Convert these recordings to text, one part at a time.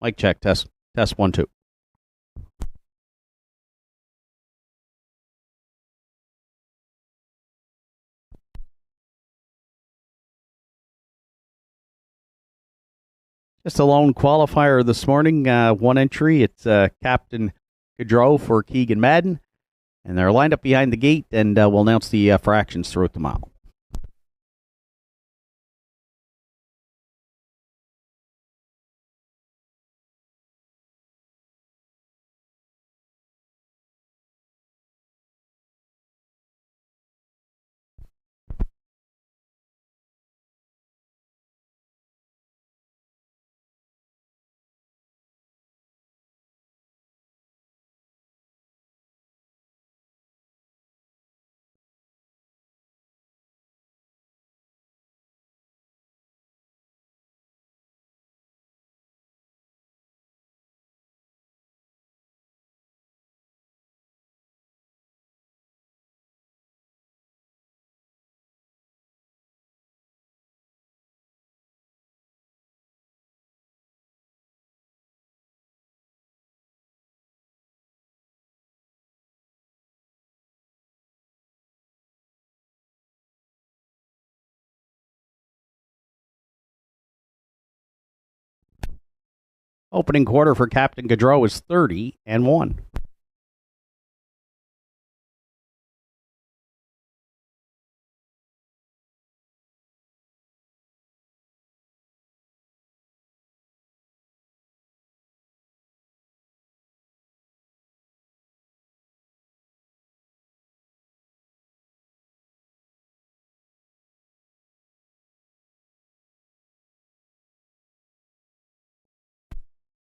Mic check, test, test 1, 2. Just a lone qualifier this morning. One entry. It's Captain Gaudreau for Keegan Madden. And they're lined up behind the gate, and we'll announce the fractions throughout the mile. Opening quarter for Captain Gaudreau is 30-1.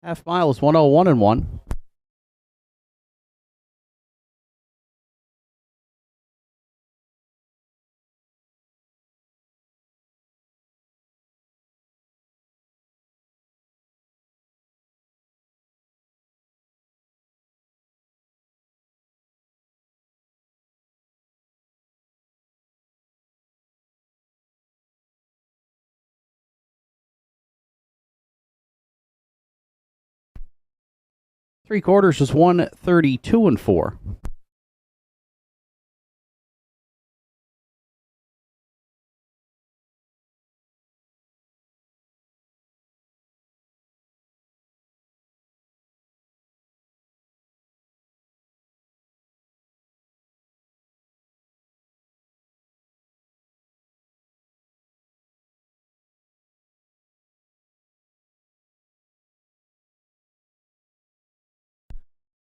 Half mile is 101-1. Three quarters is 132-4.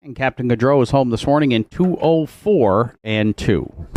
And Captain Gaudreau is home this morning in 2:04-2.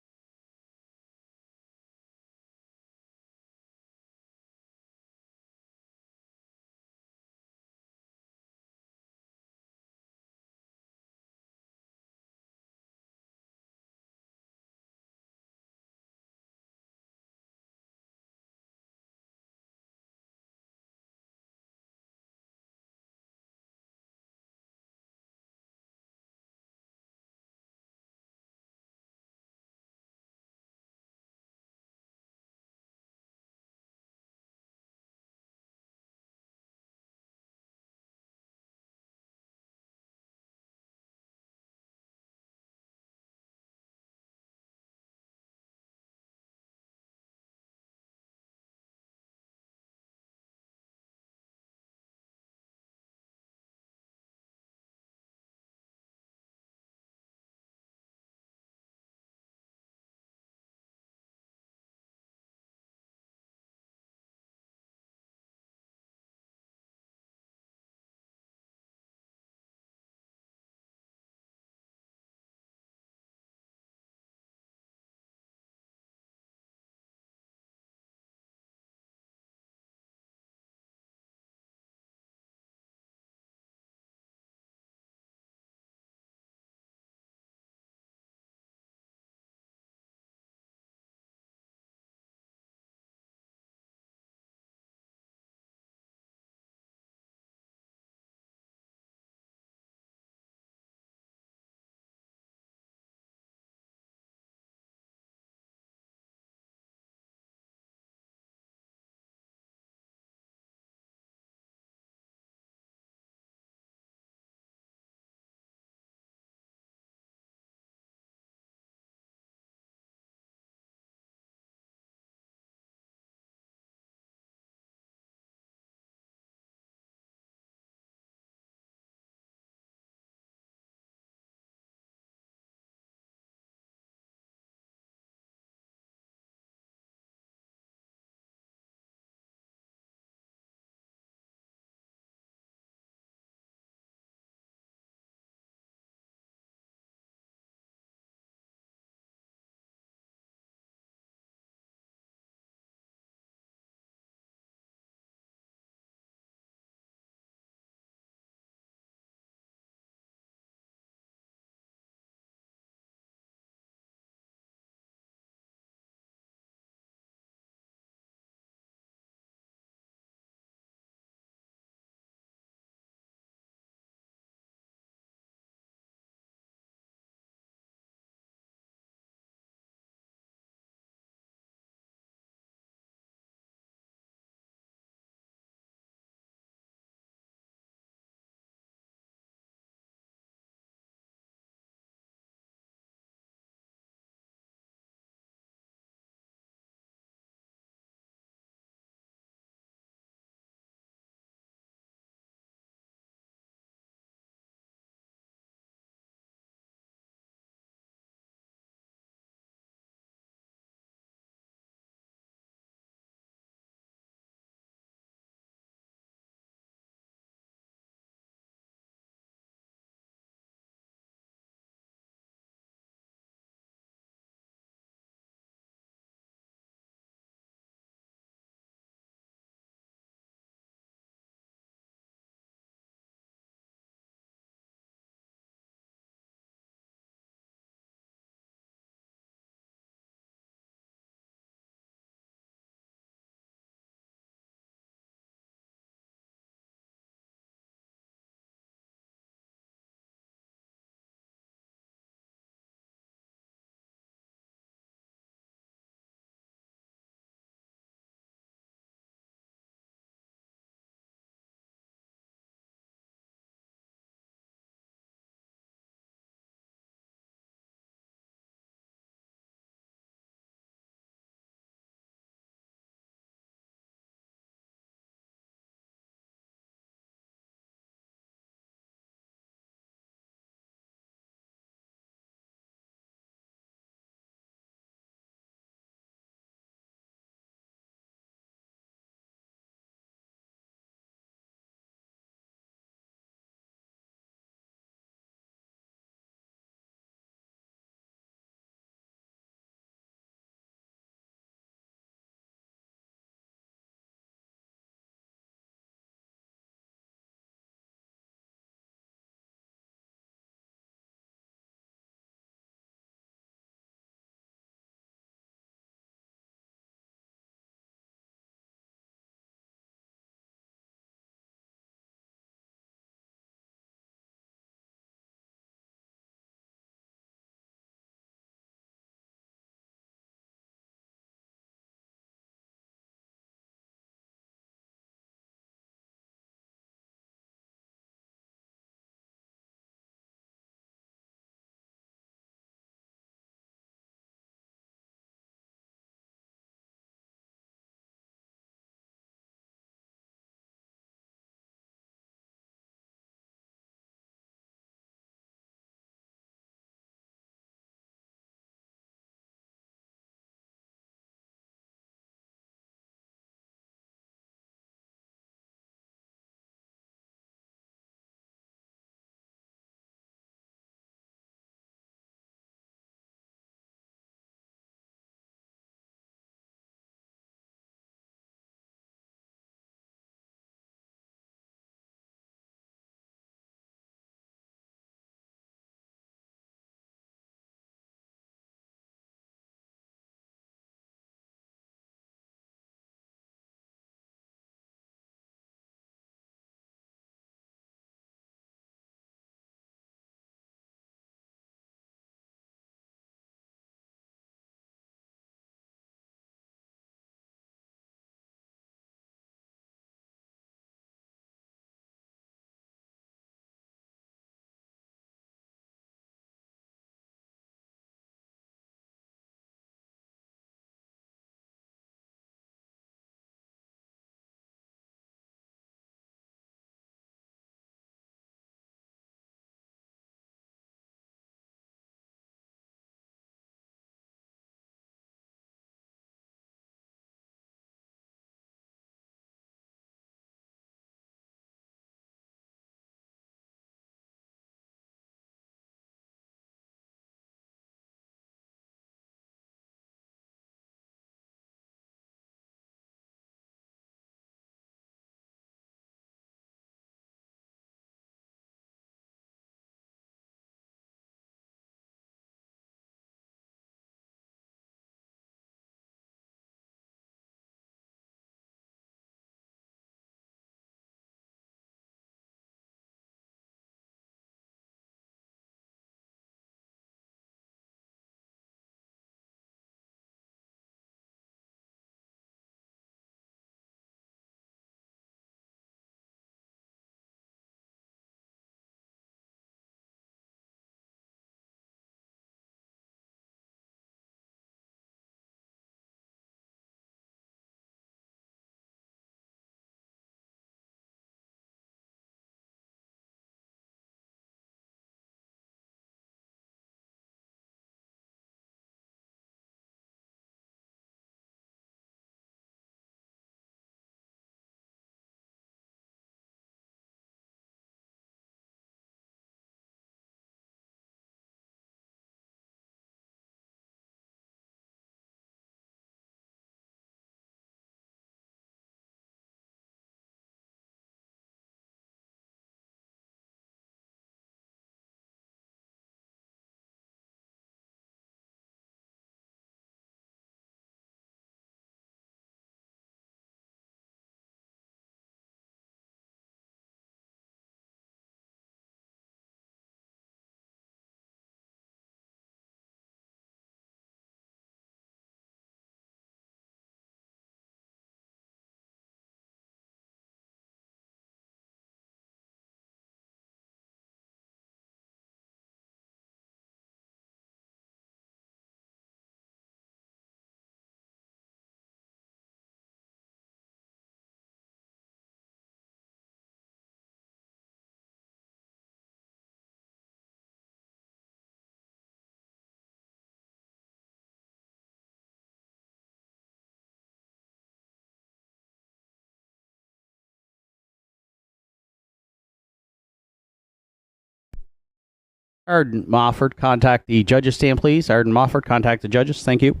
Arden Mofford, contact the judges stand, please. Arden Mofford, contact the judges. Thank you.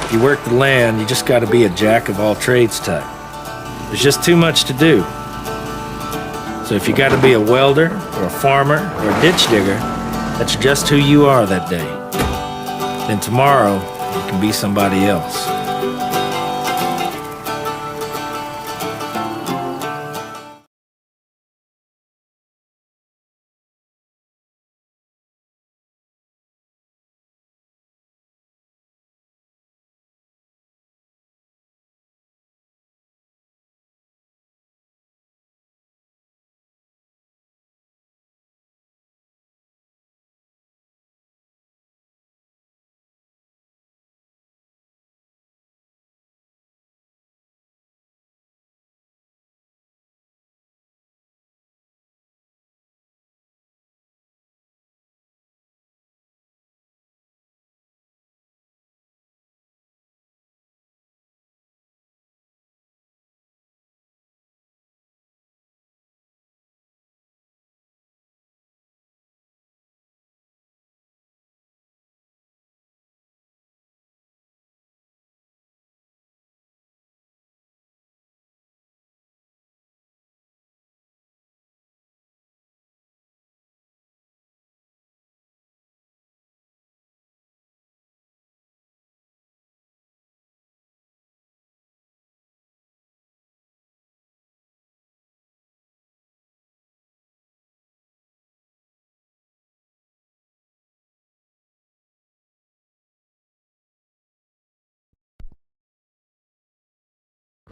If you work the land, you just got to be a jack of all trades type. There's just too much to do. So if you got to be a welder or a farmer or a ditch digger, that's just who you are that day. Then tomorrow, you can be somebody else.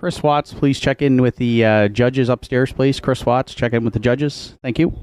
Chris Watts, please check in with the judges upstairs, please. Chris Watts, check in with the judges. Thank you.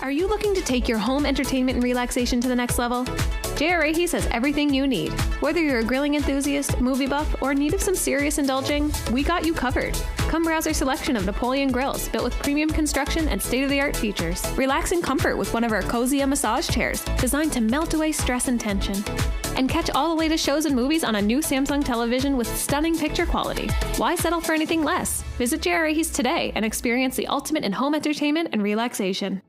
Are you looking to take your home entertainment and relaxation to the next level? J.R. Rahe's has everything you need. Whether you're a grilling enthusiast, movie buff, or in need of some serious indulging, we got you covered. Come browse our selection of Napoleon grills built with premium construction and state-of-the-art features. Relax in comfort with one of our cozy massage chairs designed to melt away stress and tension. And catch all the latest shows and movies on a new Samsung television with stunning picture quality. Why settle for anything less? Visit J.R. Rahe's today and experience the ultimate in home entertainment and relaxation.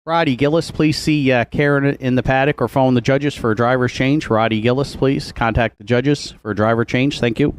Roddy Gillis, please see Karen in the paddock or phone the judges for a driver's change. Roddy Gillis, please contact the judges for a driver change. Thank you.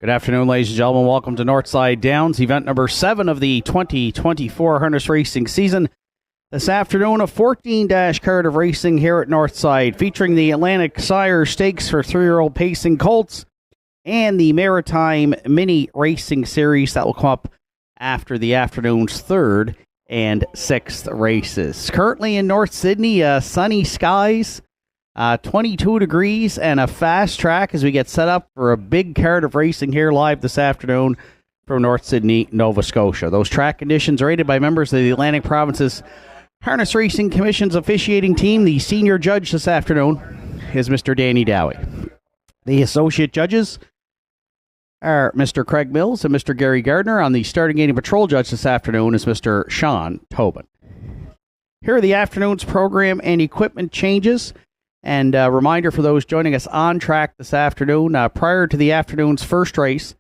Good afternoon, ladies and gentlemen. Welcome to Northside Downs, event number 7 of the 2024 harness racing season. This afternoon, a 14- card of racing here at Northside, featuring the Atlantic Sire Stakes for 3-year-old pacing colts and the Maritime Mini Racing Series that will come up after the afternoon's 3rd and 6th races. Currently in North Sydney, sunny skies, 22 degrees, and a fast track as we get set up for a big card of racing here live this afternoon from North Sydney, Nova Scotia. Those track conditions are rated by members of the Atlantic Province's Harness Racing Commission's officiating team. The senior judge this afternoon is Mr. Danny Dowie. The associate judges are Mr. Craig Mills and Mr. Gary Gardner. On the starting gaining patrol judge this afternoon is Mr. Sean Tobin. Here are the afternoon's program and equipment changes. And a reminder for those joining us on track this afternoon, prior to the afternoon's first race,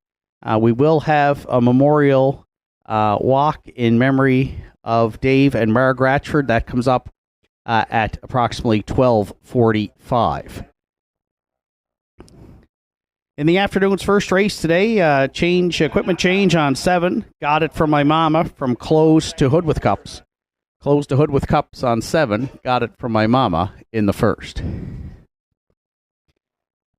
we will have a memorial walk in memory of Dave and Mara Gratchford. That comes up at approximately 12:45. In the afternoon's first race today, equipment change on 7. Got it from my mama from closed to hood with cups. Closed to hood with cups on 7. Got it from my mama in the first.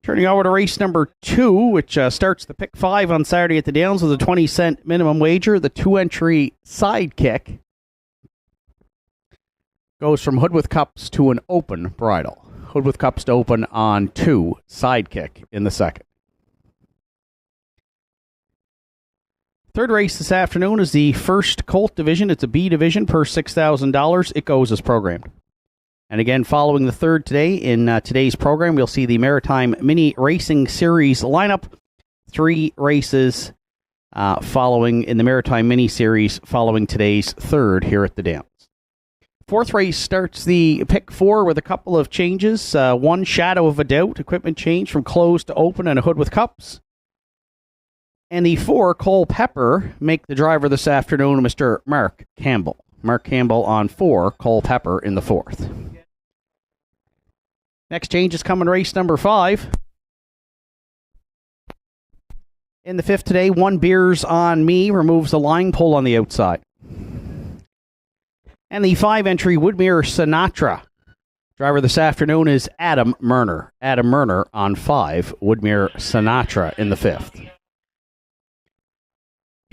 Turning over to race number 2, which starts the pick 5 on Saturday at the Downs with a 20-cent minimum wager. The 2-entry sidekick goes from hood with cups to an open bridle. Hood with cups to open on 2, sidekick in the second. Third race this afternoon is the first Colt division. It's a B division per $6,000. It goes as programmed. And again, following the third today, in today's program, we'll see the Maritime Mini Racing Series lineup. 3 races following in the Maritime Mini Series following today's third here at the Downs. Fourth race starts the pick 4 with a couple of changes. One shadow of a doubt, equipment change from closed to open and a hood with cups. And the 4, Cole Pepper, make the driver this afternoon, Mr. Mark Campbell. Mark Campbell on 4, Cole Pepper in the 4th. Next change is coming race number 5. In the 5th today, 1 Beers on Me removes the line pull on the outside. And the 5-entry Woodmere Sinatra. Driver this afternoon is Adam Murner. Adam Murner on 5, Woodmere Sinatra in the 5th.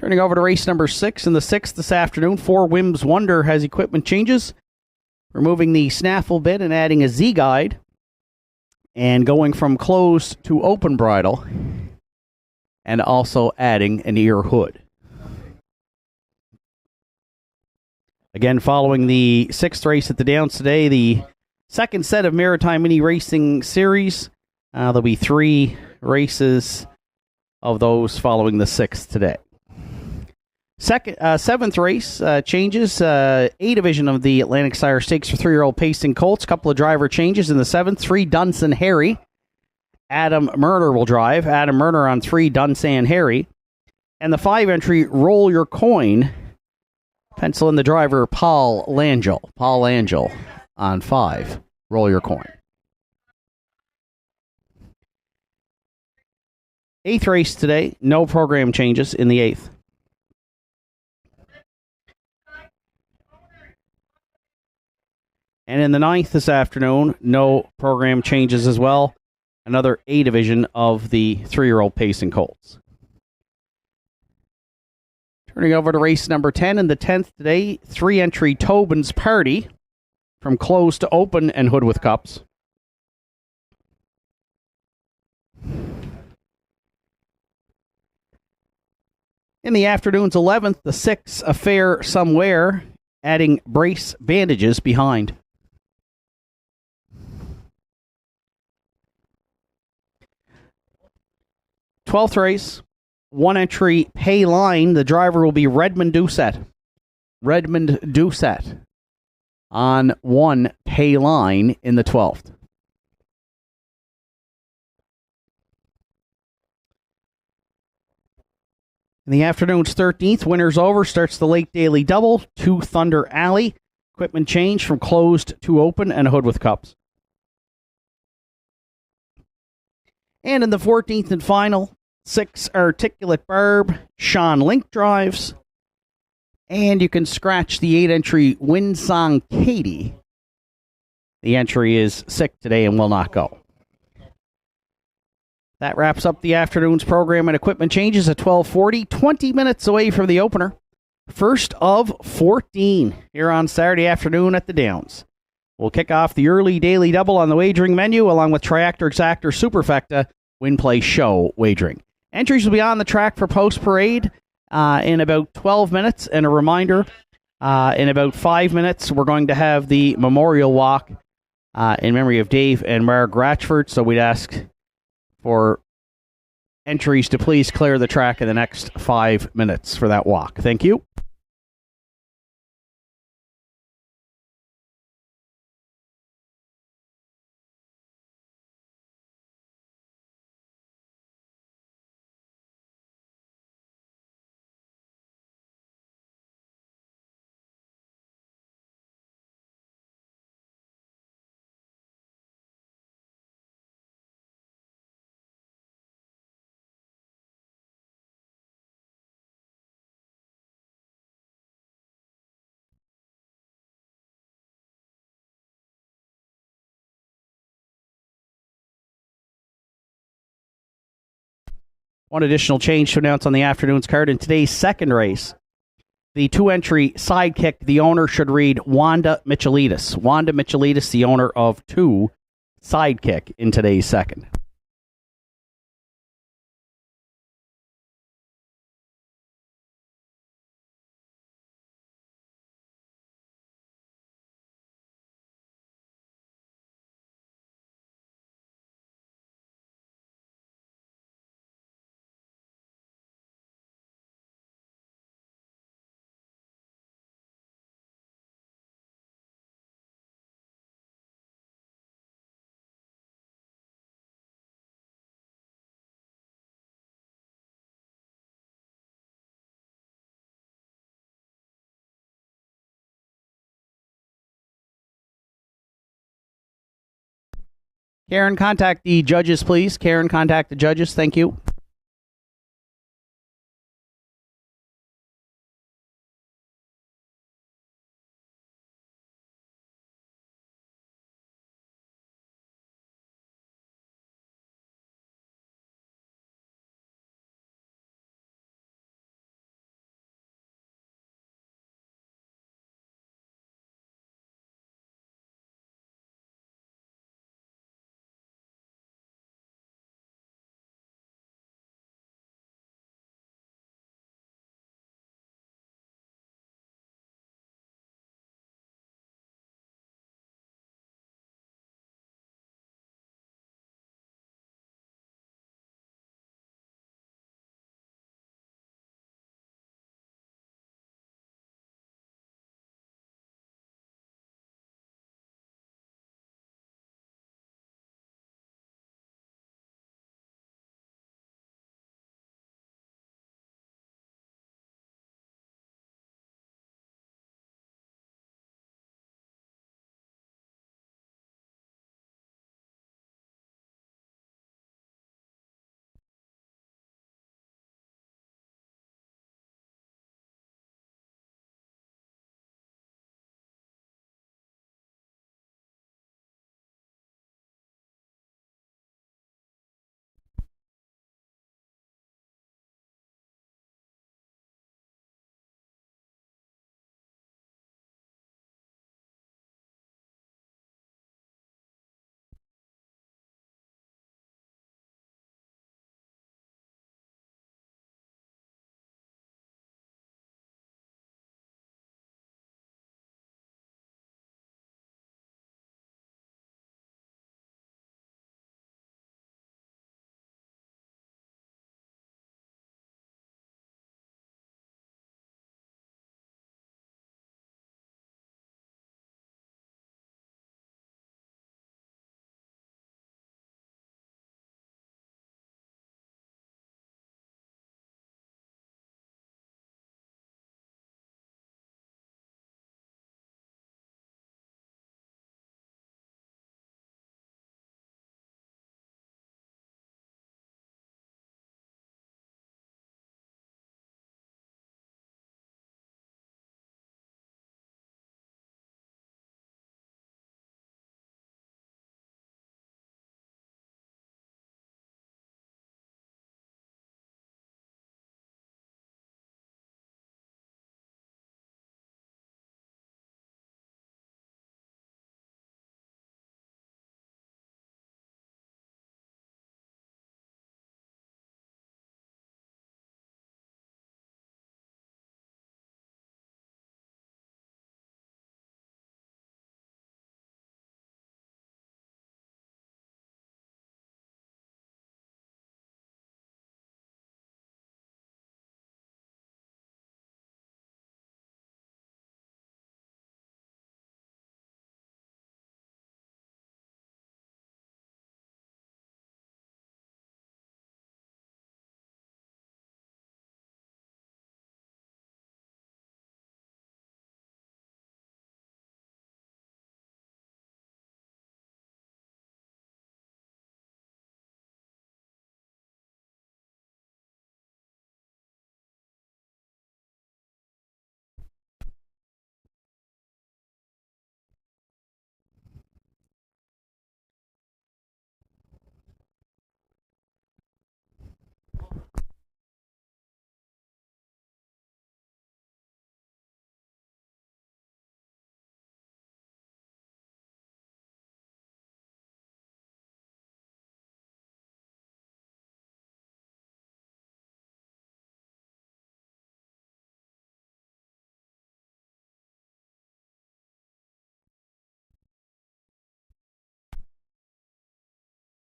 Turning over to race number 6. In the 6th this afternoon, 4 Wims Wonder has equipment changes, removing the snaffle bit and adding a Z-guide, and going from closed to open bridle, and also adding an ear hood. Again, following the 6th race at the Downs today, the second set of Maritime Mini Racing Series. There'll be 3 races of those following the 6th today. 7th race changes. A division of the Atlantic Sire Stakes for 3-year-old pacing colts. Couple of driver changes in the 7th. 3 Dunsan Harry. Adam Murner will drive. Adam Murner on 3 Dunsan Harry. And the 5-entry Roll Your Coin. Pencil in the driver Paul Langell. Paul Langell on 5. Roll Your Coin. 8th race today. No program changes in the 8th. And in the 9th this afternoon, no program changes as well. Another A division of the 3-year-old pacing colts. Turning over to race number 10. In the 10th today, 3-entry Tobin's Party from closed to open and hood with cups. In the afternoon's 11th, the 6 Affair Somewhere, adding brace bandages behind. 12th race, 1-entry Pay Line. The driver will be Redmond Doucette. Redmond Doucette on 1 Pay Line in the 12th. In the afternoon's 13th, Winners Over starts the late daily double. 2 Thunder Alley. Equipment change from closed to open and a hood with cups. And in the 14th and final, 6 articulate barb Sean Link drives. And you can scratch the 8-entry Windsong Katie. The entry is sick today and will not go. That wraps up the afternoon's program and equipment changes at 12:40, 20 minutes away from the opener. First of 14 here on Saturday afternoon at the Downs. We'll kick off the early daily double on the wagering menu along with Triactor Exactor Superfecta Win Play Show wagering. Entries will be on the track for Post Parade in about 12 minutes. And a reminder, in about 5 minutes, we're going to have the Memorial Walk in memory of Dave and Mara Gratchford. So we'd ask for entries to please clear the track in the next 5 minutes for that walk. Thank you. One additional change to announce on the afternoon's card in today's second race. The 2-entry Sidekick, the owner should read Wanda Michelitis. Wanda Michelitis, the owner of 2 Sidekick in today's second. Karen, contact the judges, please. Karen, contact the judges. Thank you.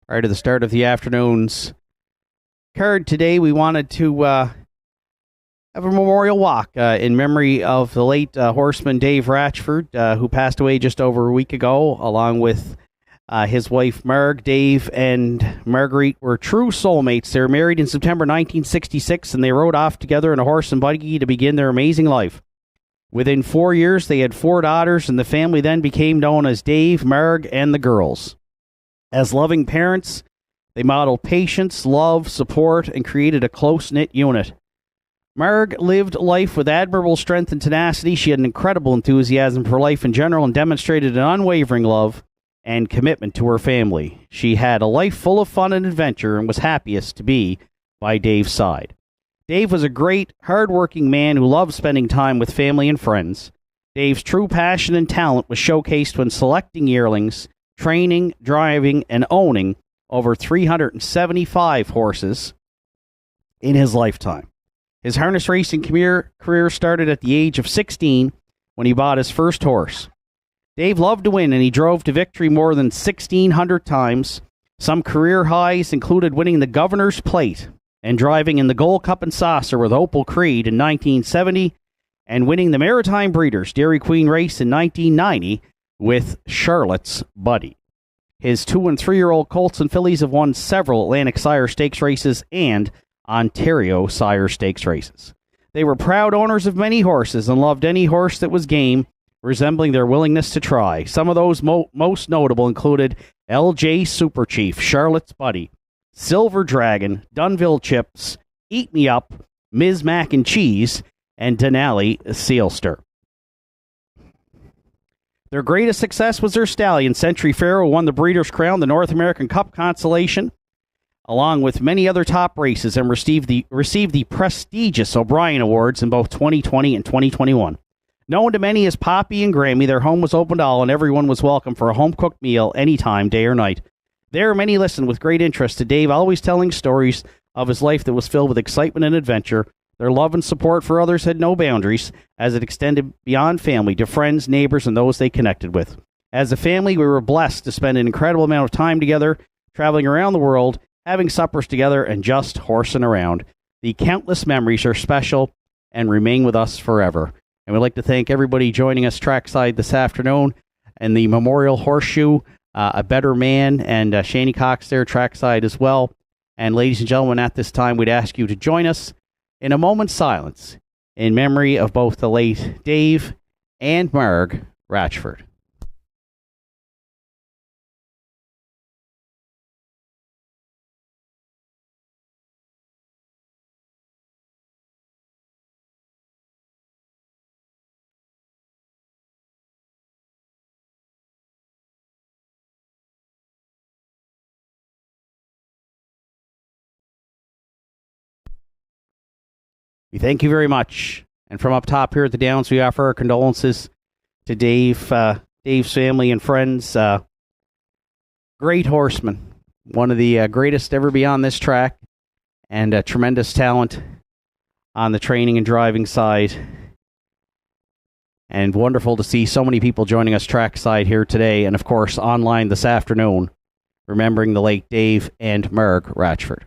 Right at the start of the afternoon's card today, we wanted to have a memorial walk in memory of the late horseman Dave Ratchford, who passed away just over a week ago, along with his wife Marg. Dave and Marguerite were true soulmates. They were married in September 1966, and they rode off together in a horse and buggy to begin their amazing life. Within 4 years, they had 4 daughters, and the family then became known as Dave, Marg, and the Girls. As loving parents, they modeled patience, love, support, and created a close-knit unit. Marg lived life with admirable strength and tenacity. She had an incredible enthusiasm for life in general and demonstrated an unwavering love and commitment to her family. She had a life full of fun and adventure and was happiest to be by Dave's side. Dave was a great, hard-working man who loved spending time with family and friends. Dave's true passion and talent was showcased when selecting yearlings, training, driving, and owning over 375 horses in his lifetime. His harness racing career started at the age of 16 when he bought his first horse. Dave loved to win, and he drove to victory more than 1,600 times. Some career highs included winning the Governor's Plate and driving in the Gold Cup and Saucer with Opal Creed in 1970, and winning the Maritime Breeders' Dairy Queen race in 1990 with Charlotte's Buddy. His 2- and 3-year-old colts and fillies have won several Atlantic Sire Stakes races and Ontario Sire Stakes races. They were proud owners of many horses and loved any horse that was game, resembling their willingness to try. Some of those most notable included LJ Super Chief, Charlotte's Buddy, Silver Dragon, Dunville Chips, Eat Me Up, Ms. Mac and Cheese, and Denali Sealster. Their greatest success was their stallion, Century Fair, who won the Breeders' Crown, the North American Cup Consolation, along with many other top races, and received the prestigious O'Brien Awards in both 2020 and 2021. Known to many as Poppy and Grammy, their home was open to all, and everyone was welcome for a home-cooked meal anytime, day or night. There, many listened with great interest to Dave, always telling stories of his life that was filled with excitement and adventure. Their love and support for others had no boundaries, as it extended beyond family to friends, neighbors, and those they connected with. As a family, we were blessed to spend an incredible amount of time together, traveling around the world, having suppers together, and just horsing around. The countless memories are special and remain with us forever. And we'd like to thank everybody joining us trackside this afternoon and the Memorial Horseshoe, A Better Man, and Shani Cox there trackside as well. And ladies and gentlemen, at this time, we'd ask you to join us in a moment's silence in memory of both the late Dave and Marg Ratchford. We thank you very much. And from up top here at the Downs, we offer our condolences to Dave, Dave's family and friends. Great horseman, one of the greatest to ever be on this track, and tremendous talent on the training and driving side. And wonderful to see so many people joining us trackside here today, and of course online this afternoon, remembering the late Dave and Marg Ratchford.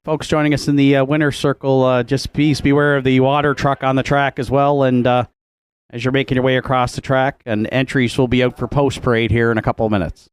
folks joining us in the winner's circle, just please beware of the water truck on the track as well. And as you're making your way across the track, and entries will be out for post parade here in a couple of minutes.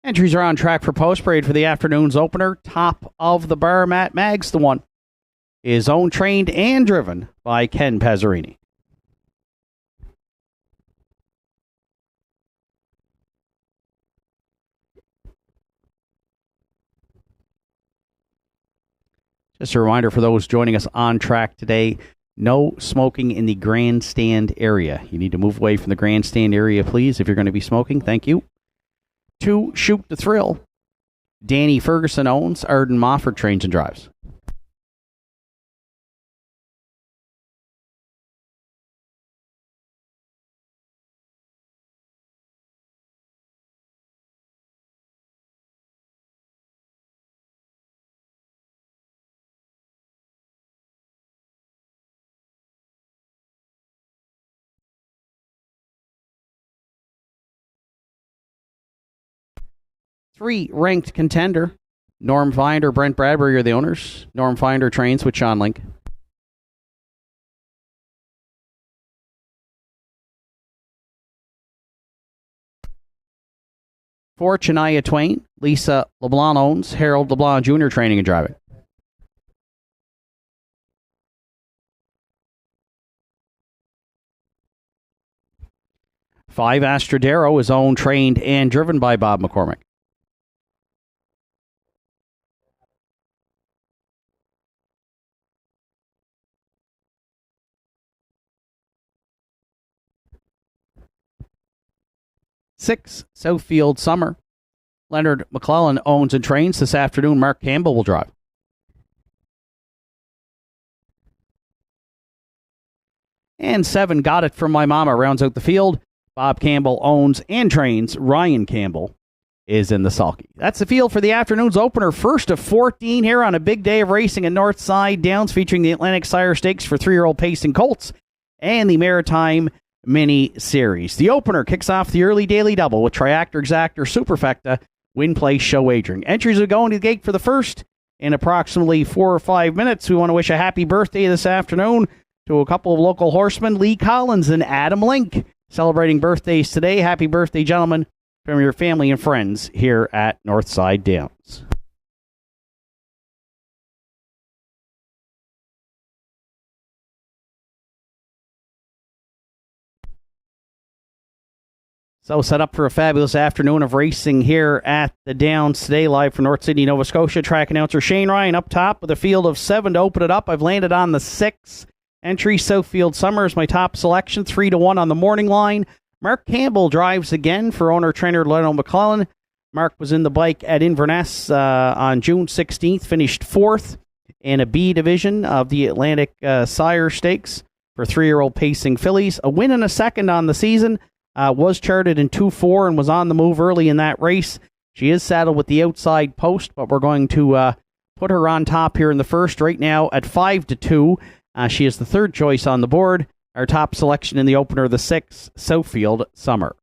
Entries are on track for post parade for the afternoon's opener. Top of the bar, Matt Maggs, the one, is owned, trained, and driven by Ken Pazzarini. Just a reminder for those joining us on track today, no smoking in the grandstand area. You need to move away from the grandstand area, please, if you're going to be smoking. Thank you. 2, Shoot the Thrill. Danny Ferguson owns. Arden Mofford trains and drives. Three, Ranked Contender. Norm Finder, Brent Bradbury are the owners. Norm Finder trains with Sean Link. 4, Chania Twain. Lisa LeBlanc owns. Harold LeBlanc Jr. training and driving. 5, Astrodero is owned, trained, and driven by Bob McCormick. 6, Southfield Summer. Leonard McClellan owns and trains this afternoon. Mark Campbell will drive. And 7, Got It From My Mama, rounds out the field. Bob Campbell owns and trains. Ryan Campbell is in the sulky. That's the field for the afternoon's opener. First of 14 here on a big day of racing at Northside Downs, featuring the Atlantic Sire Stakes for 3-year-old pacing colts and the Maritime Mini Series. The opener kicks off the early daily double with Triactor, Exactor, Superfecta, Win Place, Show Wagering. Entries are going to the gate for the first in approximately 4 or 5 minutes. We want to wish a happy birthday this afternoon to a couple of local horsemen, Lee Collins and Adam Link, celebrating birthdays today. Happy birthday, gentlemen, from your family and friends here at Northside Downs. So set up for a fabulous afternoon of racing here at the Downs today, live from North Sydney, Nova Scotia. Track announcer Shane Ryan up top with a field of 7 to open it up. I've landed on the 6 entry. Southfield Summer is my top selection, 3-1 on the morning line. Mark Campbell drives again for owner-trainer Leno McClellan. Mark was in the bike at Inverness on June 16th, finished 4th in a B division of the Atlantic Sire Stakes for 3-year-old pacing fillies. A win and a second on the season. Was charted in 2-4 and was on the move early in that race. She is saddled with the outside post, but we're going to put her on top here in the first right now at 5-2. She is the third choice on the board. Our top selection in the opener, the 6, Southfield Summer.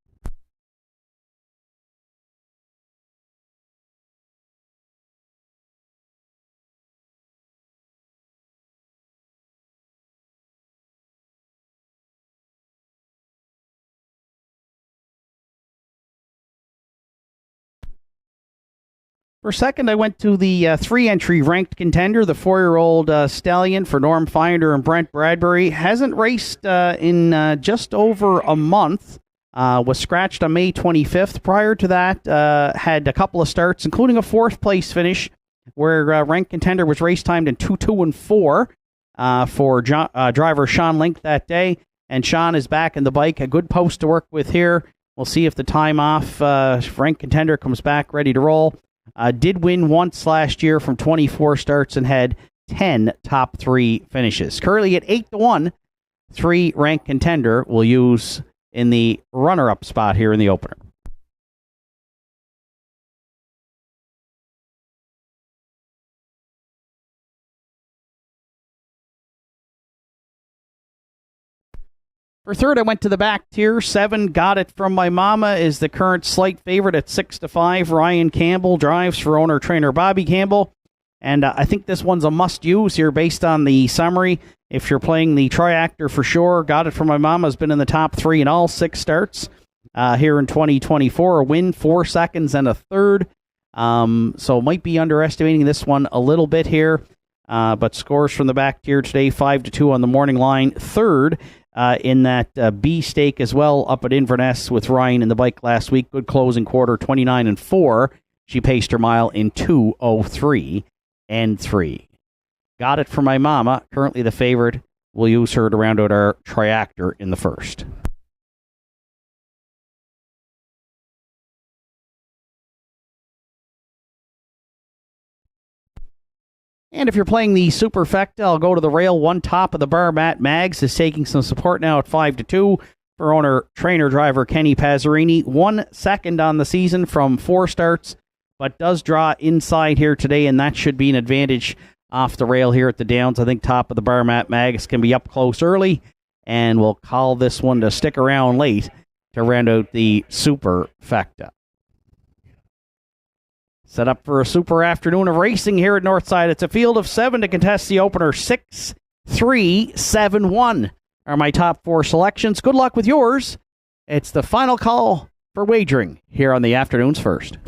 For second, I went to the 3-entry ranked contender, the 4-year-old stallion for Norm Finder and Brent Bradbury. Hasn't raced in just over a month. Was scratched on May 25th. Prior to that, had a couple of starts, including a 4th-place finish, where ranked contender was race-timed in 2-2 and 4 for driver Sean Link that day. And Sean is back in the bike. A good post to work with here. We'll see if the time off ranked contender comes back ready to roll. Did win once last year from 24 starts and had 10 top 3 finishes. Currently at 8-1, 3 ranked contender will use in the runner-up spot here in the opener. For third, I went to the back tier. 7, Got It From My Mama is the current slight favorite at 6-5. Ryan Campbell drives for owner-trainer Bobby Campbell. And I think this one's a must-use here based on the summary. If you're playing the Triactor for sure, Got It From My Mama has been in the top 3 in all 6 starts here in 2024. A win, 4 seconds, and a third. So might be underestimating this one a little bit here. But scores from the back tier today, 5-2 on the morning line. Third in that B stake as well, up at Inverness with Ryan in the bike last week. Good closing quarter, 29 and 4. She paced her mile in 2:03 and 3. Got It From My Mama, currently the favorite. We'll use her to round out our Triactor in the first. And if you're playing the Superfecta, I'll go to the rail. One top of the bar, Matt Maggs, is taking some support now at 5-2 for owner-trainer driver Kenny Pazzarini. 1 second on the season from 4 starts, but does draw inside here today, and that should be an advantage off the rail here at the Downs. I think top of the bar, Matt Maggs can be up close early, and we'll call this one to stick around late to round out the Superfecta. Set up for a super afternoon of racing here at Northside. It's a field of 7 to contest the opener. 6, 3, 7, 1 are my top 4 selections. Good luck with yours. It's the final call for wagering here on the afternoon's first.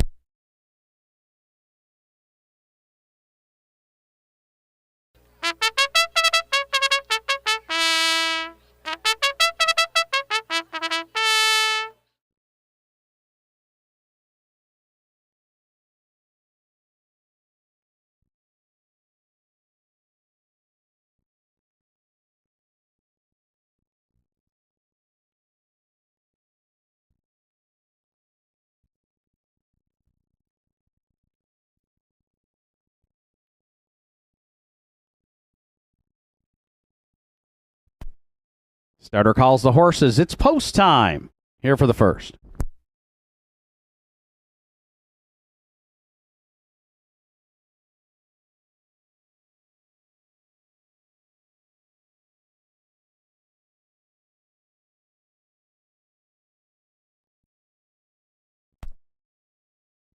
Starter calls the horses. It's post time. Here for the first.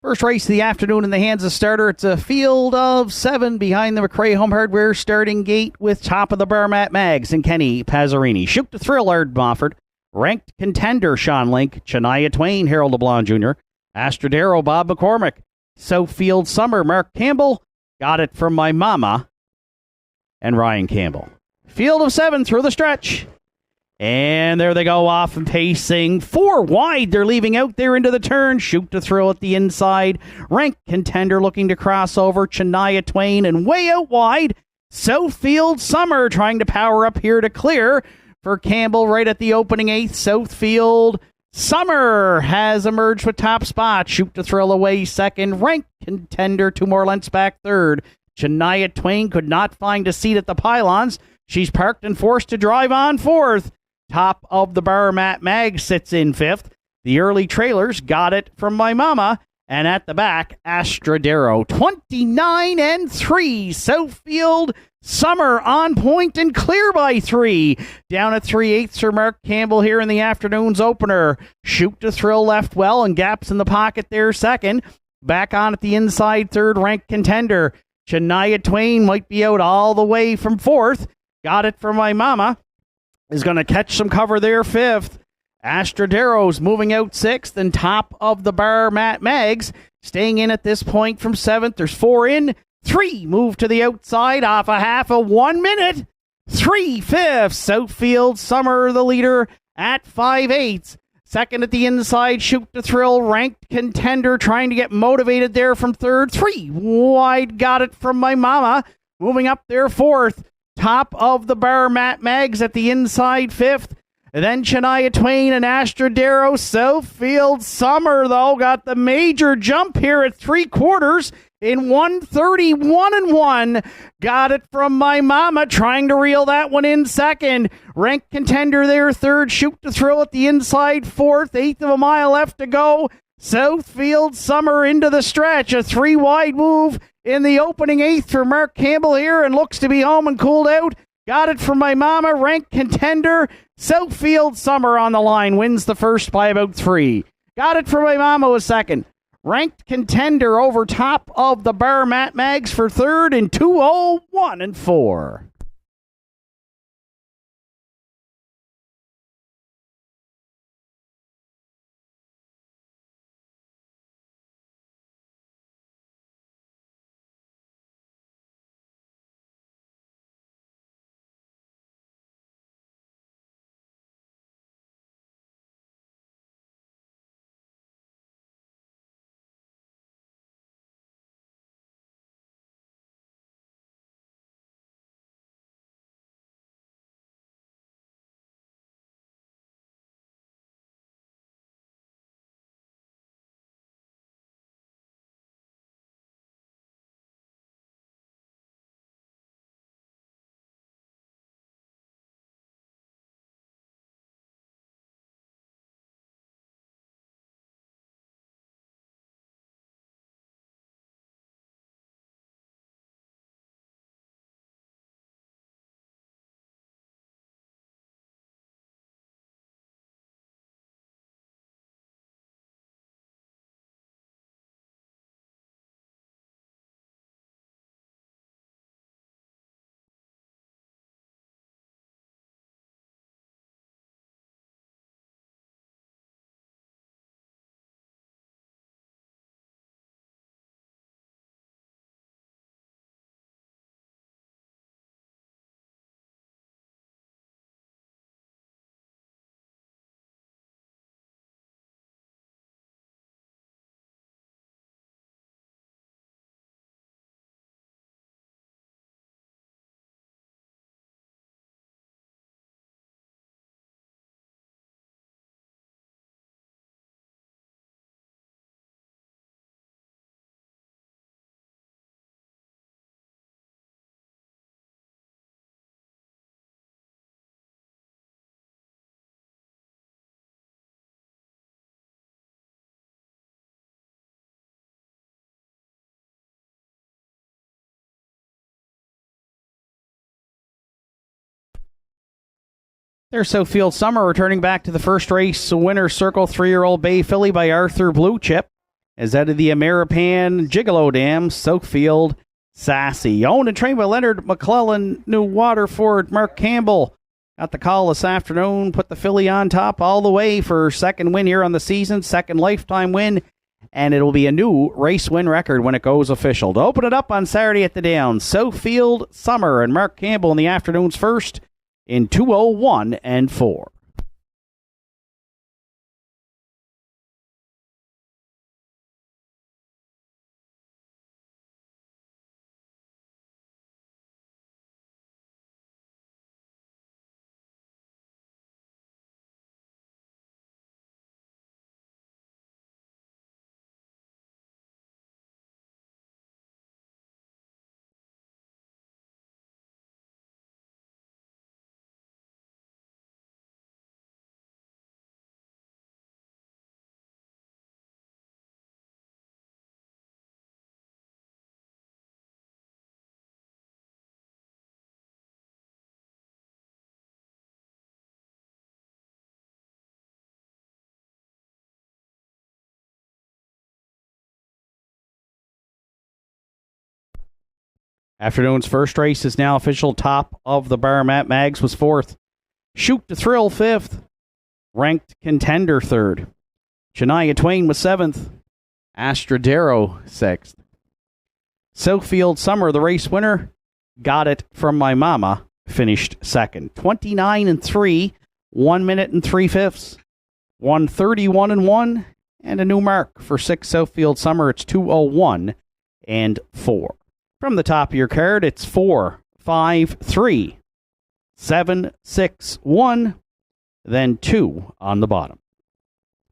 First race of the afternoon in the hands of starter. It's a field of 7 behind the McRae Home Hardware starting gate with top of the bar Matt Maggs and Kenny Pazzarini. Shoot to Thrill, Ard Mofford. Ranked Contender, Sean Link. Shania Twain, Harold LeBlanc Jr. Astrodero, Bob McCormick. Southfield Summer, Mark Campbell. Got It From My Mama, and Ryan Campbell. Field of 7 through the stretch. And there they go off and pacing. 4 wide. They're leaving out there into the turn. Shoot to Thrill at the inside. Ranked Contender looking to cross over. Shania Twain, and way out wide, Southfield Summer trying to power up here to clear for Campbell right at the opening 8th. Southfield Summer has emerged with top spot. Shoot to Thrill away second. Ranked Contender 2 more lengths back third. Shania Twain could not find a seat at the pylons. She's parked and forced to drive on fourth. Top of the bar, Matt Magg sits in 5th. The early trailers Got It From My Mama. And at the back, Astrodero, 29-3. Southfield Summer on point and clear by 3. Down at 3/8 for Mark Campbell here in the afternoon's opener. Shoot to Thrill left well and gaps in the pocket there second. Back on at the inside, third ranked Contender. Shania Twain might be out all the way from 4th. Got It From My Mama is going to catch some cover there 5th. Astrodero's moving out 6th, and top of the bar, Matt Maggs staying in at this point from 7th. There's 4 in, 3 move to the outside off a half of 1 minute. 3/5. Southfield Summer, the leader at 5/8. Second at the inside, Shoot to Thrill, Ranked Contender trying to get motivated there from third. 3 wide, Got It From My Mama moving up there 4th. Top of the bar, Matt Maggs at the inside 5th. And then Shania Twain and Astrodero. Southfield Summer, though, got the major jump here at 3/4 in 1:31-1. Got It From My Mama, trying to reel that one in second. Ranked Contender there third. Shoot to Thrill at the inside 4th. 1/8 of a mile left to go. Southfield Summer into the stretch. A 3 wide move in the opening 8th for Mark Campbell here, and looks to be home and cooled out. Got It From My Mama, Ranked Contender. Southfield Summer on the line, wins the first by about 3. Got It From My Mama was second. Ranked Contender over top of the bar, Matt Maggs for third in 2:01-4. There's Southfield Summer returning back to the first race. Winner Circle 3-year-old Bay Filly by Arthur Blue Chip. As out of the Maritime Gigolo Dam, Southfield Sassy. Owned and trained by Leonard McClellan, New Waterford, Mark Campbell. Got the call this afternoon, put the filly on top all the way for second win here on the season, second lifetime win, and it'll be a new race win record when it goes official. To open it up on Saturday at the Downs, Southfield Summer and Mark Campbell in the afternoon's first in 2:01 and 4. Afternoon's first race is now official. Top of the bar. Matt Maggs was fourth. Shoot to Thrill fifth. Ranked Contender third. Shania Twain was seventh. Astradero sixth. Southfield Summer, the race winner, Got It From My Mama, finished second. 29 and 3, 1 minute and 3/5. 131 and 1, and a new mark for 6 Southfield Summer. It's 2:01 and 4. From the top of your card, it's 4, 5, 3, 7, 6, 1, then 2 on the bottom.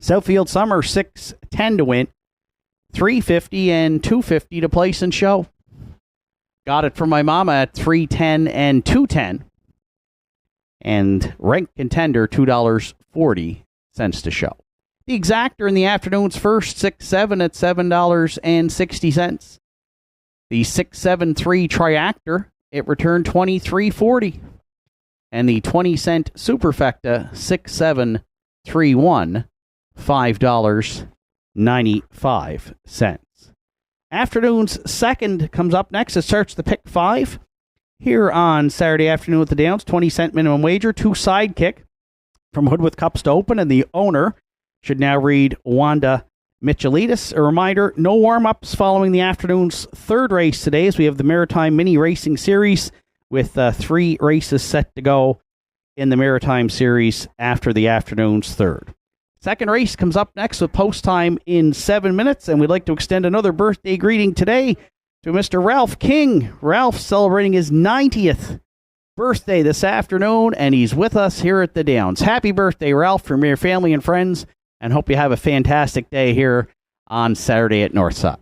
Southfield Summer, 610 to win, 350 and 250 to place and show. Got It From My Mama at 310 and 210. And Ranked Contender, $2.40 to show. The exactor in the afternoon's first, 6-7 at $7.60. The 673 Triactor, it returned $23.40. And the 20-cent Superfecta 6731, $5.95. Afternoon's second comes up next. It starts the pick 5 here on Saturday afternoon at the Downs. 20-cent minimum wager, 2 sidekick from Hoodwith Cups to open, and the owner should now read Wanda Michelitis. A reminder, no warm-ups following the afternoon's third race today, as we have the Maritime Mini Racing Series with 3 races set to go in the Maritime Series after the afternoon's third. Second race comes up next with post time in 7 minutes, and we'd like to extend another birthday greeting today to Mr. Ralph King. Ralph celebrating his 90th birthday this afternoon, and he's with us here at the Downs. Happy birthday, Ralph, from your family and friends, and hope you have a fantastic day here on Saturday at Northside.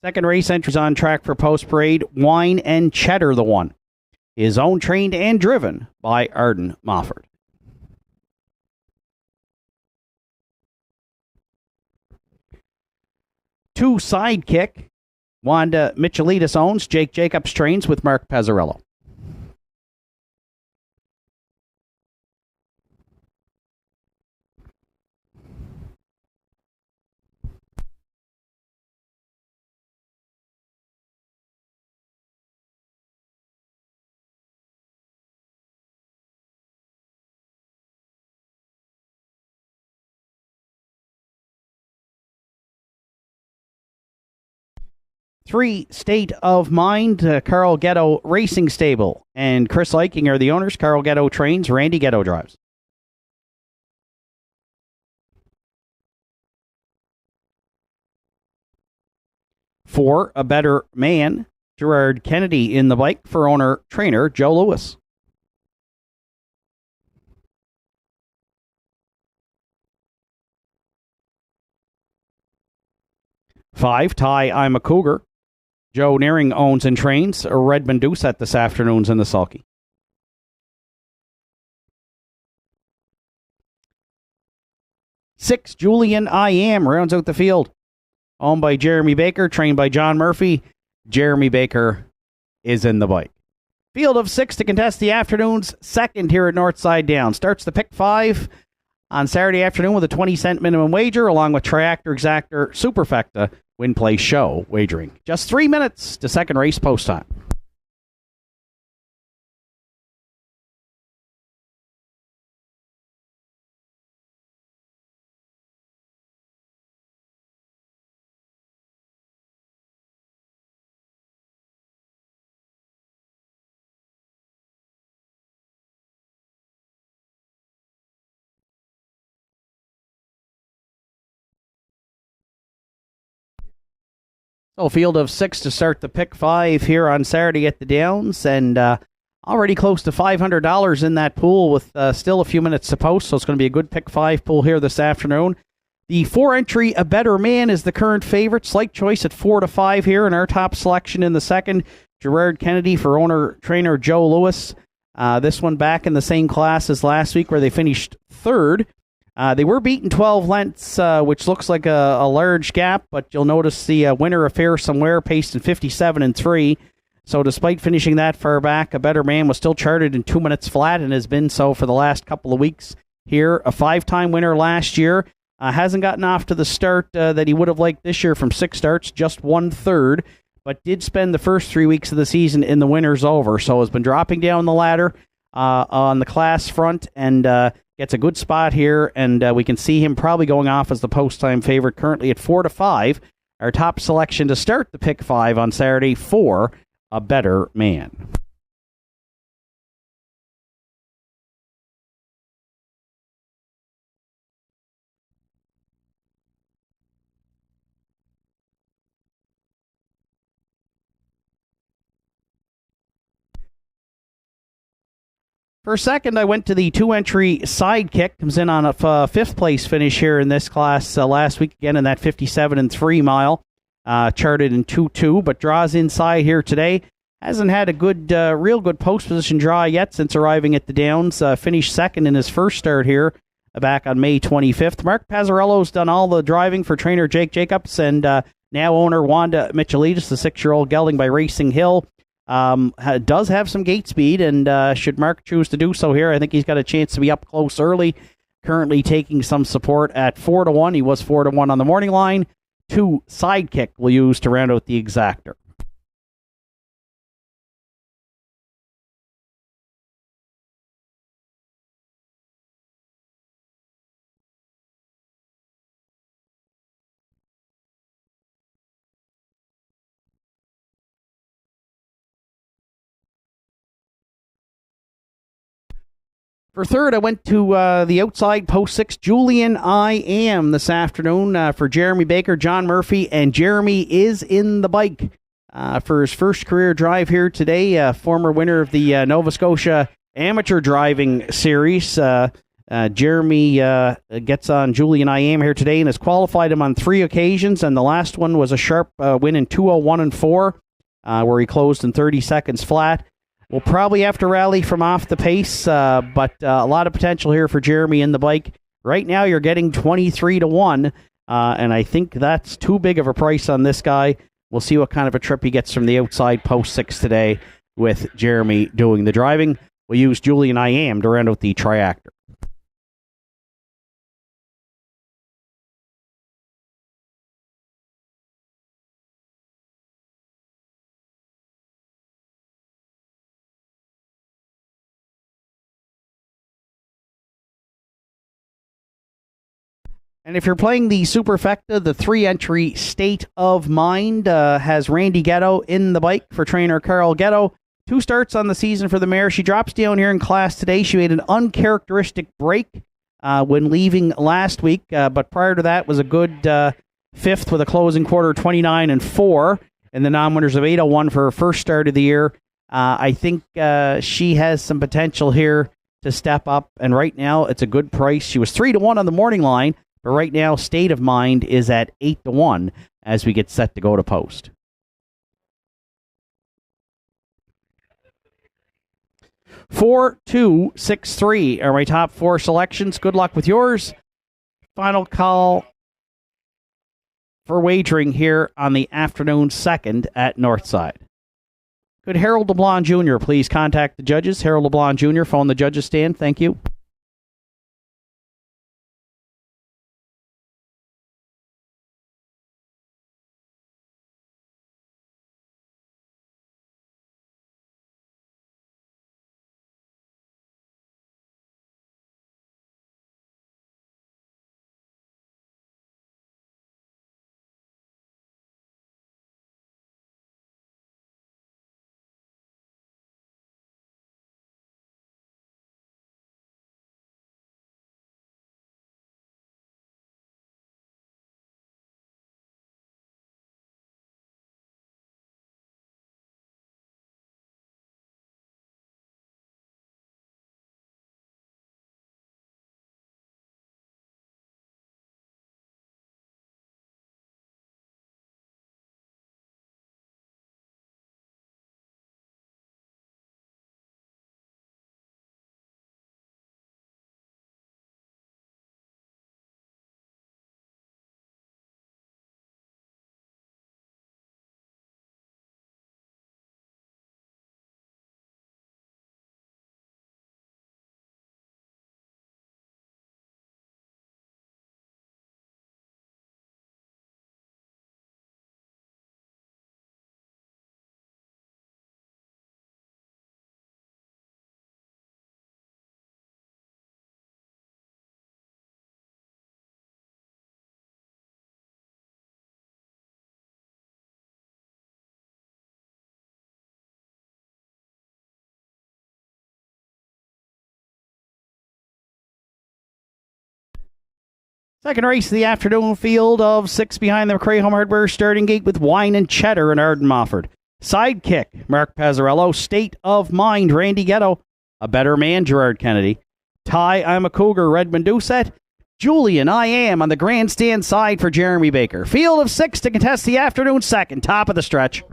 Second race entries on track for Post Parade. Wine and Cheddar, the one, is owned, trained, and driven by Arden Mofford. Two Sidekick. Wanda Michelitis owns. Jake Jacobs trains with Mark Pezzarello. Three, State of Mind, Carl Ghetto Racing Stable, and Chris Eiking are the owners. Carl Ghetto trains, Randy Ghetto drives. Four, A Better Man, Gerard Kennedy in the bike for owner-trainer Joe Lewis. Five, Ty I'm a Cougar. Joe Nearing owns and trains Redmond Doucette this afternoon's in the sulky. Six, Julian I Am rounds out the field. Owned by Jeremy Baker, trained by John Murphy. Jeremy Baker is in the bike. Field of six to contest the afternoon's second here at Northside Downs. Starts the pick five on Saturday afternoon with a 20-cent minimum wager, along with Triactor, Exactor, Superfecta, Win Play Show wagering. Just 3 minutes to second race post time. So, field of six to start the pick five here on Saturday at the Downs, and already close to $500 in that pool with still a few minutes to post, so it's going to be a good pick five pool here this afternoon. The four entry, A Better Man, is the current favorite. Slight choice at 4 to 5 here, and our top selection in the second, Gerard Kennedy for owner-trainer Joe Lewis. This one back in the same class as last week where they finished third. They were beaten 12 lengths, which looks like a large gap, but you'll notice the winner affair somewhere paced in 57-3. So despite finishing that far back, A Better Man was still charted in 2 minutes flat and has been so for the last couple of weeks here. A 5-time winner last year. Hasn't gotten off to the start that he would have liked this year from 6 starts, just 1/3, but did spend the first 3 weeks of the season in the winners over. So has been dropping down the ladder on the class front and gets a good spot here, and we can see him probably going off as the post-time favorite, currently at 4 to 5. Our top selection to start the pick five on Saturday, 4, A Better Man. For second, I went to the 2-entry Sidekick. Comes in on a 5th place finish here in this class last week, again in that 57-3 mile. Charted in 2-2, but draws inside here today. Hasn't had a good, real good post position draw yet since arriving at the Downs. Finished second in his first start here back on May 25th. Mark Pezzarello's done all the driving for trainer Jake Jacobs and now owner Wanda Michelitis, the 6-year-old gelding by Racing Hill. Does have some gate speed, and should Mark choose to do so here, I think he's got a chance to be up close early. Currently taking some support at 4 to 1. He was 4 to 1 on the morning line. 2 Sidekick will use to round out the exactor. For third, I went to the outside post 6, Julian I Am this afternoon for Jeremy Baker, John Murphy, and Jeremy is in the bike for his first career drive here today. Former winner of the Nova Scotia Amateur Driving Series. Jeremy gets on Julian I Am here today and has qualified him on 3 occasions, and the last one was a sharp win in 2:01 and 4, where he closed in 30 seconds flat. We'll probably have to rally from off the pace, but a lot of potential here for Jeremy in the bike. Right now, you're getting 23-1, and I think that's too big of a price on this guy. We'll see what kind of a trip he gets from the outside post 6 today with Jeremy doing the driving. We'll use Julian I Am to round out the triactor. And if you're playing the Superfecta, the 3-entry State of Mind has Randy Ghetto in the bike for trainer Carl Ghetto. 2 starts on the season for the mare. She drops down here in class today. She made an uncharacteristic break when leaving last week, but prior to that was a good 5th with a closing quarter 29 and 4 in the non-winners of 801 for her first start of the year. I think she has some potential here to step up, and right now it's a good price. She was 3-1 on the morning line, but right now State of Mind is at 8-1 as we get set to go to post. Four, 2, 6, 3 are my top 4 selections. Good luck with yours. Final call for wagering here on the afternoon second at Northside. Could Harold LeBlanc Jr. please contact the judges? Harold LeBlanc Jr., phone the judges stand. Thank you. Second race of the afternoon, field of 6 behind the McRae Home Hardware starting gate with Wine and Cheddar and Arden Mofford. Sidekick, Mark Pazzarello. State of Mind, Randy Ghetto. A Better Man, Gerard Kennedy. Ty, I'm a Cougar, Redmond Doucette. Julian, I Am on the grandstand side for Jeremy Baker. Field of 6 to contest the afternoon second, top of the stretch.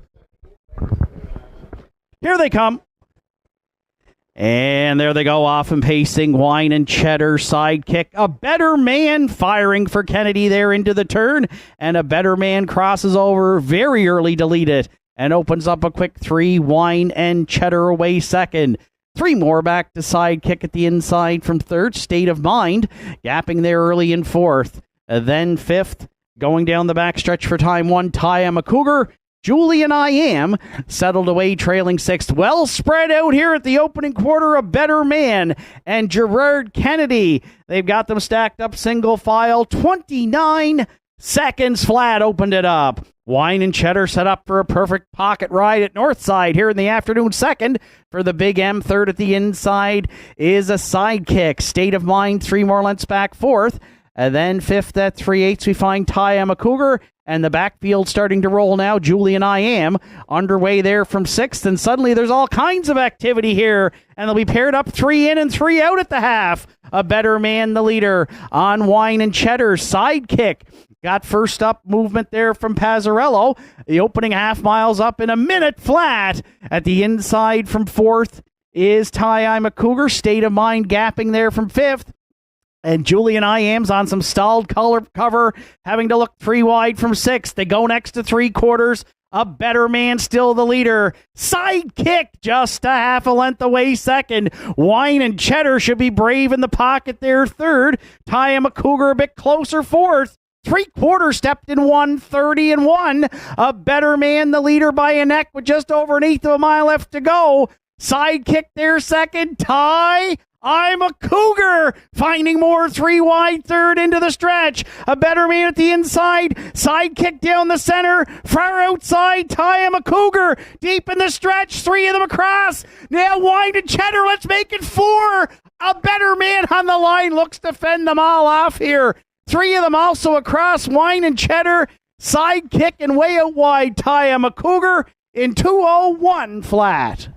Here they come. And there they go, off and pacing. Wine and Cheddar, Sidekick. A Better Man firing for Kennedy there into the turn. And A Better Man crosses over very early to lead it and opens up a quick 3. Wine and Cheddar away second. 3 more back to Sidekick at the inside from third. State of Mind gapping there early in fourth. Then fifth, going down the back stretch for time 1. Ty, I'm a Cougar. Julian I Am settled away trailing sixth. Well spread out here at the opening quarter. A Better Man and Gerard Kennedy. They've got them stacked up single file. 29 seconds flat opened it up. Wine and Cheddar set up for a perfect pocket ride at Northside here in the afternoon second. For the Big M, third at the inside is a Sidekick. State of Mind, 3 more lengths back fourth. And then fifth at 3/8 we find Ty, I'm a Cougar. And the backfield starting to roll now. Julian I Am underway there from 6th. And suddenly there's all kinds of activity here. And they'll be paired up 3 in and 3 out at the half. A Better Man, the leader, on Wine and Cheddar. Sidekick got first up movement there from Pazzarello. The opening half miles up in a minute flat. At the inside from 4th is Ty I'm a Cougar. State of Mind gapping there from 5th. And Julian I Am's on some stalled cover, having to look 3 wide from 6th. They go next to 3/4. A Better Man still the leader. Sidekick just a half a length away 2nd. Wine and Cheddar should be brave in the pocket there 3rd. Ty I'm a Cougar a bit closer 4th. 3/4 stepped in 1:30 and 1. A Better Man the leader by a neck with just over 1/8 of a mile left to go. Sidekick there 2nd. Ty I'm a Cougar, finding more 3 wide 3rd into the stretch. A Better Man at the inside. Sidekick down the center. Far outside. Ty I'm a Cougar. Deep in the stretch. 3 of them across. Now Wine and Cheddar. Let's make it 4. A Better Man on the line looks to fend them all off here. 3 of them also across. Wine and Cheddar. Sidekick and way out wide. Ty I'm a Cougar in 2:01 flat.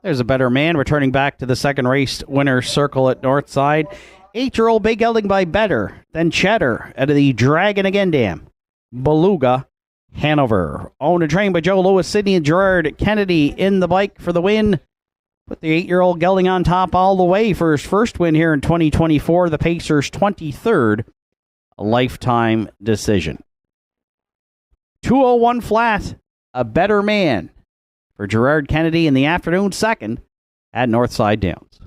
There's a Better Man returning back to the second race winner's circle at Northside. 8-year-old big gelding by Better, then Cheddar out of the Dragon Again Dam. Beluga, Hanover. Owned and trained by Joe Lewis, Sidney and Gerard Kennedy in the bike for the win. Put the 8-year-old gelding on top all the way for his first win here in 2024. The Pacers' 23rd lifetime decision. 2:01 flat, a Better Man for Gerard Kennedy in the afternoon second at Northside Downs.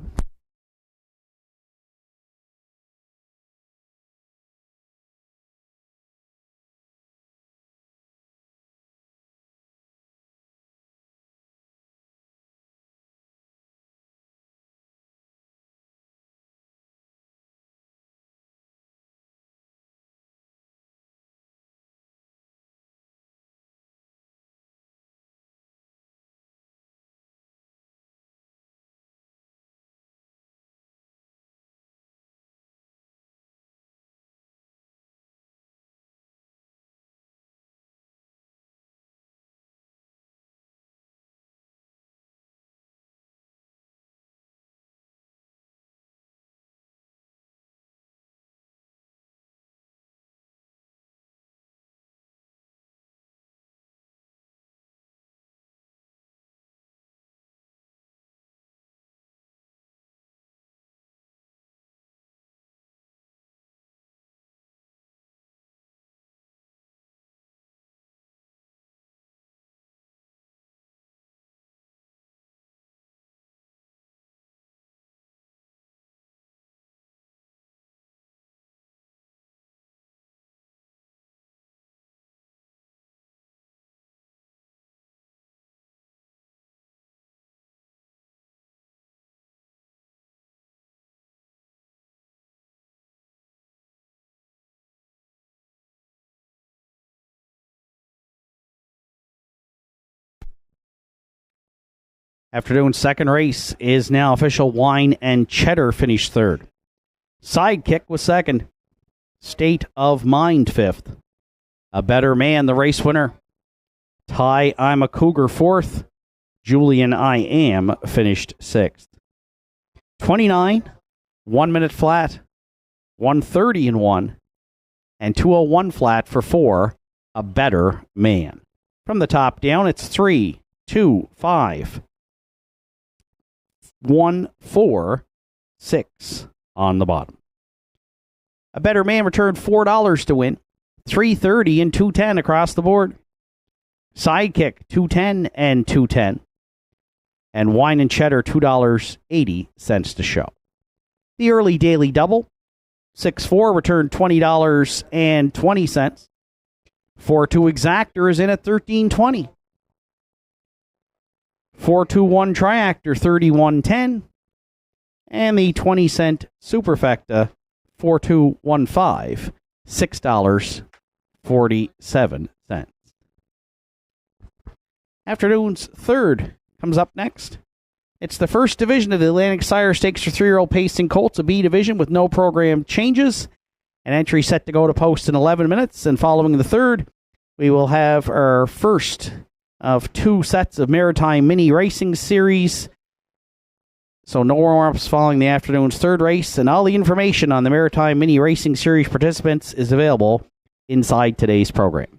Afternoon's second race is now official. Wine and Cheddar finished third. Sidekick was second. State of Mind fifth. A Better Man, the race winner. Ty, I'm a Cougar fourth. Julian, I Am finished sixth. 29, 1 minute flat, 1:30 and 1, and 2:01 flat for 4, A Better Man. From the top down, it's 3, 2, 5, 1, 4, 6 on the bottom. A Better Man returned $4 to win, 330 and 210 across the board. Sidekick, 210 and 210. And Wine and Cheddar, $2.80 to show. The early daily double, 6-4, returned $20.20. 4-2 Exactor is in at $13.20. 4-2-1 Triactor, $31.10. And the 20-cent Superfecta, 4215, $6.47. Afternoon's third comes up next. It's the first division of the Atlantic Sire Stakes for 3-year-old pacing colts, a B division with no program changes. An entry set to go to post in 11 minutes. And following the third, we will have our first of 2 sets of Maritime Mini Racing Series. So no warm-ups following the afternoon's third race. And all the information on the Maritime Mini Racing Series participants is available inside today's program.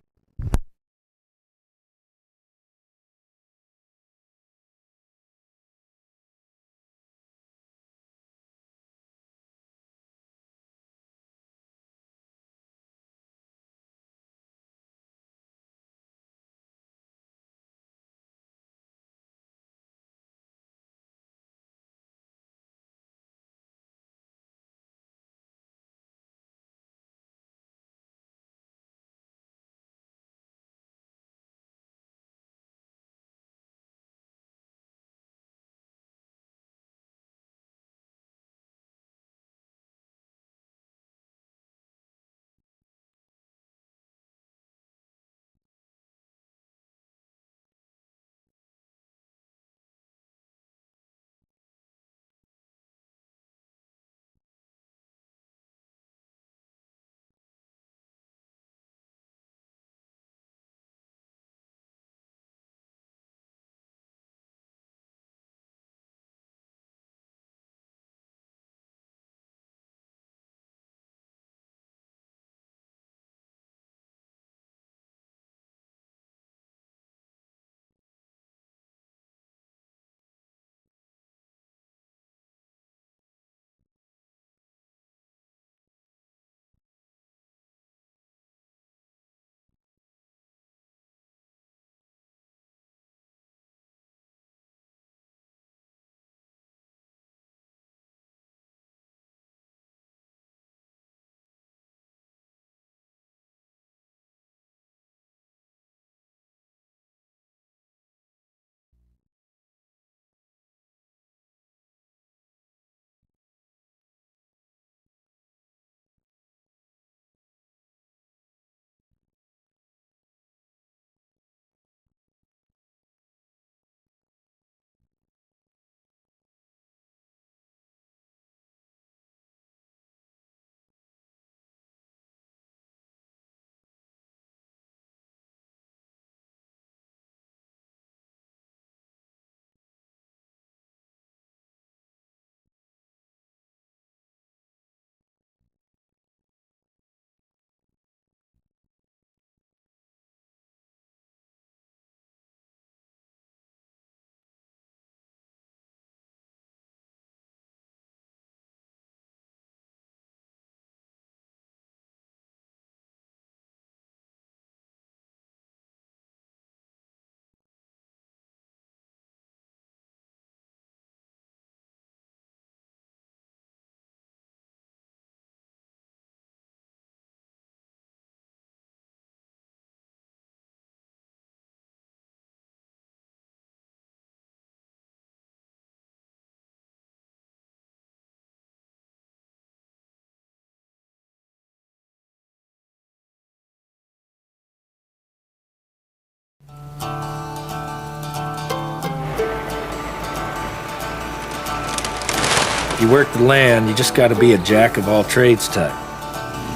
you work the land, you just got to be a jack of all trades type.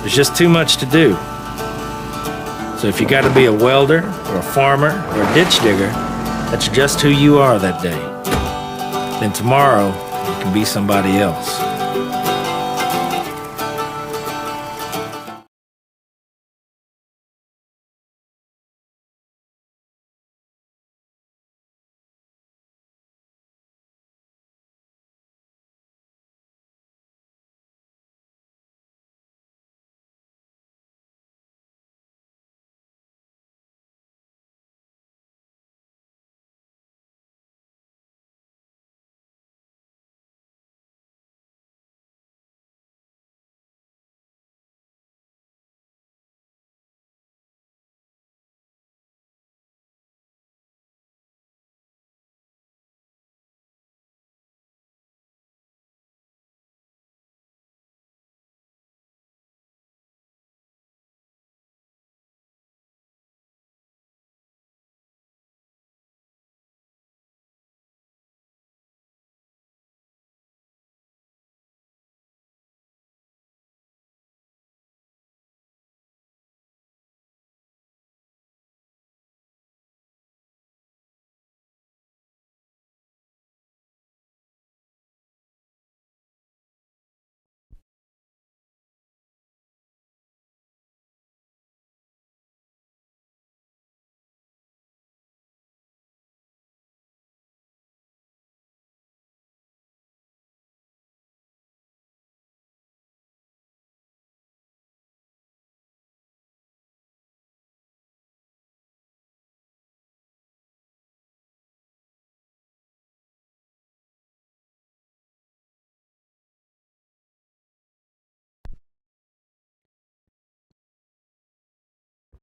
There's just too much to do. So if you got to be a welder or a farmer or a ditch digger, that's just who you are that day. Then tomorrow, you can be somebody else.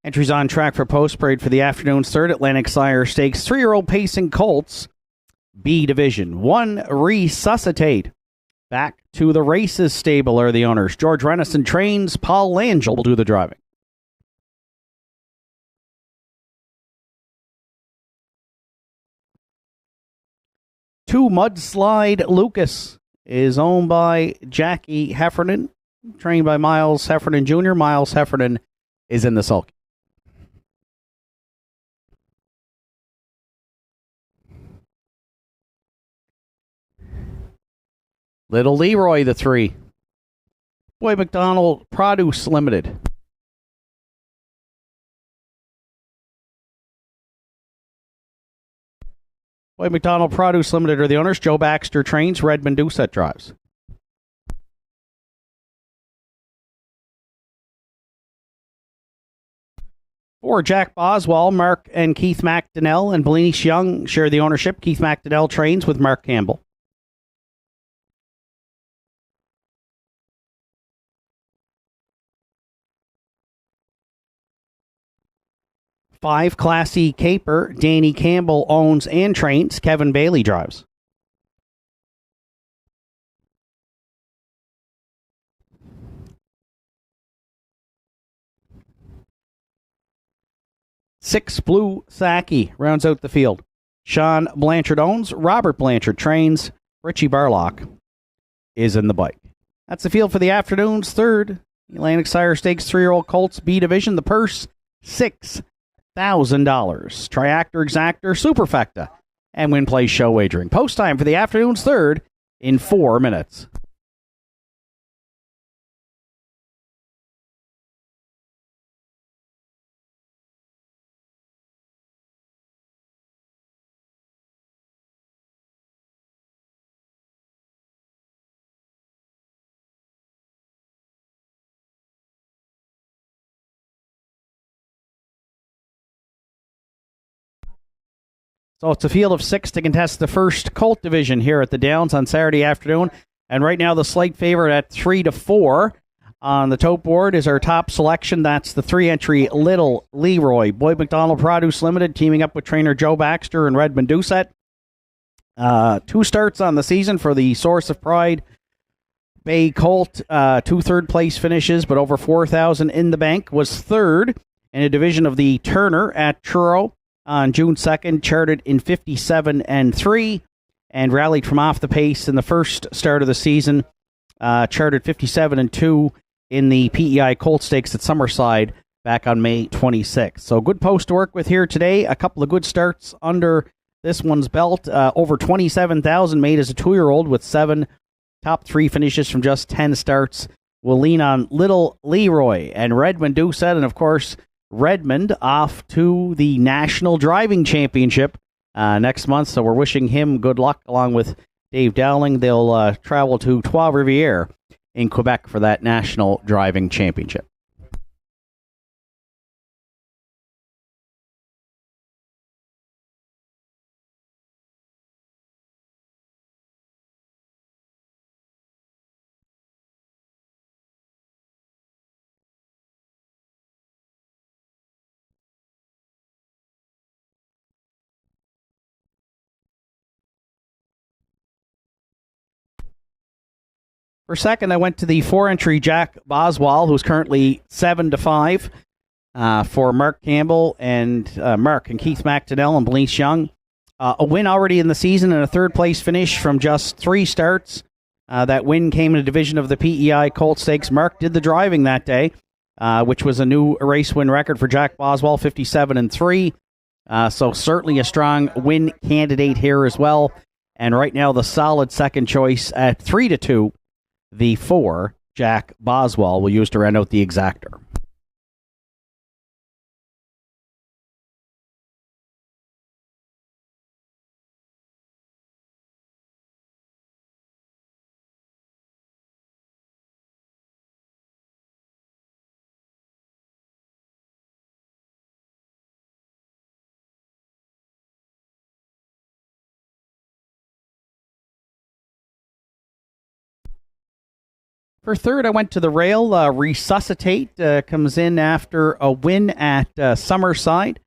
Entries on track for post parade for the afternoon's third Atlantic Sire Stakes. 3-year-old pacing colts, B division. 1 Resuscitate. Back to the races stable are the owners. George Renison trains. Paul Langell will do the driving. Two Mudslide Lucas is owned by Jackie Heffernan, trained by Miles Heffernan Jr. Miles Heffernan is in the sulky. Little Leroy, the 3. Boy McDonald Produce Limited. Boy McDonald Produce Limited are the owners. Joe Baxter trains. Redmond Doucette drives. For Jack Boswell, Mark and Keith McDonnell and Bellini Young share the ownership. Keith McDonnell trains with Mark Campbell. Five Classy Caper, Danny Campbell owns and trains. Kevin Bailey drives. Six Blue Saki rounds out the field. Sean Blanchard owns. Robert Blanchard trains. Richie Barlock is in the bike. That's the field for the afternoon's third Atlantic Sire Stakes 3-year-old Colts B division. The purse, $6,000. Triactor, Exactor, Superfecta, and Win Play Show Wagering. Post time for the afternoon's third in 4 minutes. So it's a field of 6 to contest the first Colt division here at the Downs on Saturday afternoon. And right now the slight favorite at 3-4. On the tote board is our top selection. That's the 3-entry Little Leroy. Boyd McDonald Produce Limited teaming up with trainer Joe Baxter and Redmond Doucette. 2 starts on the season for the Source of Pride Bay Colt. 2 third-place finishes, but over $4,000 in the bank. Was third in a division of the Turner at Truro on June 2nd, charted in 57-3, and rallied from off the pace in the first start of the season. Charted 57-2 in the PEI Colt Stakes at Summerside back on May 26th. So good post to work with here today. A couple of good starts under this one's belt. Over 27,000 made as a 2-year-old with 7 top 3 finishes from just 10 starts. We'll lean on Little Leroy and Redmond Doucette, and of course Redmond off to the National Driving Championship next month. So we're wishing him good luck along with Dave Dowling. They'll travel to Trois-Rivières in Quebec for that National Driving Championship. For second, I went to the 4-entry Jack Boswell, who's currently 7-5 for Mark Campbell and Mark and Keith McDonnell and Belize Young. A win already in the season and a third-place finish from just 3 starts. That win came in a division of the PEI Colt Stakes. Mark did the driving that day, which was a new race win record for Jack Boswell, 57-3. So certainly a strong win candidate here as well. And right now the solid second choice at 3-2. The 4, Jack Boswell, will use to round out the exactor. For third, I went to the rail. Resuscitate comes in after a win at Summerside.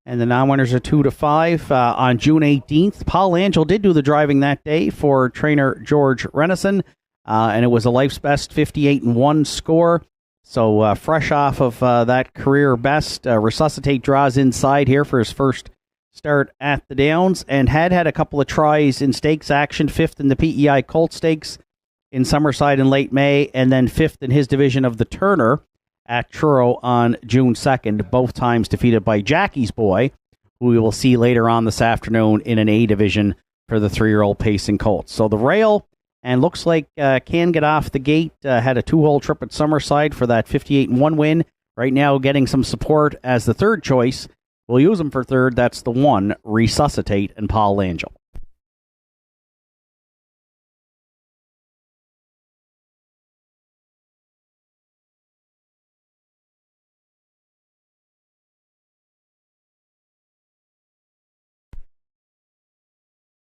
And the non-winners are 2-5 on June 18th. Paul Angel did do the driving that day for trainer George Renison. And it was a life's best 58-1 score. So fresh off of that career best, Resuscitate draws inside here for his first start at the Downs. And had a couple of tries in stakes action. 5th in the PEI Colt Stakes in Summerside in late May, and then 5th in his division of the Turner at Truro on June 2nd, both times defeated by Jackie's Boy, who we will see later on this afternoon in an A division for the 3-year-old pacing Colts. So the rail, and looks like can get off the gate, had a 2-hole trip at Summerside for that 58-1 win. Right now getting some support as the third choice. We'll use him for third. That's the 1, Resuscitate, and Paul Angel.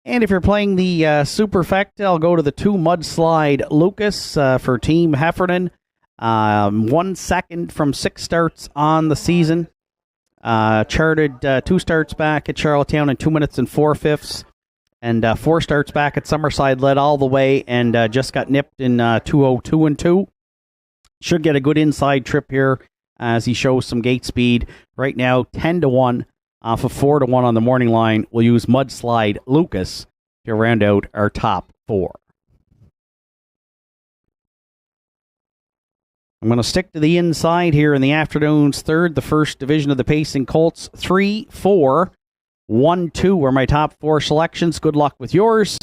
And if you're playing the Superfecta, I'll go to the 2 Mudslide Lucas for Team Heffernan. 1 second from 6 starts on the season. Charted 2 starts back at Charlottetown in 2 minutes and 4/5. And 4 starts back at Summerside, led all the way and just got nipped in 2:02.2. Should get a good inside trip here as he shows some gate speed. Right now, 10-1. Off of 4-1 on the morning line. We'll use Mudslide Lucas to round out our top 4. I'm going to stick to the inside here in the afternoon's third, the first division of the pacing Colts. 3, 4, 1, 2 are my top 4 selections. Good luck with yours.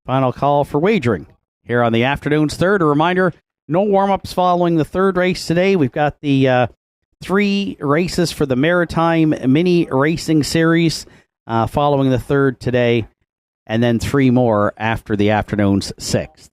Final call for wagering here on the afternoon's third. A reminder, no warm-ups following the third race today. We've got the 3 races for the Maritime Mini Racing Series following the third today, and then 3 more after the afternoon's 6th.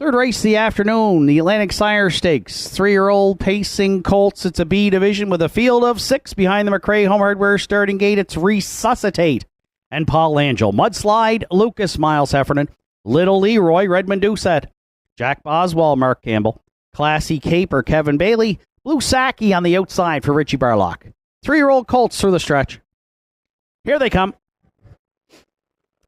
Third race of the afternoon, the Atlantic Sire Stakes. 3-year-old pacing colts. It's a B division with a field of 6 behind the McRae Home Hardware starting gate. It's Resuscitate and Paul Angel. Mudslide, Lucas, Miles Heffernan. Little Leroy, Redmond Doucette. Jack Boswell, Mark Campbell. Classy Caper, Kevin Bailey. Blue Saki on the outside for Richie Barlock. 3-year-old colts through the stretch. Here they come.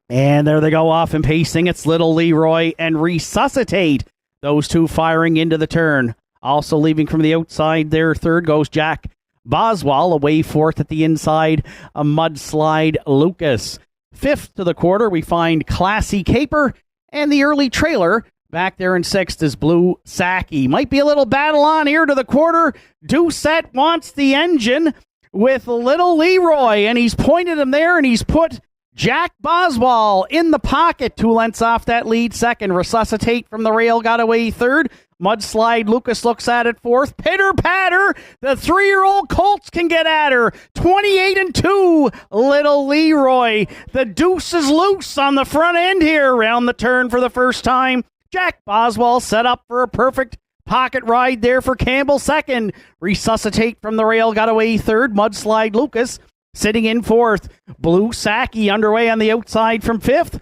And there they go off and pacing. It's Little Leroy and Resuscitate. Those two firing into the turn. Also leaving from the outside there. Third goes Jack Boswell. Away fourth at the inside. A Mudslide Lucas. Fifth to the quarter, we find Classy Caper. And the early trailer back there in sixth is Blue Saki. Might be a little battle on here to the quarter. Doucette wants the engine with Little Leroy. And he's pointed him there and he's put Jack Boswell in the pocket, 2 lengths off that lead second. Resuscitate from the rail got away third. Mudslide Lucas looks at it fourth. Pitter patter. The 3-year-old colts can get at her. 28-2. Little Leroy. The deuce is loose on the front end here. Around the turn for the first time. Jack Boswell set up for a perfect pocket ride there for Campbell second. Resuscitate from the rail got away third. Mudslide Lucas sitting in fourth. Blue Saki underway on the outside from fifth.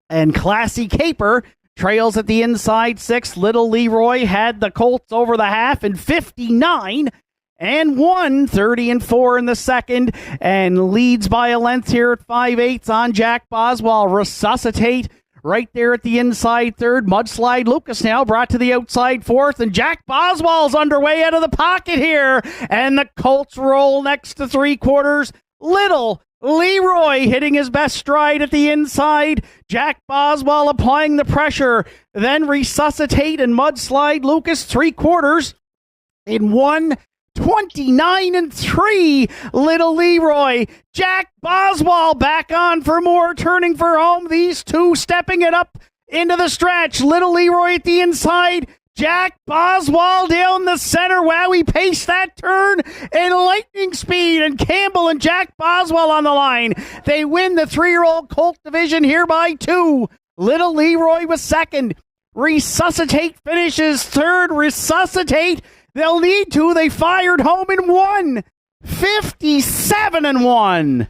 And Classy Caper trails at the inside sixth. Little Leroy had the colts over the half in 59 and 1, 30-4 in the second, and leads by a length here at 5/8 on Jack Boswell. Resuscitate right there at the inside third. Mudslide Lucas now brought to the outside fourth, and Jack Boswell's underway out of the pocket here, and the colts roll next to 3/4. Little Leroy hitting his best stride at the inside. Jack Boswell applying the pressure. Then Resuscitate and Mudslide Lucas 3/4 in 1:29-3. Little Leroy. Jack Boswell back on for more, turning for home. These two stepping it up into the stretch. Little Leroy at the inside. Jack Boswell down the center. Wow, he paced that turn in lightning speed. And Campbell and Jack Boswell on the line. They win the 3-year-old colt division here by 2. Little Leroy was second. Resuscitate finishes third. Resuscitate. They'll need to. They fired home in 1. 57-1.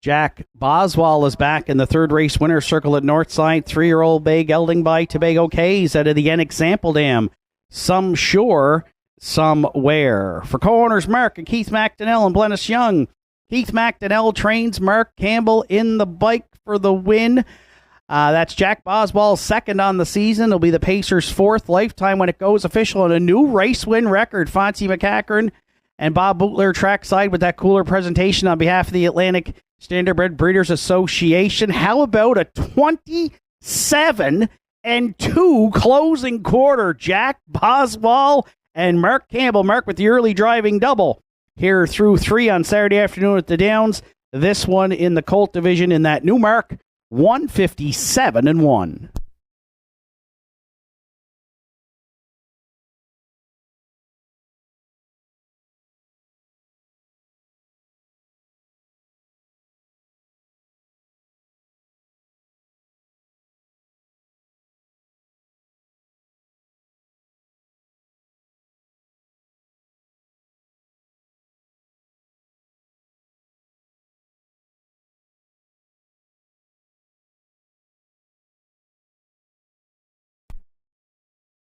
Jack Boswell is back in the third race winner's circle at Northside. 3-year-old bay gelding by Tobago Cays out of the Example Dam. Some sure, some wear. For co-owners Mark and Keith McDonnell and Blennis Young. Keith McDonnell trains Mark Campbell in the bike for the win. That's Jack Boswell's second on the season. It'll be the Pacers' fourth lifetime when it goes official, and a new race win record. Fonzie McCachran and Bob Bootler trackside with that cooler presentation on behalf of the Atlantic Standardbred Breeders Association. How about a 27-2 closing quarter? Jack Boswell and Mark Campbell. Mark with the early driving double here through 3 on Saturday afternoon at the Downs. This one in the Colt division in that new mark, 157-1.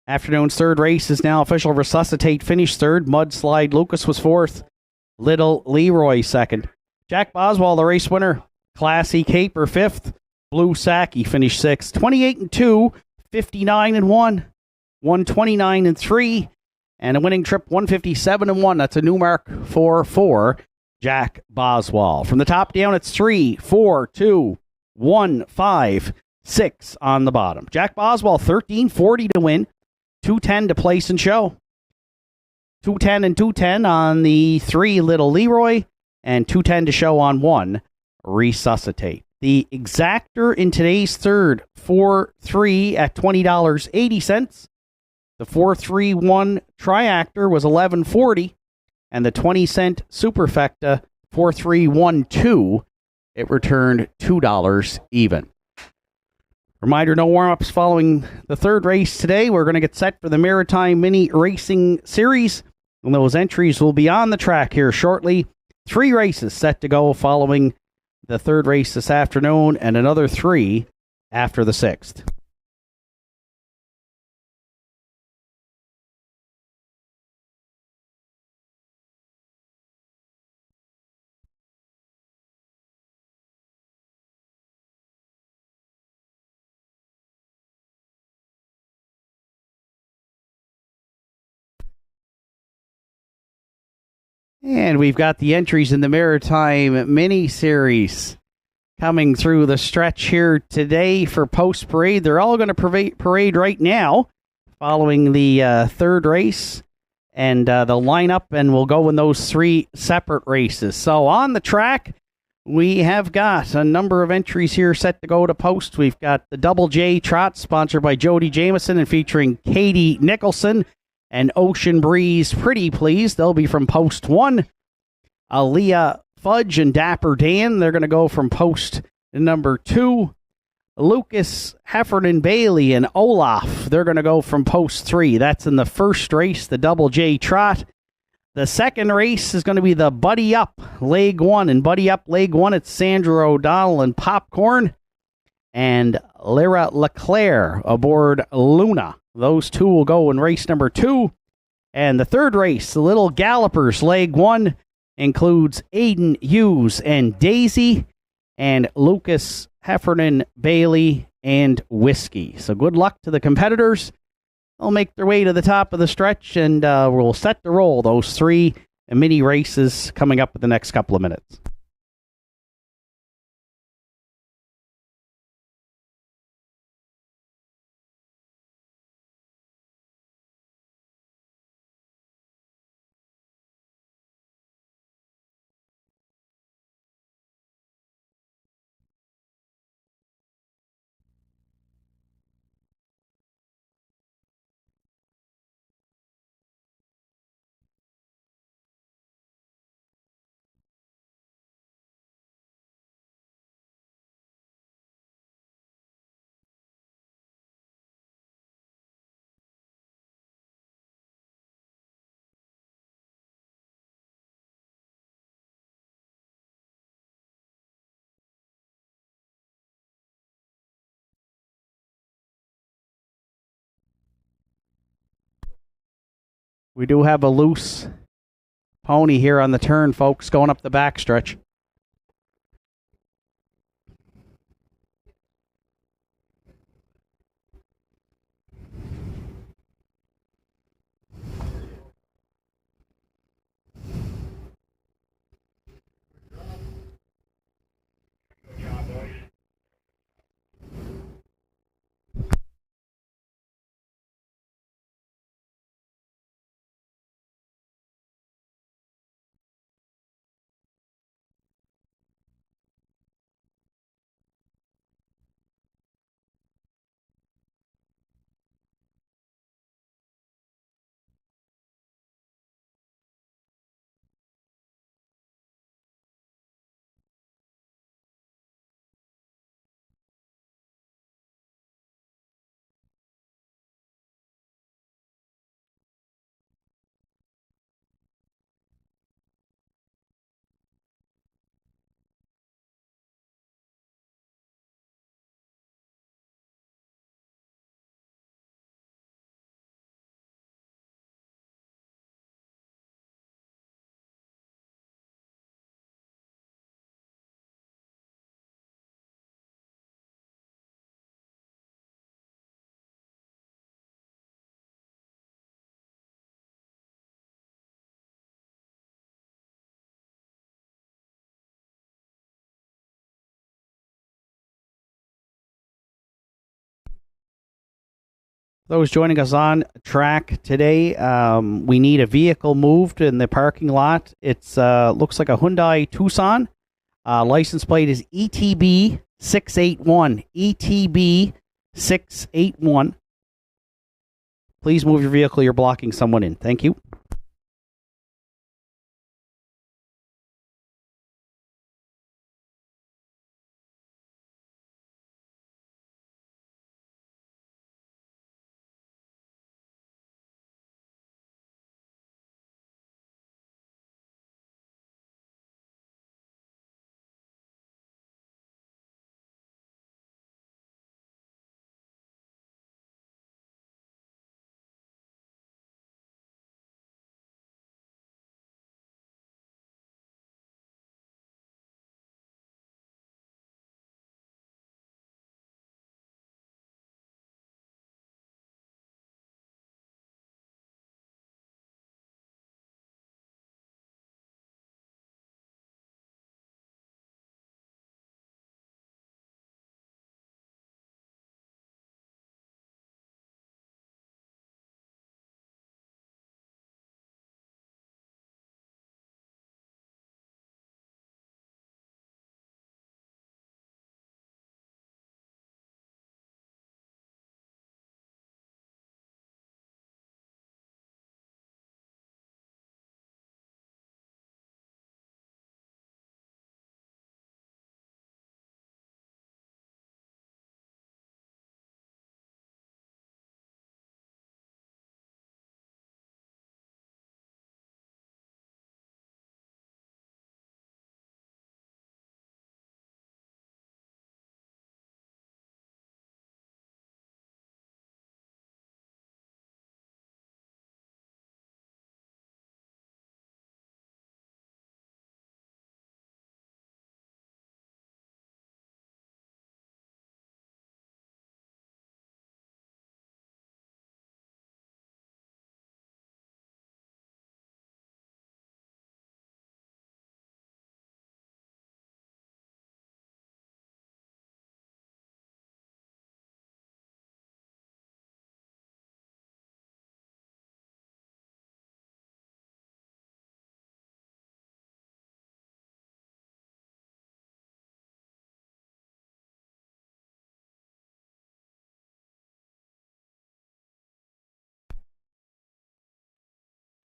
Afternoon's third race is now official. Resuscitate finished third. Mudslide Lucas was fourth. Little Leroy second. Jack Boswell, the race winner. Classy Caper fifth. Blue Sacky finished sixth. 28-2, 59-1, 129-3, and a winning trip 157-1. That's a new mark for Jack Boswell. From the top down, it's 3, 4, 2, 1, 5, 6 on the bottom. Jack Boswell, 13.40 to win. 210 to place and show. 210 and 210 on the 3 Little Leroy, and 210 to show on 1 Resuscitate. The exactor in today's third, 4-3 at $20.80. The 4-3-1 triactor was $11.40, and the 20-cent superfecta 4-3-1-2, it returned $2 even. Reminder, no warm-ups following the third race today. We're going to get set for the Maritime Mini Racing Series, and those entries will be on the track here shortly. 3 races set to go following the third race this afternoon, and another 3 after the 6th. And we've got the entries in the Maritime Mini Series coming through the stretch here today for post-parade. They're all going to parade right now following the third race. And they'll line up and we'll go in those 3 separate races. So on the track, we have got a number of entries here set to go to post. We've got the Double J Trot, sponsored by Jody Jameson and featuring Katie Nicholson and Ocean Breeze Pretty Please. They'll be from post 1. Aaliyah Fudge and Dapper Dan, they're going to go from post number 2. Lucas Heffernan Bailey and Olaf, they're going to go from post 3. That's in the first race, the Double J Trot. The second race is going to be the Buddy Up Leg 1. And Buddy Up Leg 1, it's Sandra O'Donnell and Popcorn and Lyra LeClaire aboard Luna. Those 2 will go in race number 2. And the third race, the Little Gallopers Leg 1, includes Aiden Hughes and Daisy and Lucas Heffernan Bailey and Whiskey. So good luck to the competitors. They'll make their way to the top of the stretch, and we'll set to roll those 3 mini races coming up in the next couple of minutes. We do have a loose pony here on the turn, folks, going up the backstretch. Those joining us on track today, we need a vehicle moved in the parking lot. It's looks like a Hyundai Tucson. License plate is ETB 681. ETB 681. Please move your vehicle. You're blocking someone in. Thank you.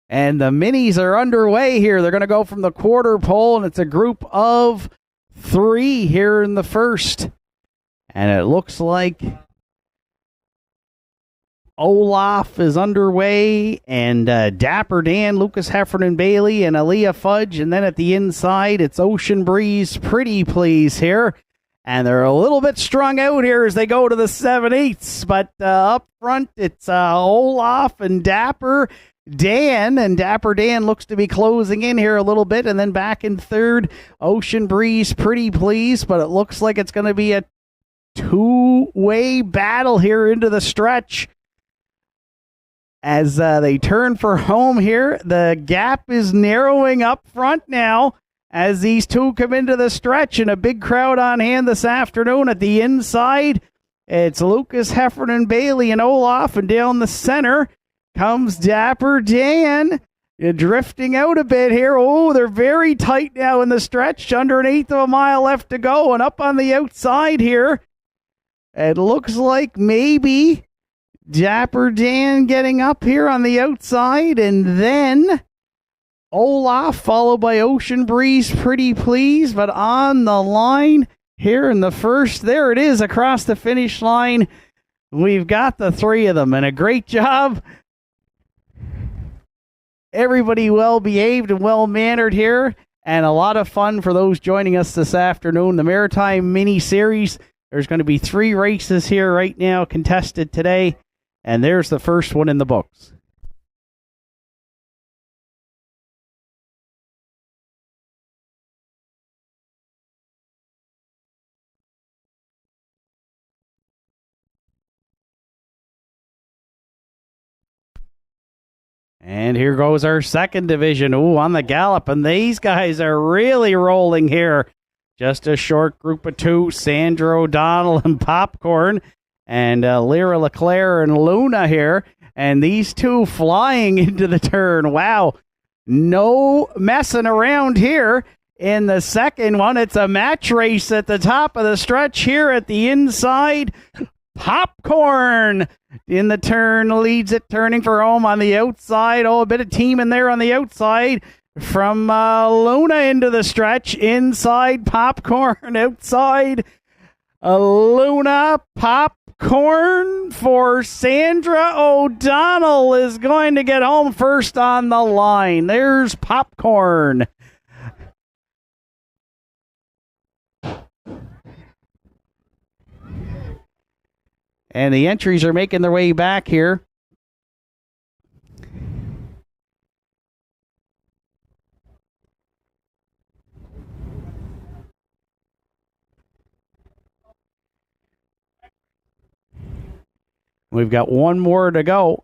And the minis are underway here. They're going to go from the quarter pole, and it's a group of 3 here in the first. And it looks like Olaf is underway, and Dapper Dan, Lucas Heffernan Bailey, and Aaliyah Fudge. And then at the inside, it's Ocean Breeze Pretty Please here. And they're a little bit strung out here as they go to the 7/8. But up front, it's Olaf and Dapper. Dan, and Dapper Dan looks to be closing in here a little bit. And then back in third, Ocean Breeze, Pretty Please, but it looks like it's going to be a two-way battle here into the stretch. As they turn for home here, the gap is narrowing up front now as these two come into the stretch, and a big crowd on hand this afternoon. At the inside, it's Lucas, Heffernan, Bailey, and Olaf, and down the center comes Dapper Dan. Drifting out a bit here. Oh, they're very tight now in the stretch. Under an eighth of a mile left to go, and up on the outside here, it looks like maybe Dapper Dan getting up here on the outside, and then Olaf, followed by Ocean Breeze, Pretty Please, but on the line here in the first, there it is across the finish line. We've got the three of them, and a great job. Everybody well behaved and well mannered here, and a lot of fun for those joining us this afternoon. The Maritime Mini Series, there's going to be 3 races here right now contested today, and there's the first one in the books. And here goes our second division. Ooh, on the gallop. And these guys are really rolling here. Just a short group of 2. Sandra O'Donnell and Popcorn. And Lyra LeClaire and Luna here. And these two flying into the turn. Wow. No messing around here. In the second one, it's a match race at the top of the stretch here at the inside. Popcorn in the turn leads it, turning for home on the outside. Oh, a bit of team in there on the outside from Luna into the stretch. Inside Popcorn, outside Luna. Popcorn for Sandra O'Donnell is going to get home first on the line. There's Popcorn. And the entries are making their way back here. We've got one more to go.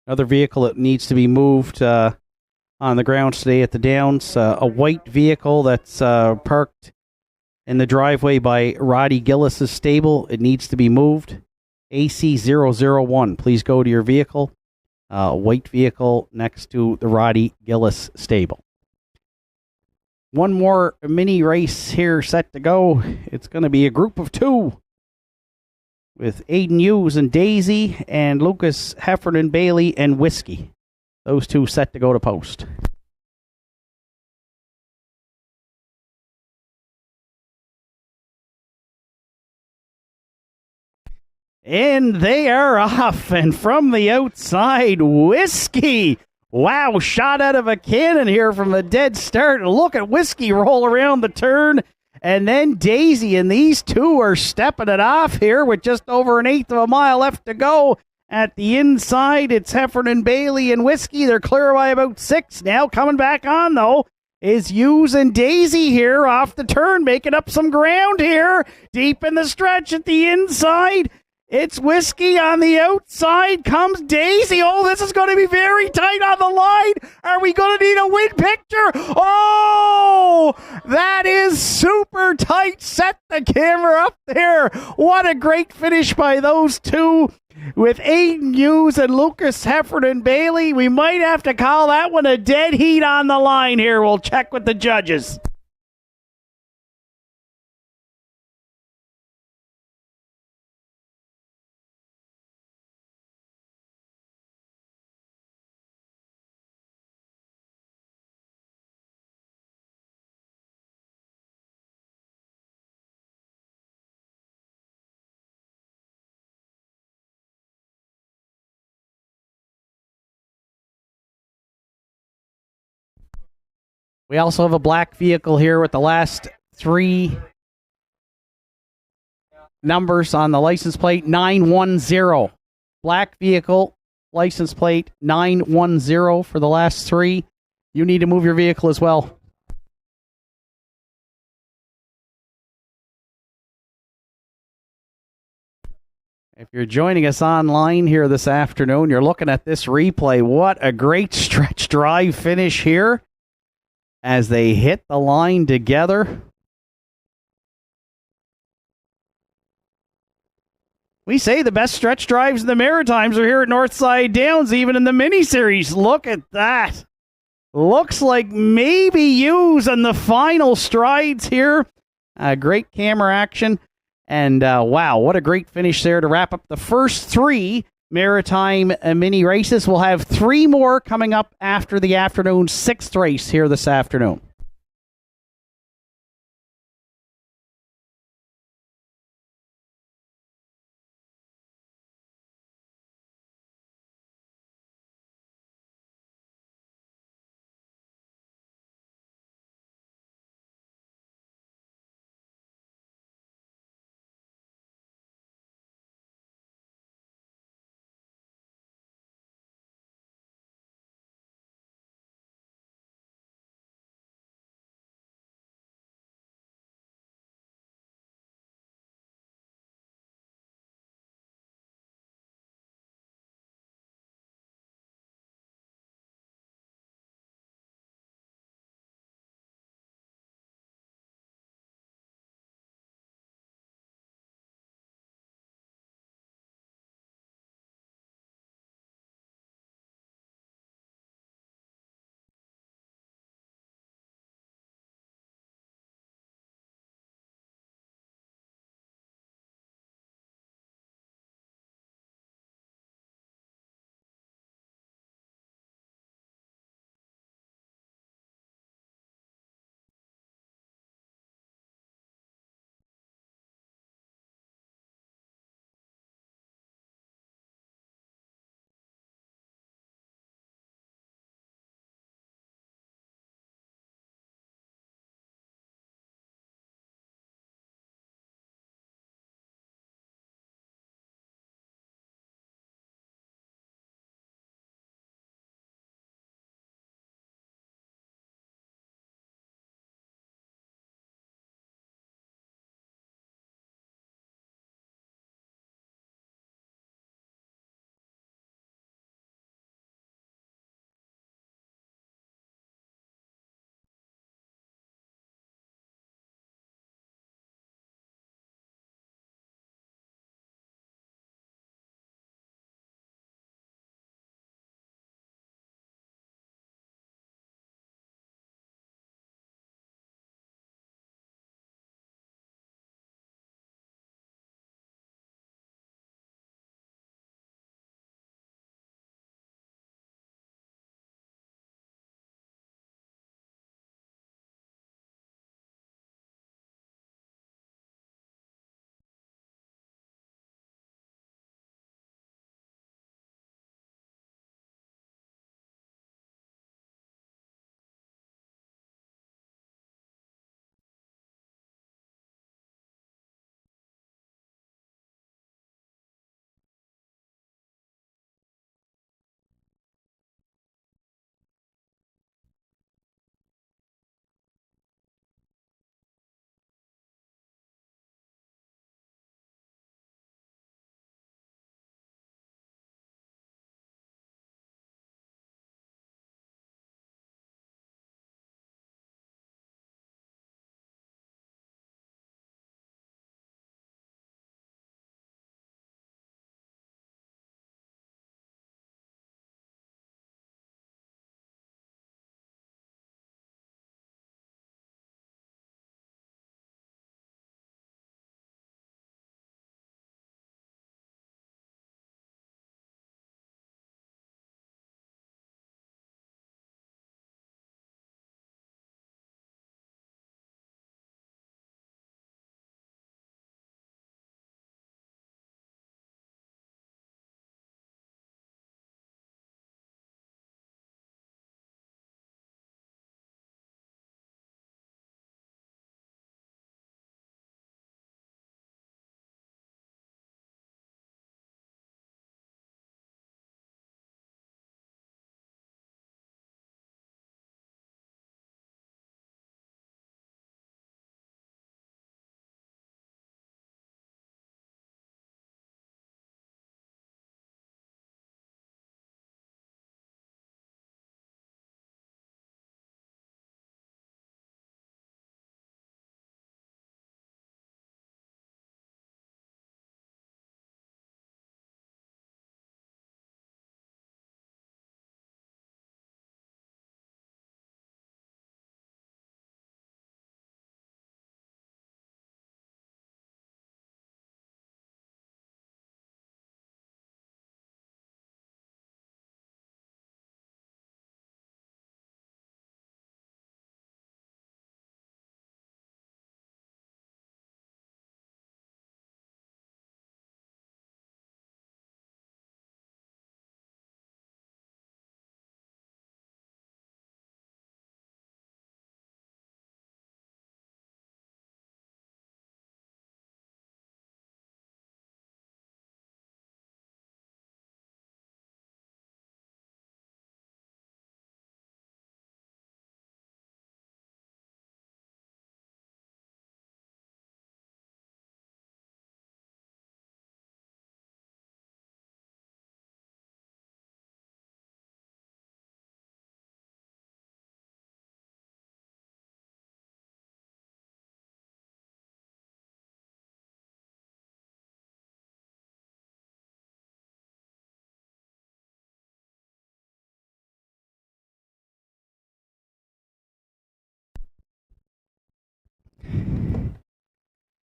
Another vehicle that needs to be moved on the ground today at the Downs. A white vehicle that's parked in the driveway by Roddy Gillis's stable. It needs to be moved. AC001. Please go to your vehicle. White vehicle next to the Roddy Gillis stable. One more mini race here set to go. It's going to be a group of 2 with Aiden Hughes and Daisy and Lucas Heffernan Bailey and Whiskey. Those 2 set to go to post. And they are off, and from the outside, Whiskey. Wow, shot out of a cannon here from a dead start. Look at Whiskey roll around the turn. And then Daisy, and these 2 are stepping it off here with just over 1/8 of a mile left to go. At the inside, it's Heffernan, Bailey, and Whiskey. They're clear by about 6 now. Coming back on, though, is Hughes and Daisy here off the turn, making up some ground here. Deep in the stretch at the inside. It's Whiskey on the outside. Comes Daisy. Oh, this is going to be very tight on the line. Are we going to need a win picture? Oh, that is super tight. Set the camera up there. What a great finish by those 2 with Aiden Hughes and Lucas Heffernan Bailey. We might have to call that one a dead heat on the line here. We'll check with the judges. We also have a black vehicle here with the last 3 numbers on the license plate, 910. Black vehicle, license plate 910 for the last 3. You need to move your vehicle as well. If you're joining us online here this afternoon, you're looking at this replay. What a great stretch drive finish here as they hit the line together. We say the best stretch drives in the Maritimes are here at Northside Downs, even in the mini-series. Look at that. Looks like maybe Hughes on the final strides here. Great camera action. And wow, what a great finish there to wrap up the first 3 Maritime mini races. We'll have 3 more coming up after the afternoon's 6th race here this afternoon.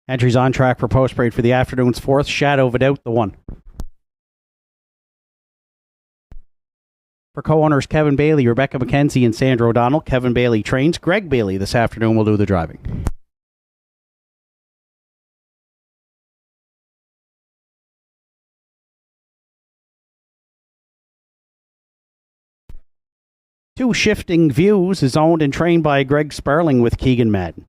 Entries on track for post parade for the afternoon's fourth. Shadow of a Doubt, the 1. For co-owners Kevin Bailey, Rebecca McKenzie, and Sandra O'Donnell, Kevin Bailey trains. Greg Bailey this afternoon will do the driving. Two Shifting Views is owned and trained by Greg Sparling with Keegan Madden.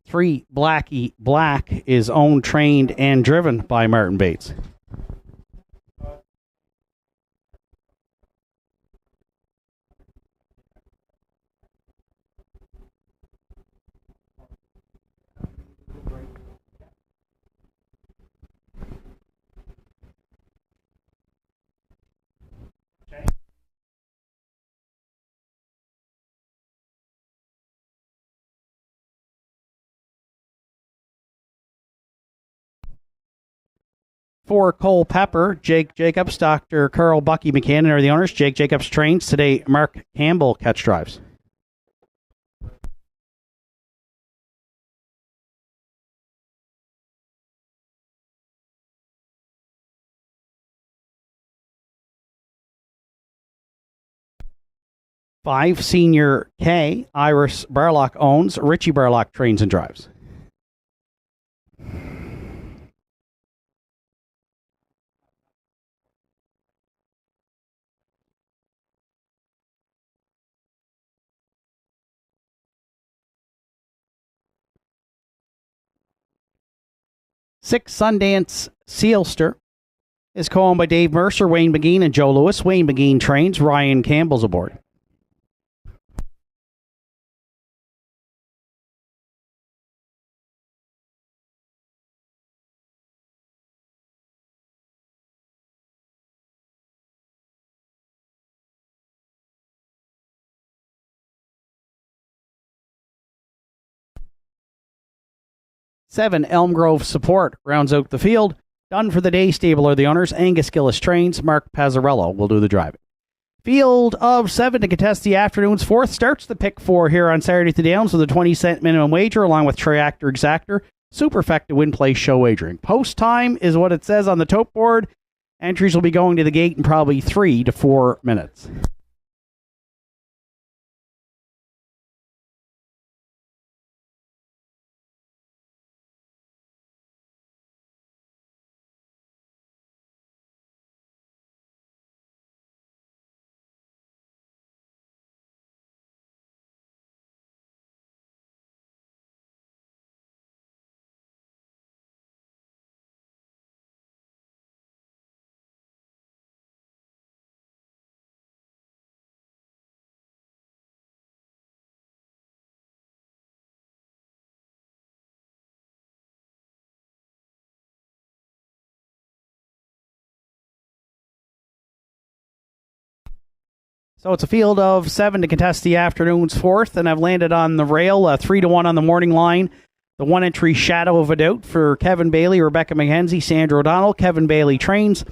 Three Blackie Black is owned, trained, and driven by Martin Bates. For Cole Pepper, Jake Jacobs, Dr. Carl Bucky McCann are the owners. Jake Jacobs trains. Today, Mark Campbell catch drives. Five Senior K, Iris Barlock owns. Richie Barlock trains and drives. Six Sundance Sealster is co-owned by Dave Mercer, Wayne McGeen, and Joe Lewis. Wayne McGeen trains. Ryan Campbell's aboard. Seven Elm Grove Support rounds out the field. Done for the day stable are the owners. Angus Gillis trains. Mark Pazzarello will do the driving. Field of 7 to contest the afternoon's fourth. Starts the pick 4 here on Saturday at the Downs with a 20-cent minimum wager, along with Triactor Exactor, Superfecta Win Play Show Wagering. Post time is what it says on the tote board. Entries will be going to the gate in probably 3 to 4 minutes. So it's a field of 7 to contest the afternoon's fourth, and I've landed on the rail, 3-1 on the morning line. The 1 entry Shadow of a Doubt for Kevin Bailey, Rebecca McKenzie, Sandra O'Donnell. Kevin Bailey trains.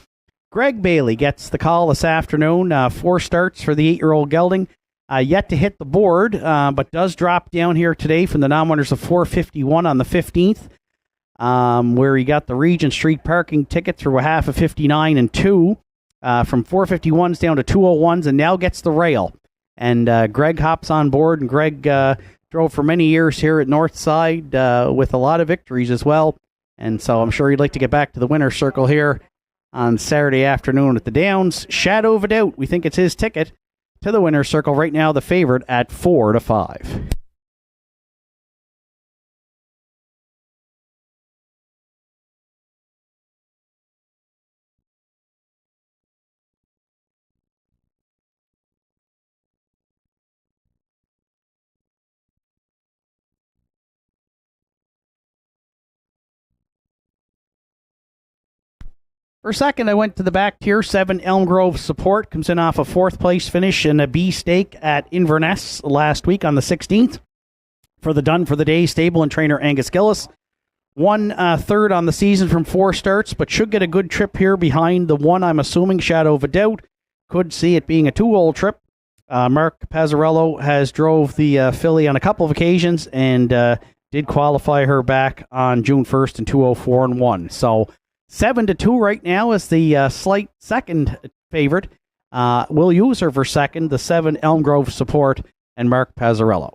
Greg Bailey gets the call this afternoon. 4 starts for the 8-year-old gelding. Yet to hit the board, but does drop down here today from the non-winners of 451 on the 15th, where he got the Regent Street parking ticket through a half of 59 and 2. From 451s down to 201s, and now gets the rail. And Greg hops on board, and Greg drove for many years here at Northside with a lot of victories as well. And so I'm sure he'd like to get back to the winner's circle here on Saturday afternoon at the Downs. Shadow of a Doubt, we think it's his ticket to the winner's circle. Right now, the favorite at 4 to 5. For second, I went to the back tier. 7 Elm Grove Support comes in off a 4th place finish in a B stake at Inverness last week on the 16th. For the Done for the Day stable and trainer Angus Gillis. 1/3 on the season from 4 starts, but should get a good trip here behind the 1, I'm assuming, Shadow of a Doubt. could see it being a 2-hole trip. Mark Pazzarello has drove the filly on a couple of occasions and did qualify her back on June 1st in 2:04.1. So 7-2 right now is the slight second favorite. We'll use her for second, the 7 Elm Grove Support and Mark Pazzarello.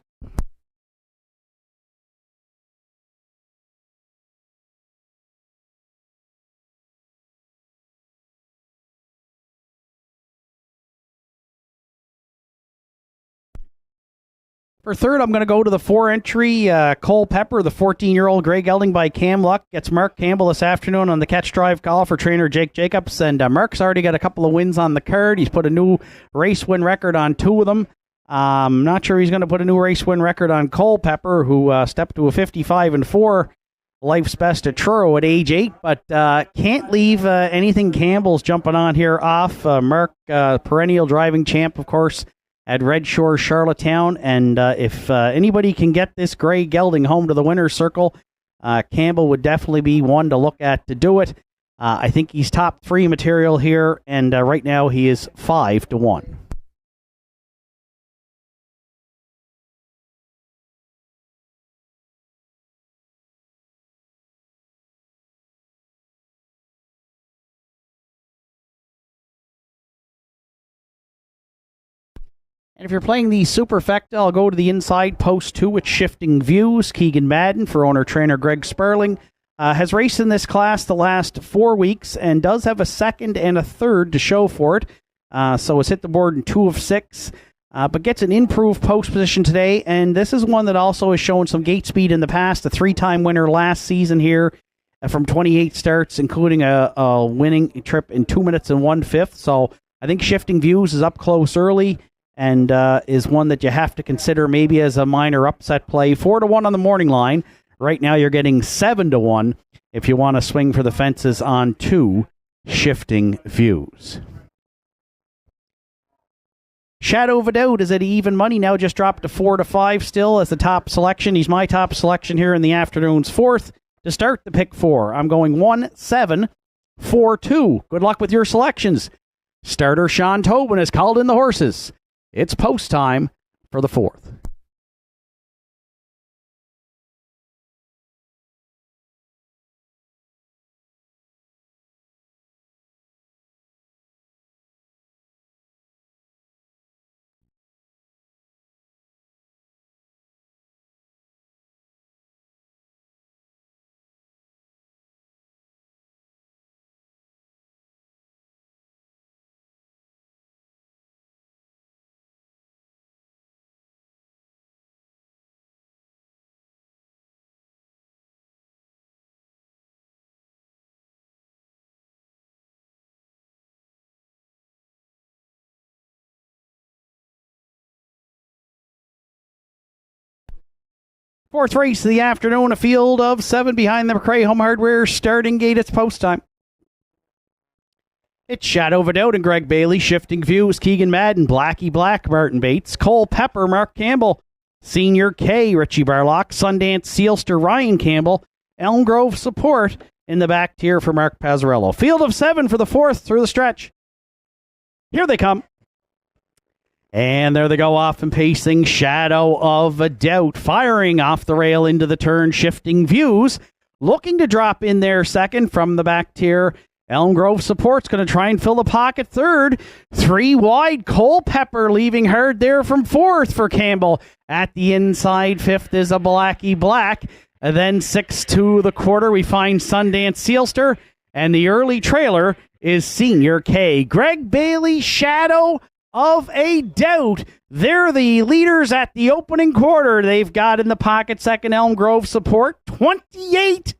For third, I'm going to go to the 4-entry Cole Pepper, the 14-year-old Grey Gelding by Cam Luck. Gets Mark Campbell this afternoon on the catch drive call for trainer Jake Jacobs. And Mark's already got a couple of wins on the card. He's put a new race win record on 2 of them. I'm not sure he's going to put a new race win record on Cole Pepper, who stepped to a 55-4 life's best at Truro at age 8. But can't leave anything Campbell's jumping on here off. Mark, perennial driving champ, of course, at Red Shore, Charlottetown. And if anybody can get this Grey Gelding home to the winner's circle, Campbell would definitely be one to look at to do it. I think he's top 3 material here, and right now he is 5-1. And if you're playing the Superfecta, I'll go to the inside post 2 with Shifting Views. Keegan Madden, for owner-trainer Greg Sperling, has raced in this class the last 4 weeks and does have a second and a third to show for it. So has hit the board in 2 of 6, but gets an improved post position today. And this is one that also has shown some gate speed in the past. A 3-time winner last season here from 28 starts, including a winning trip in 2 minutes and 1/5. So I think Shifting Views is up close early, and is one that you have to consider maybe as a minor upset play. 4-1 on the morning line. Right now you're getting 7-1 if you want to swing for the fences on 2 Shifting Views. Shadow of a Doubt is at even money now, just dropped to 4-5 still as the top selection. He's my top selection here in the afternoon's 4th. To start the pick 4, I'm going 1-7-4-2. Good luck with your selections. Starter Sean Tobin has called in the horses. It's post time for the 4th. Fourth race of the afternoon, a field of 7 behind the McRae Home Hardware starting gate. It's post time. It's Shadow of a Doubt and Greg Bailey. Shifting Views, Keegan Madden, Blackie Black, Martin Bates, Cole Pepper, Mark Campbell, Senior K, Richie Barlock, Sundance Sealster, Ryan Campbell, Elm Grove Support in the back tier for Mark Pazzarello. Field of 7 for the 4th through the stretch. Here they come. And there they go off and pacing. Shadow of a Doubt firing off the rail into the turn. Shifting Views looking to drop in there second from the back tier. Elm Grove Support's going to try and fill the pocket third. 3 wide. Cole Pepper leaving hard there from 4th for Campbell. At the inside, 5th is a Blackie Black. And then 6-2 the quarter, we find Sundance Sealster. And the early trailer is Senior K. Greg Bailey, Shadow of a Doubt. They're the leaders at the opening quarter. They've got in the pocket second Elm Grove Support. 28-4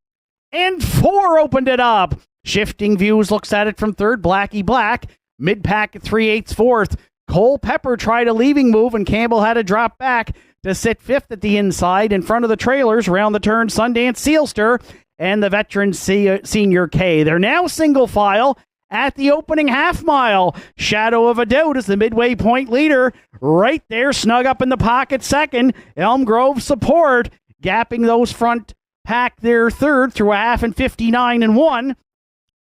opened it up. Shifting Views looks at it from third. Blackie Black. Mid-pack at 3/8 4th. Cole Pepper tried a leaving move, and Campbell had to drop back to sit 5th at the inside. In front of the trailers, around the turn, Sundance Sealster and the veteran Senior K. They're now single file at the opening half mile. Shadow of a Doubt is the midway point leader. Right there, snug up in the pocket second. Elm Grove Support gapping those front pack there third through a half and 59-1.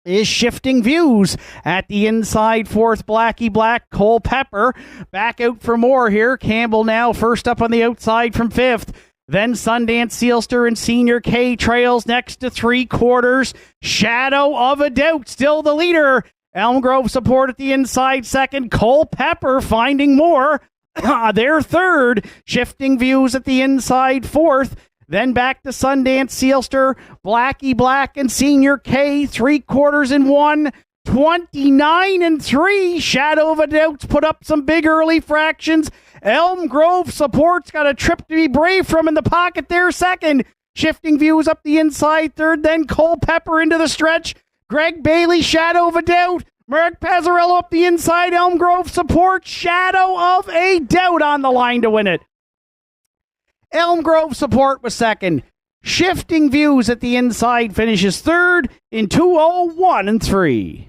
is Shifting Views. At the inside, fourth, Blackie Black, Cole Pepper. Back out for more here. Campbell now first up on the outside from fifth. Then Sundance, Sealster, and Senior K trails next to three quarters. Shadow of a Doubt, still the leader. Elm Grove Support at the inside second. Cole Pepper finding more. They're third. Shifting Views at the inside fourth. Then back to Sundance, Sealster, Blackie Black, and Senior K. Three quarters in one. 29 and 3. Shadow of a Doubt's put up some big early fractions. Elm Grove Support's got a trip to be brave from in the pocket there second. Shifting Views up the inside third. Then Cole Pepper into the stretch. Greg Bailey, Shadow of a Doubt. Mark Pazzarello up the inside. Elm Grove Support, Shadow of a Doubt on the line to win it. Elm Grove Support was second. Shifting Views at the inside finishes third in 2:01 and 3.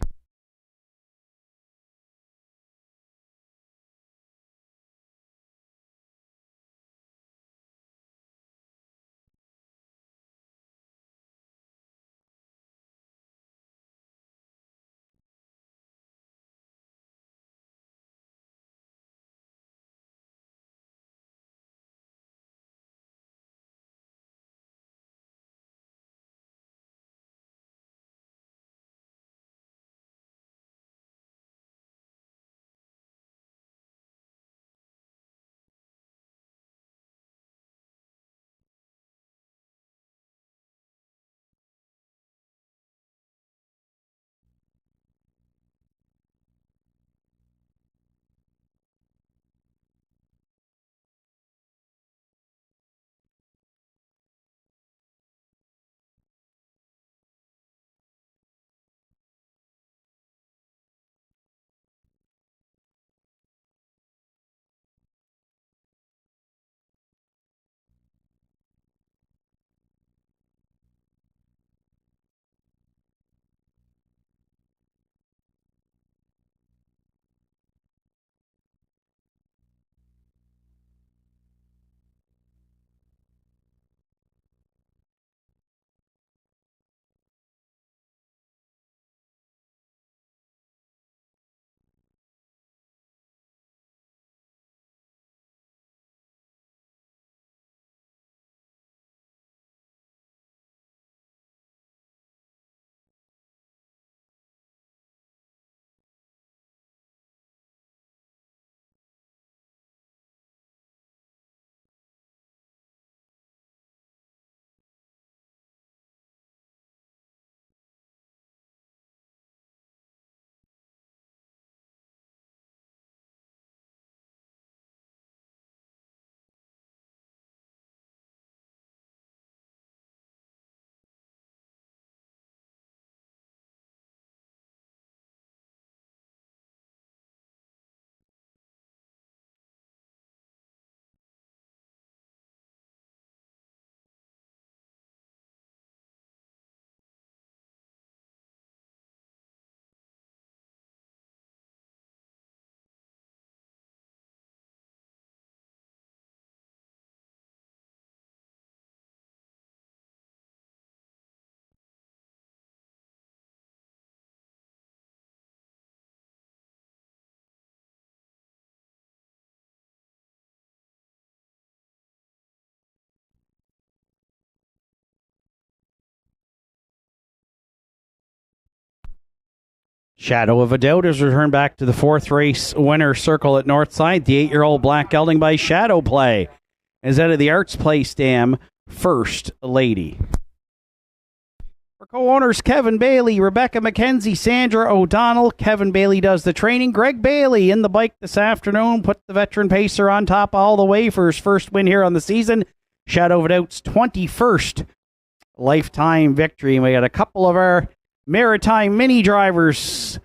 Shadow of a Doubt is returned back to the fourth race winner circle at Northside. The 8-year-old Black Gelding by Shadow Play is out of the Arts Place Dam First Lady. For co-owners Kevin Bailey, Rebecca McKenzie, Sandra O'Donnell. Kevin Bailey does the training. Greg Bailey in the bike this afternoon. Put the veteran pacer on top all the way for his first win here on the season. Shadow of a Doubt's 21st lifetime victory. And we got a couple of our Maritime mini drivers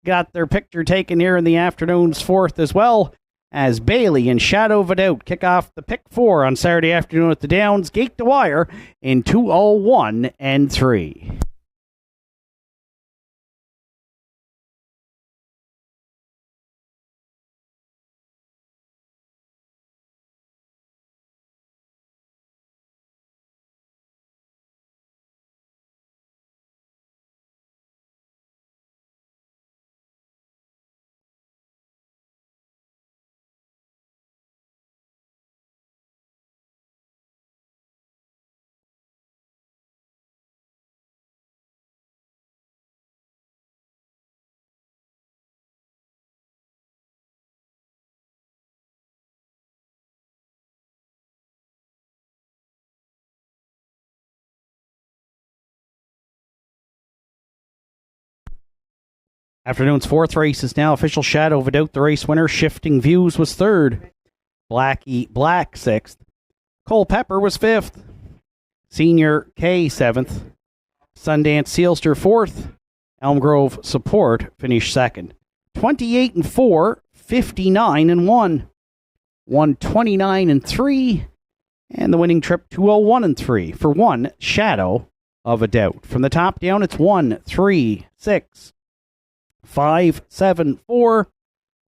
got their picture taken here in the afternoon's fourth as well, as Bailey and Shadow of a Doubt kick off the pick four on Saturday afternoon at the Downs, gate to wire in 2:01 and 3. Afternoon's fourth race is now official. Shadow of a Doubt, the race winner. Shifting Views was third. Black sixth. Culpepper was fifth. Senior K seventh. Sundance Sealster fourth. Elm Grove Support finished second. 28-4, 59-1, 129-3, and the winning trip 201-3 for one Shadow of a Doubt. From the top down, it's 1, 3, 6, 5, 7, 4,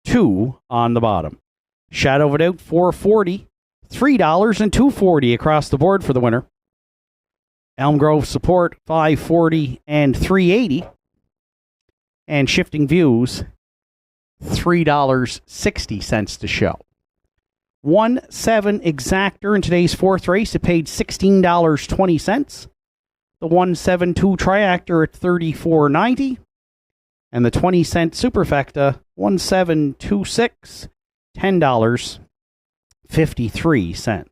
2 on the bottom. Shadow of a Doubt, $4.40, $3 and $2.40 across the board for the winner. Elm Grove Support, $5.40 and $3.80. And Shifting Views, $3.60 to show. 1-7 exactor in today's fourth race. It paid $16.20. The 1-7-2 triactor at $34.90. And the 20-cent superfecta, 1726, $10.53.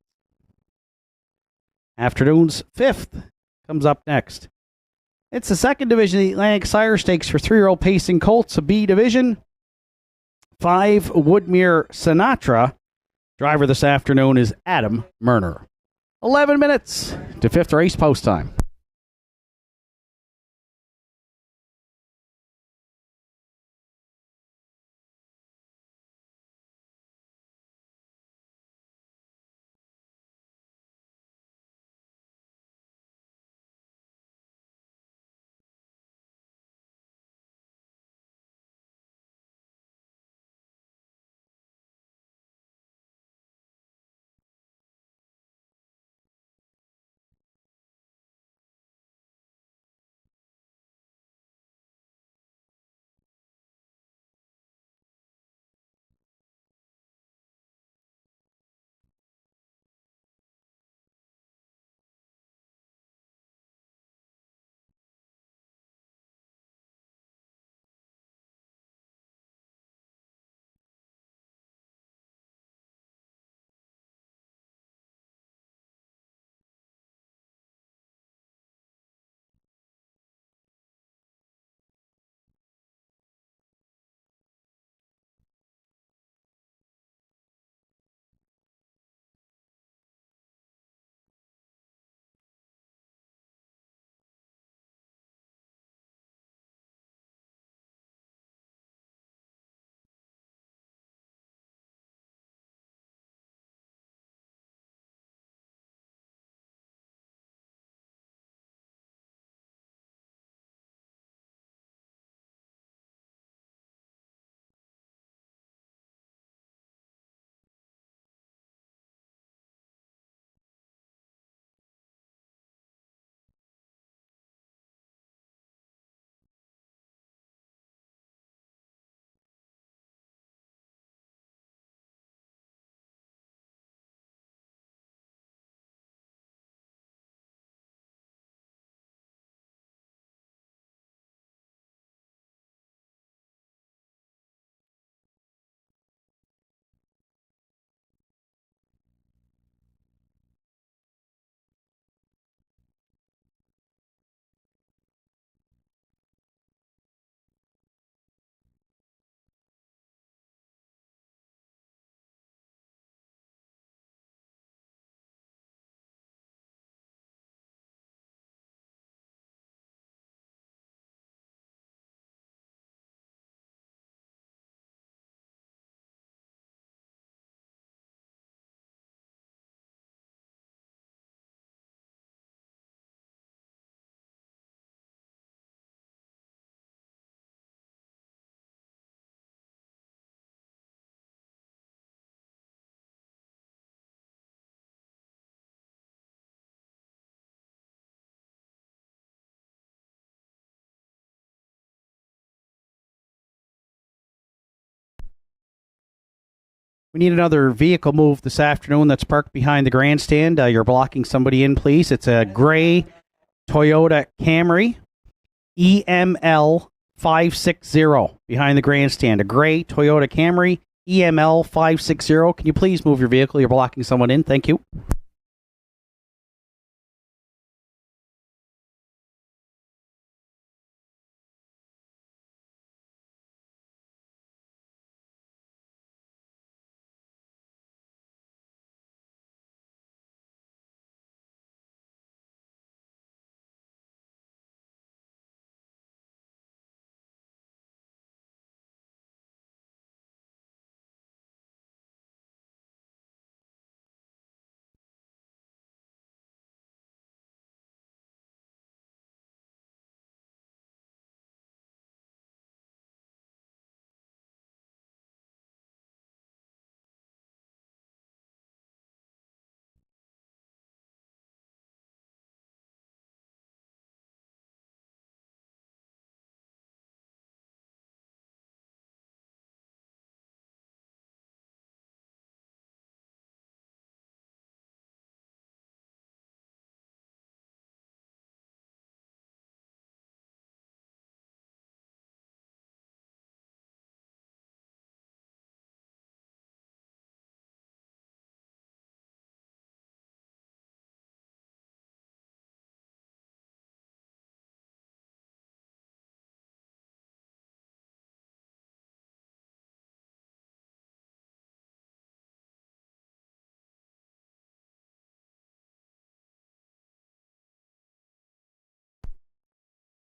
Afternoon's fifth comes up next. It's the second division of the Atlantic Sire Stakes for 3-year-old pacing colts, a B division. 5 Woodmere Sinatra. Driver this afternoon is Adam Murner. 11 minutes to fifth race post time. We need another vehicle move this afternoon that's parked behind the grandstand. You're blocking somebody in, please. It's a gray Toyota Camry EML 560 behind the grandstand. A gray Toyota Camry EML 560. Can you please move your vehicle? You're blocking someone in. Thank you.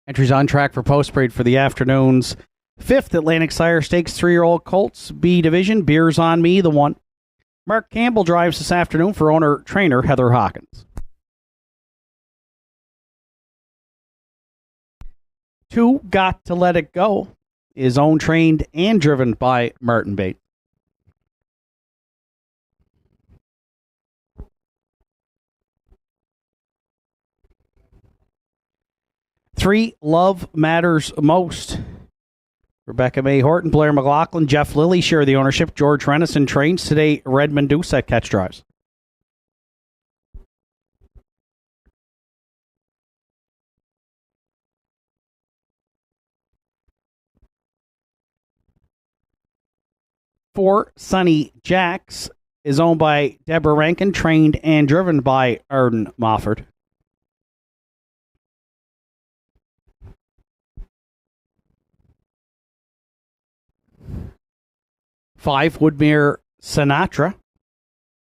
Entries on track for post parade for the afternoon's 5th Atlantic Sire Stakes 3-year-old Colts B Division. Beers on Me, the 1. Mark Campbell drives this afternoon for owner-trainer Heather Hawkins. 2, Got to Let It Go, is owned, trained, and driven by Martin Bates. 3, Love Matters Most. Rebecca May Horton, Blair McLaughlin, Jeff Lilly share the ownership. George Renison trains today. Redmond Doucette catch drives. Four, Sunny Jacks, is owned by Deborah Rankin, trained and driven by Arden Mofford. 5, Woodmere Sinatra.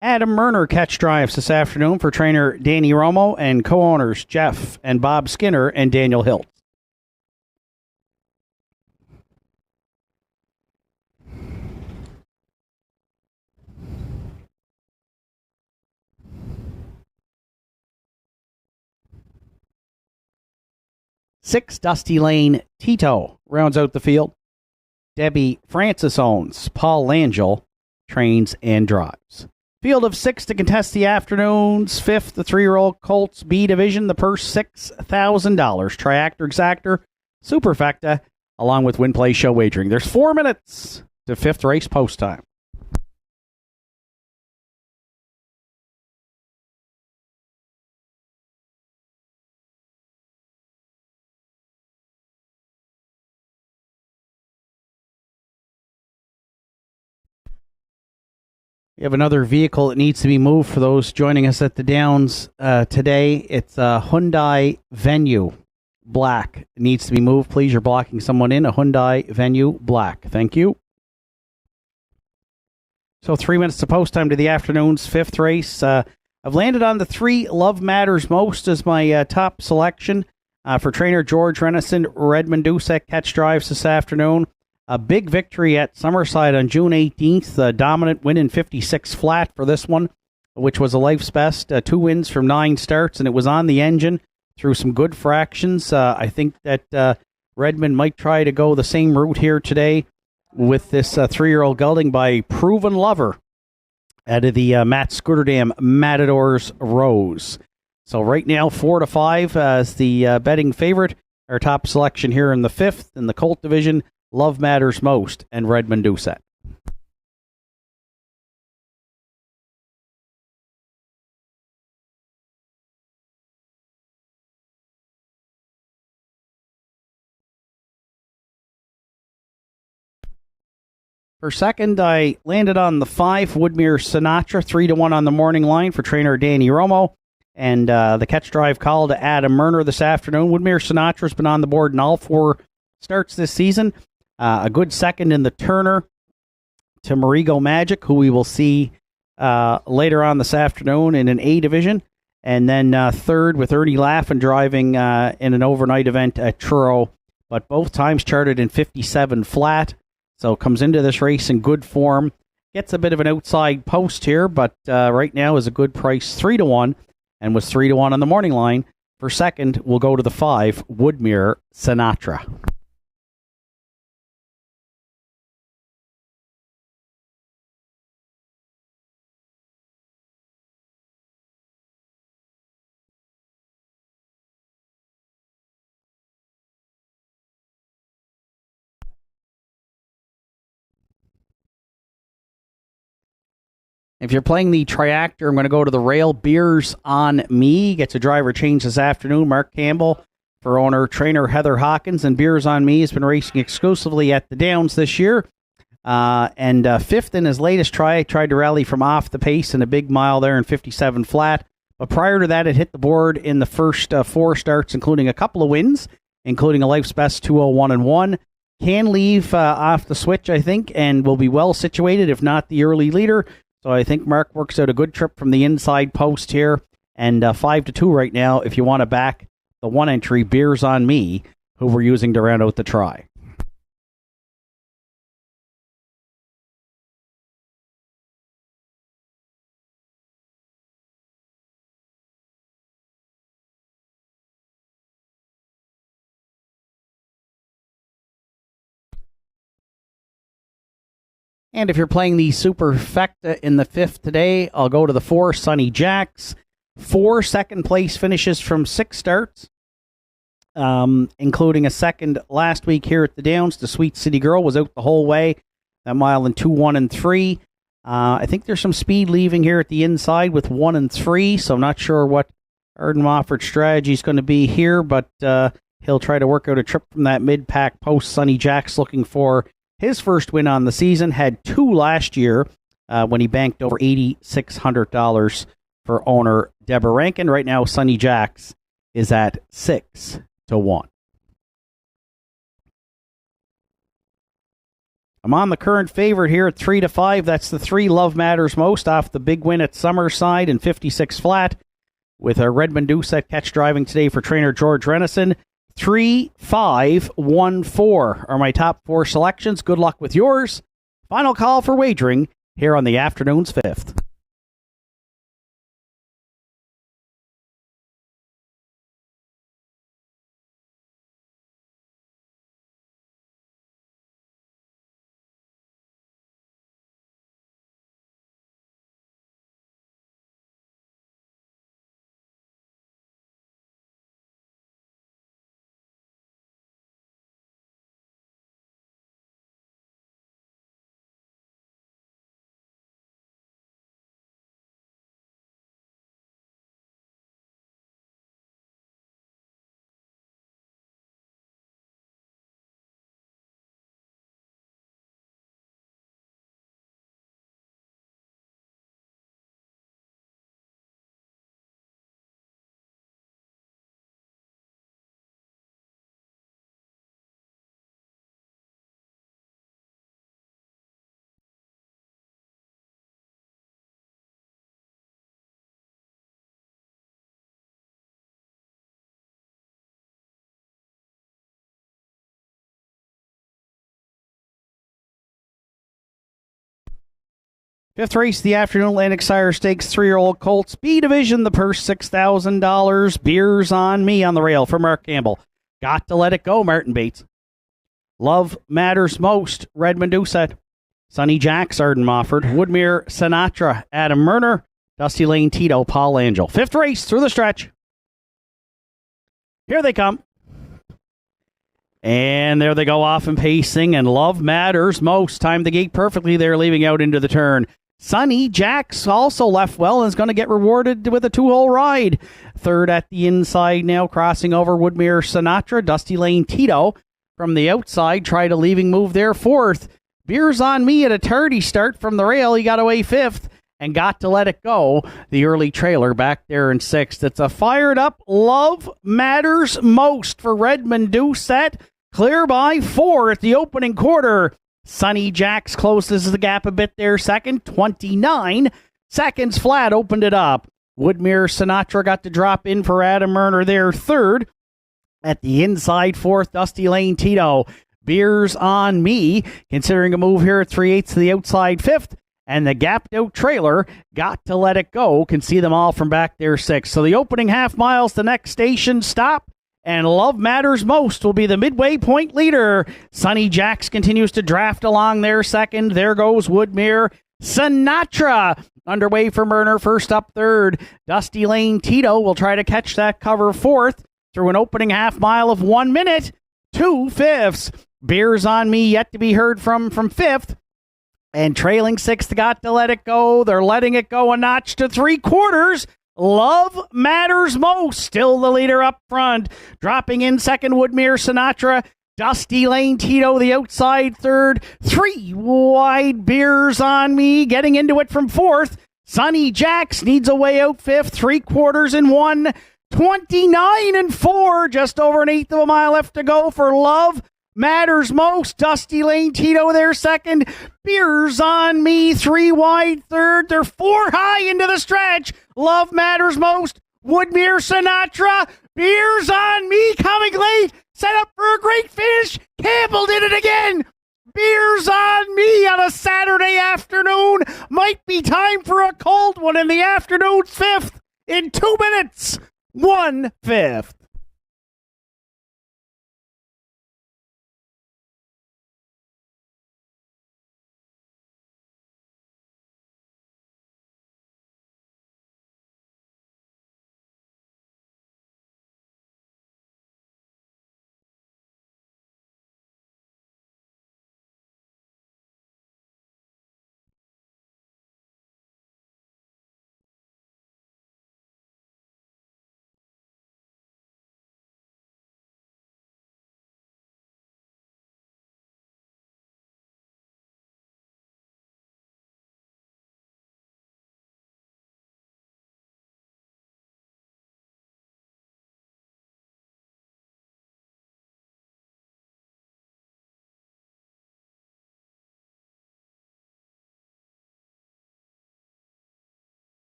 Adam Murner catch drives this afternoon for trainer Danny Romo and co-owners Jeff and Bob Skinner and Daniel Hilt. Six, Dusty Lane Tito rounds out the field. Debbie Francis owns. Paul Langell trains and drives. Field of 6 to contest the afternoon's 5th, the 3-year-old Colts B Division. The purse $6,000. Triactor Exactor, Superfecta, along with Win Play Show Wagering. There's 4 minutes to 5th race post time. We have another vehicle that needs to be moved for those joining us at the Downs today. It's a Hyundai Venue Black. It needs to be moved. Please, you're blocking someone in. A Hyundai Venue Black. Thank you. So 3 minutes to post time to the afternoon's 5th race. I've landed on the 3, Love Matters Most as my top selection for trainer George Renison. Redmond Doucette catch drives this afternoon. A big victory at Summerside on June 18th. A dominant win in 56 flat for this one, which was a life's best. 2 wins from 9 starts, and it was on the engine through some good fractions. I think that Redmond might try to go the same route here today with this 3-year-old gelding by Proven Lover out of the Matt Scooterdam Matadors Rose. So right now, 4-5 as the betting favorite. Our top selection here in the 5th in the Colt division. Love Matters Most and Redmond Doucette. For second, I landed on the 5, Woodmere Sinatra, 3-1 on the morning line for trainer Danny Romo. And the catch drive call to Adam Murner this afternoon. Woodmere Sinatra's been on the board in all 4 starts this season. A good second in the Turner to Marigo Magic, who we will see later on this afternoon in an A division. And then third with Ernie Laffin driving in an overnight event at Truro. But both times charted in 57 flat. So comes into this race in good form. Gets a bit of an outside post here, but right now is a good price, 3-1. And was 3-1 on the morning line. For second, we'll go to the 5, Woodmere Sinatra. If you're playing the Triactor, I'm going to go to the rail. Beers on Me gets a driver change this afternoon. Mark Campbell for owner, trainer Heather Hawkins. And Beers on Me has been racing exclusively at the Downs this year. And 5th in his latest try. Tried to rally from off the pace in a big mile there in 57 flat. But prior to that, it hit the board in the first 4 starts, including a couple of wins, including a life's best 201-1. Can leave off the switch, I think, and will be well situated, if not the early leader. So I think Mark works out a good trip from the inside post here, and 5-2 right now if you want to back the one entry, Beers on Me, who we're using to round out the try. And if you're playing the Superfecta in the 5th today, I'll go to the 4, Sunny Jacks. 4 second-place finishes from 6 starts, including a second last week here at the Downs. The Sweet City Girl was out the whole way, that mile in 2, 1, and 3. I think there's some speed leaving here at the inside with 1 and 3, so I'm not sure what Arden Mofford's strategy is going to be here, but he'll try to work out a trip from that mid-pack post. Sunny Jacks looking for his first win on the season, had 2 last year when he banked over $8,600 for owner Deborah Rankin. Right now, Sunny Jacks is at 6-1. I'm on the current favorite here at 3-5. That's the 3, Love Matters Most, off the big win at Summerside in 56 flat, with a Redmond Doucette catch driving today for trainer George Renison. 3, 5, 1, 4 are my top 4 selections. Good luck with yours. Final call for wagering here on the afternoon's 5th. Fifth race of the afternoon, Atlantic Sire Stakes, 3-year-old Colts B Division. The purse, $6,000. Beers on Me on the rail for Mark Campbell. Got to Let It Go, Martin Bates. Love Matters Most, Redmond Doucette. Sunny Jacks, Arden Mofford. Woodmere Sinatra, Adam Murner. Dusty Lane Tito, Paul Angel. Fifth race through the stretch. Here they come. And there they go off and pacing, and Love Matters Most. Timed the gate perfectly there, leaving out into the turn. Sunny Jacks also left well and is going to get rewarded with a 2-hole ride. Third at the inside now, crossing over Woodmere Sinatra. Dusty Lane Tito from the outside tried a leaving move there. Fourth. Beers on Me at a tardy start from the rail. He got away fifth and Got to Let It Go, the early trailer, back there in sixth. It's a fired up Love Matters Most for Redmond Doucette. Clear by 4 at the opening quarter. Sunny Jacks closes the gap a bit there second. 29 seconds flat opened it up. Woodmere Sinatra got to drop in for Adam Murner there third. At the inside fourth, Dusty Lane Tito. Beers on Me, considering a move here at 3/8 to the outside fifth. And the gapped out trailer, Got to Let It Go, can see them all from back there sixth. So the opening half miles, the next station stop. And Love Matters Most will be the midway point leader. Sunny Jacks continues to draft along there second. There goes Woodmere Sinatra. Underway for Murner, first up third. Dusty Lane Tito will try to catch that cover fourth through an opening half mile of 1 minute. 2/5. Beers on Me yet to be heard from fifth. And trailing sixth, Got to Let It Go. They're letting it go a notch to 3/4. Love Matters Most, still the leader up front. Dropping in second, Woodmere Sinatra. Dusty Lane Tito, the outside third. 3 wide, Beers on Me, getting into it from fourth. Sunny Jacks needs a way out fifth. 3/4 in 1. 29-4, just over an eighth of a mile left to go for Love Matters Most. Dusty Lane Tito there second. Beers on Me, 3 wide third. They're 4 high into the stretch. Love Matters Most Woodmere Sinatra. Beers on Me coming late. Set up for a great finish. Campbell did it again. Beers on Me on a Saturday afternoon. Might be time for a cold one in the afternoon's fifth. In 2 minutes, 1/5.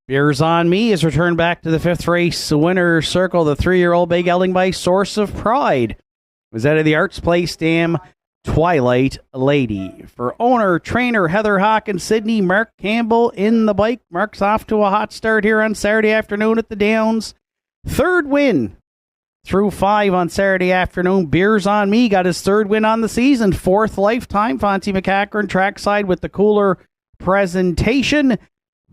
Beers on Me is returned back to the fifth race. Winner's Circle, the 3-year-old Big Gelding by Source of Pride. Was out of the Arts Place Dam, Twilight Lady. For owner, trainer Heather Hawk and Sydney, Mark Campbell in the bike. Mark's off to a hot start here on Saturday afternoon at the Downs. Third win through 5 on Saturday afternoon. Beers on Me got his third win on the season. Fourth lifetime. Fonzie McCachran trackside with the cooler presentation.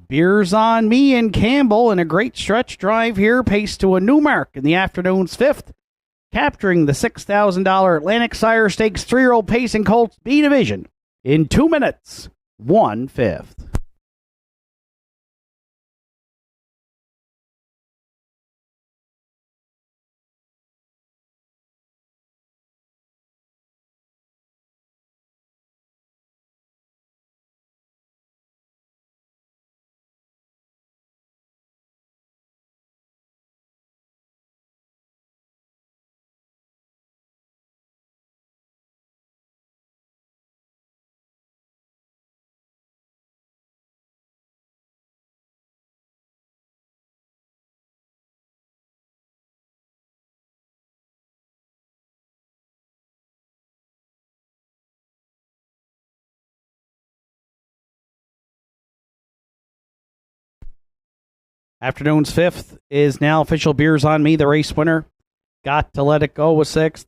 Beers on Me and Campbell in a great stretch drive here, paced to a new mark in the afternoon's fifth, capturing the $6,000 Atlantic Sire Stakes 3-year-old Pacing Colts B Division in 2 minutes, 1/5. Afternoon's fifth is now official. Beers on Me, the race winner. Got to Let It Go was sixth.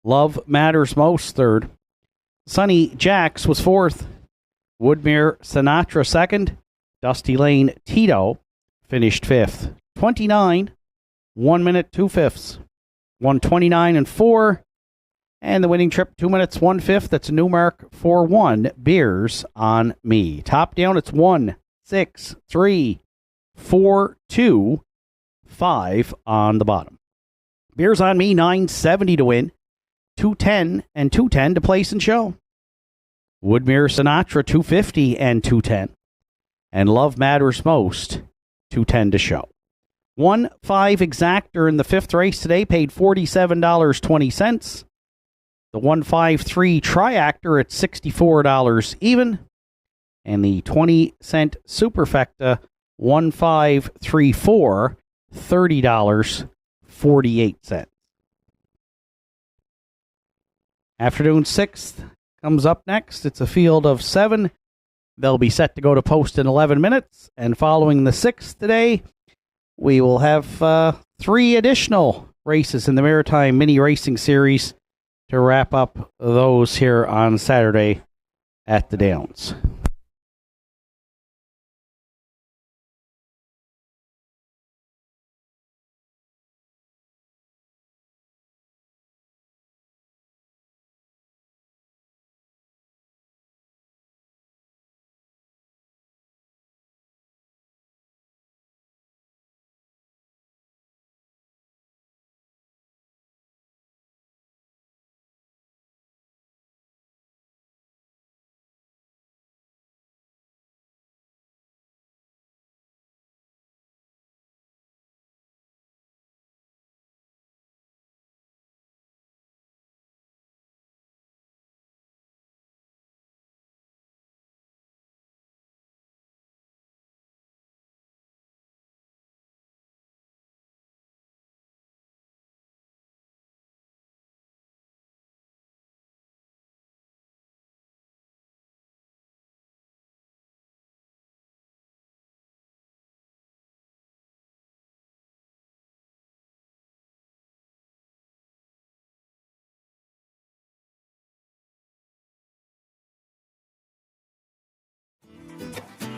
Love Matters Most third. Sonny Jacks was fourth. Woodmere Sinatra second. Dusty Lane Tito finished fifth. 29, 1 minute, 2/5. 129 and 4. And the winning trip, 2 minutes, 1/5. That's a new mark for 1. Beers on Me. Top down, it's 1, 6, 3, 4, 2, 5 on the bottom. Beers on Me, 970 to win. 210 and 210 to place and show. Woodmere Sinatra, 250 and 210. And Love Matters Most, 210 to show. 1-5 exactor in the fifth race today paid $47.20. The 153 triactor at $64 even. And the 20-cent Superfecta 1534, $30.48. Afternoon 6th comes up next. It's a field of 7. They'll be set to go to post in 11 minutes. And following the 6th today, we will have 3 additional races in the Maritime Mini Racing Series to wrap up those here on Saturday at the Downs.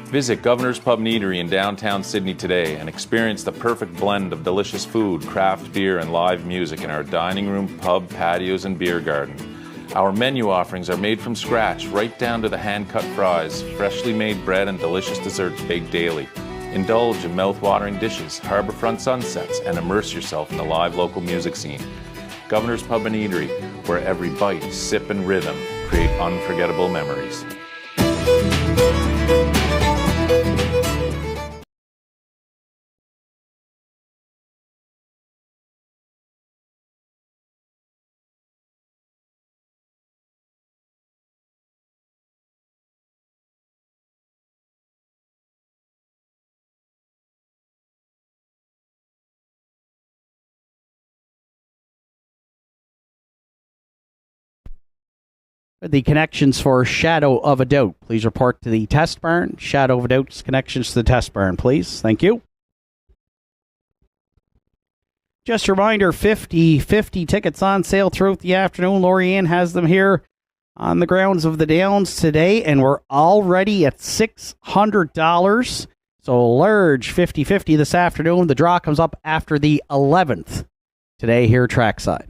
Visit Governor's Pub and Eatery in downtown Sydney today and experience the perfect blend of delicious food, craft beer, and live music in our dining room, pub, patios, and beer garden. Our menu offerings are made from scratch, right down to the hand-cut fries, freshly made bread, and delicious desserts baked daily. Indulge in mouth-watering dishes, harborfront sunsets, and immerse yourself in the live local music scene. Governor's Pub and Eatery, where every bite, sip, and rhythm create unforgettable memories. The connections for Shadow of a Doubt, please report to the test barn. Shadow of a Doubt's connections to the test barn, please. Thank you. Just a reminder, 50 tickets on sale throughout the afternoon. Lorianne has them here on the grounds of the Downs today, and we're already at $600. So large 50 this afternoon. The draw comes up after the 11th today here trackside.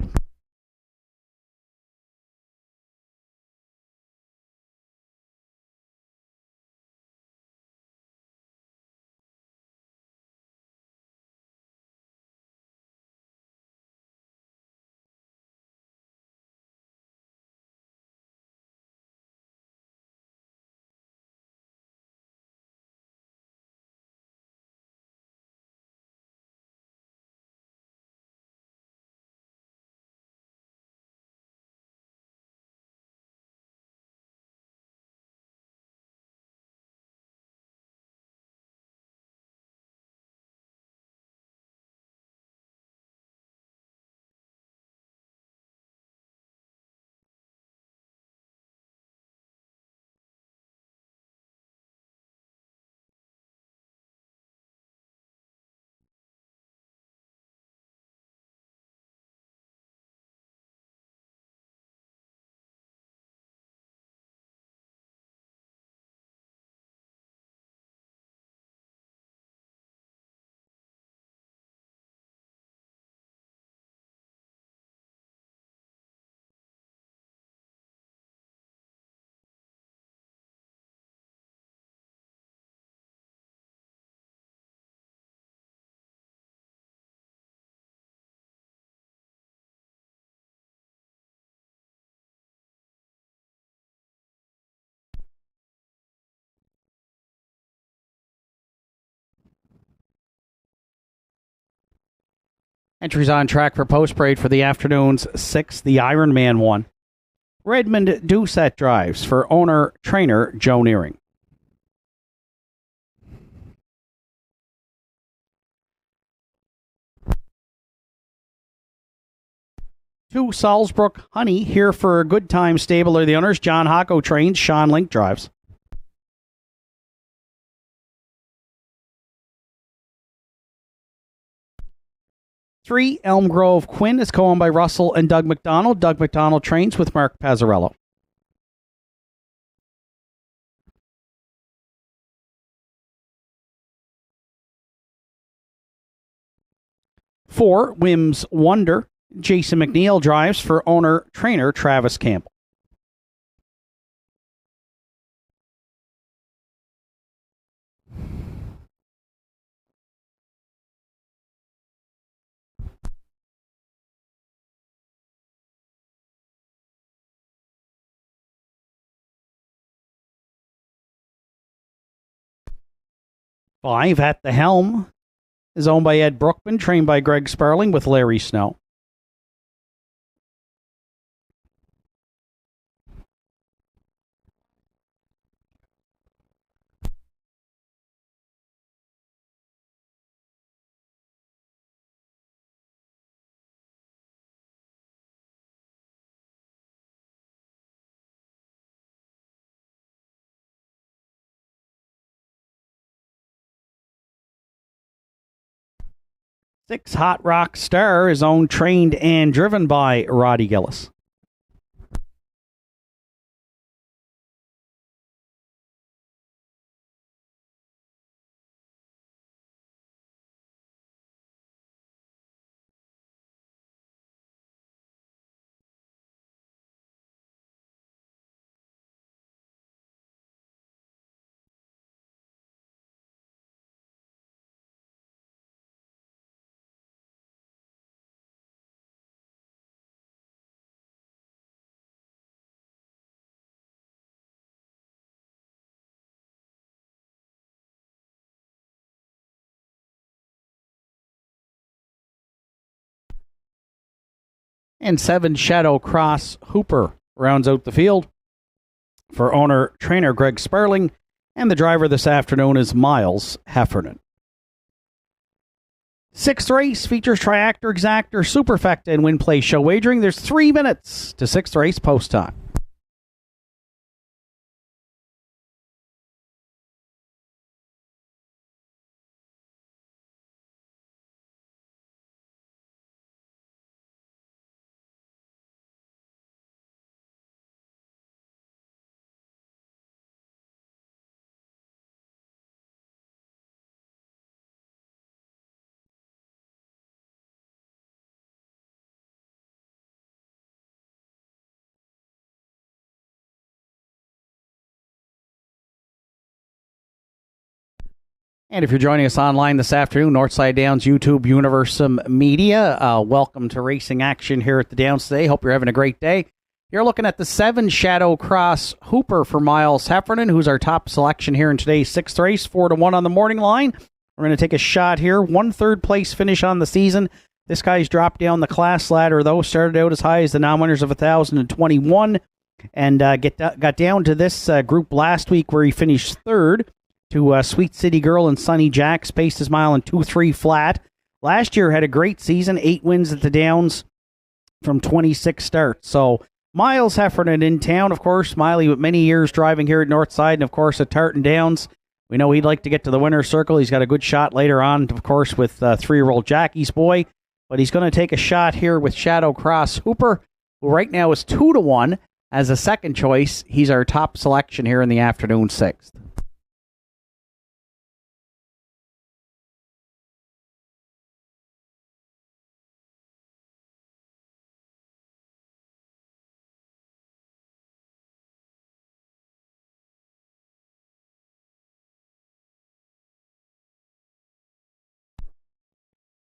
Entries on track for post parade for the afternoon's 6th, the Ironman 1. Redmond Doucette drives for owner-trainer Joe Nearing. 2, Salzbrook Honey, here for Good Time Stable are the owners. John Hocko trains, Sean Link drives. Three, Elm Grove Quinn is co-owned by Russell and Doug McDonald. Doug McDonald trains with Mark Pazzarello. 4, Wims Wonder. Jason McNeil drives for owner-trainer Travis Campbell. 5, At the Helm is owned by Ed Brookman, trained by Greg Sparling with Larry Snow. 6, Hot Rock Star is owned, trained, and driven by Roddy Gillis. 7, Shadow Cross Hooper rounds out the field for owner-trainer Greg Sparling, and the driver this afternoon is Miles Heffernan. 6th race features Triactor, Exactor, Superfecta, and Win Play Show wagering. There's 3 minutes to 6th race post time. And if you're joining us online this afternoon, Northside Downs, YouTube, Universum Media, welcome to racing action here at the Downs today. Hope you're having a great day. You're looking at the 7 Shadow Cross Hooper for Miles Heffernan, who's our top selection here in today's 6th race, 4-1 on the morning line. We're going to take a shot here. 1 third place finish on the season. This guy's dropped down the class ladder, though. Started out as high as the non-winners of 1,021 and got down to this group last week where he finished 3rd. To Sweet City Girl and Sonny Jack, spaced his mile in 2-3 flat. Last year had a great season, 8 wins at the Downs from 26 starts. So Miles Heffernan in town, of course. Miley with many years driving here at Northside and, of course, at Tartan Downs. We know he'd like to get to the winner's circle. He's got a good shot later on, of course, with 3-year-old Jackie's boy. But he's going to take a shot here with Shadow Cross Hooper, who right now is 2-1 as a second choice. He's our top selection here in the afternoon 6th.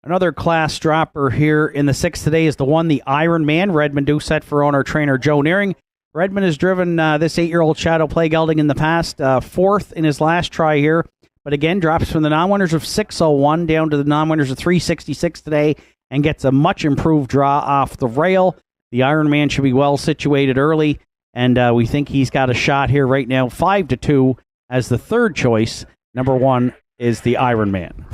Another class dropper here in the 6th today is the one, the Iron Man. Redmond Doucette for owner-trainer Joe Nearing. Redmond has driven this 8-year-old Shadow Play Gelding in the past, 4th in his last try here. But again, drops from the non-winners of 601 down to the non-winners of 366 today and gets a much improved draw off the rail. The Iron Man should be well situated early, and we think he's got a shot here right now, 5-2 as the third choice. Number 1 is the Iron Man.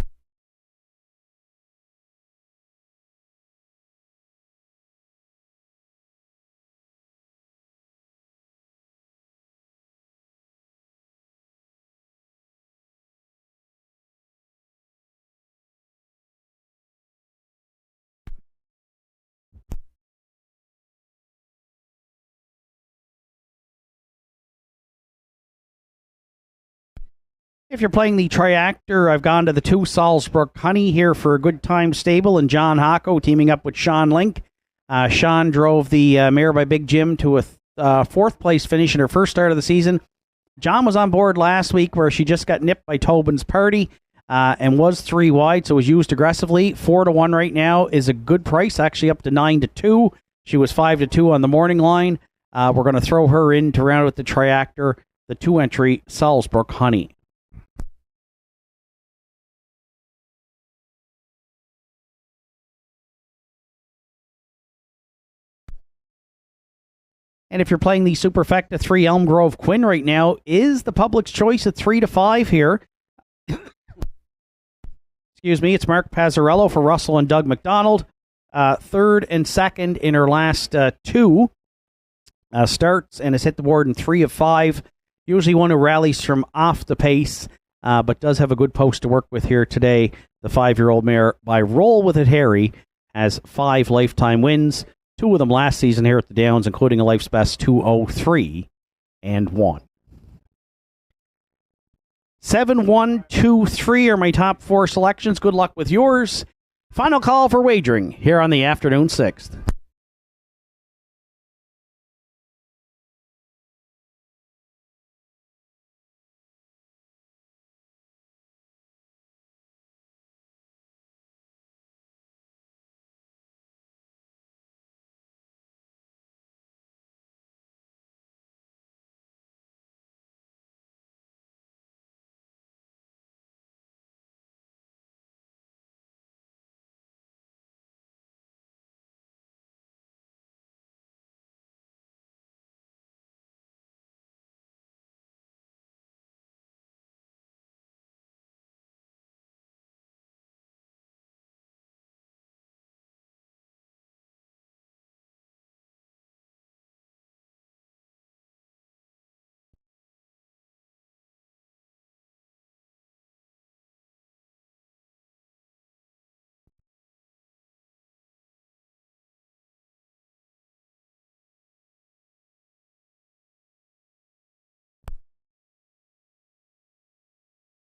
If you're playing the Triactor, I've gone to the 2 Salzburg Honey here for a good time stable, and John Hocko teaming up with Sean Link. Sean drove the Mare by Big Jim to a 4th place finish in her first start of the season. John was on board last week where she just got nipped by Tobin's Party and was 3 wide, so was used aggressively. 4-1 right now is a good price, actually up to 9-2. She was 5-2 on the morning line. We're going to throw her in to round with the Triactor, the 2-entry Salzburg Honey. And if you're playing the Superfecta 3 Elm Grove Quinn right now, is the public's choice at 3-5 here. Excuse me, it's Mark Pazzarello for Russell and Doug McDonald. 3rd and 2nd in her last 2 starts and has hit the board in 3 of 5. Usually one who rallies from off the pace, but does have a good post to work with here today. The 5-year-old mare by Roll With It Harry has 5 lifetime wins. 2 of them last season here at the Downs, including a life's best 203 and 1. 7, 1, 2, 3 are my top 4 selections. Good luck with yours. Final call for wagering here on the afternoon 6th.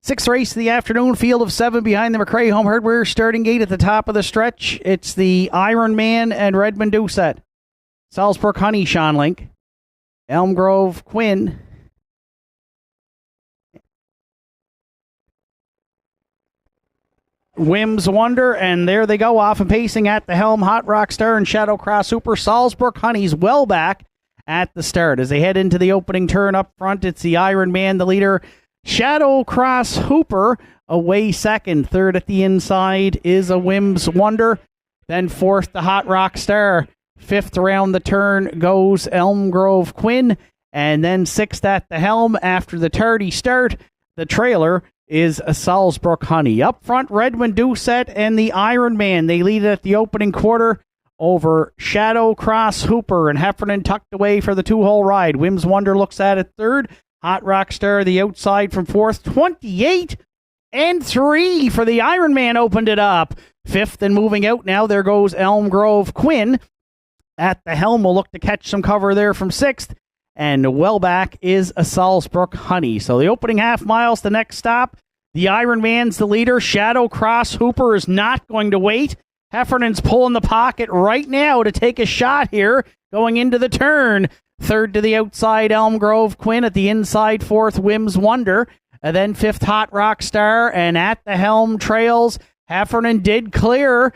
Sixth race of the afternoon, field of 7 behind the McRae Home Hardware starting gate at the top of the stretch. It's the Iron Man and Redmond Doucette. Salzburg Honey, Sean Link. Elm Grove Quinn. Whims Wonder, and there they go, off and pacing at the helm. Hot Rock Star and Shadow Cross Hooper. Salzburg Honey's well back at the start. As they head into the opening turn up front, it's the Iron Man, the leader. Shadow Cross Hooper away second. Third at the inside is a Whims Wonder. Then 4th, the Hot Rock Star. 5th around the turn goes Elm Grove Quinn. And then 6th at the helm after the tardy start. The trailer is a Salzburg Honey. Up front, Redmond Doucette and the Iron Man. They lead it at the opening quarter over Shadow Cross Hooper, and Heffernan tucked away for the 2-hole ride. Whims Wonder looks at it third. Hot Rock Star, the outside from 4th. 28 and 3 for the Iron Man opened it up. 5th and moving out now, there goes Elm Grove Quinn. At the helm, will look to catch some cover there from 6th. And well back is a Salzburg Honey. So the opening half miles, the next stop. The Iron Man's the leader. Shadow Cross Hooper is not going to wait. Heffernan's pulling the pocket right now to take a shot here going into the turn. 3rd to the outside, Elm Grove Quinn. At the inside, 4th, Whims Wonder. And then 5th, Hot Rock Star. And at the helm trails, Heffernan did clear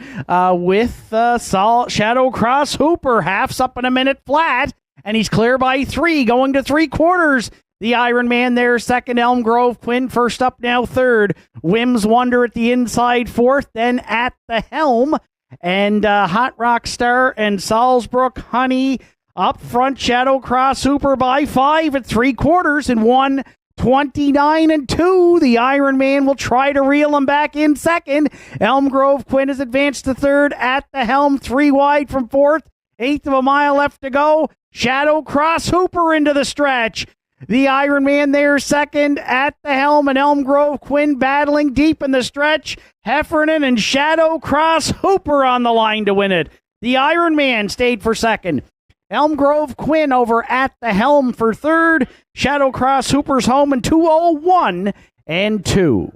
with Shadow Cross Hooper. Half's up in a minute flat. And he's clear by 3, going to 3/4. The Iron Man there, 2nd, Elm Grove Quinn. First up now, 3rd. Whims Wonder at the inside, 4th. Then at the helm. And Hot Rock Star and Salzburg Honey up front. Shadow Cross Hooper by 5 at 3/4 and 1:29 and 2. The Iron Man will try to reel him back in 2nd. Elm Grove Quinn has advanced to 3rd at the helm, 3 wide from 4th. 1/8 of a mile left to go. Shadow Cross Hooper into the stretch. The Iron Man there 2nd at the helm, and Elm Grove Quinn battling deep in the stretch. Heffernan and Shadow Cross Hooper on the line to win it. The Iron Man stayed for 2nd. Elm Grove Quinn over at the helm for 3rd. Shadow Cross Hooper's home in 2:01 and 2.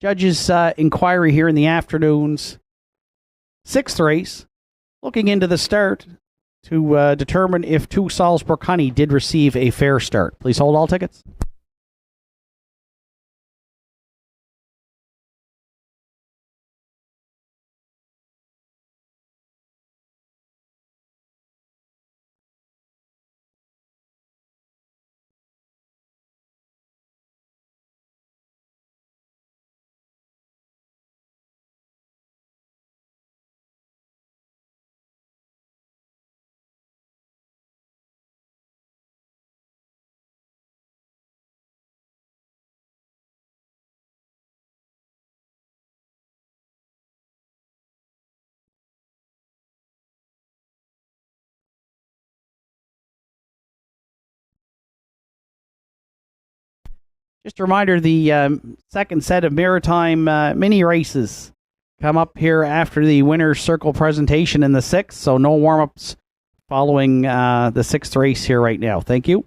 Judges' inquiry here in the afternoon's 6th race, looking into the start to determine if 2 Salzburg Honey did receive a fair start. Please hold all tickets. Just a reminder, the second set of Maritime mini races come up here after the winner's circle presentation in the 6th, so no warm-ups following the 6th race here right now. Thank you.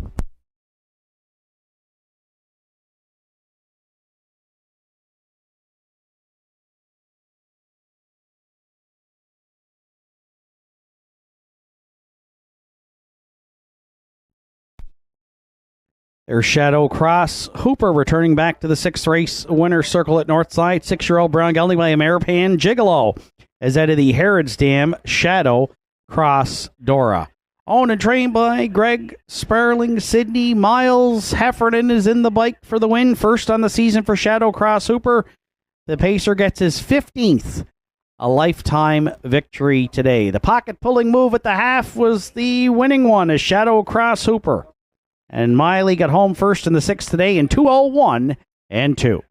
There's Shadow Cross Hooper returning back to the 6th race winner's circle at Northside. 6-year-old brown gelding by Ameripan Gigolo is out of the Harrods Dam Shadow Cross Dora. Owned and trained by Greg Sparling, Sydney. Miles Heffernan is in the bike for the win. First on the season for Shadow Cross Hooper. The pacer gets his 15th a lifetime victory today. The pocket pulling move at the half was the winning one as Shadow Cross Hooper. And Miley got home first in the 6th today in 2:01 and 2.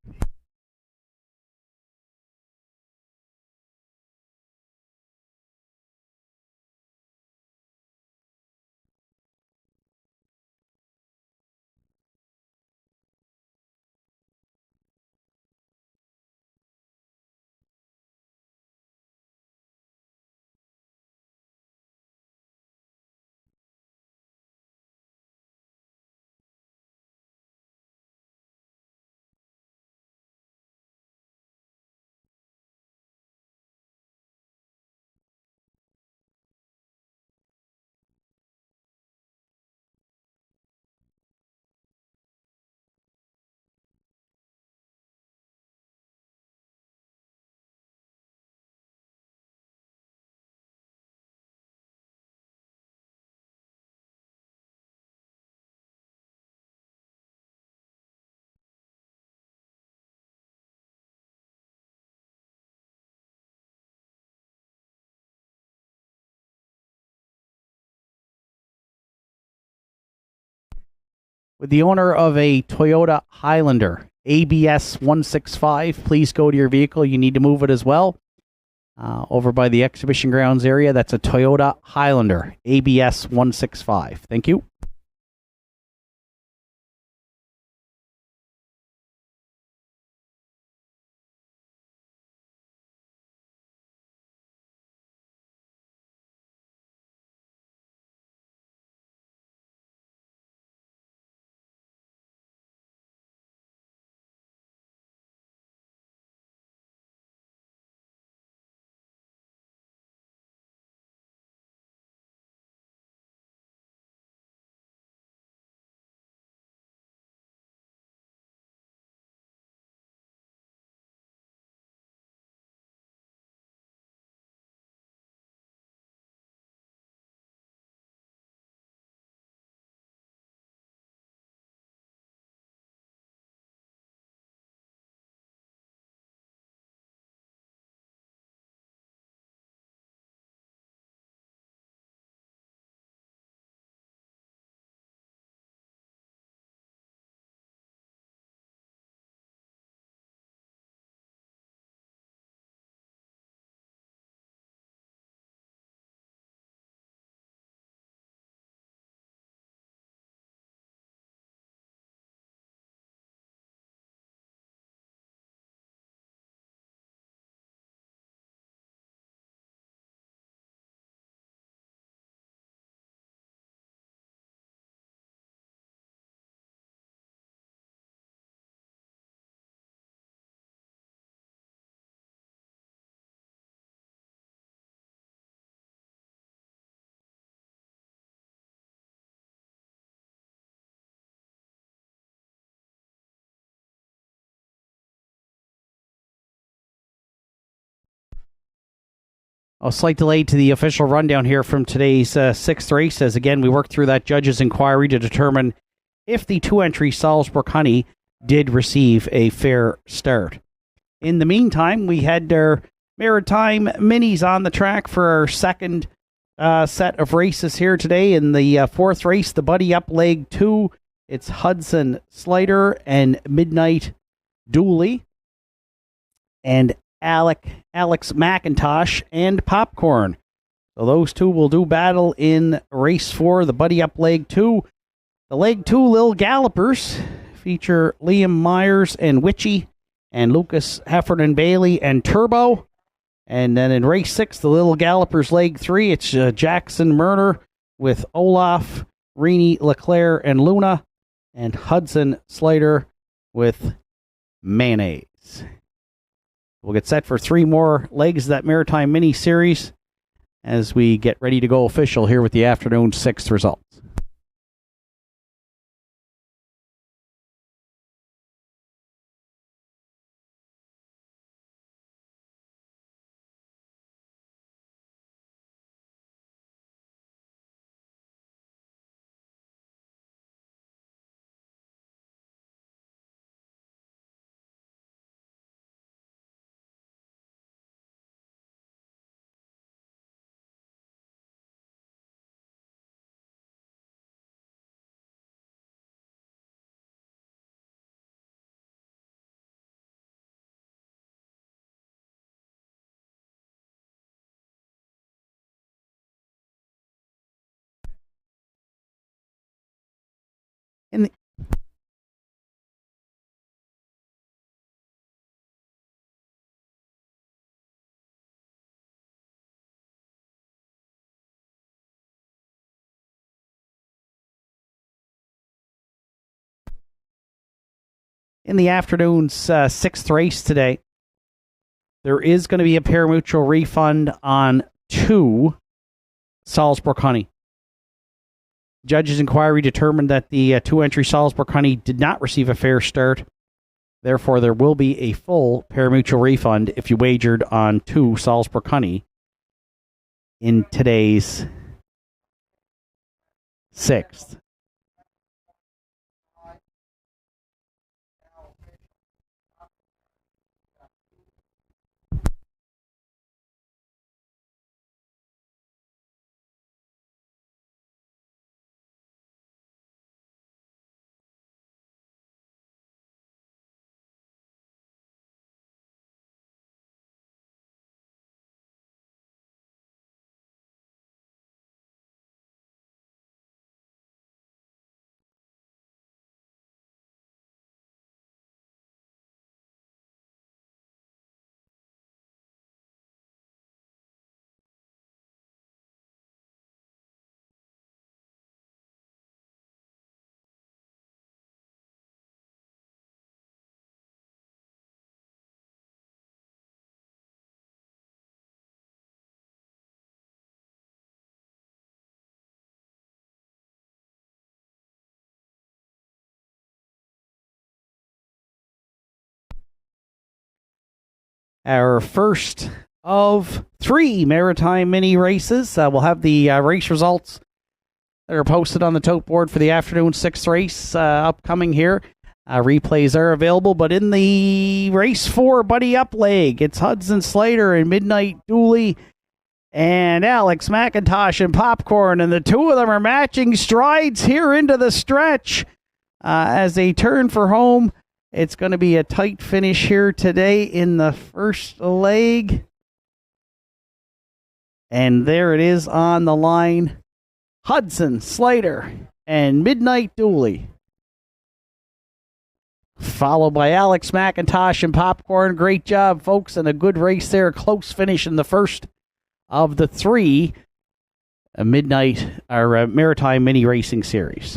With the owner of a Toyota Highlander ABS 165, please go to your vehicle. You need to move it as well. Over by the exhibition grounds area, that's a Toyota Highlander ABS 165. Thank you. A slight delay to the official rundown here from today's sixth race, as again we worked through that judge's inquiry to determine if the 2-entry Salzburg Honey did receive a fair start. In the meantime, we had our Maritime Minis on the track for our second set of races here today. In the fourth race, the Buddy Up Leg 2, it's Hudson Slider and Midnight Dooley. And Alex McIntosh and Popcorn. So those two will do battle in race 4, the Buddy Up Leg 2. The Leg 2 Lil Gallopers feature Liam Myers and Witchy and Lucas Heffernan Bailey and Turbo. And then in race 6, the Little Gallopers Leg 3, it's Jackson Murner with Olaf, Rini Leclerc and Luna, and Hudson Slider with Mayonnaise. We'll get set for 3 more legs of that Maritime Mini Series as we get ready to go official here with the afternoon 6th results. In the afternoon's 6th race today, there is going to be a pari-mutuel refund on 2 Salzburg Honey. Judge's inquiry determined that the 2-entry Salzburg Honey did not receive a fair start. Therefore, there will be a full pari-mutuel refund if you wagered on 2 Salzburg Honey in today's 6th. Our first of 3 Maritime Mini races. We'll have the race results that are posted on the tote board for the afternoon 6th race upcoming here. Replays are available, but in the race 4 Buddy Up Leg, it's Hudson Slater and Midnight Dooley and Alex McIntosh and Popcorn, and the 2 of them are matching strides here into the stretch as they turn for home. It's going to be a tight finish here today in the first leg. And there it is on the line. Hudson Slater and Midnight Dooley, followed by Alex McIntosh and Popcorn. Great job, folks, and a good race there. Close finish in the first of the 3 Maritime Mini Racing Series.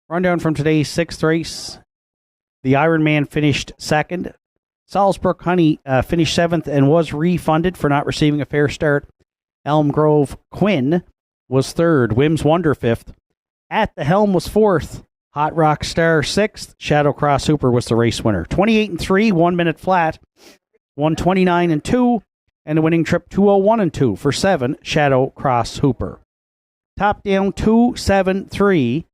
Rundown from today's 6th race. The Ironman finished 2nd. Salzburg Honey finished 7th and was refunded for not receiving a fair start. Elm Grove Quinn was 3rd. Wims Wonder 5th. At the Helm was 4th. Hot Rock Star 6th. Shadow Cross Hooper was the race winner. 28-3, 1 minute flat. 129-2. And the winning trip 201-2 for 7, Shadow Cross Hooper. Top down 2-7-3,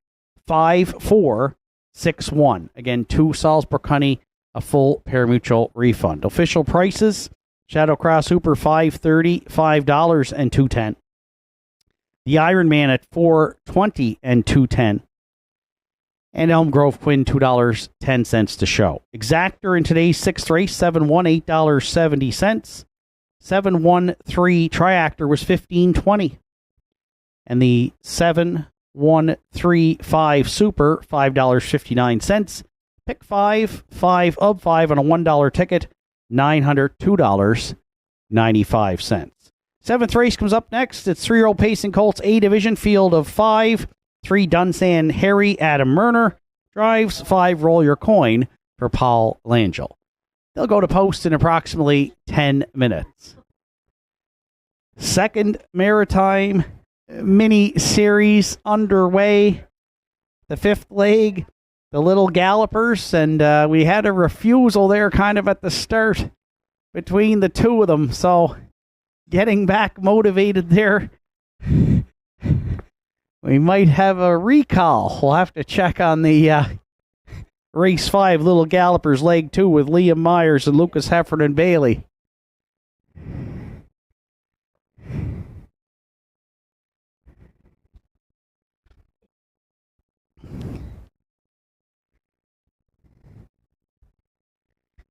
5-4, 6-1. Again, 2 Salzburg Honey, a full parimutuel refund. Official prices, Shadow Cross Hooper $5.30, $5 and $2.10. The Ironman at $4.20 and $2.10. And Elm Grove Quinn $2.10 to show. Exactor in today's 6th race, 7-1, $8.70. 7-1-3 Triactor was $15.20. And the 7-1-3-5 Super, $5.59. Pick 5, 5 of 5 on a $1 ticket, $902.95. 7th race comes up next. It's 3-year-old Pacing Colts A Division field of 5. 3 Dunsan Harry Adam Murner drives. 5 Roll Your Coin for Paul Langell. They'll go to post in approximately 10 minutes. Second Maritime mini series underway. The 5th leg, the Little Gallopers, and we had a refusal there kind of at the start between the two of them. So getting back motivated there. We might have a recall. We'll have to check on the Race 5 Little Gallopers Leg 2 with Liam Myers and Lucas Heffernan Bailey.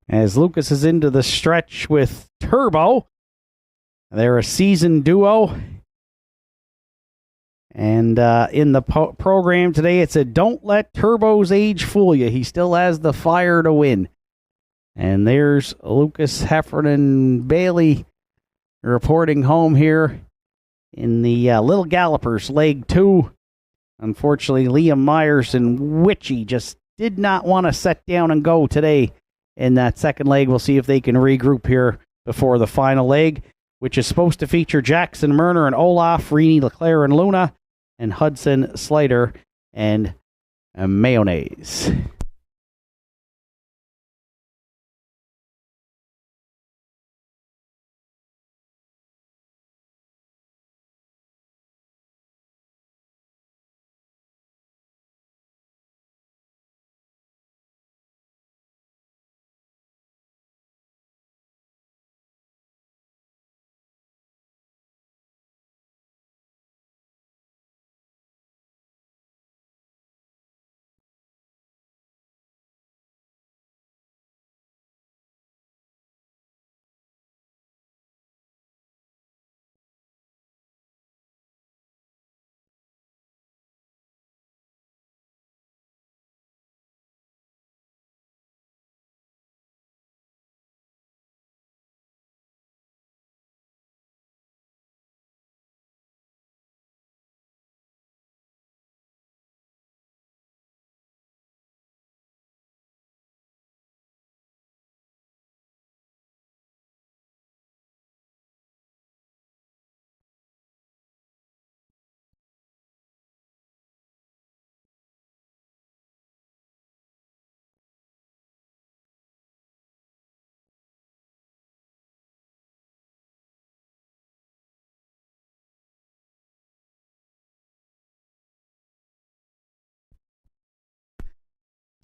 As Lucas is into the stretch with Turbo. They're a seasoned duo. And in the program today, it said, don't let Turbo's age fool you. He still has the fire to win. And there's Lucas Heffernan Bailey reporting home here in the Little Gallopers, Leg 2. Unfortunately, Liam Myers and Witchy just did not want to set down and go today in that second leg. We'll see if they can regroup here before the final leg, which is supposed to feature Jackson Murner and Olaf, Rini, Leclerc, and Luna, and Hudson Slider and Mayonnaise.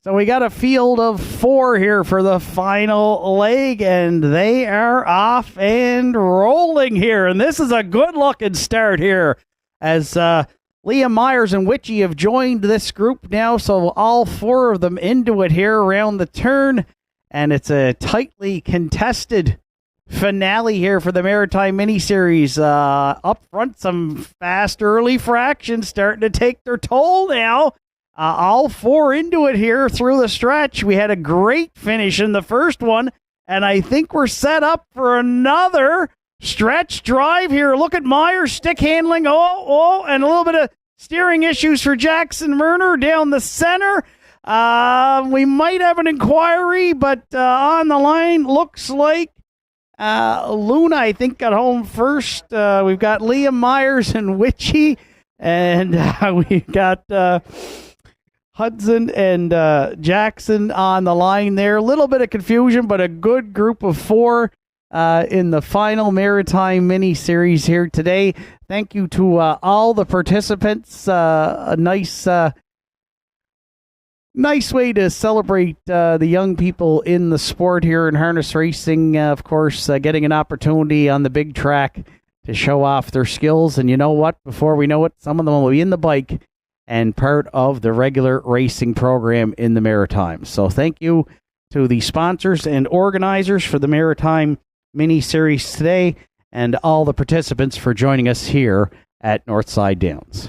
So we got a field of 4 here for the final leg, and they are off and rolling here. And this is a good-looking start here as Liam Myers and Witchy have joined this group now. So all 4 of them into it here around the turn, and it's a tightly contested finale here for the Maritime miniseries. Up front, some fast early fractions starting to take their toll now. All 4 into it here through the stretch. We had a great finish in the first one, and I think we're set up for another stretch drive here. Look at Myers stick handling. And a little bit of Steering issues for Jackson Murner down the center. We might have an inquiry, but on the line looks like Luna, I think, got home first. We've got Liam Myers and Witchy, and we've got Hudson and Jackson on the line there. A little bit of confusion, but a good group of four in the final Maritime mini-series here today. Thank you to all the participants. A nice way to celebrate the young people in the sport here in harness racing. Of course, getting an opportunity on the big track to show off their skills. And you know what? Before we know it, some of them will be in the bike and part of the regular racing program in the Maritime. So thank you to the sponsors and organizers for the Maritime mini-series today, and all the participants for joining us here at Northside Downs.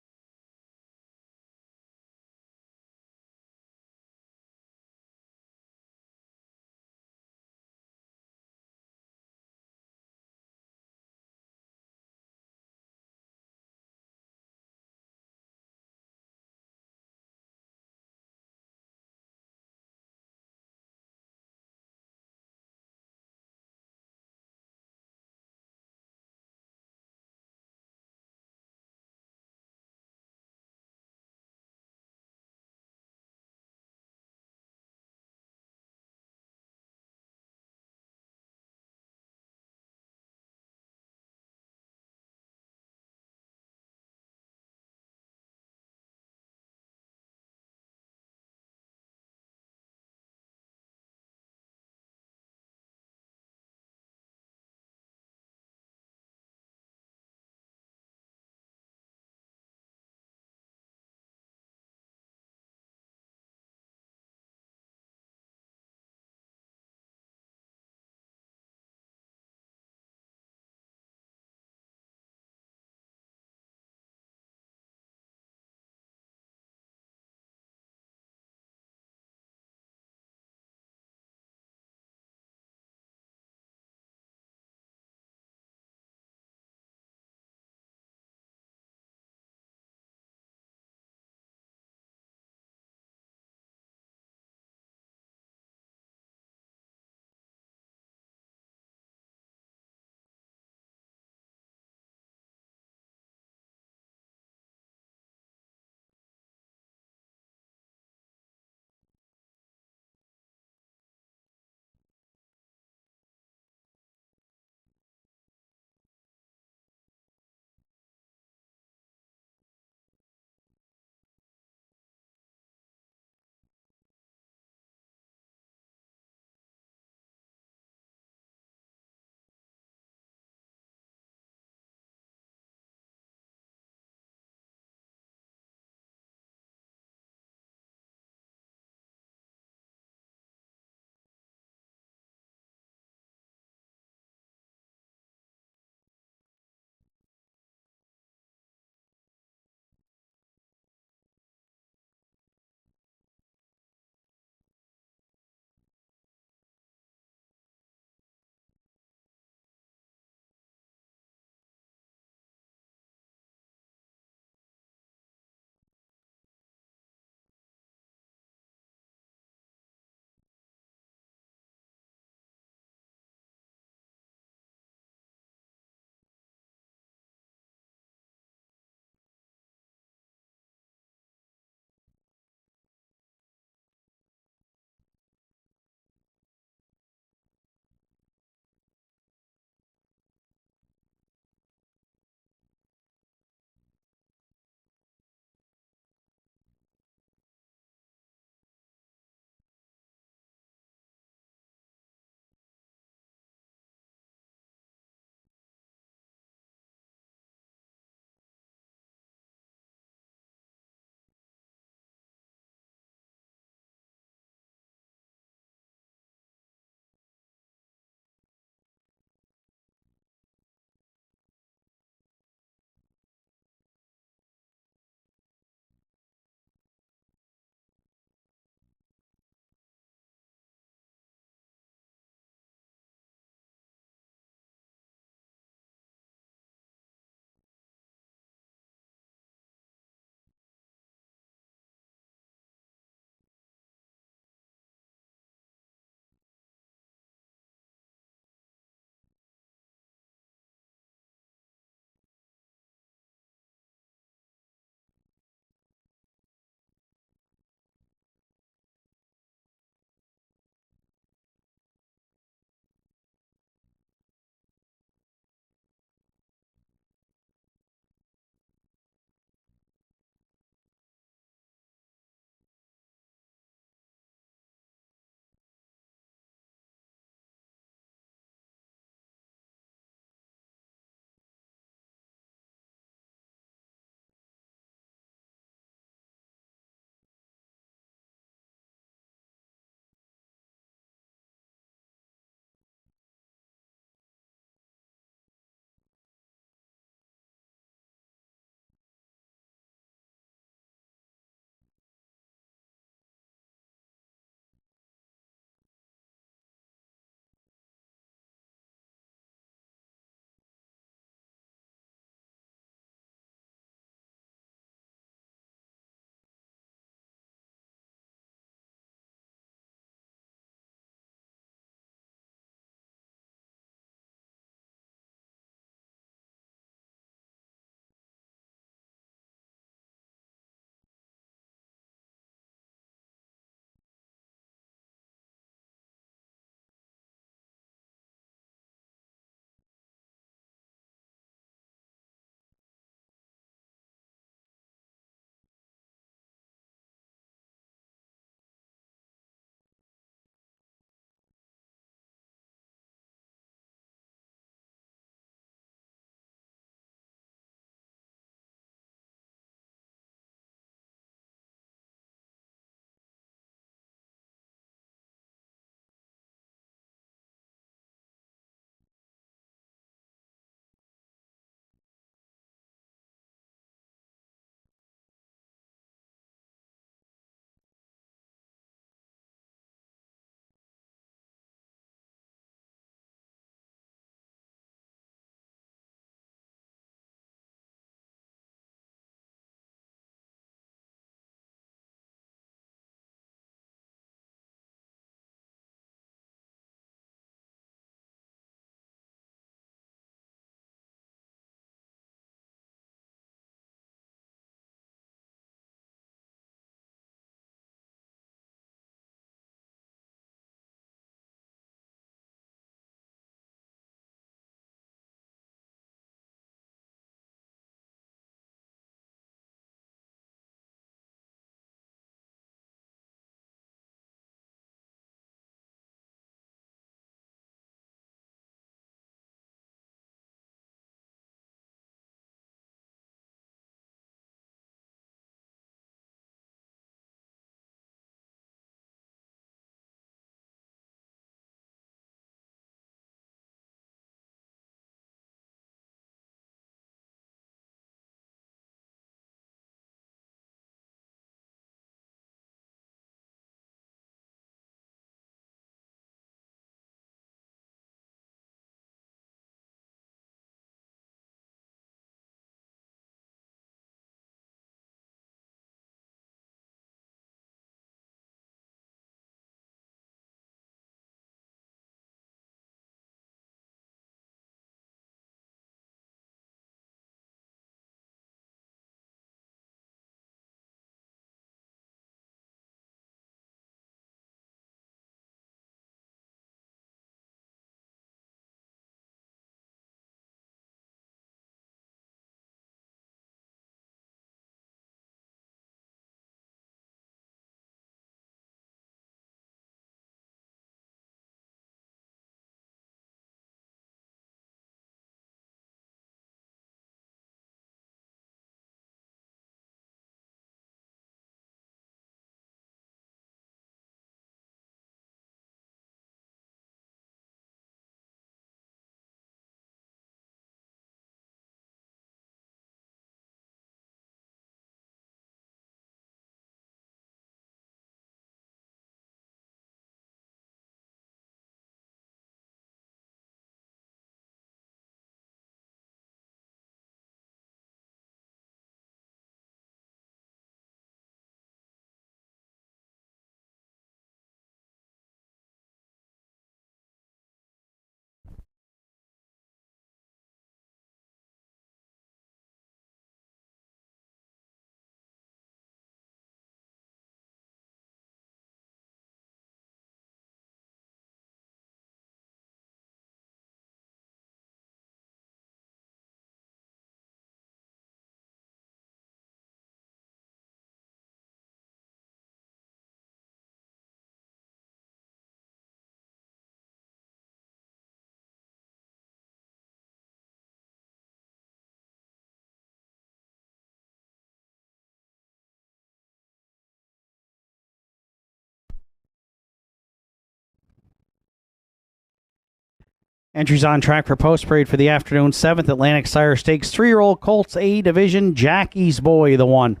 Entries on track for post parade for the afternoon 7th Atlantic Sire Stakes 3-year-old Colts A Division. Jackie's Boy, the one.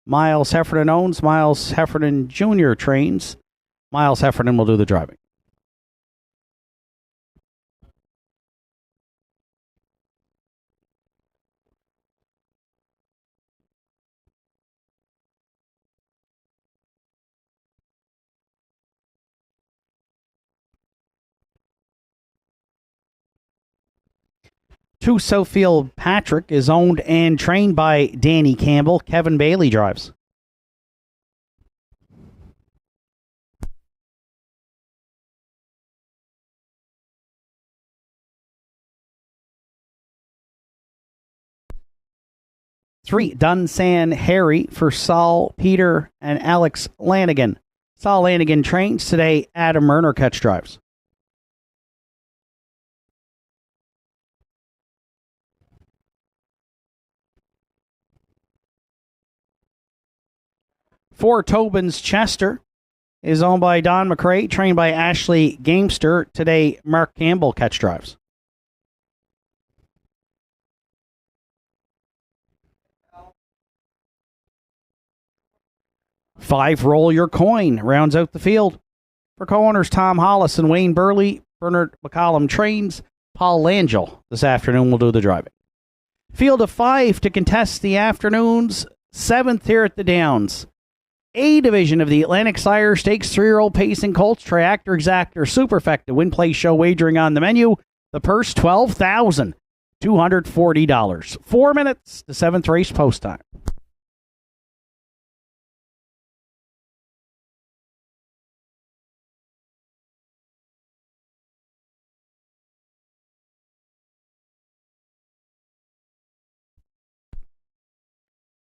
Miles Heffernan owns. Miles Heffernan Jr. trains. Miles Heffernan will do the driving. Two Southfield Patrick is owned and trained by Danny Campbell. Kevin Bailey drives. Three, Dunsan Harry for Saul, Peter, and Alex Lanigan. Saul Lanigan trains today. Adam Murner drives. Four, Tobin's Chester is owned by Don McRae, trained by Ashley Gamester. Today, Mark Campbell drives. Five, Roll Your Coin rounds out the field. For co-owners Tom Hollis and Wayne Burley, Bernard McCollum trains. Paul Langell this afternoon will do the driving. Field of 5 to contest the afternoon's 7th here at the Downs. A division of the Atlantic Sire Stakes 3-year-old pacing Colts, Triactor, Exactor, Superfecta, Win Play Show wagering on the menu. The purse, $12,240. 4 minutes to 7th race post time.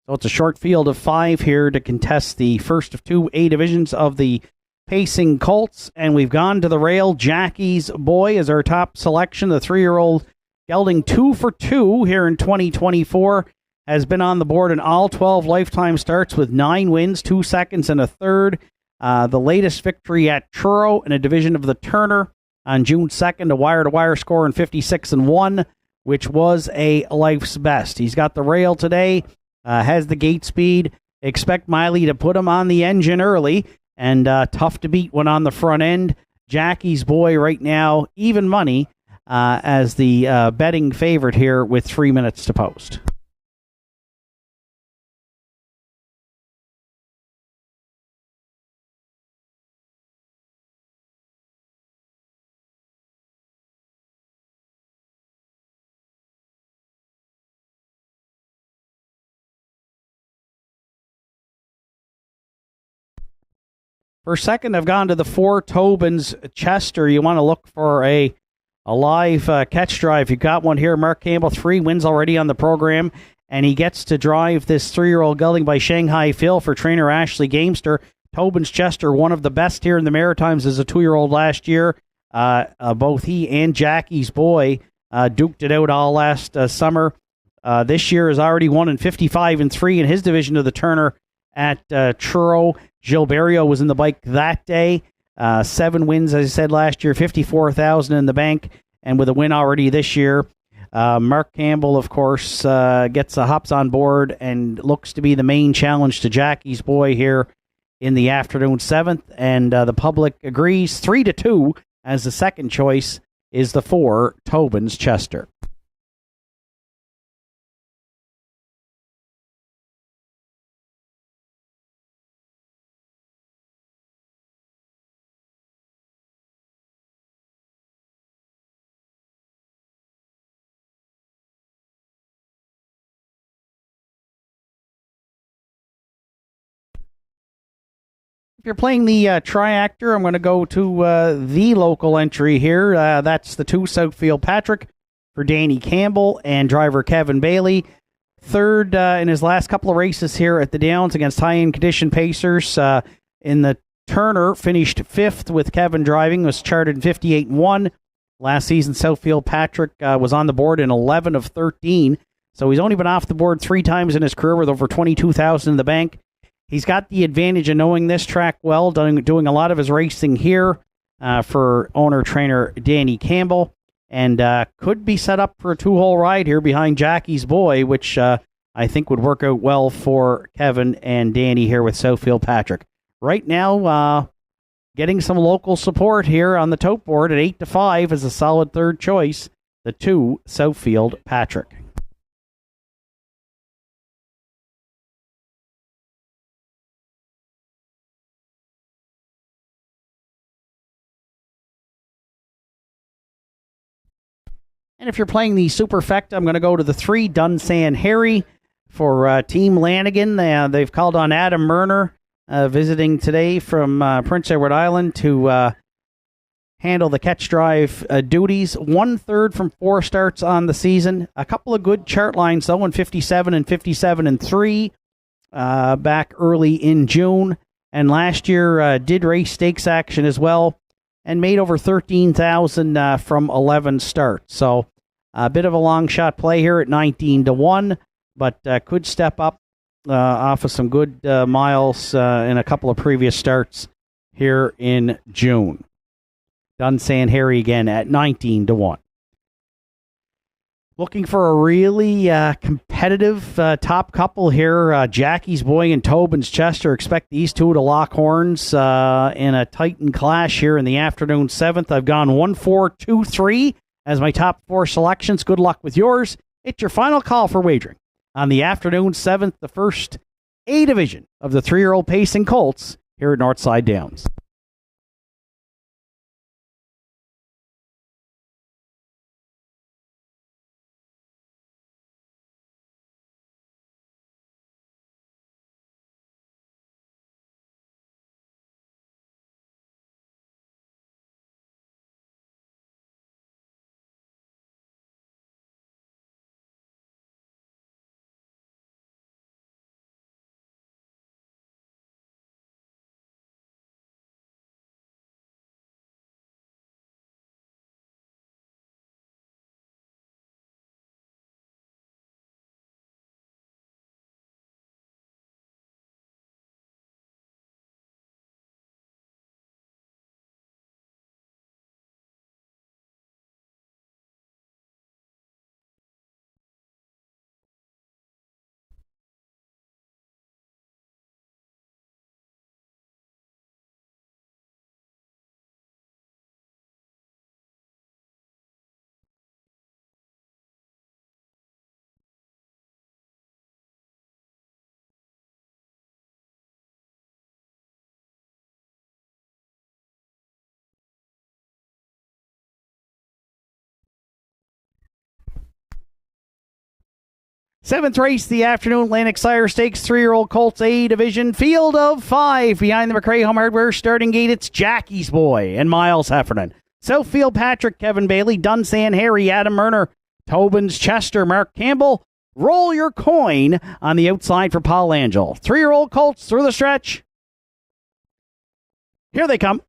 So it's a short field of 5 here to contest the first of 2 A divisions of the pacing Colts. And we've gone to the rail. Jackie's Boy is our top selection. The 3-year-old gelding 2 for 2 here in 2024 has been on the board in all 12 lifetime starts with 9 wins, 2 seconds, and a third. The latest victory at Truro in a division of the Turner on June 2nd, a wire-to-wire score in 56-1, which was a life's best. He's got the rail today. Has the gate speed. Expect Miley to put him on the engine early, and tough to beat one on the front end. Jackie's Boy right now, even money as the betting favorite here with 3 minutes to post. For second, I've gone to the 4, Tobin's Chester. You want to look for a live catch drive. You got one here. Mark Campbell, 3 wins already on the program, and he gets to drive this 3-year-old gelding by Shanghai Phil for trainer Ashley Gamester. Tobin's Chester, one of the best here in the Maritimes as a 2-year-old last year. Both he and Jackie's Boy duked it out all last summer. This year is already 1-55-3 in his division of the Turner at Truro. Gilberto was in the bike that day. 7 wins, as I said, last year, $54,000 in the bank, and with a win already this year. Mark Campbell, of course, hops on board and looks to be the main challenge to Jackie's Boy here in the afternoon 7th, and the public agrees 3-2 as the second choice is the 4, Tobin's Chester. If you're playing the Triactor, I'm going to go to the local entry here. That's the 2 Southfield Patrick for Danny Campbell and driver Kevin Bailey. Third in his last couple of races here at the Downs against high-end condition pacers. In the Turner, finished 5th with Kevin driving, was charted 58-1. Last season, Southfield Patrick was on the board in 11 of 13. So he's only been off the board 3 times in his career with over $22,000 in the bank. He's got the advantage of knowing this track well, doing a lot of his racing here for owner-trainer Danny Campbell. and could be set up for a 2-hole ride here behind Jackie's Boy, which I think would work out well for Kevin and Danny here with Southfield Patrick. Right now, getting some local support here on the tote board at 8-5 is a solid third choice. The 2, Southfield Patrick. And if you're playing the Superfecta, I'm going to go to the 3, Dunsan Harry for Team Lanigan. They've called on Adam Murner, visiting today from Prince Edward Island to handle the catch drive duties. 1/3 from 4 starts on the season. A couple of good chart lines, though, in 57 and 57 and 3 back early in June. And last year did race stakes action as well and made over 13,000 from 11 starts. So a bit of a long shot play here at 19-1, but could step up off of some good miles in a couple of previous starts here in June. Dunsan Harry again at 19-1. Looking for a really competitive top couple here. Jackie's Boy and Tobin's Chester. Expect these two to lock horns in a Titan clash here in the afternoon 7th. I've gone 1, 4, 2, 3 as my top 4 selections. Good luck with yours. It's your final call for wagering on the afternoon 7th, the first A division of the 3-year-old pacing colts here at Northside Downs. Seventh race, the afternoon Atlantic Sire Stakes 3-year-old Colts A Division. Field of 5 behind the McRae Home Hardware starting gate. It's Jackie's Boy and Miles Heffernan. Southfield Patrick, Kevin Bailey, Dunsan Harry, Adam Murner, Tobin's Chester, Mark Campbell. Roll your coin on the outside for Paul Angel. 3-year-old Colts through the stretch. Here they come.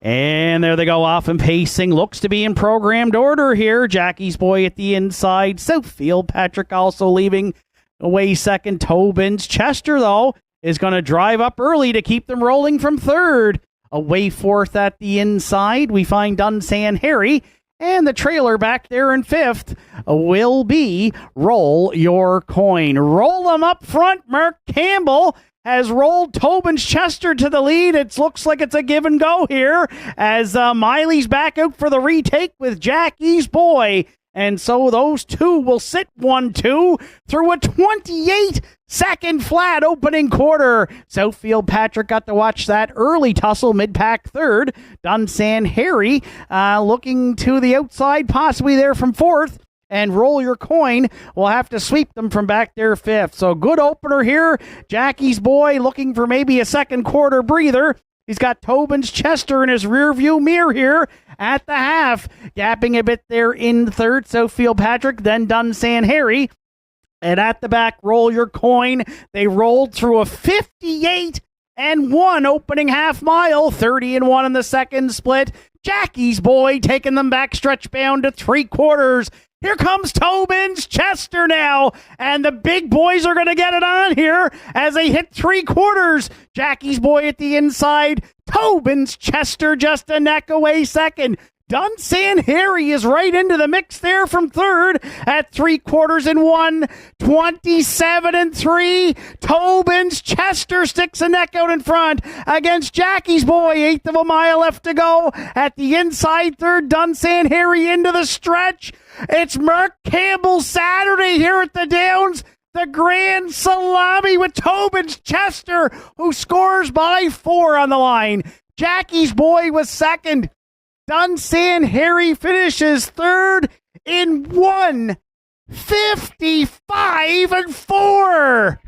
And there they go off and pacing. Looks to be in programmed order here. Jackie's Boy at the inside. Southfield Patrick also leaving away second. Tobin's Chester, though, is going to drive up early to keep them rolling from third. Away fourth at the inside. We find Dunsan Harry. And the trailer back there in fifth will be Roll Your Coin. Roll them up front. Mark Campbell has rolled Tobin's Chester to the lead. It looks like it's a give and go here as Miley's back out for the retake with Jackie's Boy. And so those two will sit 1-2 through a 28-second flat opening quarter. Southfield Patrick got to watch that early tussle, mid-pack third. Dunsan Harry looking to the outside, possibly there from fourth. And Roll Your Coin will have to sweep them from back there fifth. So good opener here. Jackie's Boy looking for maybe a second quarter breather. He's got Tobin's Chester in his rearview mirror here at the half. Gapping a bit there in third. Southfield Patrick, then Dunsan Harry. And at the back, Roll Your Coin. They rolled through a 58-1 opening half mile. 30-1 in the second split. Jackie's Boy taking them back stretch bound to 3/4. Here comes Tobin's Chester now, and the big boys are going to get it on here as they hit 3/4. Jackie's Boy at the inside. Tobin's Chester just a neck away second. Dunsan Harry is right into the mix there from third at 3/4 27-3. Tobin's Chester sticks a neck out in front against Jackie's Boy. 1/8 of a mile left to go at the inside third. Dunsan Harry into the stretch. It's Mark Campbell Saturday here at the Downs. The grand salami with Tobin's Chester, who scores by 4 on the line. Jackie's Boy was second. Dunsan Harry finishes third in 1:55-4.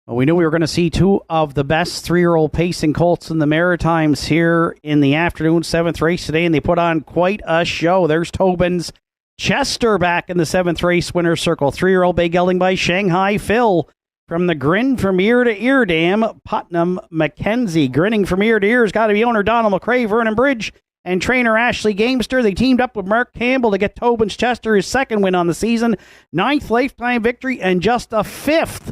Well, we knew we were going to see two of the best 3-year-old pacing colts in the Maritimes here in the afternoon, 7th race today, and they put on quite a show. There's Tobin's Chester back in the 7th race winner's circle. 3-year-old bay gelding by Shanghai Phil. From the grin from ear to ear dam, Putnam Mackenzie. Grinning from ear to ear has got to be owner Donald McRae, Vernon Bridge, and trainer Ashley Gamester. They teamed up with Mark Campbell to get Tobin's Chester his second win on the season. 9th lifetime victory and just a 5th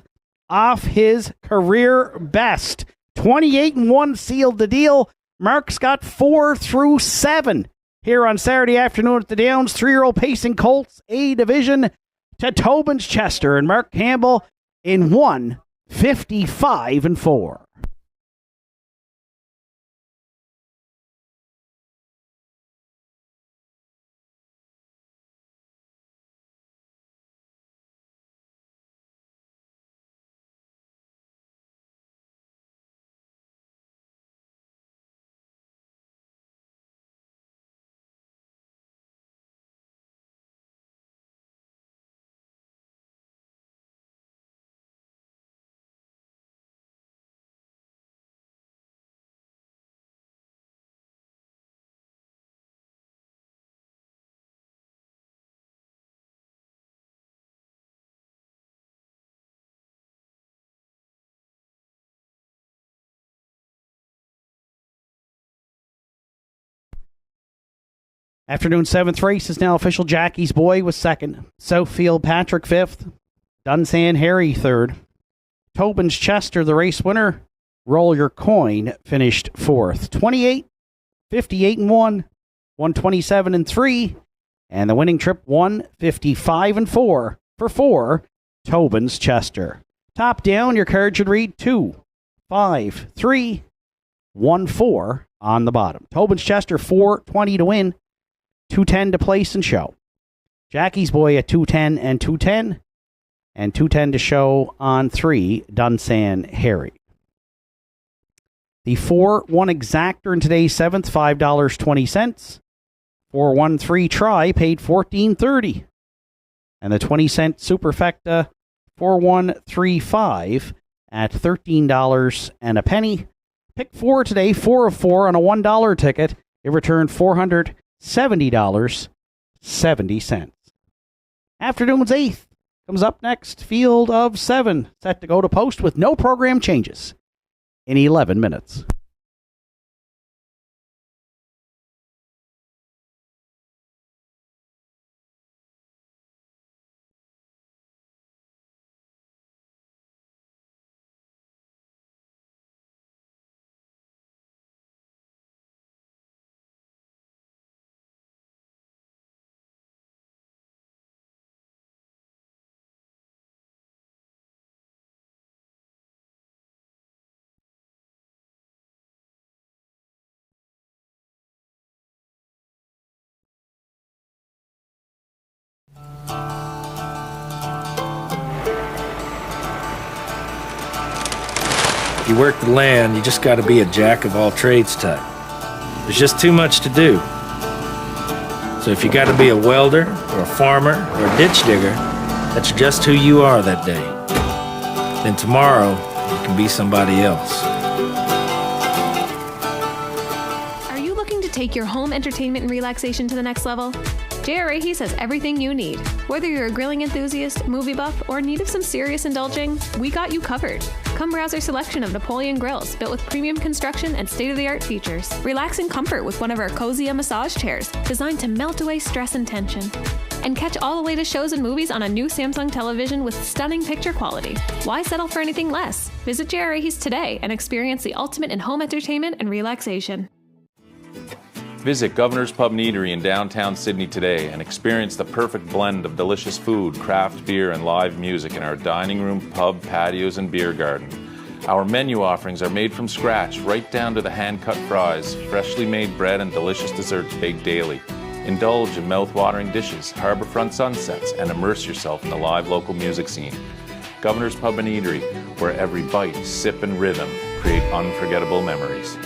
off his career best. 28-1 sealed the deal. Mark's got 4 through 7 here on Saturday afternoon at the Downs. 3-year-old pacing colts, A division to Tobin's Chester, and Mark Campbell in 1:55-4. Afternoon 7th race is now official. Jackie's Boy was second. Southfield Patrick 5th. Dunsan Harry 3rd. Tobin's Chester, the race winner. Roll Your Coin finished 4th. 28, 58-1, 127-3, and the winning trip 1:55-4 for 4 Tobin's Chester. Top down, your card should read 2, 5, 3, 1, 4 on the bottom. Tobin's Chester 420 to win. 210 to place and show. Jackie's Boy at 210 and 210. And 210 to show on 3, Dunsan Harry. The 4-1 exactor in today's seventh, $5.20. 4-1-3 try paid $14.30. And the 20-cent superfecta 4-1-3-5 at $13 and a penny. Pick 4 today, 4 of 4 on a $1 ticket. It returned $470.70. Afternoon's 8th comes up next. Field of 7 set to go to post with no program changes in 11 minutes. If you work the land, you just got to be a jack of all trades type. There's just too much to do. So if you got to be a welder or a farmer or a ditch digger, that's just who you are that day. Then tomorrow, you can be somebody else. Are you looking to take your home entertainment and relaxation to the next level? J.R. Ahis has everything you need. Whether you're a grilling enthusiast, movie buff, or in need of some serious indulging, we got you covered. Come browse our selection of Napoleon grills built with premium construction and state-of-the-art features. Relax in comfort with one of our cozy massage chairs designed to melt away stress and tension. And catch all the latest shows and movies on a new Samsung television with stunning picture quality. Why settle for anything less? Visit J.R. Ahis today and experience the ultimate in home entertainment and relaxation. Visit Governor's Pub and Eatery in downtown Sydney today and experience the perfect blend of delicious food, craft beer, and live music in our dining room, pub, patios, and beer garden. Our menu offerings are made from scratch, right down to the hand-cut fries, freshly made bread, and delicious desserts baked daily. Indulge in mouth-watering dishes, harborfront sunsets, and immerse yourself in the live local music scene. Governor's Pub and Eatery, where every bite, sip, and rhythm create unforgettable memories.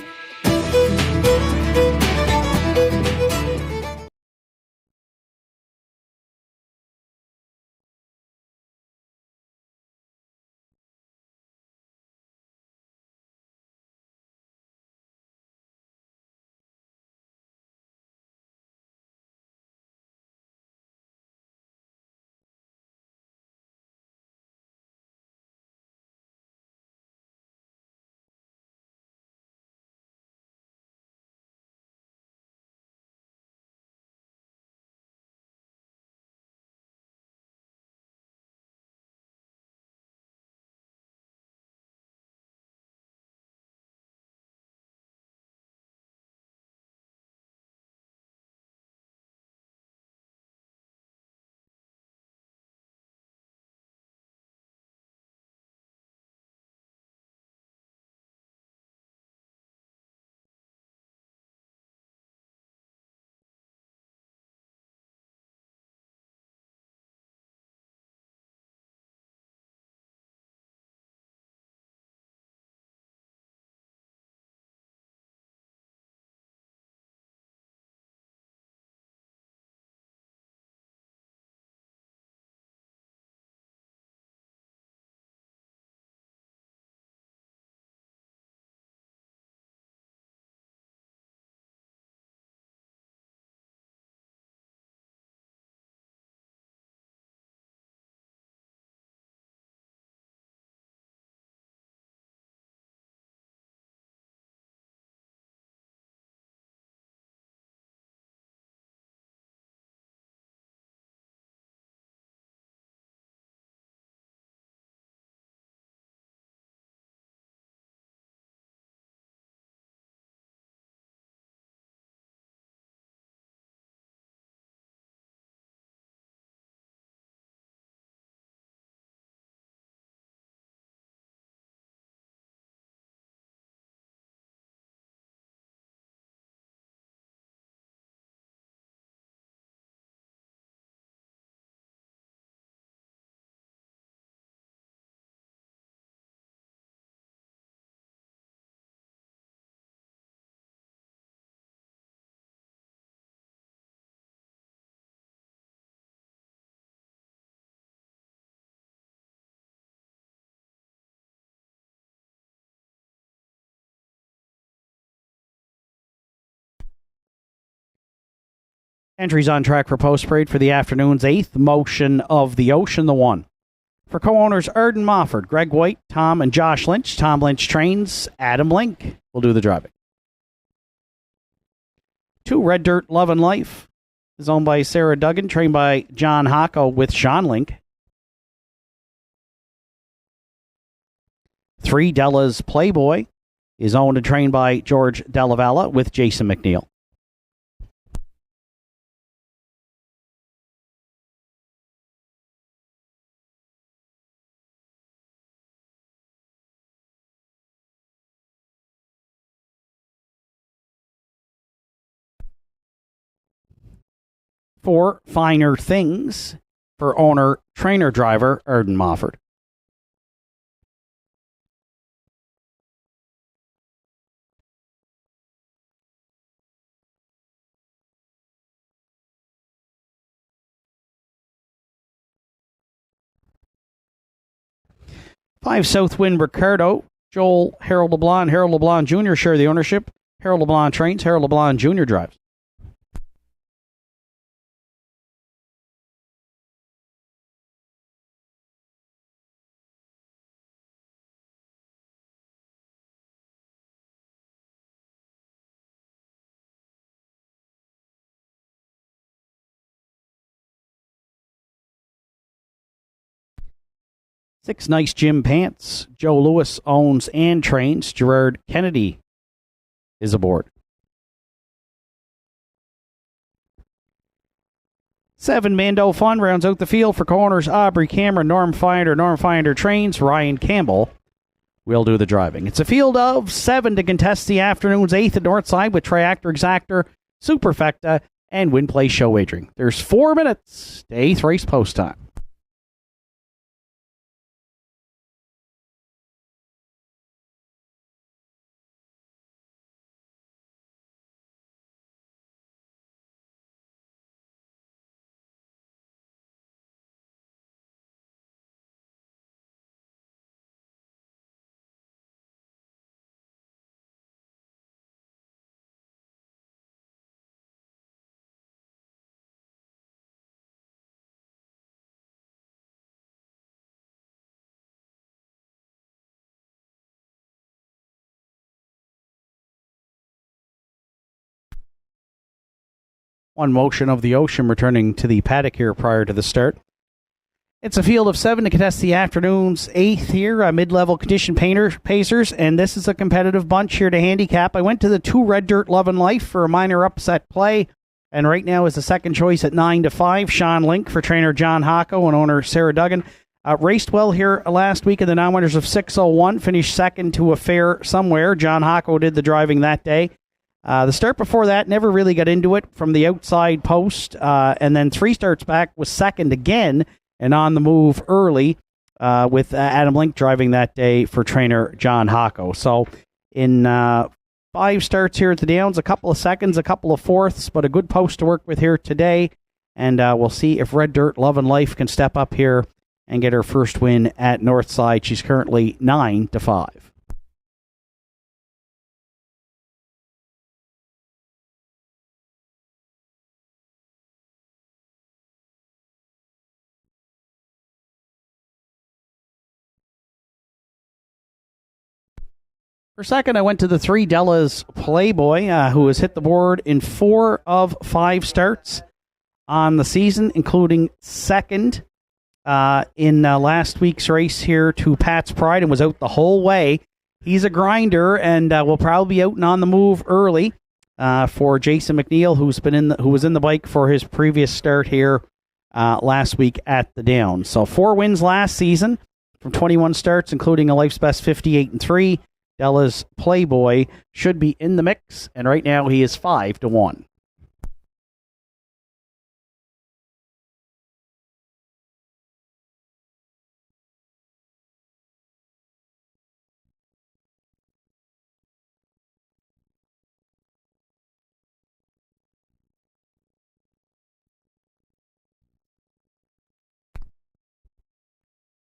Entries on track for post parade for the afternoon's 8th motion of the Ocean, the 1. For co-owners Arden Mofford, Greg White, Tom and Josh Lynch. Tom Lynch trains. Adam Link will do the driving. 2 Red Dirt Love and Life is owned by Sarah Duggan, trained by John Hocko with Sean Link. 3 Della's Playboy is owned and trained by George Dellavella with Jason McNeil. 4 Finer Things for owner, trainer, driver Arden Mofford. 5 Southwind Ricardo, Joel Harold LeBlanc Jr. share the ownership. Harold LeBlanc trains, Harold LeBlanc Jr. drives. Six Nice Gym Pants. Joe Lewis owns and trains. Gerard Kennedy is aboard. 7 Mando Fun rounds out the field for co-owners Aubrey Cameron, Norm Finder. Norm Finder trains. Ryan Campbell will do the driving. It's a field of 7 to contest the afternoon's 8th at Northside with Triactor, Exactor, Superfecta, and Win Play Show Wagering. There's 4 minutes to 8th race post time. One motion of the Ocean returning to the paddock here prior to the start. It's a field of 7 to contest the afternoon's 8th here, mid-level condition pacers, and this is a competitive bunch here to handicap. I went to the 2 Red Dirt Love and Life for a minor upset play, and right now is the second choice at 9-5. Sean Link for trainer John Hocko and owner Sarah Duggan. Raced well here last week in the non-winners of 6:01, finished second to a fair somewhere. John Hocko did the driving that day. The start before that, never really got into it from the outside post, and then 3 starts back was second again and on the move early with Adam Link driving that day for trainer John Hocko. So in 5 starts here at the Downs, a couple of seconds, a couple of fourths, but a good post to work with here today, and we'll see if Red Dirt Love and Life can step up here and get her first win at Northside. She's currently 9-5. For second, I went to the 3 Della's Playboy, who has hit the board in 4 of 5 starts on the season, including second in last week's race here to Pat's Pride and was out the whole way. He's a grinder and will probably be out and on the move early for Jason McNeil, who was in the bike for his previous start here last week at the Downs. So 4 wins last season from 21 starts, including a Life's Best 58-3. Della's Playboy should be in the mix, and right now he is 5-1.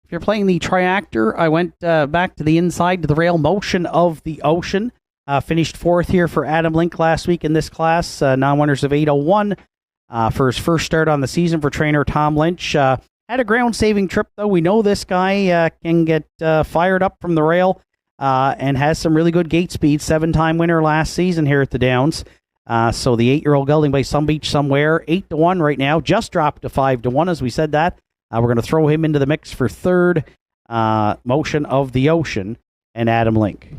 If you're playing the Triactor, I went back to the inside to the rail motion of the Ocean. Finished 4th here for Adam Link last week in this class. Non-winners of 8:01. for his first start on the season for trainer Tom Lynch. Had a ground-saving trip, though. We know this guy can get fired up from the rail and has some really good gate speed. 7-time winner last season here at the Downs. So the 8-year-old gelding by Some Beach Somewhere, 8-1 right now. Just dropped to 5-1 as we said that. We're going to throw him into the mix for third. Motion of the Ocean and Adam Link.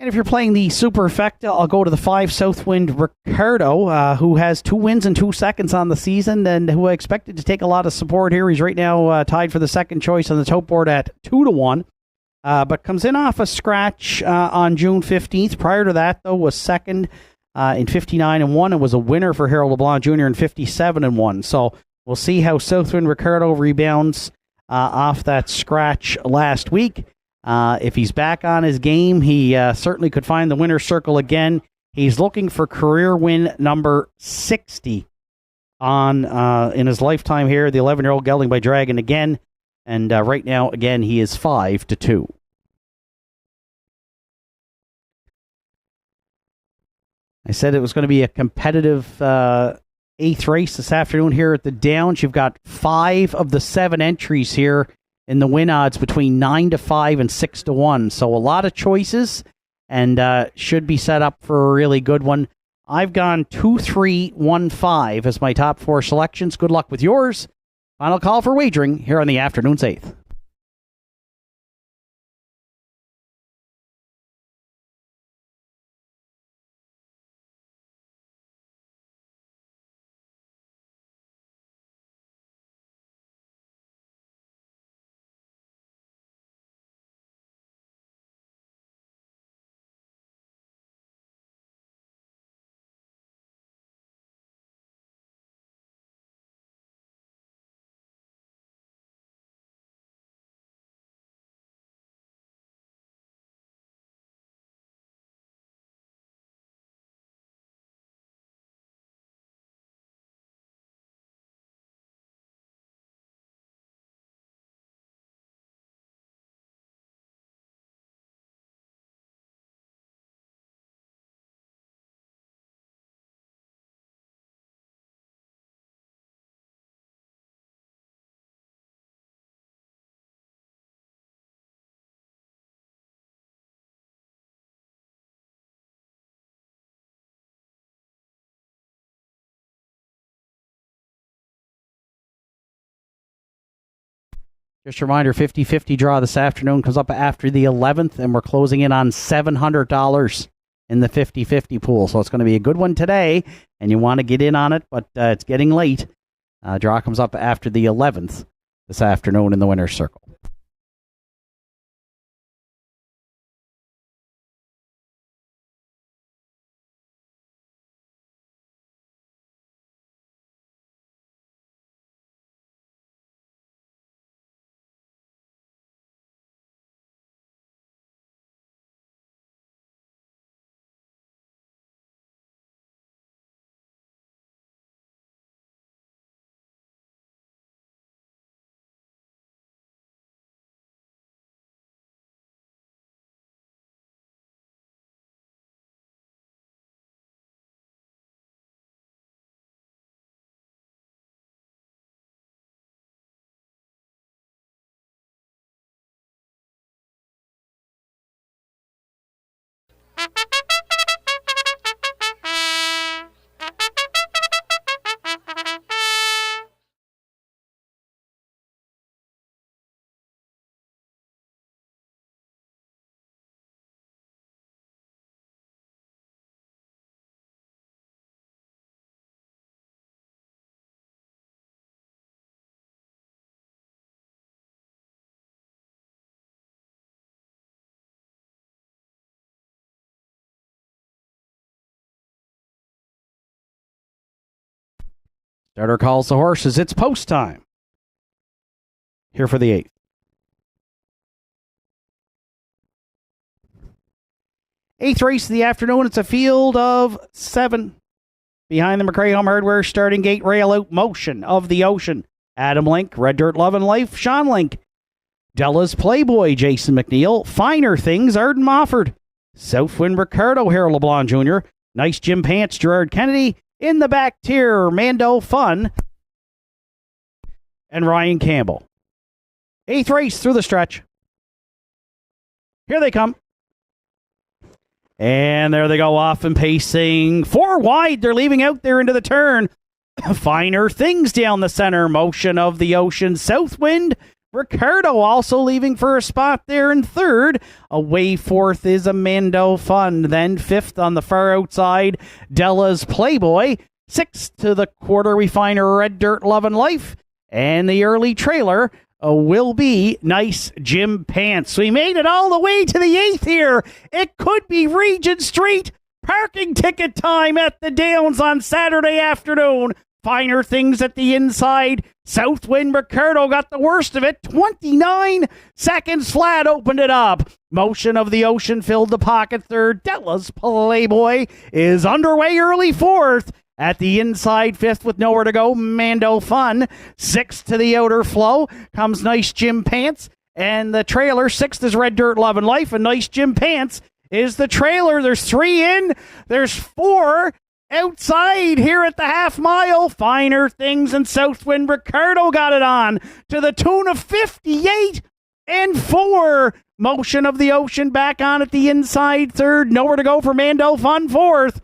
And if you're playing the Superfecta, I'll go to the 5 Southwind Ricardo, who has 2 wins and 2 seconds on the season, and who I expected to take a lot of support here. He's right now tied for the second choice on the top board at 2-1, but comes in off a scratch on June 15th. Prior to that, though, was second in 59-1 and was a winner for Harold LeBlanc Jr. in 57-1. So we'll see how Southwind Ricardo rebounds off that scratch last week. If he's back on his game, he certainly could find the winner's circle again. He's looking for career win number 60 on in his lifetime here. The 11-year-old gelding by Dragon again. And right now, again, he is 5-2. I said it was going to be a competitive 8th race this afternoon here at the Downs. You've got 5 of the 7 entries here in the win odds between 9-5 and 6-1. So a lot of choices and should be set up for a really good one. I've gone 2-3-1-5 as my top 4 selections. Good luck with yours. Final call for wagering here on the afternoon's 8th. Just a reminder, 50-50 draw this afternoon comes up after the 11th, and we're closing in on $700 in the 50-50 pool. So it's going to be a good one today, and you want to get in on it, but it's getting late. Draw comes up after the 11th this afternoon in the winner's circle. Starter calls the horses. It's post time. Here for the 8th. Eighth race of the afternoon, it's a field of 7. Behind the McRae Home Hardware starting gate rail out, Motion of the Ocean. Adam Link, Red Dirt Love and Life, Sean Link. Della's Playboy, Jason McNeil. Finer Things, Arden Mofford. Southwind Ricardo, Harold LeBlanc Jr. Nice Jim Pants, Gerard Kennedy. In the back tier, Mando Fun and Ryan Campbell. Eighth race through the stretch. Here they come. And there they go off and pacing. 4 wide. They're leaving out there into the turn. Finer Things down the center. Motion of the Ocean. Southwind. Ricardo also leaving for a spot there in third. Away fourth is Amando Fun. Then fifth on the far outside, Della's Playboy. Sixth to the quarter, we find Red Dirt Love and Life. And the early trailer will be Nice Jim Pants. We made it all the way to the eighth here. It could be Regent Street parking ticket time at the Downs on Saturday afternoon. Finer Things at the inside. Southwind Ricardo got the worst of it. 29 seconds flat opened it up. Motion of the Ocean filled the pocket third. Della's Playboy is underway early fourth. At the inside, fifth with nowhere to go, Mando Fun. Sixth to the outer flow comes Nice Jim Pants. And the trailer, sixth is Red Dirt Love and Life. And Nice Jim Pants is the trailer. There's 3 in. There's 4 outside here at the half mile. Finer Things and Southwind Ricardo got it on to the tune of 58 and 4. Motion of the Ocean back on at the inside third. Nowhere to go for Mando Fun fourth.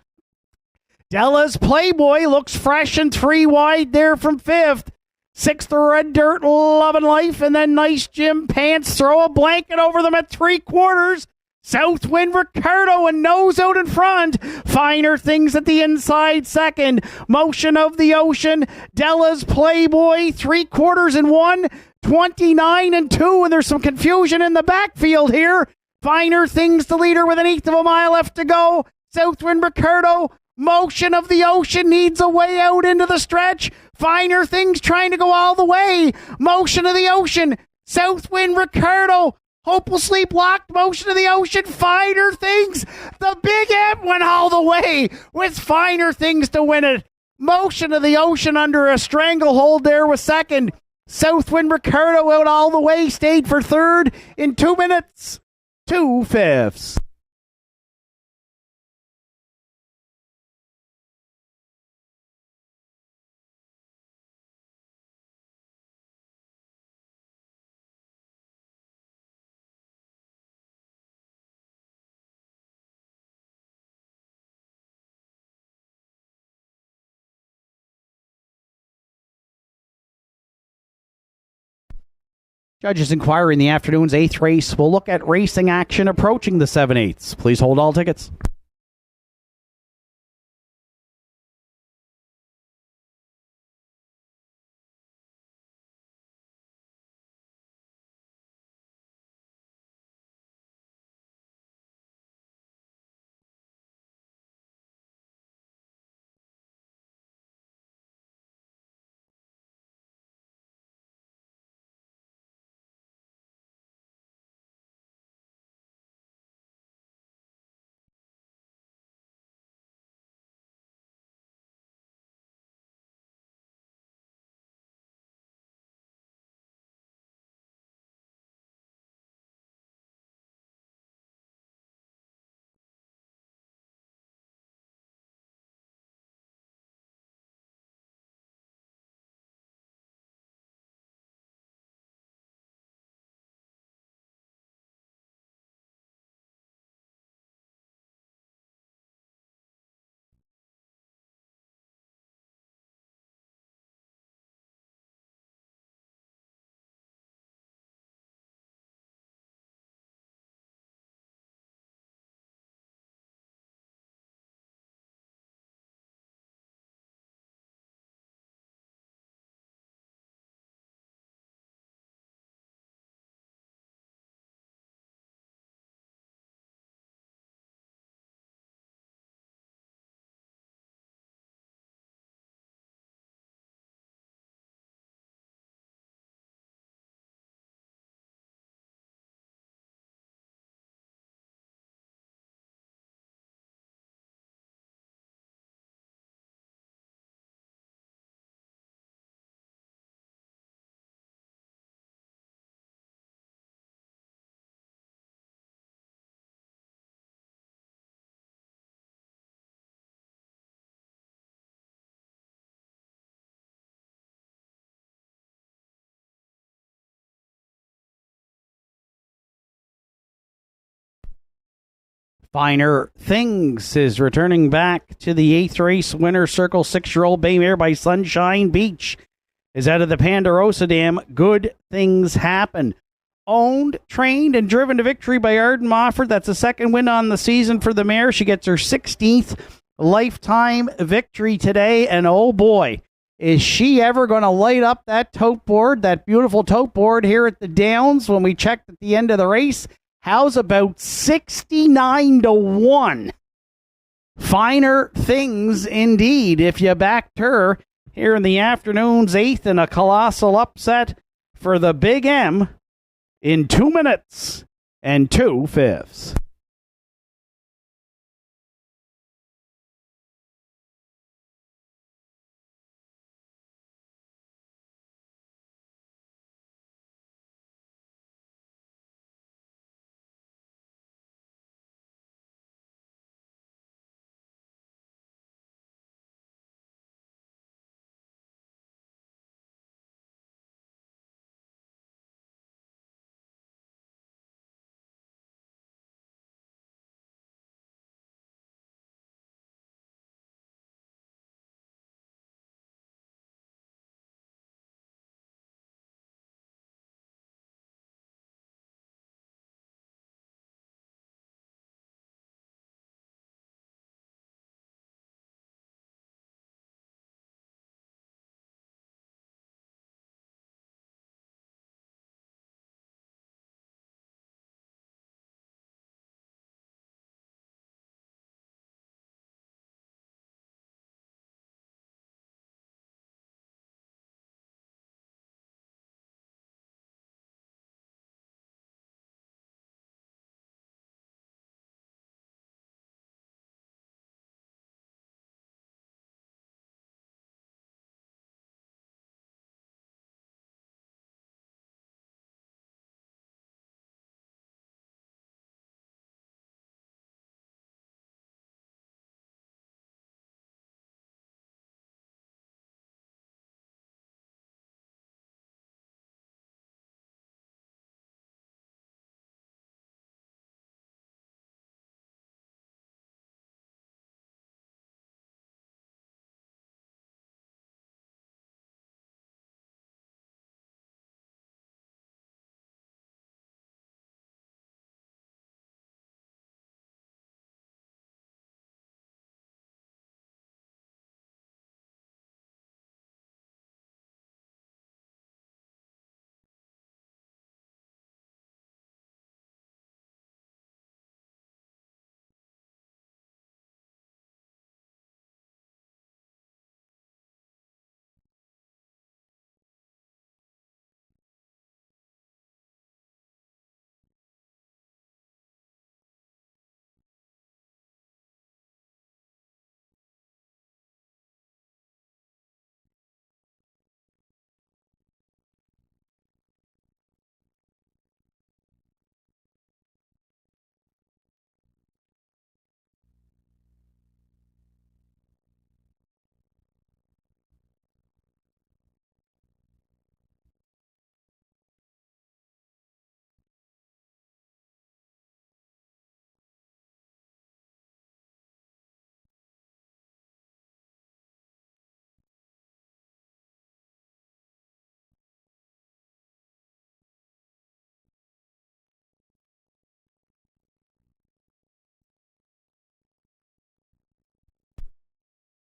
Della's Playboy looks fresh and 3 wide there from fifth. Sixth, Red Dirt Love and Life, and then Nice Jim Pants throw a blanket over them at 3/4. Southwind Ricardo and nose out in front. Finer Things at the inside second. Motion of the Ocean. Della's Playboy 3/4 and 1. 29 and 2. And there's some confusion in the backfield here. Finer Things the leader with 1/8 of a mile left to go. Southwind Ricardo. Motion of the Ocean needs a way out into the stretch. Finer Things trying to go all the way. Motion of the Ocean. Southwind Ricardo. Hopelessly blocked. Motion of the Ocean. Finer Things. The Big M went all the way with Finer Things to win it. Motion of the Ocean under a stranglehold there was second. Southwind Ricardo out all the way. Stayed for third in 2 minutes. 2/5. Judges inquiry in the afternoon's 8th race will look at racing action approaching the 7/8. Please hold all tickets. Finer Things is returning back to the 8th race. Winner Circle 6-year-old Bay Mare by Sunshine Beach is out of the Ponderosa Dam. Good Things Happen. Owned, trained, and driven to victory by Arden Mofford. That's a second win on the season for the mare. She gets her 16th lifetime victory today. And oh boy, is she ever going to light up that tote board, that beautiful tote board here at the Downs when we checked at the end of the race. How's about 69-1? Finer Things indeed. If you backed her here in the afternoon's 8th in a colossal upset for the Big M in 2 minutes and 2/5.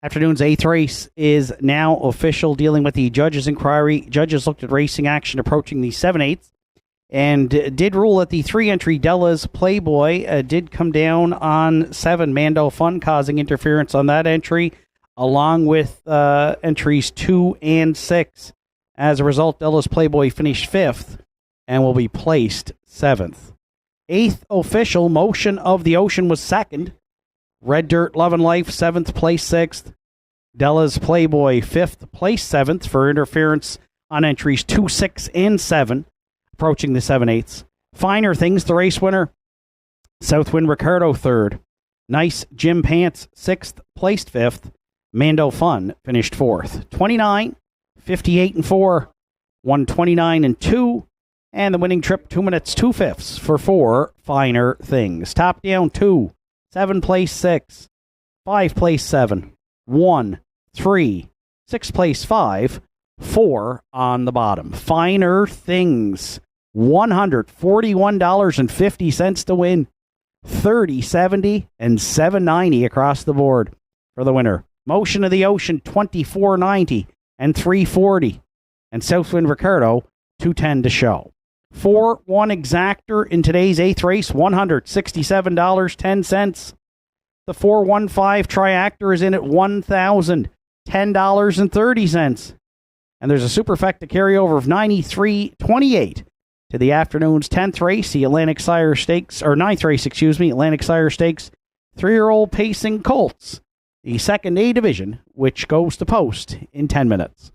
Afternoon's 8th race is now official, dealing with the judges' inquiry. Judges looked at racing action approaching the 7/8 and did rule that the 3-entry Della's Playboy did come down on 7 Mando Fun, causing interference on that entry, along with entries 2 and 6. As a result, Della's Playboy finished 5th and will be placed 7th. 8th official, Motion of the Ocean, was 2nd. Red Dirt Love and Life, 7th, place 6th. Della's Playboy, 5th, place 7th for interference on entries 2, 6, and 7, approaching the 7/8. Finer Things, the race winner. Southwind Ricardo, 3rd. Nice Jim Pants, 6th, placed 5th. Mando Fun finished 4th. 29, 58, and 4, 129 and 2, and the winning trip 2 minutes 2/5 for 4 Finer Things. Top down 2. 7 place 6, 5 place 7, 1, 3, 6 place 5, 4 on the bottom. Finer Things, $141.50 to win. 30, 70, and 790 across the board for the winner. Motion of the Ocean, 24.90 and 340. And Southwind Ricardo, 210 to show. 4-1 Exactor in today's 8th race, $167.10. The 415 Triactor is in at $1,010.30. And there's a superfecta carryover of 93.28 to the afternoon's 10th race, the Atlantic Sire Stakes, or 9th race, Atlantic Sire Stakes, 3-year-old Pacing Colts, the second A division, which goes to post in 10 minutes.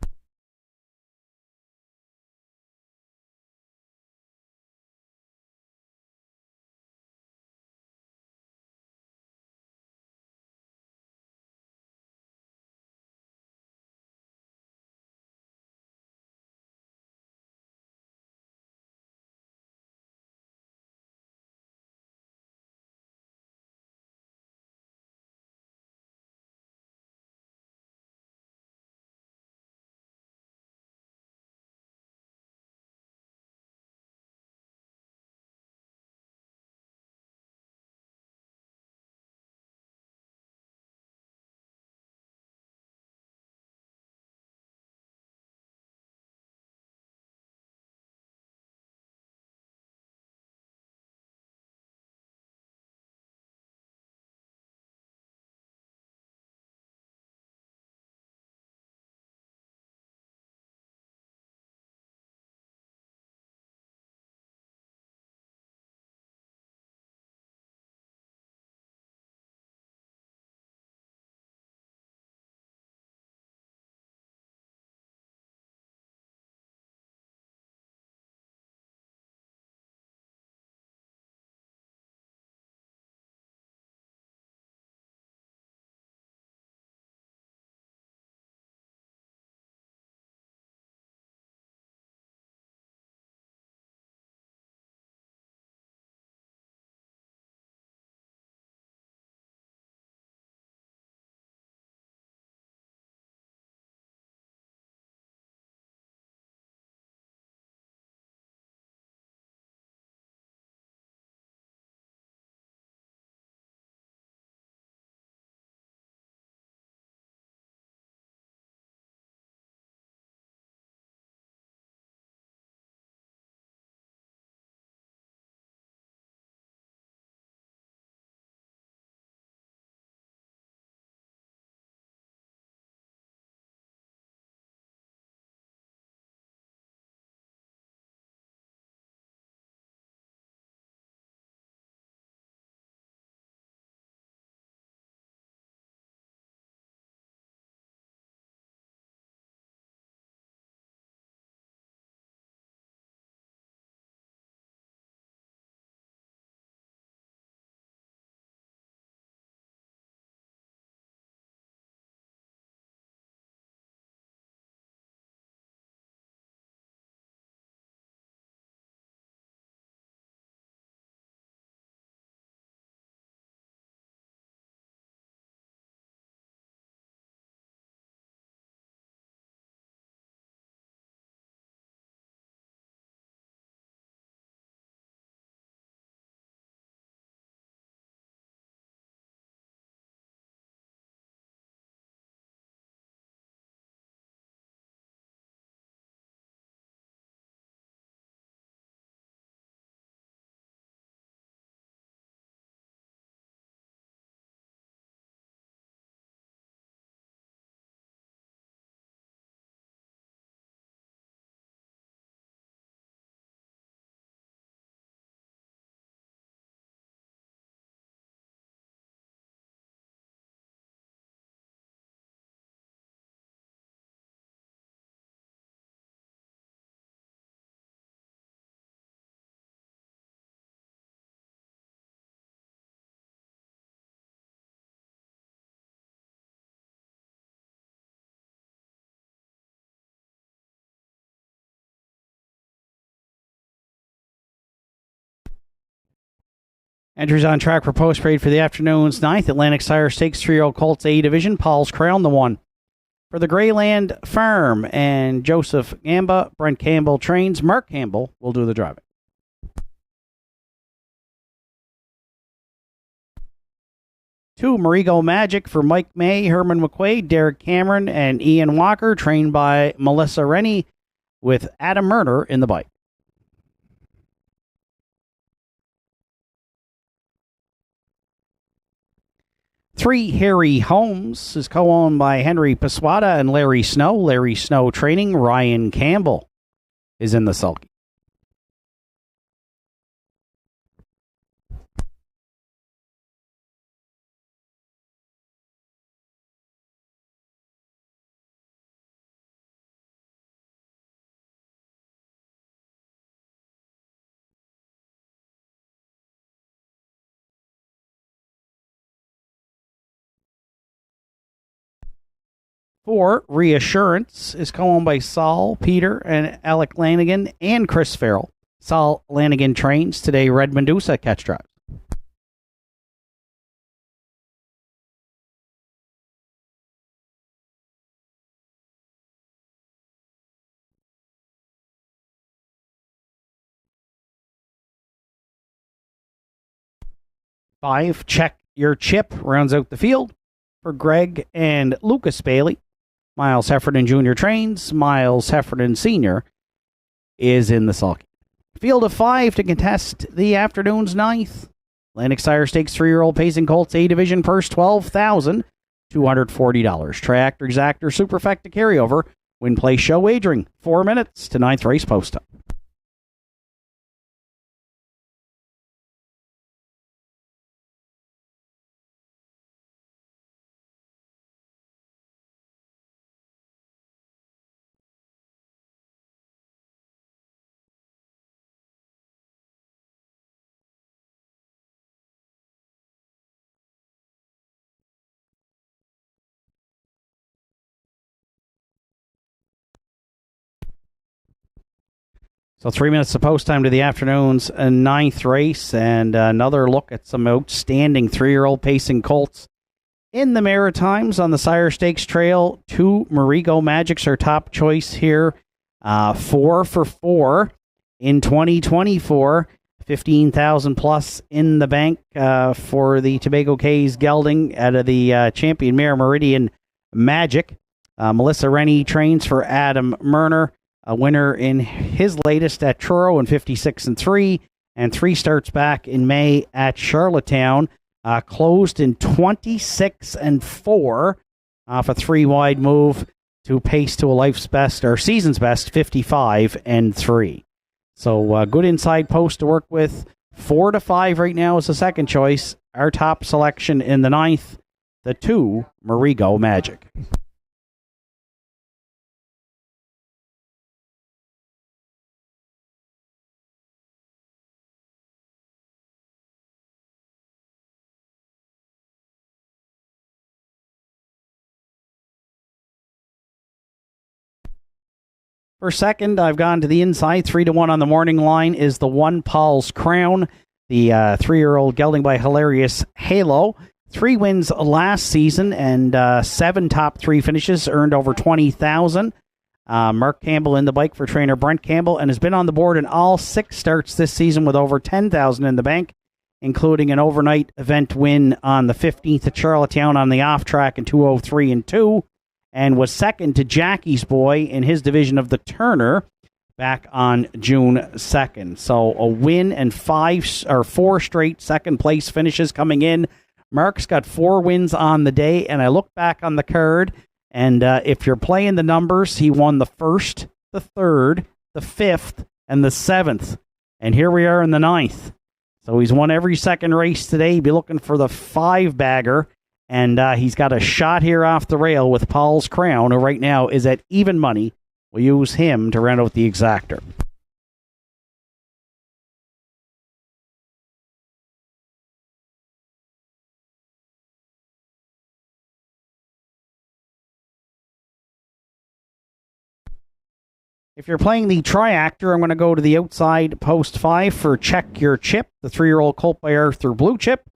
Entries on track for post parade for the afternoon's 9th Atlantic Sire Stakes 3-year-old Colts A Division. Paul's Crown the one. For the Greyland Farm and Joseph Gamba, Brent Campbell trains. Mark Campbell will do the driving. Two, Marigo Magic for Mike May, Herman McQuaid, Derek Cameron, and Ian Walker, trained by Melissa Rennie, with Adam Murner in the bike. 3, Harry Holmes is co-owned by Henry Paswada and Larry Snow. Larry Snow training. Ryan Campbell is in the sulky. Four, Reassurance is co-owned by Saul, Peter, and Alec Lanigan and Chris Farrell. Saul Lanigan trains today. Red Medusa catch drives. 5, Check Your Chip rounds out the field for Greg and Lucas Bailey. Miles Heffernan Jr. trains. Miles Heffernan Sr. is in the sulky. Field of 5 to contest the afternoon's 9th Atlantic Sire Stakes 3-year-old Pacing Colts A Division purse $12,240. Triactor Exactor Superfecta carryover. Win play show wagering. 4 minutes to 9th race post time. So 3 minutes of post time to the afternoon's 9th race, and another look at some outstanding 3-year-old Pacing Colts in the Maritimes on the Sire Stakes Trail. 2, Marigo Magic's our top choice here. 4 for 4 in 2024. 15,000 plus in the bank for the Tobago K's gelding out of the champion mare Meridian Magic. Melissa Rennie trains for Adam Murner. A winner in his latest at Truro in 56-3, and 3 starts back in May at Charlottetown. Closed in 26-4 off a 3-wide move to pace to a life's best, or season's best, 55-3. So good inside post to work with. 4 to 5 right now is the second choice. Our top selection in the 9th, the 2, Marigo Magic. For second, I've gone to the inside. 3-1 on the morning line is the 1, Paul's Crown, the 3-year-old gelding by Hilarious Halo. 3 wins last season and 7 top 3 finishes, earned over $20,000. Mark Campbell in the bike for trainer Brent Campbell, and has been on the board in all 6 starts this season with over $10,000 in the bank, including an overnight event win on the 15th at Charlottetown on the off track in 2:03-2. And was second to Jackie's Boy in his division of the Turner back on June 2nd. So a win and 4 straight second place finishes coming in. Mark's got 4 wins on the day, and I look back on the card, and if you're playing the numbers, he won the 1st, the 3rd, the 5th, and the 7th. And here we are in the 9th. So he's won every second race today. He'll be looking for the 5-bagger. And he's got a shot here off the rail with Paul's Crown, who right now is at even money. We'll use him to round out the exactor. If you're playing the triactor, I'm going to go to the outside post 5 for Check Your Chip, the 3-year-old colt by Arthur Blue Chip.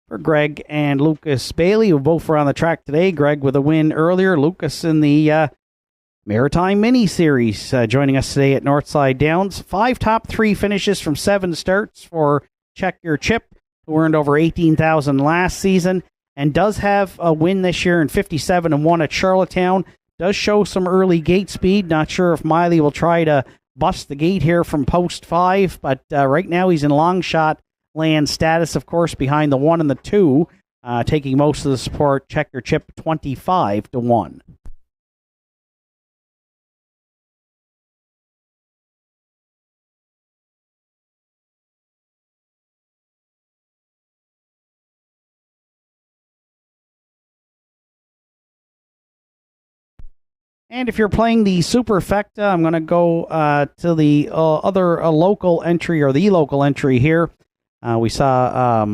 For Greg and Lucas Bailey, who both were on the track today. Greg with a win earlier. Lucas in the Maritime Mini Series, joining us today at Northside Downs. 5 top 3 finishes from 7 starts for Check Your Chip, who earned over $18,000 last season and does have a win this year in 57 and 1 at Charlottetown. Does show some early gate speed. Not sure if Miley will try to bust the gate here from post 5, but right now he's in long shot land status, of course, behind the 1 and the 2, taking most of the support. Check Your Chip 25 to 1. And if you're playing the Superfecta, I'm going to go to the other local entry, or the local entry here. We saw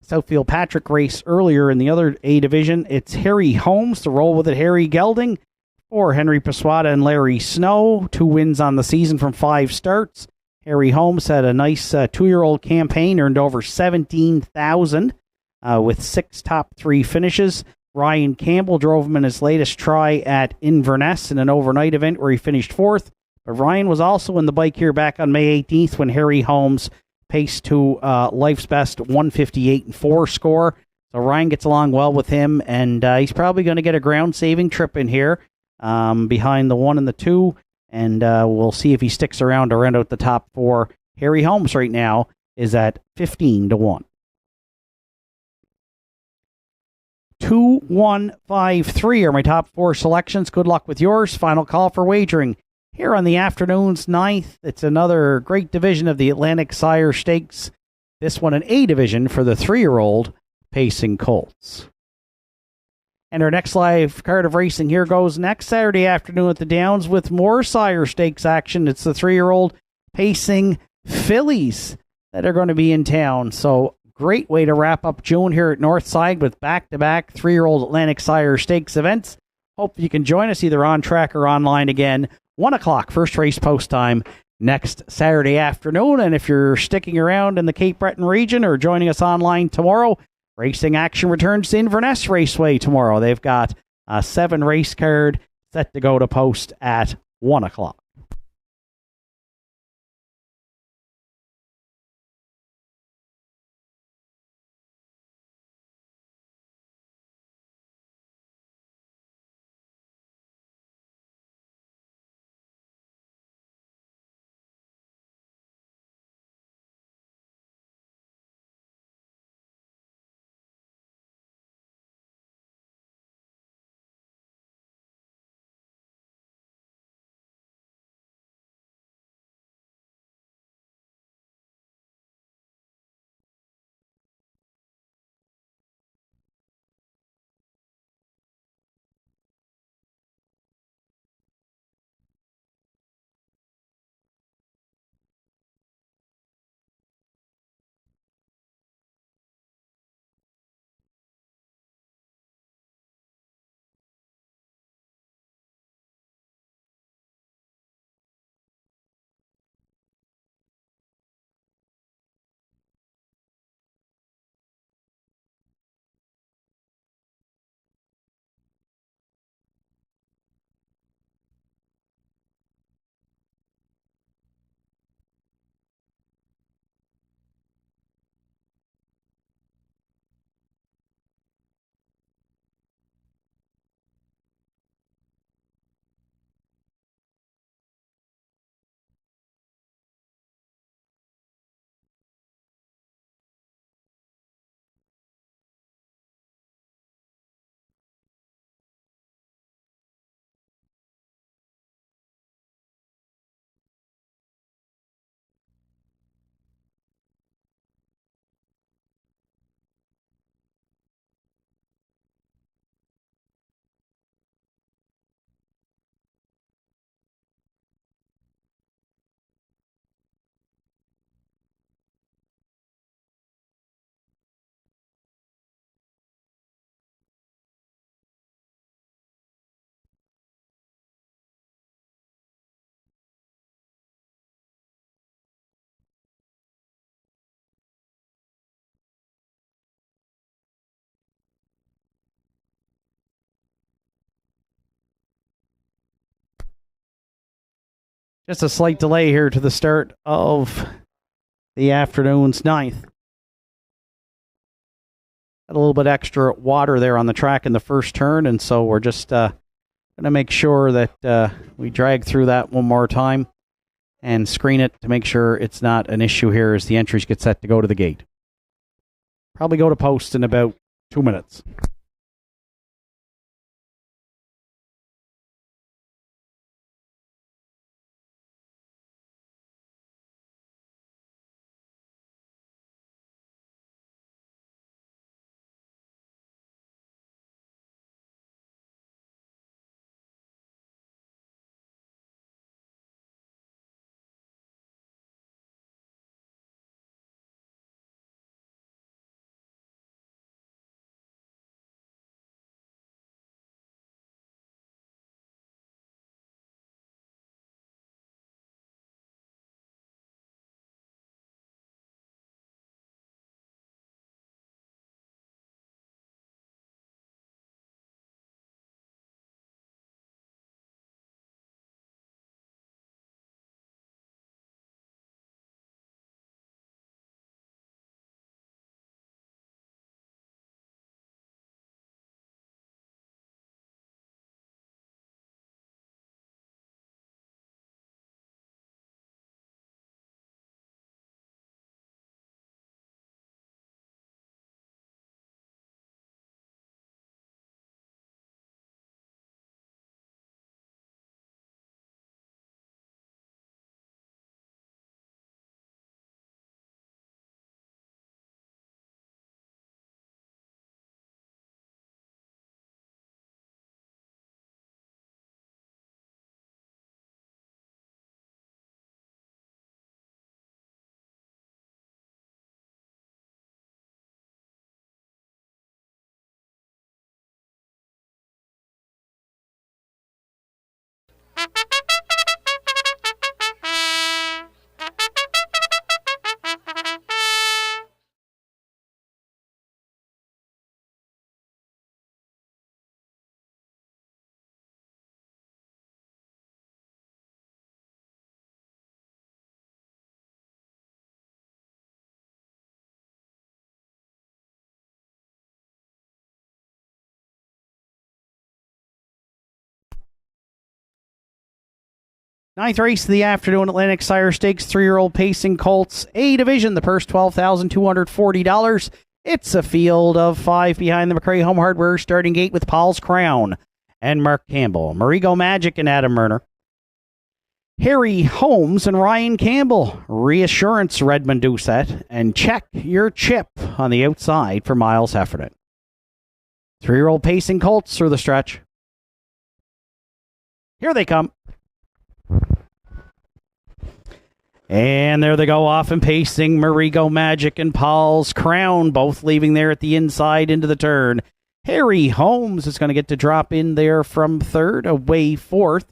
Southfield Patrick race earlier in the other A division. It's Harry Holmes to roll with it. Harry Gelding for Henry Paswada and Larry Snow. 2 wins on the season from 5 starts. Harry Holmes had a nice 2-year-old campaign, earned over $17,000 with 6 top 3 finishes. Ryan Campbell drove him in his latest try at Inverness in an overnight event where he finished 4th. But Ryan was also in the bike here back on May 18th when Harry Holmes paced to life's best 158-4 score. So Ryan gets along well with him, and he's probably going to get a ground-saving trip in here behind the 1 and the 2, and we'll see if he sticks around to round out the top 4. Harry Holmes right now is at 15 to 1. 2, 1, 5, 3 are my top 4 selections. Good luck with yours. Final call for wagering here on the afternoon's 9th. It's another great division of the Atlantic Sire Stakes. This one an A division for the 3-year-old pacing colts. And our next live card of racing here goes next Saturday afternoon at the Downs with more Sire Stakes action. It's the 3-year-old pacing fillies that are going to be in town. So great way to wrap up June here at Northside with back-to-back 3-year-old Atlantic Sire Stakes events. Hope you can join us either on track or online again. 1 o'clock, first race post time next Saturday afternoon. And if you're sticking around in the Cape Breton region or joining us online tomorrow, racing action returns to Inverness Raceway tomorrow. They've got a 7 race card set to go to post at 1 o'clock. Just a slight delay here to the start of the afternoon's ninth. Got a little bit extra water there on the track in the first turn, and so we're just going to make sure that we drag through that one more time and screen it to make sure it's not an issue here as the entries get set to go to the gate. Probably go to post in about 2 minutes. Ninth race of the afternoon, Atlantic Sire Stakes, 3-year-old Pacing Colts, A division, the purse $12,240. It's a field of 5 behind the McRae Home Hardware starting gate with Paul's Crown and Mark Campbell, Marigo Magic and Adam Murner, Harry Holmes and Ryan Campbell, Reassurance Redmond Doucette, and Check Your Chip on the outside for Miles Heffernan. 3-year-old Pacing Colts through the stretch. Here they come. And there they go off and pacing. Marigo Magic and Paul's Crown both leaving there at the inside into the turn. Harry Holmes is going to get to drop in there from third, away fourth.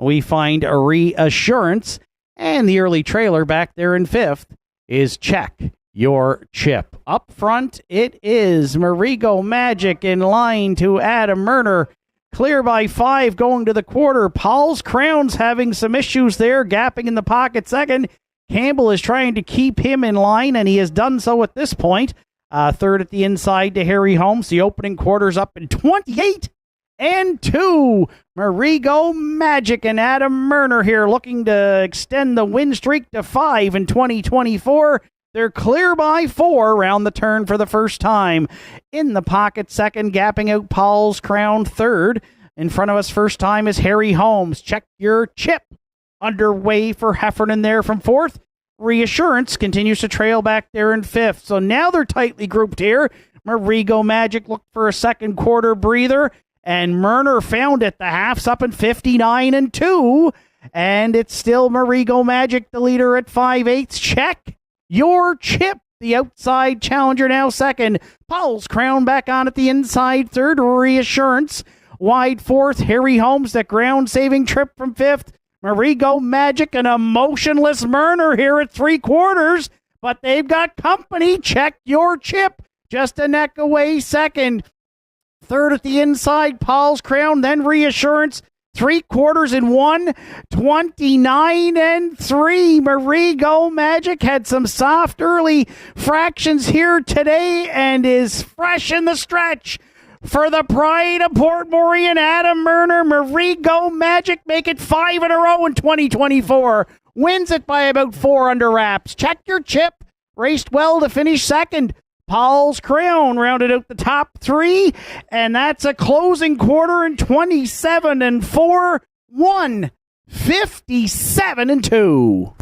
We find a Reassurance, and the early trailer back there in fifth is Check Your Chip. Up front, it is Marigo Magic in line to Adam Murner. Clear by 5 going to the quarter. Paul's Crown's having some issues there, gapping in the pocket second. Campbell is trying to keep him in line, and he has done so at this point. Third at the inside to Harry Holmes. The opening quarter's up in 28 and 2. Marigo Magic and Adam Murner here looking to extend the win streak to 5 in 2024. They're clear by 4 around the turn for the first time. In the pocket second, gapping out Paul's Crown third. In front of us first time is Harry Holmes. Check Your Chip. Underway for Heffernan there from fourth. Reassurance continues to trail back there in fifth. So now they're tightly grouped here. Marigo Magic looked for a second quarter breather, and Murner found it. The half's up in 59 and 2. And it's still Marigo Magic, the leader at 5/8. Check Your Chip, the outside challenger now second. Paul's Crown back on at the inside third. Reassurance wide fourth. Harry Holmes, that ground-saving trip from fifth. Marigo Magic and a motionless Murner here at 3/4, but they've got company. Check Your Chip, just a neck away second. Third at the inside, Paul's Crown, then Reassurance. 3/4 in 1, 29 and 3. Marigo Magic had some soft early fractions here today and is fresh in the stretch. For the pride of Portmore and Adam Murner, Marigo Magic make it 5 in a row in 2024. Wins it by about 4 under wraps. Check your chip. Raced well to finish second. Paul's Crown rounded out the top 3, and that's a closing quarter in 27 and 4, 1, 57 and 2.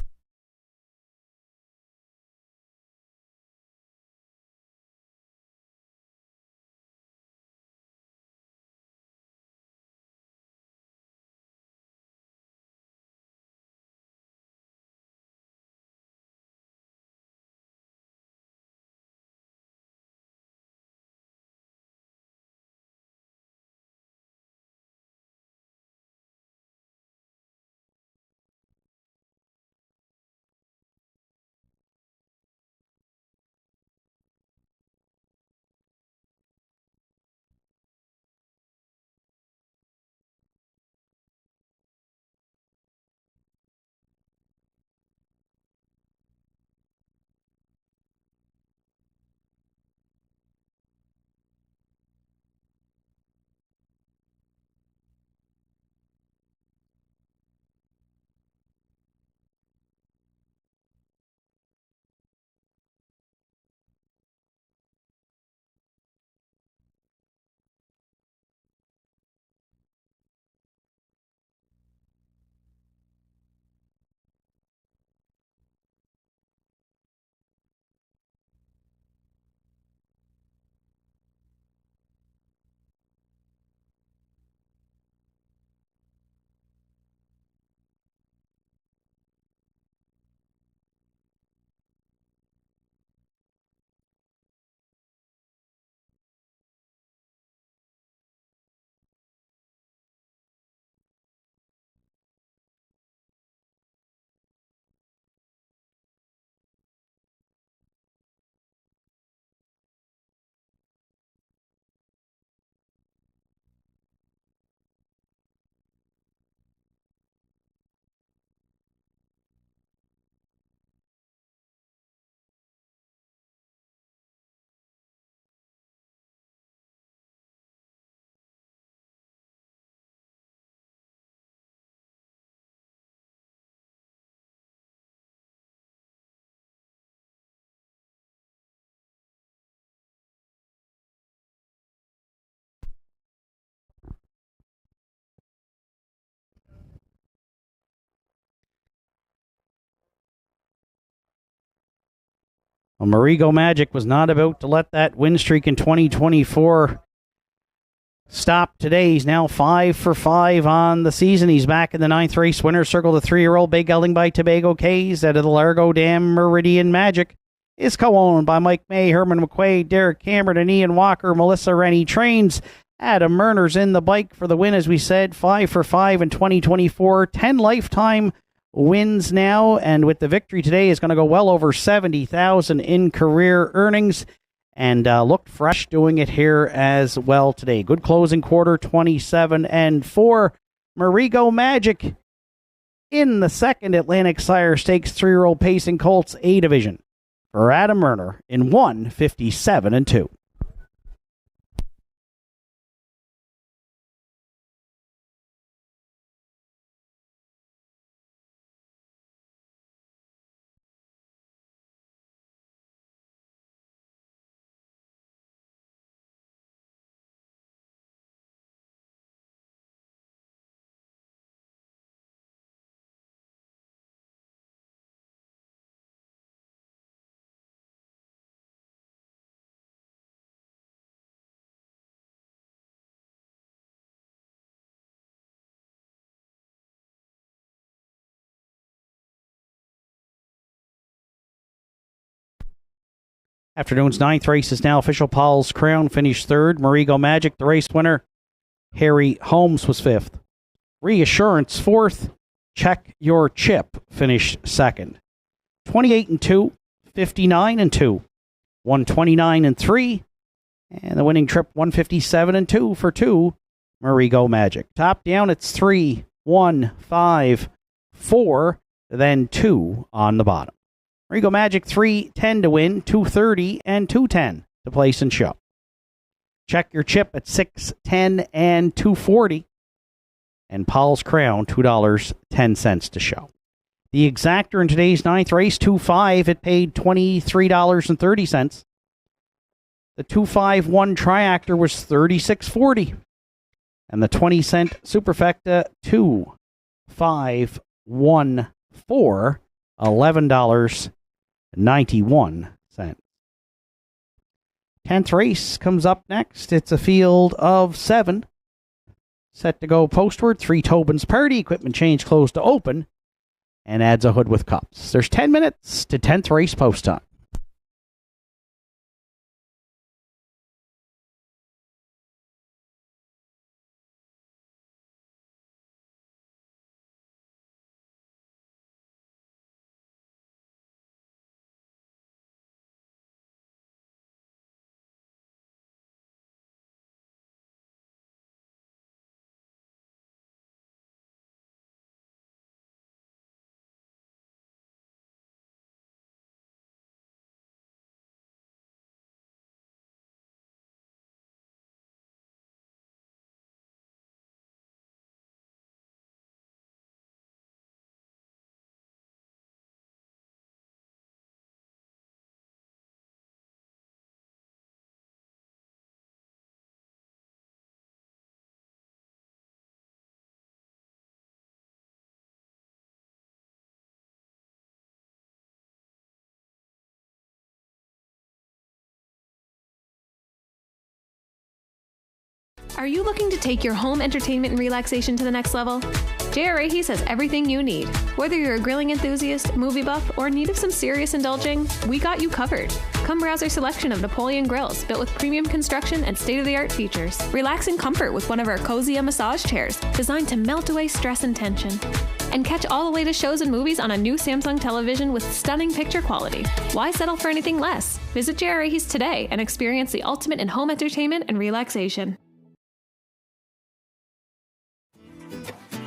Well, Marigo Magic was not about to let that win streak in 2024 stop today. He's now 5 for 5 on the season. He's back in the 9th race winner's circle. The 3-year-old Big Gelding by Tobago Cays out of the Largo Dam Meridian Magic is co-owned by Mike May, Herman McQuaid, Derek Cameron, and Ian Walker. Melissa Rennie trains. Adam Murner's in the bike for the win, as we said. 5 for 5 in 2024. 10 lifetime wins now, and with the victory today is going to go well over $70,000 in career earnings, and looked fresh doing it here as well today. Good closing quarter, 27 and 4. Marigo Magic in the second Atlantic Sire Stakes 3-year-old Pacing Colts A division for Adam Murner in 157 and 2. Afternoon's 9th race is now official. Paul's Crown finished 3rd. Marigo Magic, the race winner. Harry Holmes was 5th. Reassurance 4th. Check Your Chip finished 2nd. 28 and 2, 59 and 2, 129 and 3, and the winning trip 157 and 2 for 2. Marigo Magic. Top down, it's 3, 1, 5, 4, then 2 on the bottom. Marigo Magic 310 to win, 230 and 210 to place and show. Check your chip at 610 and 240. And Paul's Crown, $2.10 to show. The exactor in today's ninth race, 2-5, it paid $23.30. The 2-5-1 triactor was $36.40. And the 20-cent superfecta, 2-5-1-4, $11.91. 10th race comes up next. It's a field of 7. Set to go postward. 3 Tobin's Party. Equipment change closed to open. And adds a hood with cups. There's 10 minutes to 10th race post time. Are you looking to take your home entertainment and relaxation to the next level? JRA has everything you need. Whether you're a grilling enthusiast, movie buff, or in need of some serious indulging, we got you covered. Come browse our selection of Napoleon grills built with premium construction and state-of-the-art features. Relax in comfort with one of our cozy massage chairs designed to melt away stress and tension. And catch all the latest shows and movies on a new Samsung television with stunning picture quality. Why settle for anything less? Visit JRA today and experience the ultimate in home entertainment and relaxation.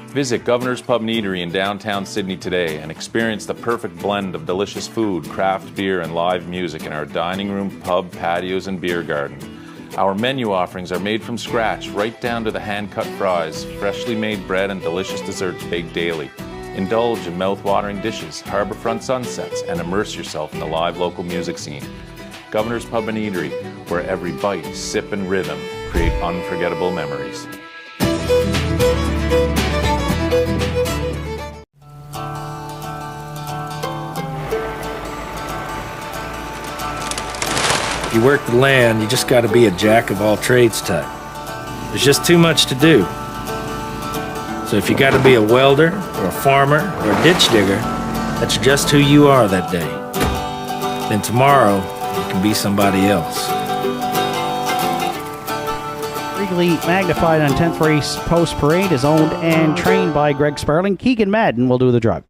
Visit Governor's Pub and Eatery in downtown Sydney today and experience the perfect blend of delicious food, craft beer, and live music in our dining room, pub, patios, and beer garden. Our menu offerings are made from scratch, right down to the hand-cut fries, freshly made bread, and delicious desserts baked daily. Indulge in mouth-watering dishes, harborfront sunsets, and immerse yourself in the live local music scene. Governor's Pub and Eatery, where every bite, sip, and rhythm create unforgettable memories. If you work the land, you just got to be a jack of all trades type. There's just too much to do. So if you got to be a welder, or a farmer, or a ditch digger, that's just who you are that day. Then tomorrow, you can be somebody else. Regally magnified on 10th race post parade is owned and trained by Greg Sparling. Keegan Madden will do the drive.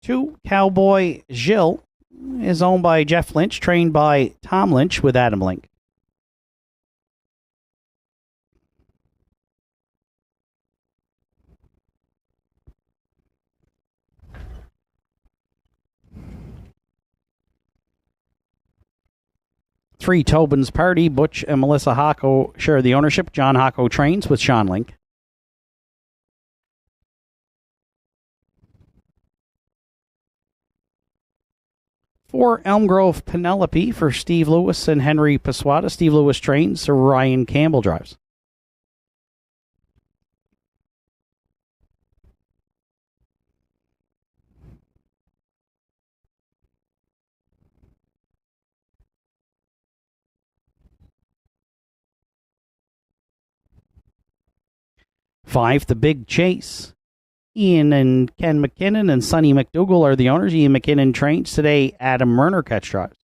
Two, Cowboy Jill is owned by Jeff Lynch, trained by Tom Lynch with Adam Link. Three, Tobin's Party. Butch and Melissa Hocko share the ownership. John Hocko trains with Sean Link. 4, Elm Grove Penelope for Steve Lewis and Henry Paswata. Steve Lewis trains, so Ryan Campbell drives. Five, The Big Chase. Ian and Ken McKinnon and Sonny McDougall are the owners. Ian McKinnon trains today. Adam Murner catch drives.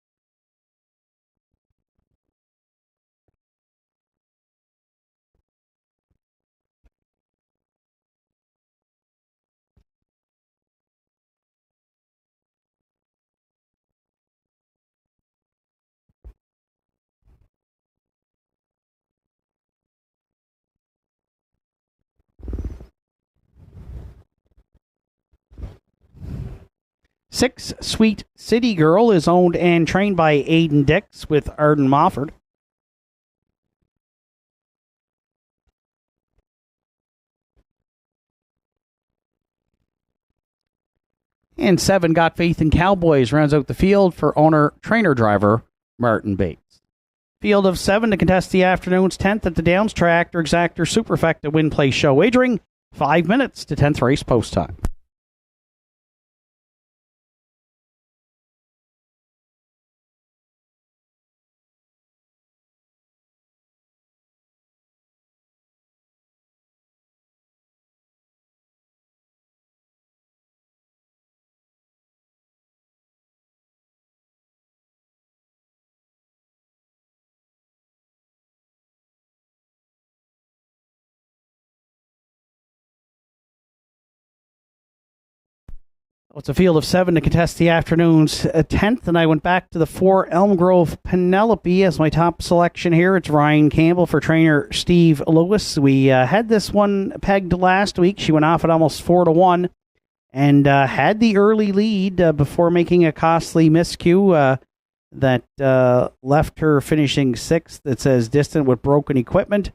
6, Sweet City Girl, is owned and trained by Aidan Dix with Arden Mofford. And 7, Got Faith in Cowboys, rounds out the field for owner-trainer driver Martin Bates. Field of 7 to contest the afternoon's 10th at the Downs Tractor Exactor Superfecta Win Play Show. Wagering 5 minutes to 10th race post time. It's a field of 7 to contest the afternoon's 10th, and I went back to the 4 Elm Grove Penelope as my top selection here. It's Ryan Campbell for trainer Steve Lewis. We had this one pegged last week. She went off at almost 4-1 and had the early lead before making a costly miscue that left her finishing 6th. It says distant with broken equipment,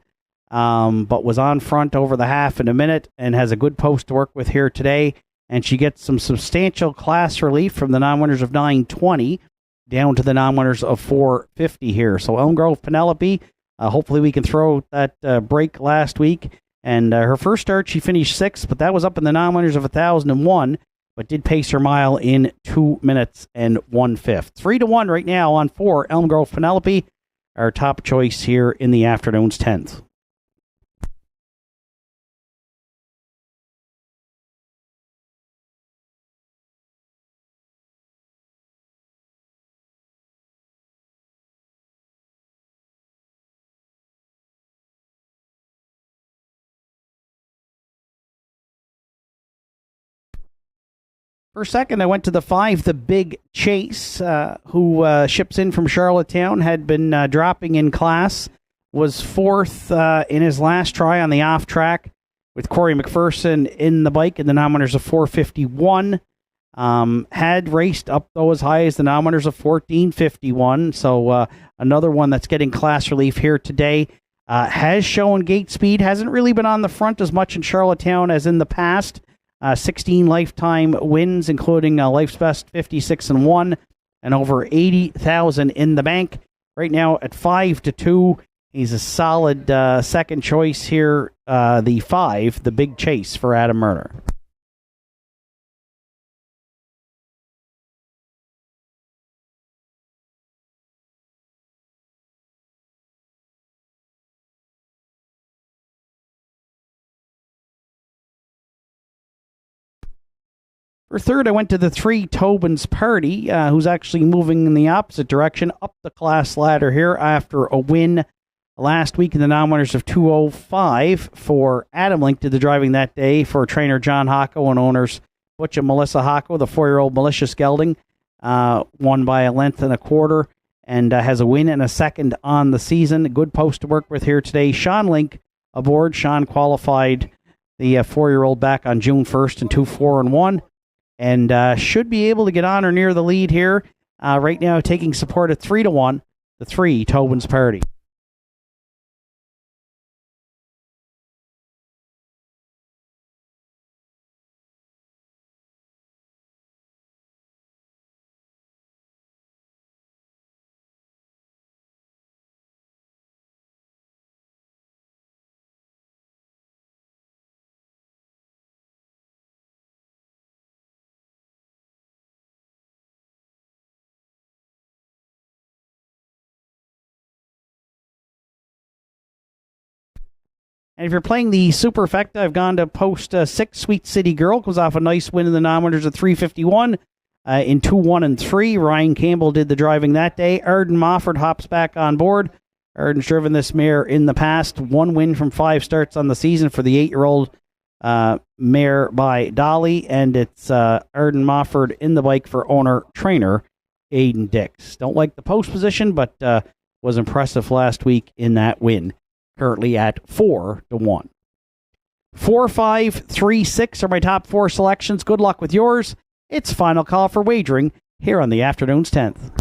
but was on front over the half in a minute and has a good post to work with here today. And she gets some substantial class relief from the non-winners of 920 down to the non-winners of 450 here. So Elm Grove Penelope, hopefully we can throw that break last week. And her first start, she finished 6th, but that was up in the non-winners of 1,001, but did pace her mile in 2 minutes and 1/5. 3-1 right now on 4 Elm Grove Penelope, our top choice here in the afternoon's 10th. For second, I went to the 5, The Big Chase, who ships in from Charlottetown, had been dropping in class, was 4th in his last try on the off track with Corey McPherson in the bike in the non-winners of 451. Had raced up, though, as high as the non-winners of 1451, so another one that's getting class relief here today. Has shown gate speed, hasn't really been on the front as much in Charlottetown as in the past. 16 lifetime wins, including Life's Best 56-1 and over 80,000 in the bank. Right now at 5-2, he's a solid second choice here. The 5, The Big Chase for Adam Murner. For third, I went to the 3, Tobin's Party, who's actually moving in the opposite direction up the class ladder here after a win last week in the non-winners of 205 for Adam Link. Did the driving that day for trainer John Hocko and owners Butch and Melissa Hocko. The 4-year-old Malicious Gelding won by a length and a quarter and has a win and a second on the season. Good post to work with here today. Sean Link aboard. Sean qualified the 4-year-old back on June 1st in 2-4-1. And should be able to get on or near the lead here. Right now, taking support at 3-1, the 3, Tobin's Party. And if you're playing the Superfecta, I've gone to post 6, Sweet City Girl. Goes off a nice win in the non-winners at 351 in 2-1 and 3. Ryan Campbell did the driving that day. Arden Mofford hops back on board. Arden's driven this mare in the past. 1 win from 5 starts on the season for the 8-year-old mare by Dolly. And it's Arden Mofford in the bike for owner-trainer Aidan Dix. Don't like the post position, but was impressive last week in that win. Currently at 4-1. 4, 5, 3, 6 are my top 4 selections. Good luck with yours. It's final call for wagering here on the afternoon's 10th.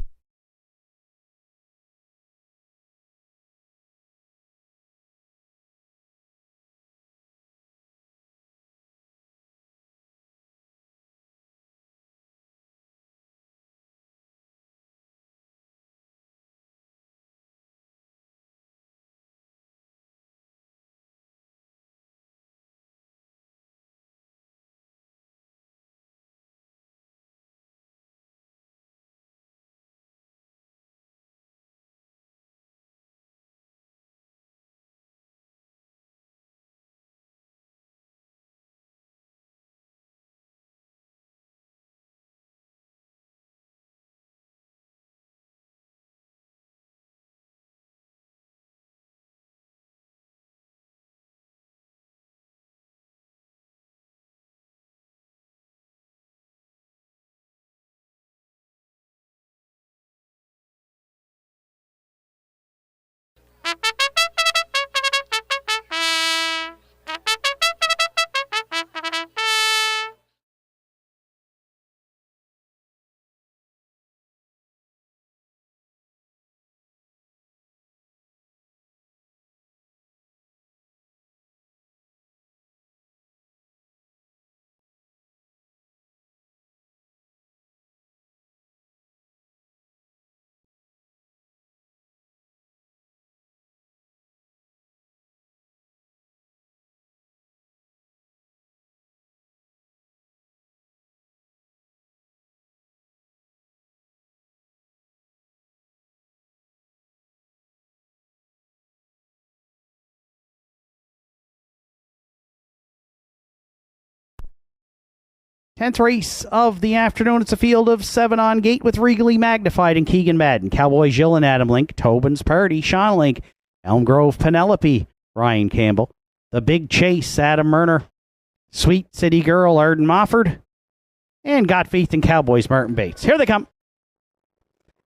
Tenth race of the afternoon. It's a field of 7 on gate with Regally Magnified and Keegan Madden, Cowboy Jill and Adam Link, Tobin's Party, Sean Link, Elm Grove Penelope, Ryan Campbell, The Big Chase, Adam Murner, Sweet City Girl, Arden Mofford, and Got Faith in Cowboys, Martin Bates. Here they come.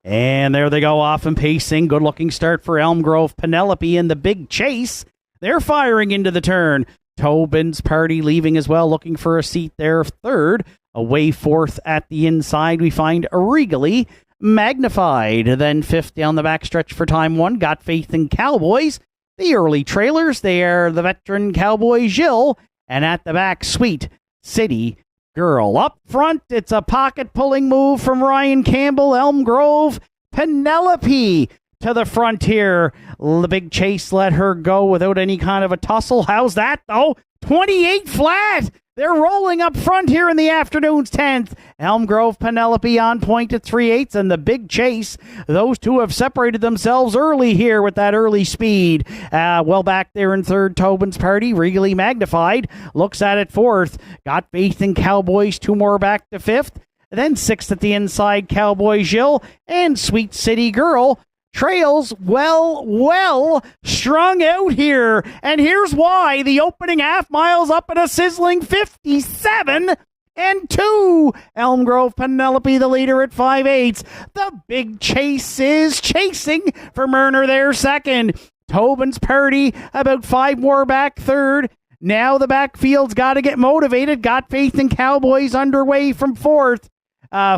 And there they go off and pacing. Good looking start for Elm Grove Penelope and The Big Chase. They're firing into the turn. Tobin's Party leaving as well, looking for a seat there. Third, away fourth at the inside, we find Regally Magnified. Then fifth down the backstretch for time one, Got Faith in Cowboys. The early trailers, they are the veteran Cowboy Jill. And at the back, Sweet City Girl. Up front, it's a pocket-pulling move from Ryan Campbell, Elm Grove Penelope to the frontier. The Big Chase let her go without any kind of a tussle. How's that, though? 28 flat. They're rolling up front here in the afternoon's 10th. Elm Grove Penelope on point at 3/8, and The Big Chase. Those two have separated themselves early here with that early speed. Well back there in third, Tobin's Party. Regally Magnified looks at it fourth. Got Faith in Cowboys, two more back to fifth. Then sixth at the inside, Cowboy Jill and Sweet City Girl. Trails well strung out here. And here's why. The opening half miles up at a sizzling 57 and 2. Elm Grove Penelope, the leader at 5/8. The Big Chase is chasing for Murner there second. Tobin's Party about 5 more back third. Now the backfield's got to get motivated. Got Faith in Cowboys underway from fourth.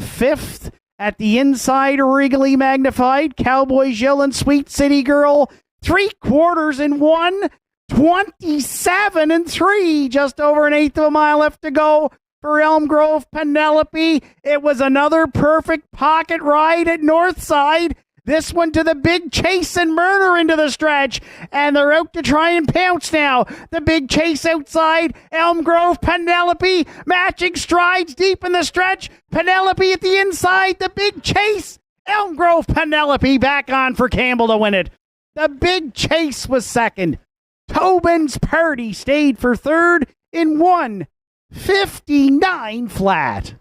Fifth at the inside, Regally Magnified, Cowboy Jill and Sweet City Girl. 3/4 in 1, 27 and 3. Just over an eighth of a mile left to go for Elm Grove Penelope. It was another perfect pocket ride at Northside. This one to the Big Chase and Murner into the stretch. And they're out to try and pounce now. The Big Chase outside. Elm Grove Penelope matching strides deep in the stretch. Penelope at the inside. The Big Chase. Elm Grove Penelope back on for Campbell to win it. The Big Chase was second. Tobin's Party stayed for third in 1:59 flat.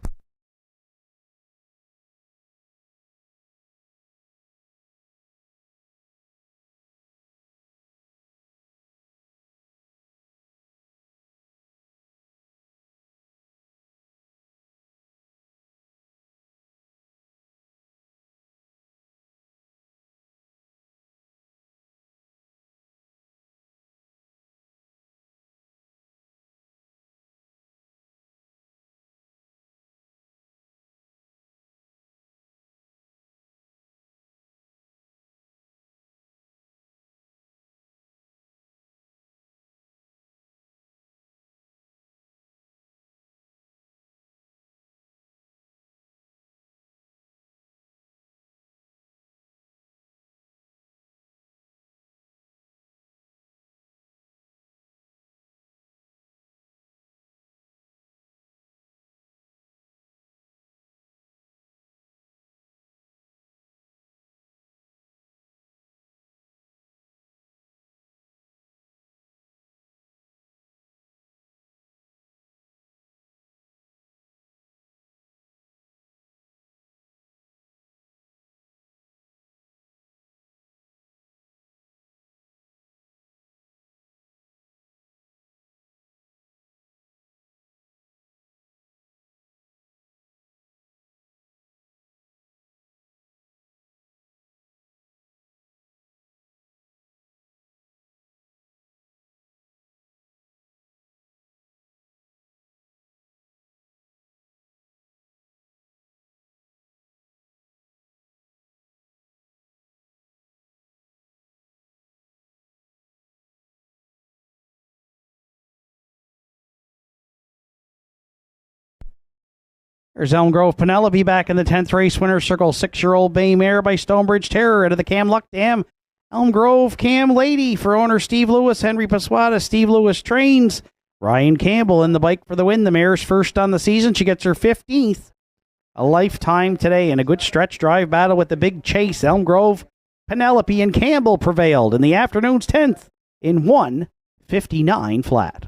There's Elm Grove Penelope back in the 10th race. Winner circle, 6-year-old Bay Mare by Stonebridge Terror out of the Cam Luck Dam. Elm Grove Cam Lady for owner Steve Lewis, Henry Pasquata. Steve Lewis trains. Ryan Campbell in the bike for the win. The mare's first on the season. She gets her 15th. A lifetime today and a good stretch drive battle with the big chase. Elm Grove, Penelope, and Campbell prevailed in the afternoon's 10th in 1:59 flat.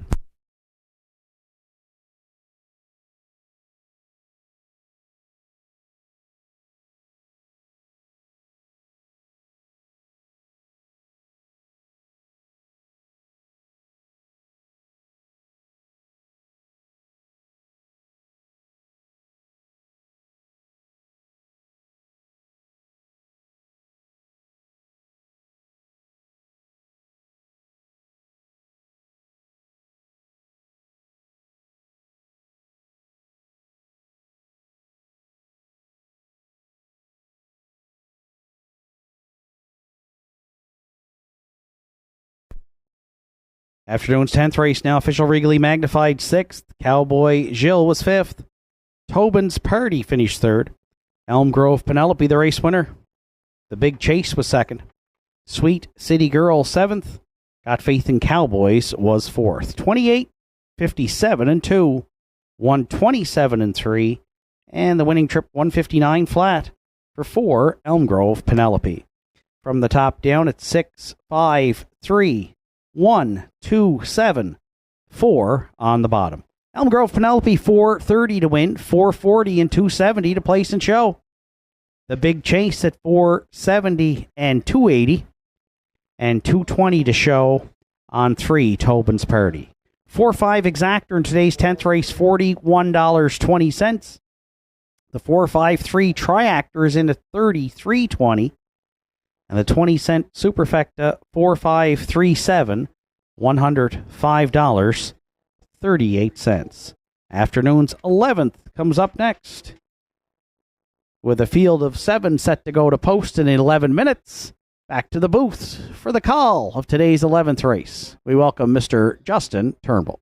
Afternoon's 10th race now official regally magnified 6th. Cowboy Gilles was 5th. Tobin's Party finished 3rd. Elm Grove Penelope, the race winner. The Big Chase was 2nd. Sweet City Girl 7th. Got Faith in Cowboys was 4th. 28, 57, and 2. 127 and 3. And the winning trip 159 flat for 4 Elm Grove Penelope. From the top down at 6, 5, 3. 1, 2, 7, 4 on the bottom. Elm Grove Penelope 430 to win, 440 and 270 to place and show. The Big Chase at 470 and 280 and 220 to show on 3 Tobin's Party. 4-5 exactor in today's 10th race, $41.20. The 4-5-3 triactor is in at $33.20. And the 20-cent Superfecta 4537, $105.38. Afternoon's 11th comes up next, with a field of 7 set to go to post in 11 minutes. Back to the booths for the call of today's 11th race. We welcome Mr. Justin Turnbull.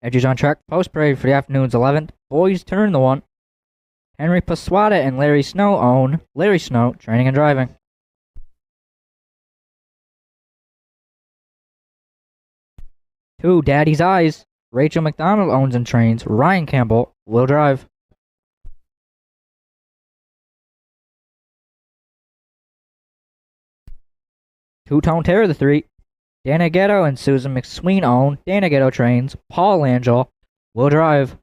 Edges on track, post parade for the afternoon's 11th. Boys turn the 1. Henry Paswada and Larry Snow own Larry Snow, training and driving. 2, Daddy's Eyes. Rachel McDonald owns and trains. Ryan Campbell will drive. 2-Tone Terror the 3. Dana Ghetto and Susan McSween own. Dana Ghetto trains. Paul Angel will drive.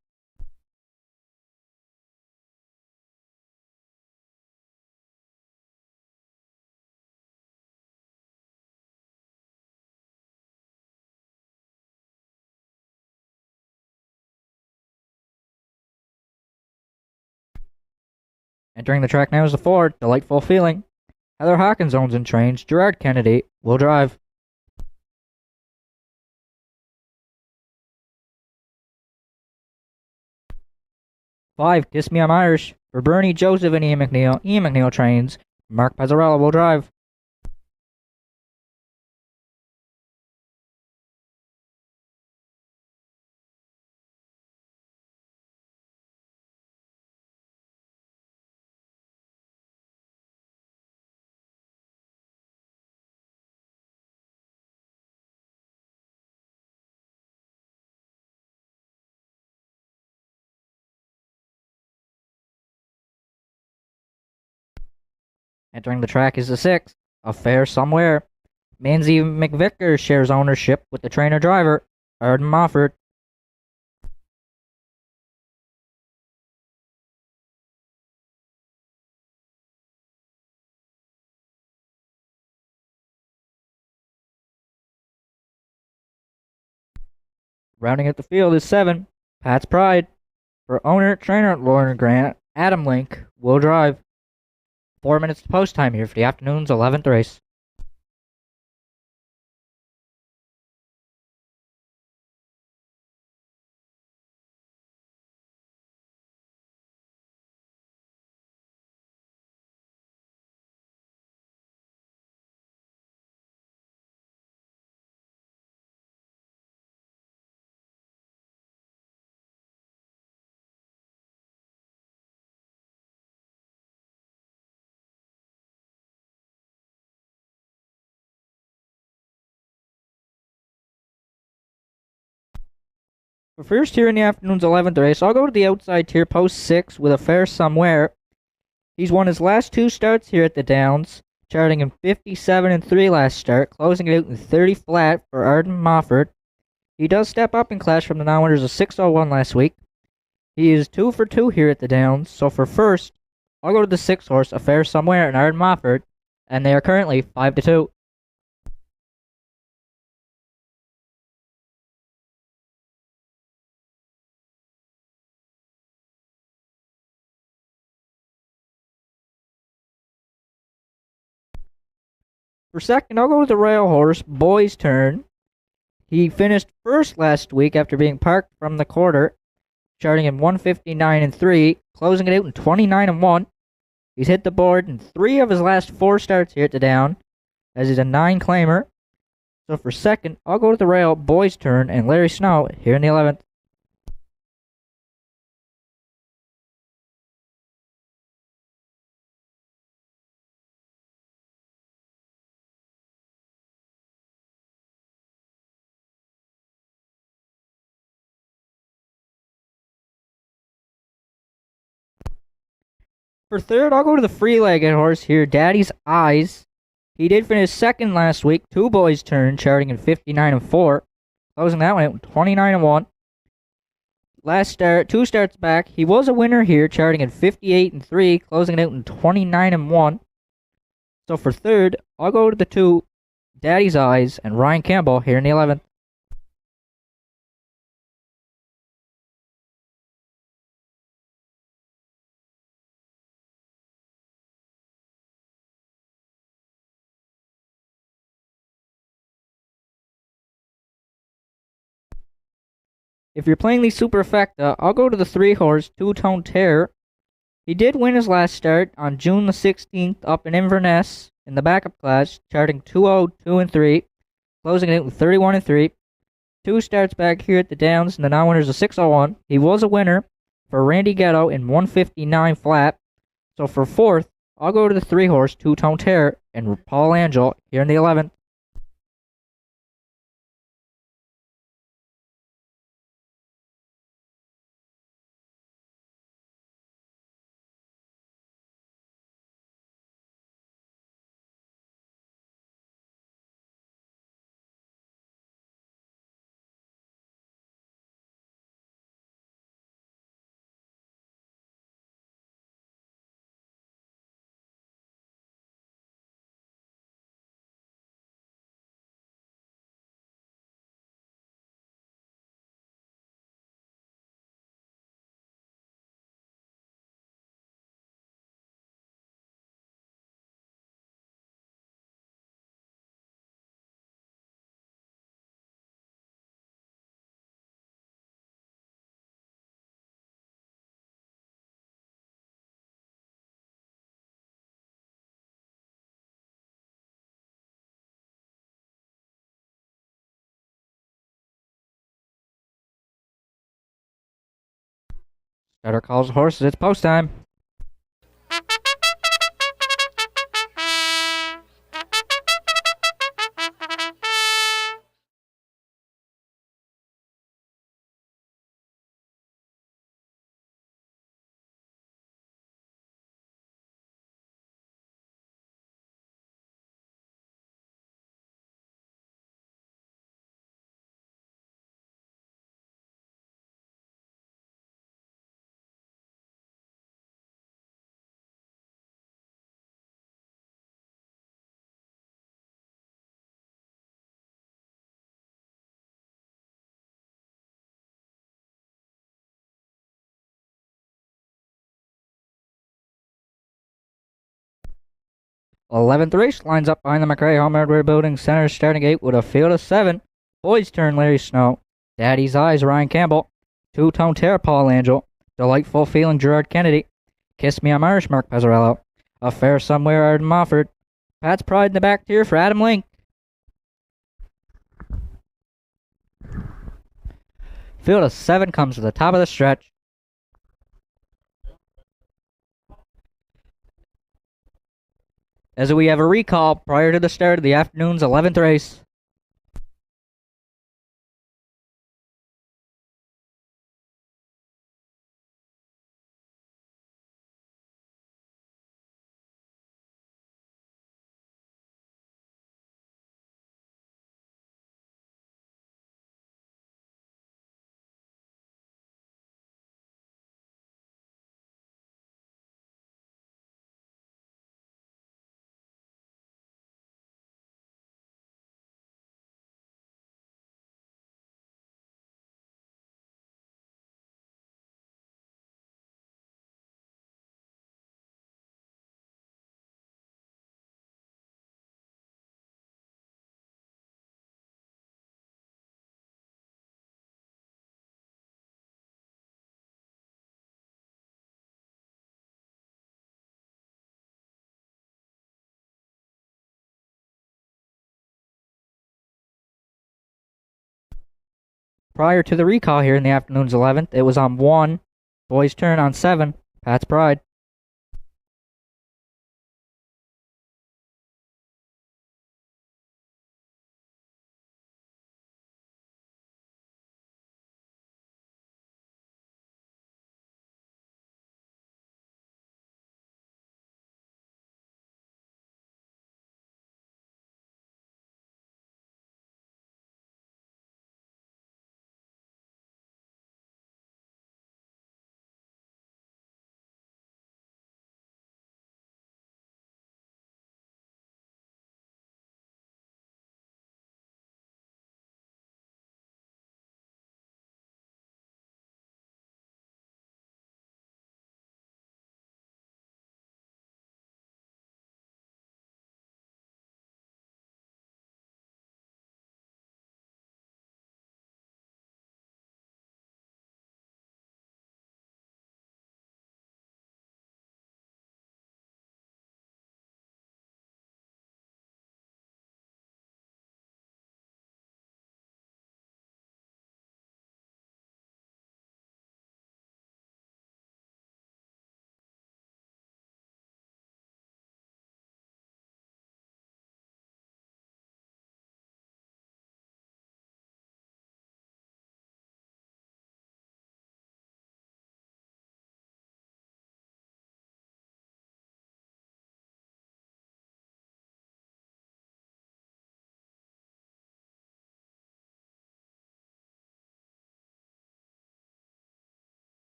Entering the track now is the 4, Delightful Feeling. Heather Hawkins owns and trains. Gerard Kennedy will drive. 5, Kiss Me I'm Irish. For Bernie Joseph and Ian McNeil. Ian McNeil trains. Mark Pazzarella will drive. Entering the track is the 6, Affair Somewhere. Manzi McVicker shares ownership with the trainer-driver, Arden Mofford. Rounding out the field is 7, Pat's Pride. For owner-trainer Lauren Grant, Adam Link will drive. 4 minutes to post time here for the afternoon's 11th race. For first here in the afternoon's 11th race, I'll go to the outside tier, post 6, with Affair Somewhere. He's won his last 2 starts here at the Downs, charting in 57-3 last start, closing it out in 30 flat for Arden Mofford. He does step up in class from the now-winners of 6:01 last week. He is 2 for 2 here at the Downs, so for first, I'll go to the 6 horse, Affair Somewhere, and Arden Mofford, and they are currently 5-2. For second, I'll go to the rail horse, Boy's Turn. He finished first last week after being parked from the quarter, charting in 159-3, closing it out in 29-1. He's hit the board in 3 of his last 4 starts here at the Down, as he's a 9-claimer. So for second, I'll go to the rail, Boy's Turn, and Larry Snow here in the 11th. For third, I'll go to the free-legged horse here, Daddy's Eyes. He did finish second last week, 2 Boys' Turn, charting in 59-4, closing that one out in 29-1. Last start, 2 starts back, he was a winner here, charting in 58-3, closing it out in 29-1. So for third, I'll go to the 2 Daddy's Eyes and Ryan Campbell here in the 11th. If you're playing the Superfecta, I'll go to the 3 horse, 2-Tone Terror. He did win his last start on June the 16th up in Inverness in the backup class, charting 2-0, 2-3, closing it out with 31-3. 2 starts back here at the Downs, and the non-winner's a 601. He was a winner for Randy Ghetto in 159 flat. So for 4th, I'll go to the 3-horse, Two-Tone Terror, and Paul Angel here in the 11th. Starter calls the horses. It's post time. Eleventh race lines up behind the McRae Home Hardware Building Center starting gate with a field of 7. Boys turn Larry Snow. Daddy's Eyes Ryan Campbell. Two-Tone Terror Paul Angel. Delightful Feeling Gerard Kennedy. Kiss Me I'm Irish Mark Pezzarello. Affair Somewhere Arden Mofford. Pat's Pride in the back tier for Adam Link. Field of 7 comes to the top of the stretch. As we have a recall prior to the start of the afternoon's 11th race. Prior to the recall here in the afternoon's 11th, it was on 1. Boys turn on 7. Pat's Pride.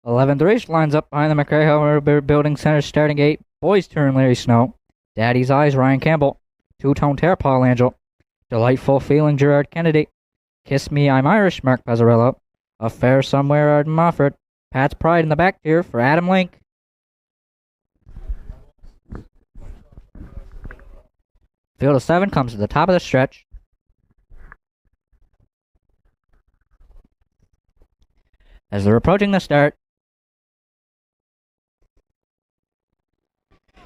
Eleventh race lines up behind the McRae Building Center starting gate. Boys turn Larry Snow. Daddy's Eyes Ryan Campbell. Two-Tone Tear Paul Angel. Delightful Feeling Gerard Kennedy. Kiss Me I'm Irish Mark Pezzarillo. Affair Somewhere Arden Mofford. Pat's Pride in the back here for Adam Link. Field of 7 comes to the top of the stretch. As they're approaching the start,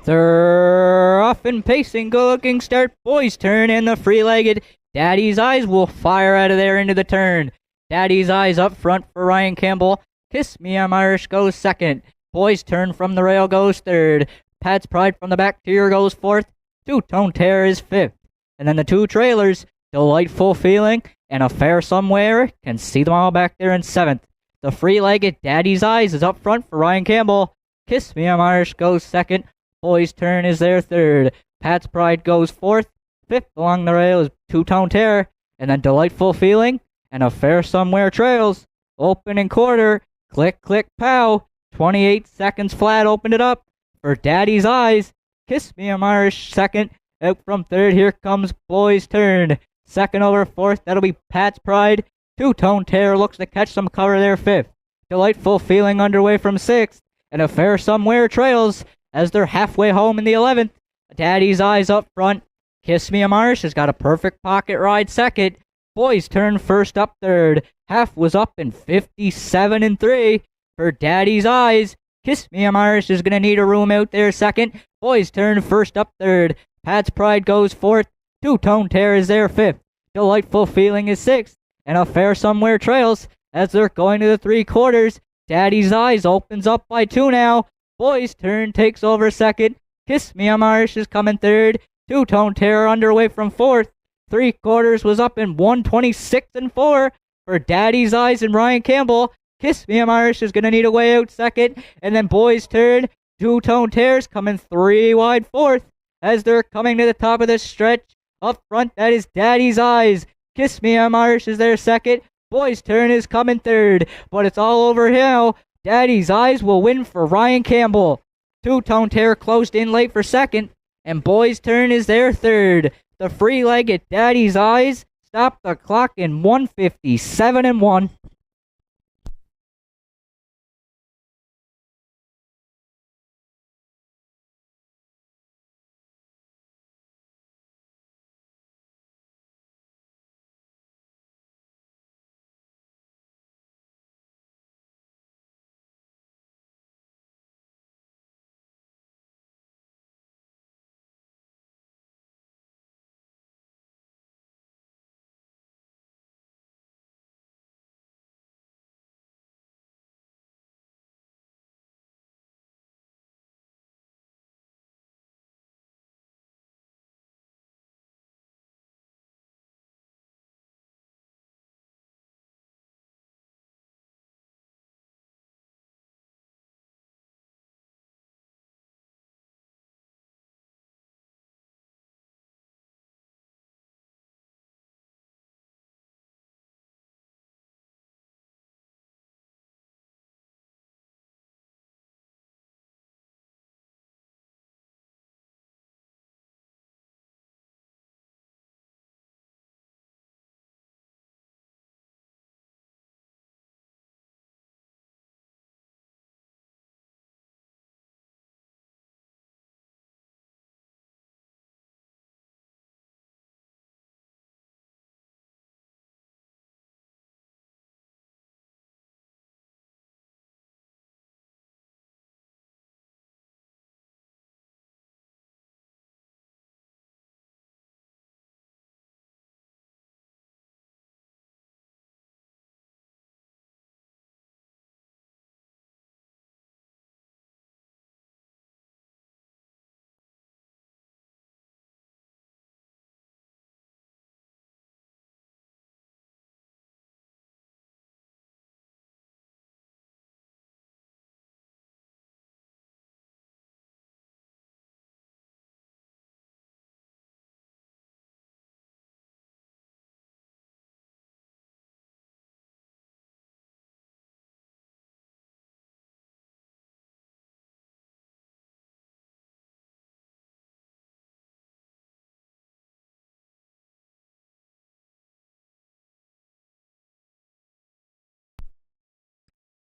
they're off and pacing, good-looking start. Boys turn and the free-legged Daddy's Eyes will fire out of there into the turn. Daddy's Eyes up front for Ryan Campbell. Kiss Me I'm Irish goes second. Boys turn from the rail goes third. Pat's Pride from the back tier goes fourth. Two-Tone Tear is fifth. And then the two trailers, Delightful Feeling and Affair Somewhere, can see them all back there in seventh. The free-legged Daddy's Eyes is up front for Ryan Campbell. Kiss Me I'm Irish goes second. Boys Turn is their third. Pat's Pride goes fourth. Fifth along the rail is Two-Tone Tear. And then Delightful Feeling and Affair Somewhere trails. Opening quarter. Click, click, pow. 28 seconds flat opened it up for Daddy's Eyes. Kiss Me I'm Irish second. Out from third, here comes Boys Turn. Second over fourth, that'll be Pat's Pride. Two-Tone Tear looks to catch some cover there fifth. Delightful Feeling underway from sixth. And Affair Somewhere trails as they're halfway home in the 11th. Daddy's Eyes up front. Kiss Me I'm Irish has got a perfect pocket ride second. Boys Turn first up third. Half was up in 57-3 for Daddy's Eyes. Kiss Me I'm Irish is going to need a room out there second. Boys Turn first up third. Pat's Pride goes fourth. Two-Tone Tear is there fifth. Delightful Feeling is sixth. And Affair Somewhere trails as they're going to the three quarters. Daddy's Eyes opens up by two now. Boys Turn takes over second. Kiss Me I'm Irish is coming third. Two-Tone Tear underway from fourth. Three quarters was up in 126-4 for Daddy's Eyes and Ryan Campbell. Kiss Me I'm Irish is going to need a way out second. And then Boys Turn. Two-Tone Tears coming three wide fourth as they're coming to the top of the stretch. Up front, that is Daddy's Eyes. Kiss Me I'm Irish is their second. Boys Turn is coming third. But it's all over now. Daddy's Eyes will win for Ryan Campbell. Two-Tone Tear closed in late for second. And Boys Turn is their third. The free-legged Daddy's Eyes stopped the clock in 157-1.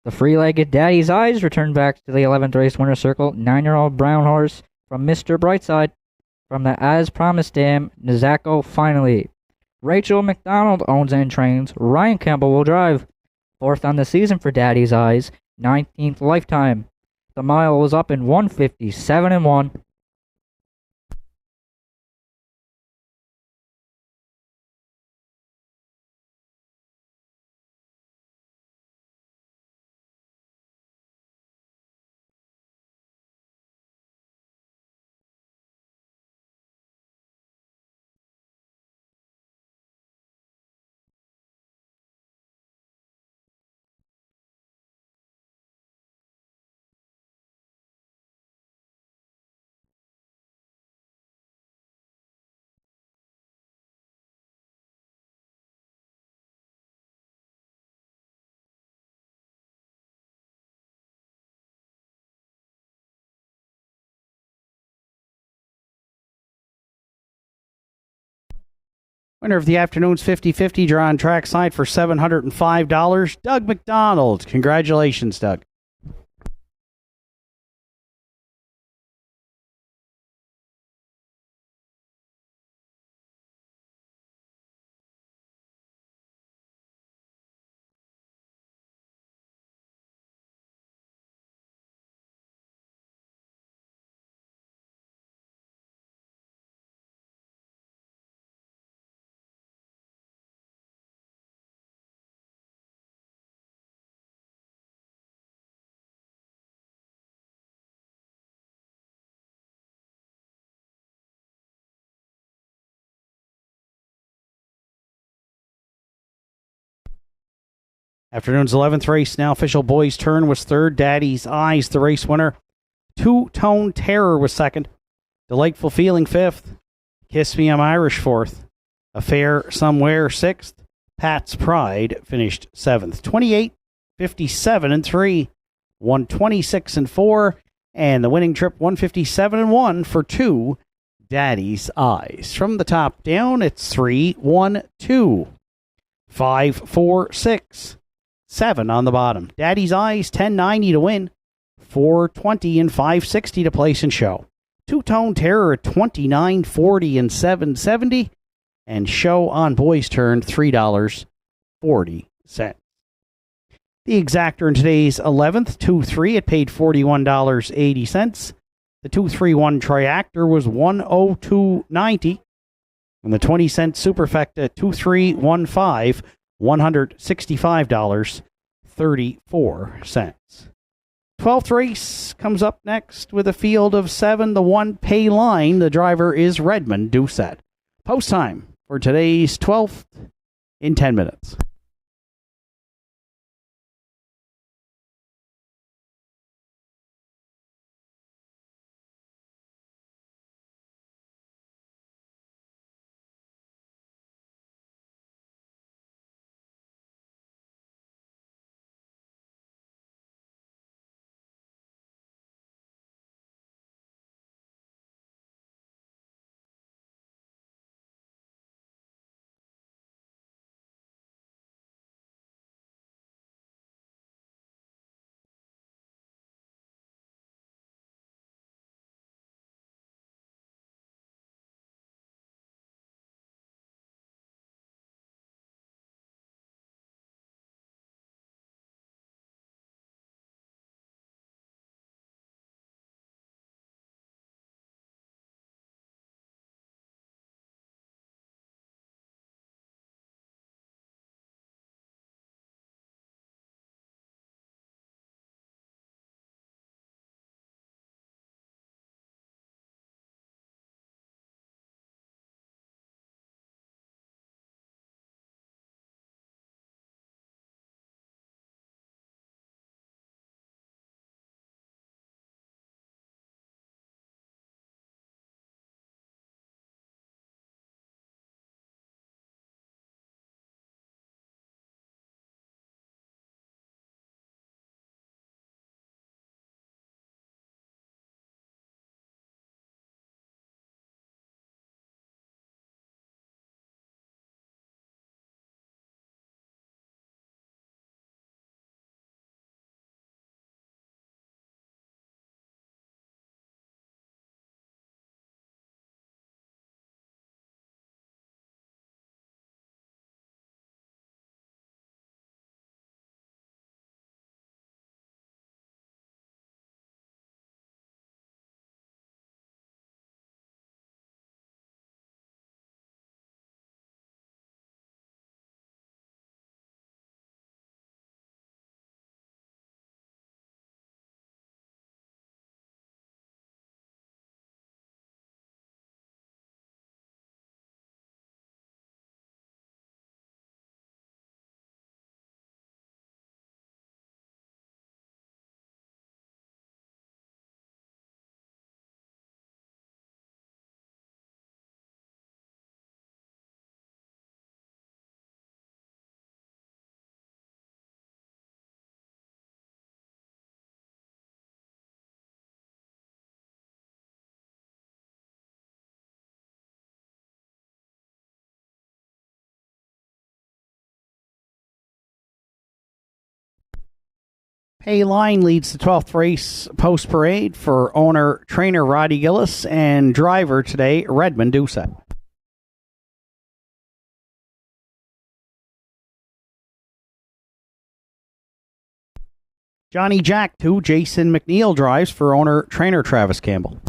The free-legged Daddy's Eyes returned back to the 11th race winner circle. 9-year-old brown horse from Mr. Brightside from the As Promised Dam, Nizako finally. Rachel McDonald owns and trains. Ryan Campbell will drive. 4th on the season for Daddy's Eyes. 19th lifetime. The mile was up in 157-1. Winner of the afternoon's 50-50 draw on trackside for $705, Doug McDonald. Congratulations, Doug. Afternoon's 11th race, now official boys' turn, was third. Daddy's Eyes, the race winner. Two-Tone Terror was second. Delightful Feeling fifth. Kiss Me, I'm Irish fourth. Affair Somewhere sixth. Pat's Pride finished seventh. 28, 57, and 3. 126 and 4. And the winning trip 157 and 1 for 2. Daddy's Eyes. From the top down, it's 3, 1, 2. 5, 4, 6. 7 on the bottom. Daddy's Eyes, 1090 to win. 420 and 560 to place and show. Two-Tone Terror at 29.40 and 770. And show on boys turn $3.40. The exactor in today's 11th, 2-3, it paid $41.80. The 231 triactor was $102.90. And the 20-cent superfecta 2315, $165.34. 12th race comes up next with a field of 7. The 1 pay line. The driver is Redmond Doucette. Post time for today's 12th in 10 minutes. Pay Line leads the 12th race post parade for owner trainer Roddy Gillis and driver today Redmond Doucette. Johnny Jack 2, Jason McNeil drives for owner trainer Travis Campbell.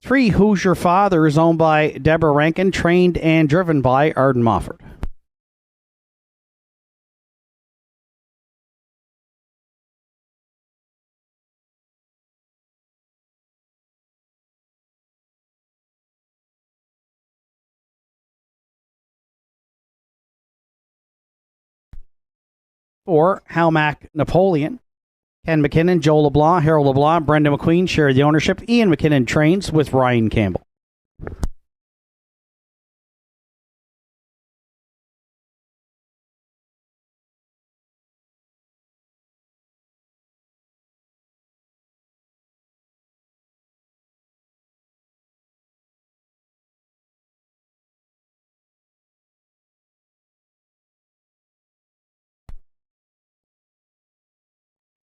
Three, Who's Your Father is owned by Deborah Rankin, trained and driven by Arden Mofford. Four, Halmac Napoleon. Ken McKinnon, Joe LeBlanc, Harold LeBlanc, Brenda McQueen share the ownership. Ian McKinnon trains with Ryan Campbell.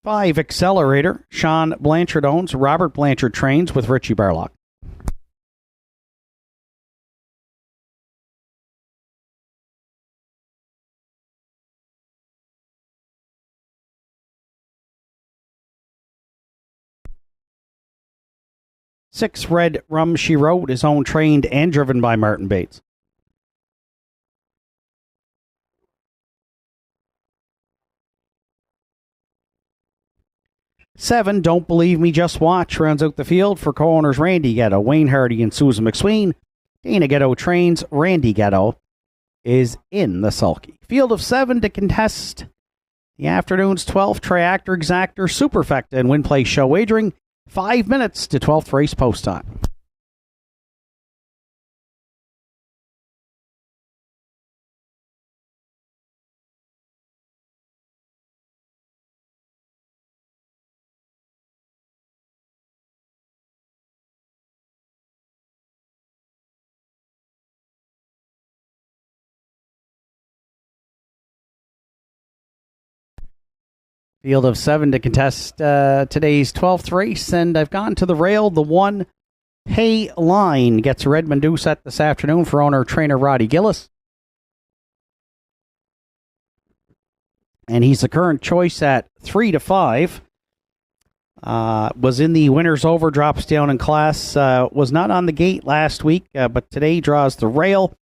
Five, Accelerator. Sean Blanchard owns. Robert Blanchard trains with Richie Barlock. Six, Red Rum She Wrote is owned, trained, and driven by Martin Bates. Seven, Don't Believe Me, Just Watch rounds out the field for co-owners Randy Ghetto, Wayne Hardy, and Susan McSween. Dana Ghetto trains. Randy Ghetto is in the sulky. Field of seven to contest the afternoon's 12th Triactor Exactor Superfecta and Win Play Show wagering. 5 minutes to 12th race post time. Field of seven to contest today's 12th race, and I've gone to the rail. The one, Pay Line, gets a Redmond Doucette this afternoon for owner trainer Roddy Gillis. And he's the current choice at 3 to 5. Was in the winner's over, drops down in class. Was not on the gate last week, but today draws the rail.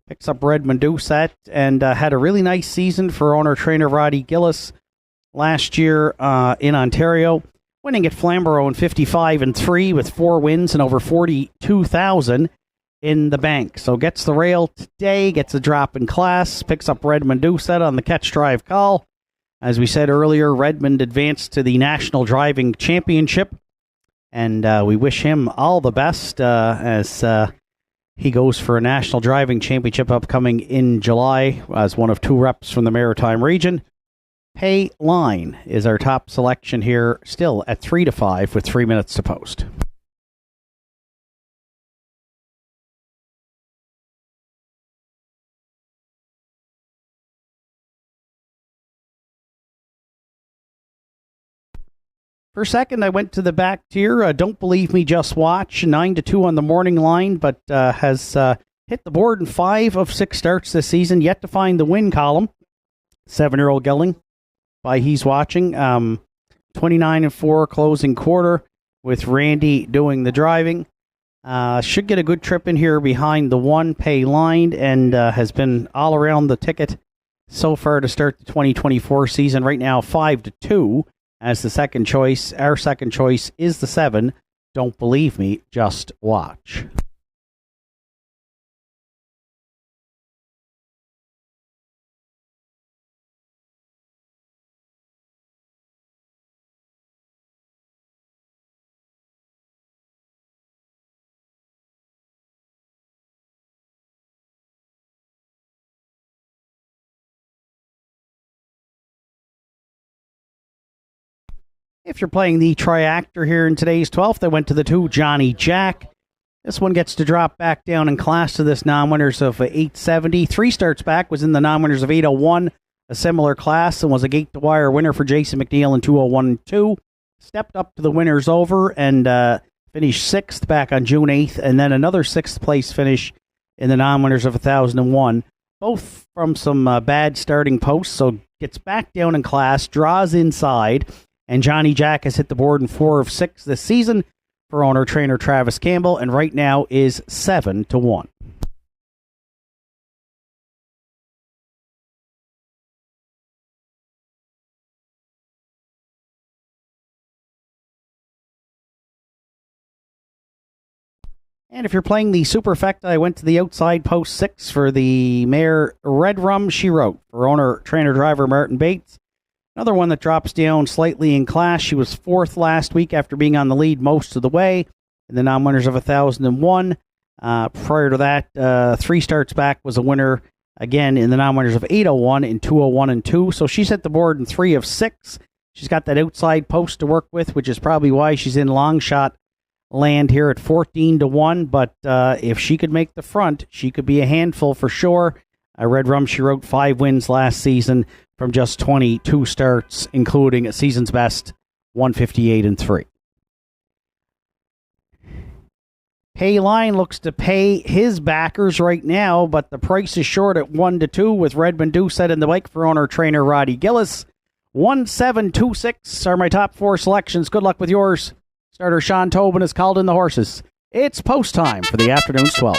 Picks up Redmond Doucette and had a really nice season for owner trainer Roddy Gillis last year in Ontario, winning at Flamborough in 55-3 with 4 wins and over 42,000 in the bank. So gets the rail today, gets a drop in class, picks up Redmond Doucette on the catch drive call. As we said earlier, Redmond advanced to the National Driving Championship, and we wish him all the best as he goes for a National Driving Championship upcoming in July as one of 2 reps from the Maritime region. Pay Line is our top selection here, still at 3 to 5 with 3 minutes to post. For second, I went to the back tier. Don't Believe Me, Just Watch. 9 to 2 on the morning line, but has hit the board in 5 of 6 starts this season. Yet to find the win column. 7-year-old gelding by He's Watching. 29-4 closing quarter with Randy doing the driving. Should get a good trip in here behind the one, Pay Line, and has been all around the ticket so far to start the 2024 season. Right now, 5 to 2 as the second choice. Our second choice is the 7, Don't Believe Me, Just Watch. If you're playing the triactor here in today's 12th, they went to the 2, Johnny Jack. This one gets to drop back down in class to this non-winners of 870. 3 starts back, was in the non-winners of 801, a similar class, and was a gate-to-wire winner for Jason McNeil in 201 and 2. Stepped up to the winners over and finished 6th back on June 8th, and then another 6th place finish in the non-winners of 1001. Both from some bad starting posts, so gets back down in class, draws inside, and Johnny Jack has hit the board in 4 of 6 this season for owner-trainer Travis Campbell, and right now is 7-1. And if you're playing the Superfecta, I went to the outside post 6 for the mare Red Rum She Wrote for owner-trainer-driver Martin Bates. Another one that drops down slightly in class. She was 4th last week after being on the lead most of the way in the non-winners of 1001. Prior to that, 3 starts back was a winner again in the non-winners of 801 and 201 and 2. So she's hit the board in 3 of 6. She's got that outside post to work with, which is probably why she's in long shot land here at 14-1, but if she could make the front, she could be a handful for sure. Red Rum, she wrote 5 wins last season from just 22 starts, including a season's best 158 and 3. Payline looks to pay his backers right now, but the price is short at 1-2 with Redmond Doucette in the bike for owner-trainer Roddy Gillis. 1-7-2-6 are my top 4 selections. Good luck with yours. Starter Sean Tobin has called in the horses. It's post time for the afternoon's 12.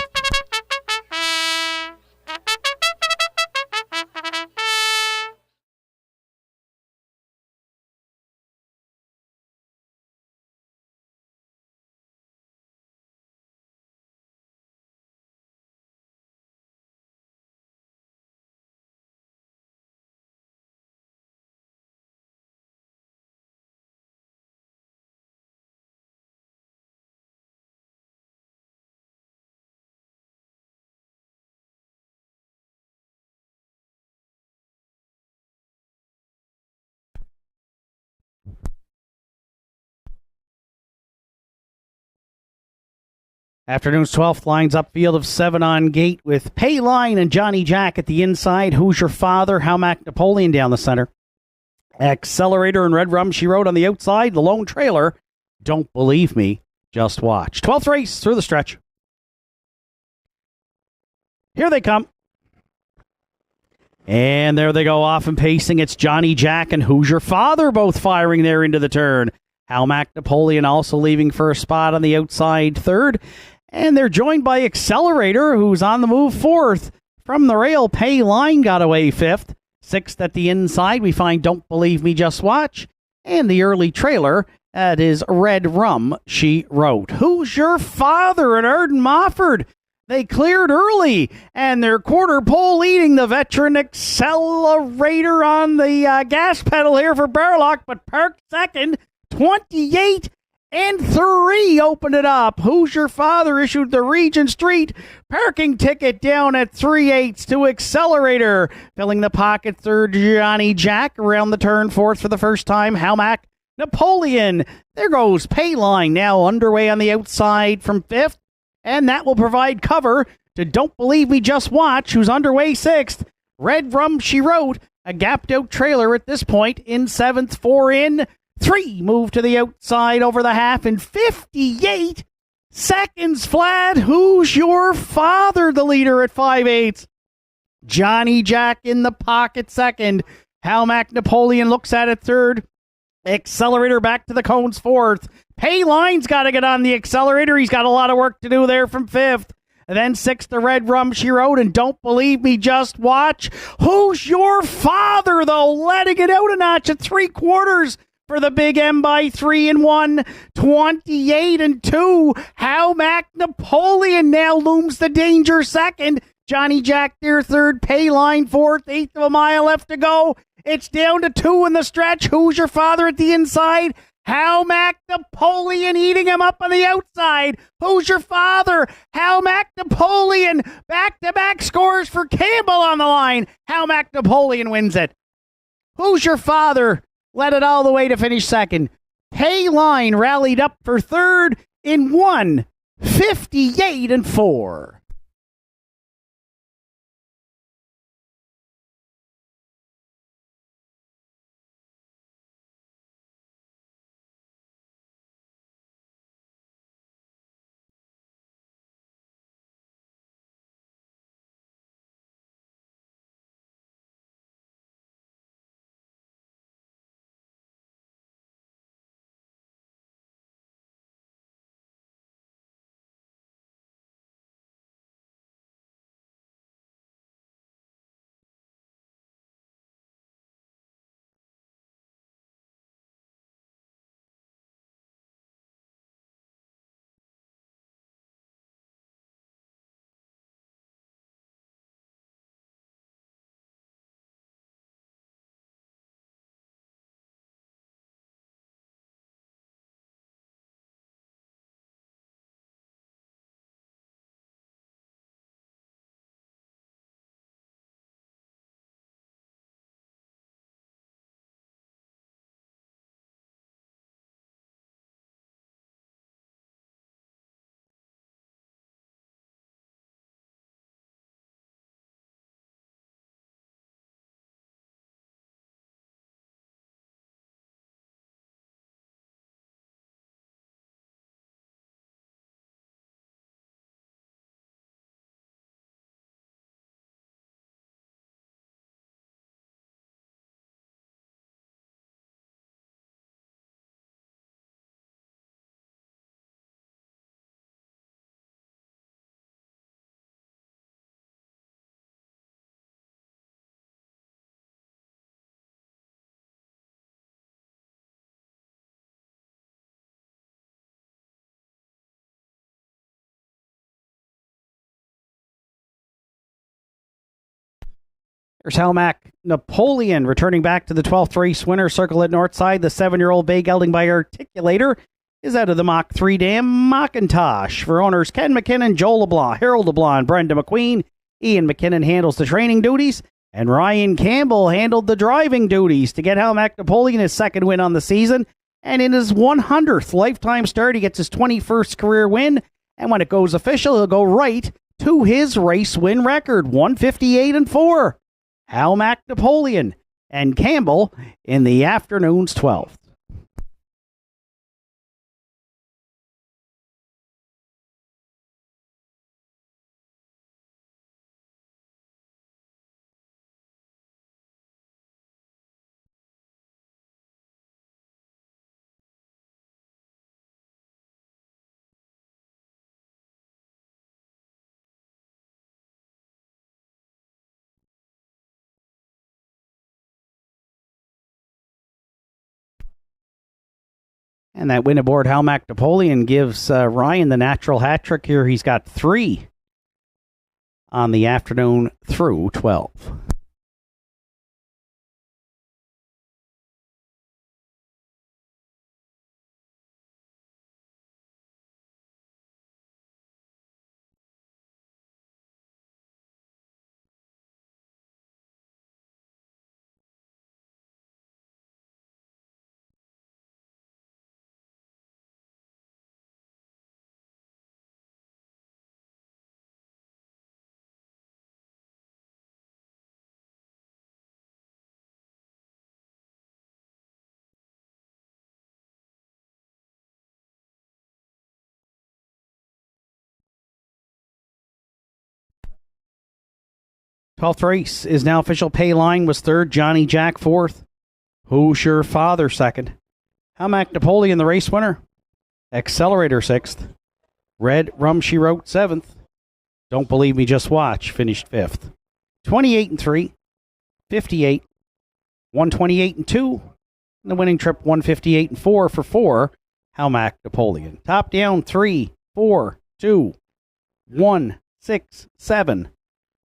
Afternoon's 12th lines up field of 7 on gate with Payline and Johnny Jack at the inside. Who's Your Father? How Mac Napoleon down the center. Accelerator and Red Rum She Wrote on the outside. The lone trailer. Don't Believe Me. Just Watch. 12th race through the stretch. Here they come. And there they go off and pacing. It's Johnny Jack and Who's Your Father both firing there into the turn. How Mac Napoleon also leaving for a spot on the outside 3rd. And they're joined by Accelerator, who's on the move 4th. From the rail, Payline got away 5th. 6th at the inside, we find Don't Believe Me, Just Watch. And the early trailer, that is Red Rum She Wrote. Who's Your Father? And Arden Mofford. They cleared early, and their quarter pole leading the veteran Accelerator on the gas pedal here for Barlock, but parked second. 28 and 3 opened it up. Who's Your Father issued the Regent Street parking ticket down at 3/8 to Accelerator. Filling the pocket 3rd, Johnny Jack around the turn 4th for the first time. How Mac Napoleon. There goes Payline now underway on the outside from 5th. And that will provide cover to Don't Believe Me, Just Watch, who's underway 6th. Red Rum She Wrote, a gapped-out trailer at this point in 7th. 4 in, 3 move to the outside over the half in 58 seconds flat. Who's Your Father? The leader at 5/8. Johnny Jack in the pocket 2nd. How Mac Napoleon looks at it 3rd. Accelerator back to the cones 4th. Payline's got to get on the accelerator. He's got a lot of work to do there from 5th. And then 6th, the Red Rum She Wrote, and Don't Believe Me, Just Watch. Who's Your Father, though? Letting it out a notch at 3/4 for the Big M by 3 and 1. 28 and 2. How Mac Napoleon now looms the danger 2nd. Johnny Jack there 3rd. Payline 4th. 1/8 of a mile left to go. It's down to 2 in the stretch. Who's Your Father at the inside? How Mac Napoleon eating him up on the outside. Who's Your Father? How Mac Napoleon. Back-to-back scores for Campbell on the line. How Mac Napoleon wins it. Who's Your Father? Led it all the way to finish 2nd. Payline rallied up for third in 1:58.4. There's Helmac Napoleon returning back to the 12th race winner circle at Northside. The 7-year-old bay gelding by Articulator is out of the Mach 3 dam. Macintosh for owners Ken McKinnon, Joel LeBlanc, Harold LeBlanc, Brenda McQueen. Ian McKinnon handles the training duties, and Ryan Campbell handled the driving duties to get Helmac Napoleon his second win on the season. And in his 100th lifetime start, he gets his 21st career win. And when it goes official, he'll go right to his race win record, 158.4. Helmac Napoleon and Campbell in the afternoon's 12th. And that win aboard Helmac Napoleon gives Ryan the natural hat trick here. He's got 3 on the afternoon through 12. Twelfth race is now official. Payline was third. Johnny Jack fourth. Who's Your Father second. Helmac Napoleon the race winner. Accelerator sixth. Red Rum She Wrote seventh. Don't Believe Me Just Watch finished fifth. 28-3, 58, 128-2. And the winning trip 158-4 for 4. Helmac Napoleon. Top down 3, 4, 2, 1, 6, 7.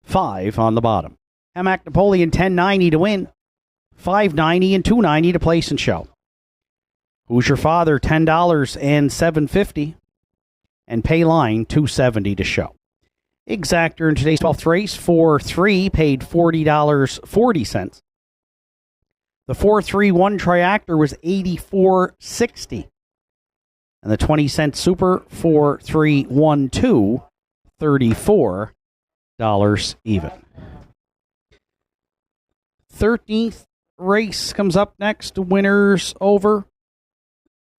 5 on the bottom. Helmac Napoleon $10.90 to win, $5.90 and $2.90 to place and show. Who's Your Father $10 and $7.50, and Payline $2.70 to show. Exactor in today's 12th race 4-3 paid $40.40. The 431 Triactor was $84.60. And the 20-cent Super 4312, $34 even. 13th race comes up next. Winners over.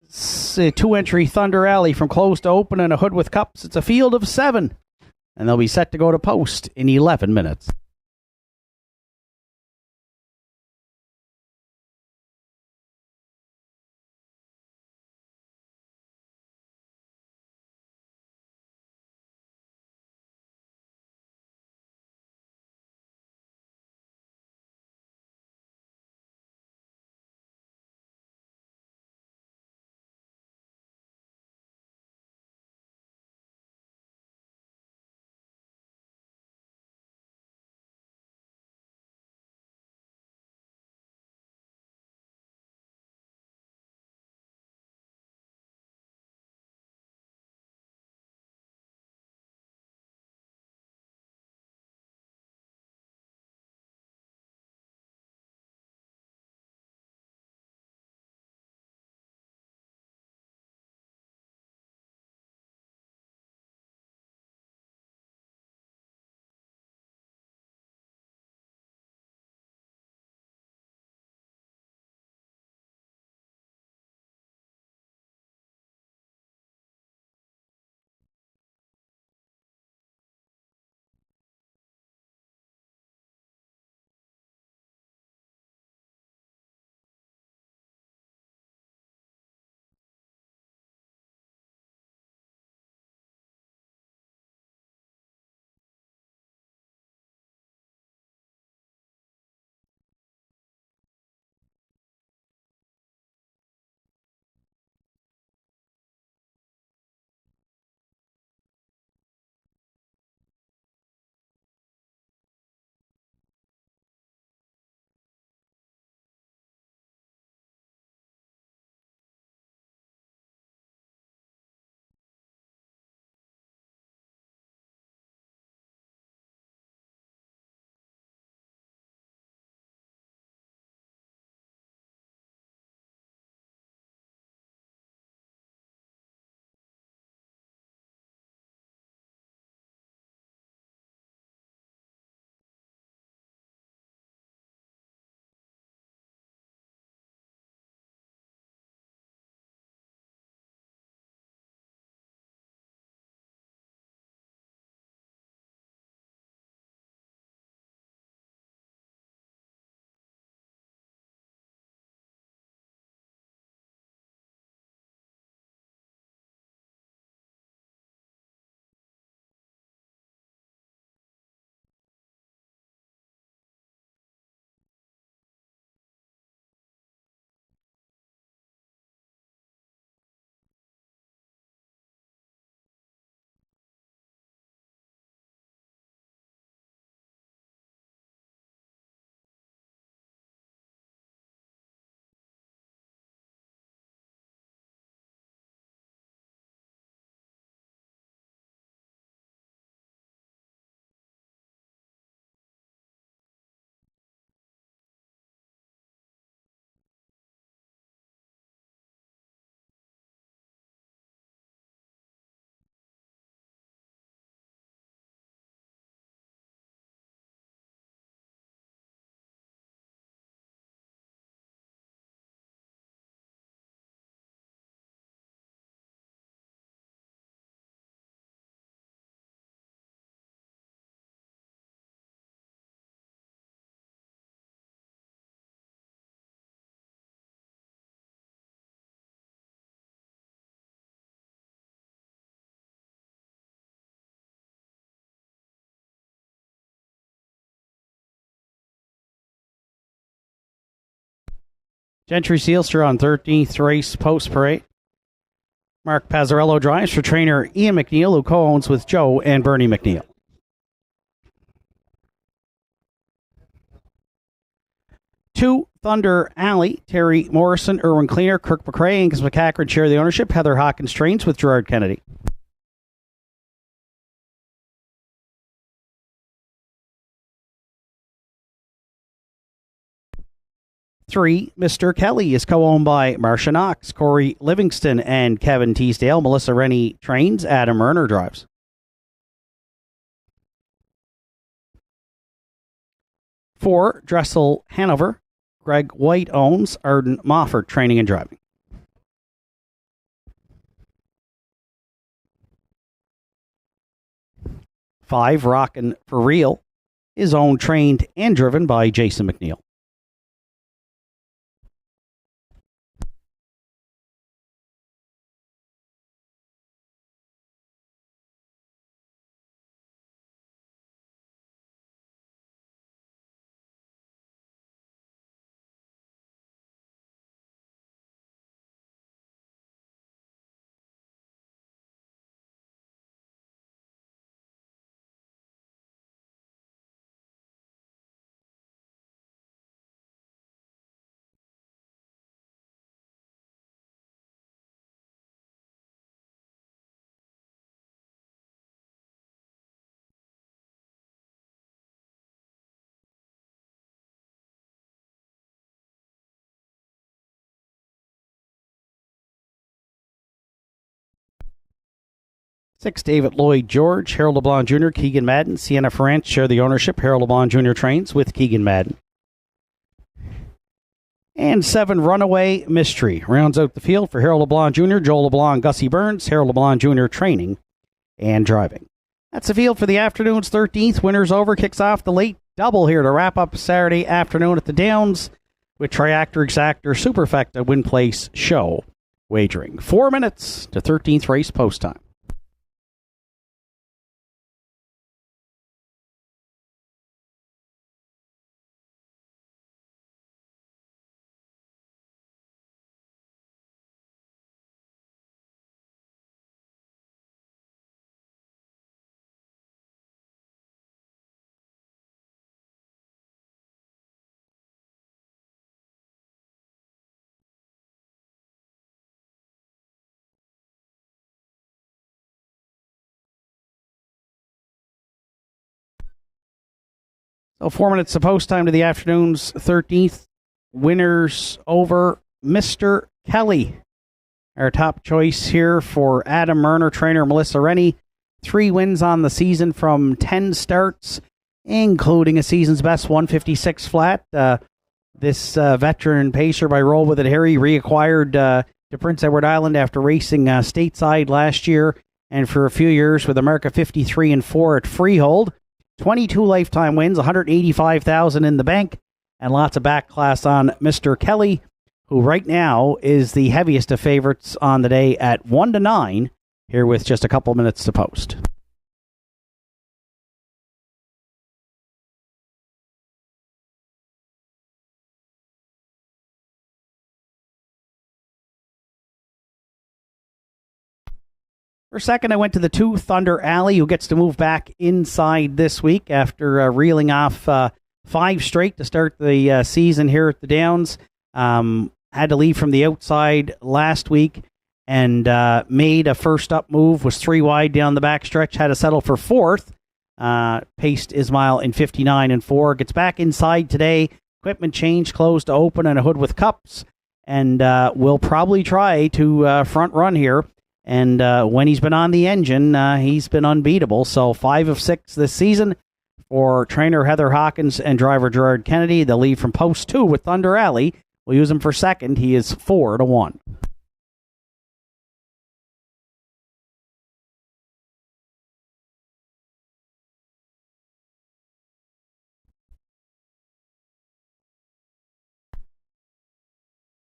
It's a 2-entry Thunder Alley from close to open and a hood with cups. It's a field of 7. And they'll be set to go to post in 11 minutes. Gentry Sealster on 13th race post parade. Mark Pazzarello drives for trainer Ian McNeil, who co-owns with Joe and Bernie McNeil. Two, Thunder Alley. Terry Morrison, Irwin Cleaner, Kirk McRae, Angus McCackern share the ownership. Heather Hawkins trains with Gerard Kennedy. 3, Mr. Kelly is co-owned by Marcia Knox, Corey Livingston, and Kevin Teasdale. Melissa Rennie trains. Adam Erner drives. 4, Dressel Hanover. Greg White owns. Arden Mofford training and driving. 5, Rockin' for Real is owned, trained, and driven by Jason McNeil. 6, David Lloyd George, Harold LeBlanc Jr., Keegan Madden, Sienna Ferrant share the ownership. Harold LeBlanc Jr. trains with Keegan Madden. And 7, Runaway Mystery rounds out the field for Harold LeBlanc Jr., Joel LeBlanc, Gussie Burns, Harold LeBlanc Jr. training and driving. That's the field for the afternoon's 13th. Winners over kicks off the late double here to wrap up Saturday afternoon at the Downs with Triactor Exactor Superfecta Win Place Show wagering. 4 minutes to 13th race post time. So 4 minutes of post time to the afternoon's 13th. Winners over Mr. Kelly. Our top choice here for Adam Erner, trainer Melissa Rennie. 3 wins on the season from 10 starts, including a season's best 156 flat. This veteran pacer by Roll With It Harry reacquired to Prince Edward Island after racing stateside last year and for a few years with America 53 and 4 at Freehold. 22 lifetime wins, $185,000 in the bank, and lots of back class on Mr. Kelly, who right now is the heaviest of favorites on the day at 1-9, here with just a couple minutes to post. For second, I went to the 2, Thunder Alley, who gets to move back inside this week after reeling off 5 straight to start the season here at the Downs. Had to leave from the outside last week and made a first up move, was 3 wide down the back stretch, had to settle for 4th. Paced Ismail in 59 and 4. Gets back inside today. Equipment change, closed to open, and a hood with cups. And will probably try to front run here. And when he's been on the engine, he's been unbeatable. So 5 of 6 this season for trainer Heather Hawkins and driver Gerard Kennedy. They'll leave from post 2 with Thunder Alley. We'll use him for second. He is 4-1.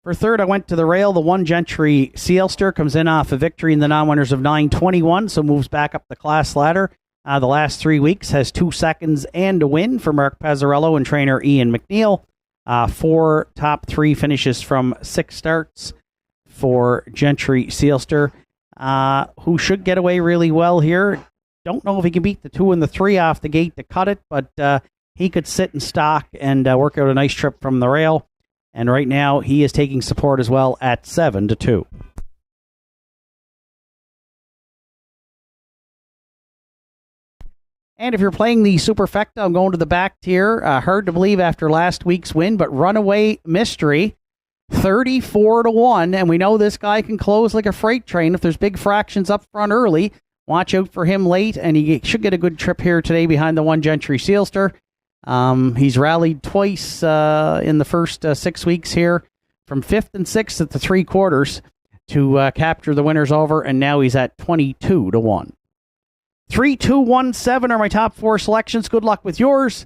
For third, I went to the rail. The 1 Gentry Sealster comes in off a victory in the non-winners of 9:21, so moves back up the class ladder. The last 3 weeks has 2 seconds and a win for Mark Pazzarello and trainer Ian McNeil. 4 top 3 finishes from 6 starts for Gentry Sealster, who should get away really well here. Don't know if he can beat the 2 and the 3 off the gate to cut it, but he could sit in stock and work out a nice trip from the rail. And right now, he is taking support as well at 7-2. And if you're playing the Superfecta, I'm going to the back tier. Hard to believe after last week's win, but Runaway Mystery, 34-1. And we know this guy can close like a freight train if there's big fractions up front early. Watch out for him late, and he should get a good trip here today behind the one Gentry Sealster. He's rallied twice in the first 6 weeks here, from 5th and 6th at the 3/4 to capture the winners over, and now he's at 22-1. 3, 2, 1, 7 are my top 4 selections. Good luck with yours.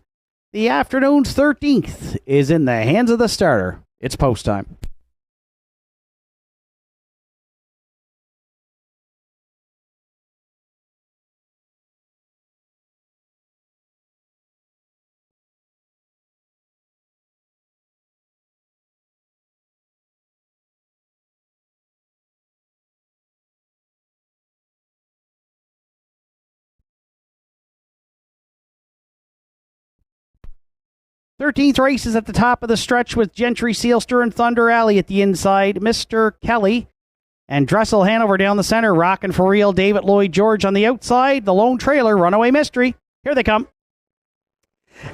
The afternoon's 13th is in the hands of the starter. It's post time. Thirteenth race is at the top of the stretch with Gentry Sealster and Thunder Alley at the inside. Mr. Kelly and Dressel Hanover down the center. Rockin' for Real. David Lloyd George on the outside. The lone trailer, Runaway Mystery. Here they come.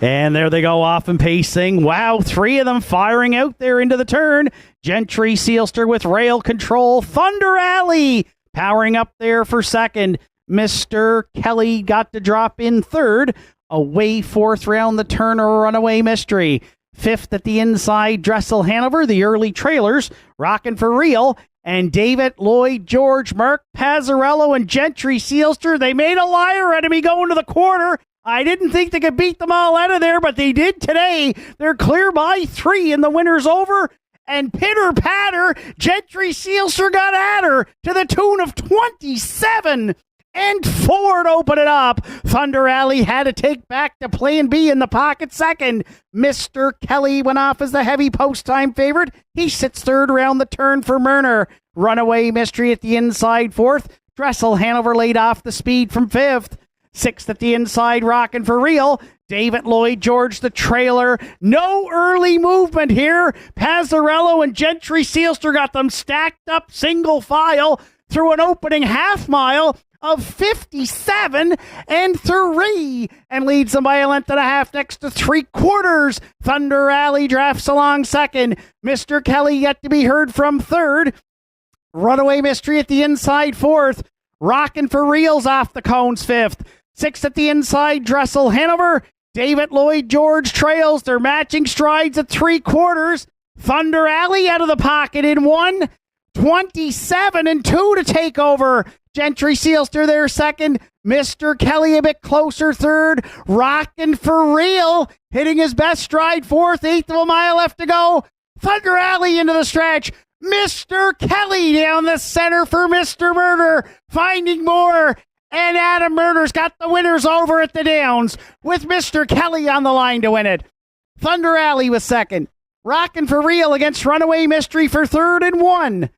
And there they go off and pacing. Wow, 3 of them firing out there into the turn. Gentry Sealster with rail control. Thunder Alley powering up there for second. Mr. Kelly got to drop in third. Away 4th round the turn, or Runaway Mystery. 5th at the inside, Dressel Hanover, the early trailers, Rockin' for Real, and David Lloyd George, Mark Pazzarello, and Gentry Sealster. They made a liar out of me going to the quarter. I didn't think they could beat them all out of there, but they did today. They're clear by 3, and the winner's over. And pitter patter, Gentry Sealster got at her to the tune of 27. And 4 to open it up. Thunder Alley had to take back to Plan B in the pocket second. Mr. Kelly went off as the heavy post-time favorite. He sits third around the turn for Murner. Runaway Mystery at the inside 4th. Dressel Hanover laid off the speed from 5th. 6th at the inside, Rockin' for Real. David Lloyd George, the trailer. No early movement here. Pazzarello and Gentry Sealster got them stacked up single file through an opening half mile of 57 and 3, and leads them by a length and a half next to 3/4. Thunder Alley drafts along second. Mr. Kelly yet to be heard from third. Runaway Mystery at the inside 4th. Rockin' for Reals off the cones 5th. 6th at the inside, Dressel Hanover. David Lloyd George trails. They're matching strides at 3/4. Thunder Alley out of the pocket in 1. 27 and 2 to take over. Gentry Sealster there second. Mr. Kelly a bit closer third. Rockin' for Real, hitting his best stride 4th. 1/8 of a mile left to go. Thunder Alley into the stretch. Mr. Kelly down the center for Mr. Murder, finding more. And Adam Murder's got the winners over at the Downs with Mr. Kelly on the line to win it. Thunder Alley was second. Rockin' for Real against Runaway Mystery for third and 1.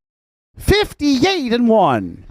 58-1.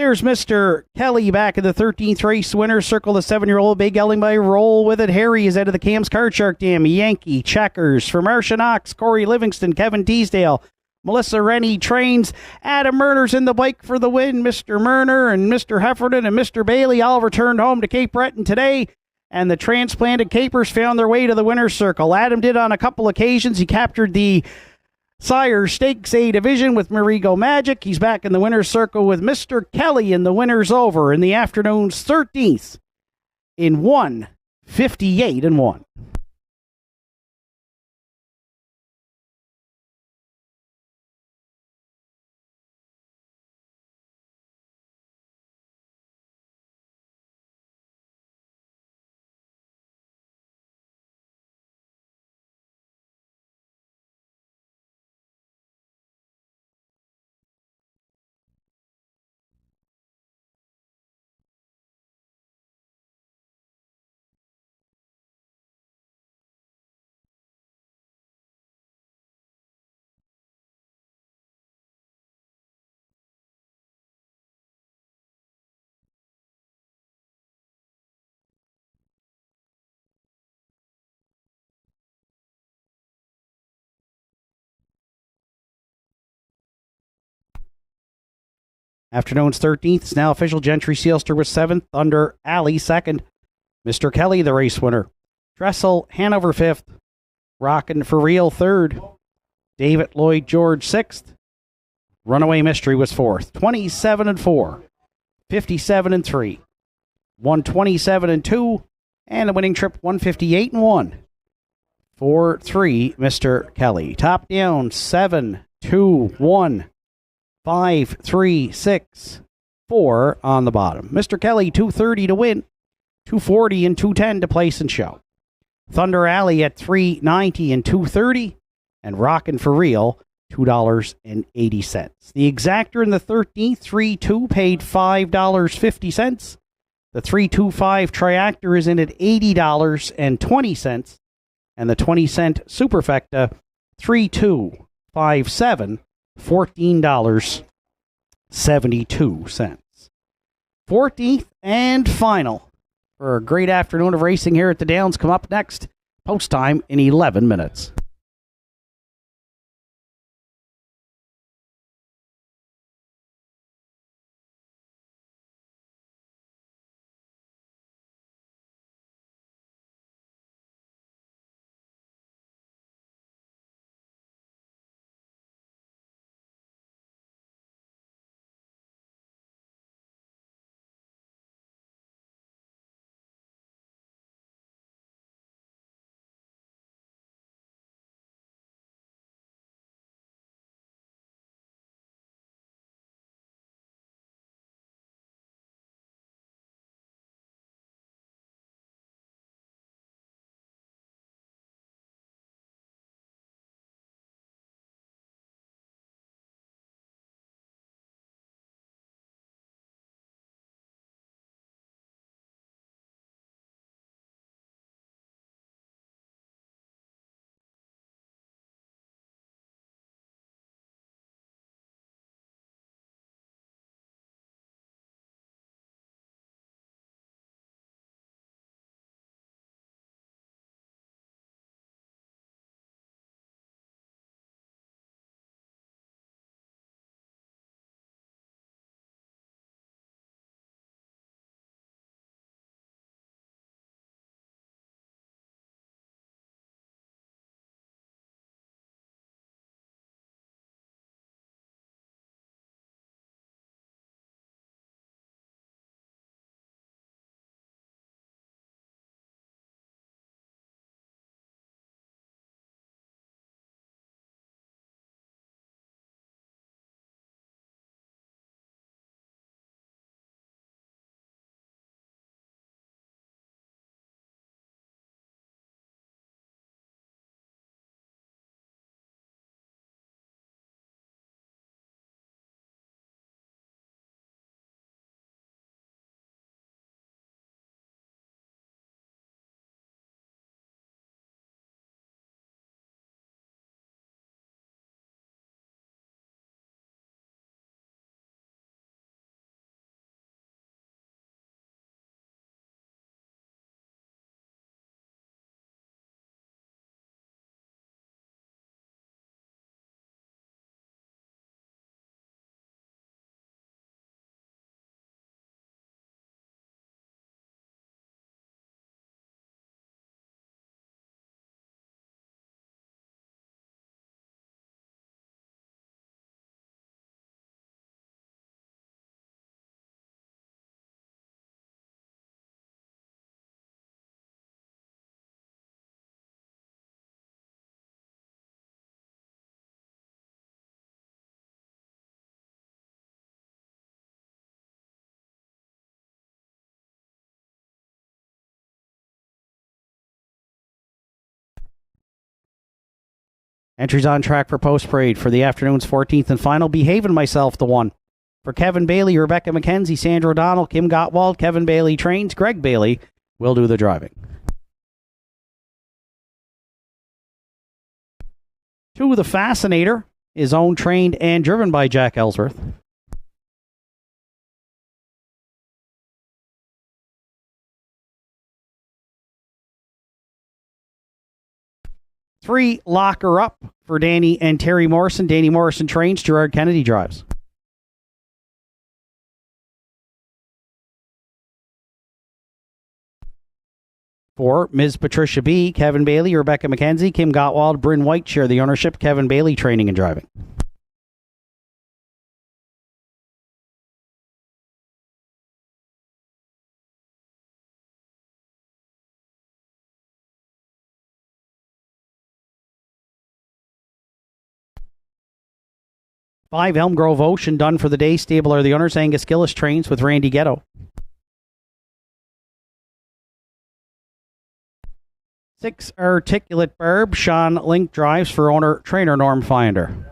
There's Mr. Kelly back in the 13th race winner's circle. The 7-year-old Big Elling by Roll With It. Harry is out of the Cam's Card Shark Dam. Yankee, Checkers, for Marcia Knox, Corey Livingston, Kevin Teasdale, Melissa Rennie trains. Adam Murner's in the bike for the win. Mr. Murner and Mr. Heffernan and Mr. Bailey all returned home to Cape Breton today. And the transplanted capers found their way to the winner's circle. Adam did on a couple occasions. He captured the Sire Stakes A division with Marigo Magic. He's back in the winner's circle with Mr. Kelly in the winner's over in the afternoon's 13th in 1:58-1. Afternoon's 13th is now official. Gentry Sealster was 7th. Thunder Alley 2nd. Mr. Kelly, the race winner. Dressel Hanover 5th. Rockin' for Real 3rd. David Lloyd George 6th. Runaway Mystery was 4th. 27-4. 57-3. 127-2. And the winning trip 158-1. 4-3, Mr. Kelly. Top down 7-2-1. 5, 3, 6, 4 on the bottom. Mr. Kelly, 230 to win, 240 and 210 to place and show. Thunder Alley at 390 and 230, and Rockin' for Real, $2.80. The exactor in the 13th, 3-2, paid $5.50. The 325 triactor is in at $80.20, and the 20-cent superfecta, 3257. $14.72. 14th and final for a great afternoon of racing here at the Downs. Come up next, post time in 11 minutes. Entries on track for Post Parade for the afternoon's 14th and final. Behaving Myself, the one. For Kevin Bailey, Rebecca McKenzie, Sandra O'Donnell, Kim Gottwald, Kevin Bailey trains. Greg Bailey will do the driving. 2, The Fascinator, is owned, trained, and driven by Jack Ellsworth. 3, Lock Her Up, for Danny and Terry Morrison. Danny Morrison trains, Gerard Kennedy drives. 4, Ms. Patricia B, Kevin Bailey, Rebecca McKenzie, Kim Gottwald, Bryn White share the ownership. Kevin Bailey training and driving. 5, Elm Grove Ocean, done for the day. Stable are the owners. Angus Gillis trains with Randy Ghetto. 6, Articulate Barb, Sean Link drives for owner trainer Norm Finder.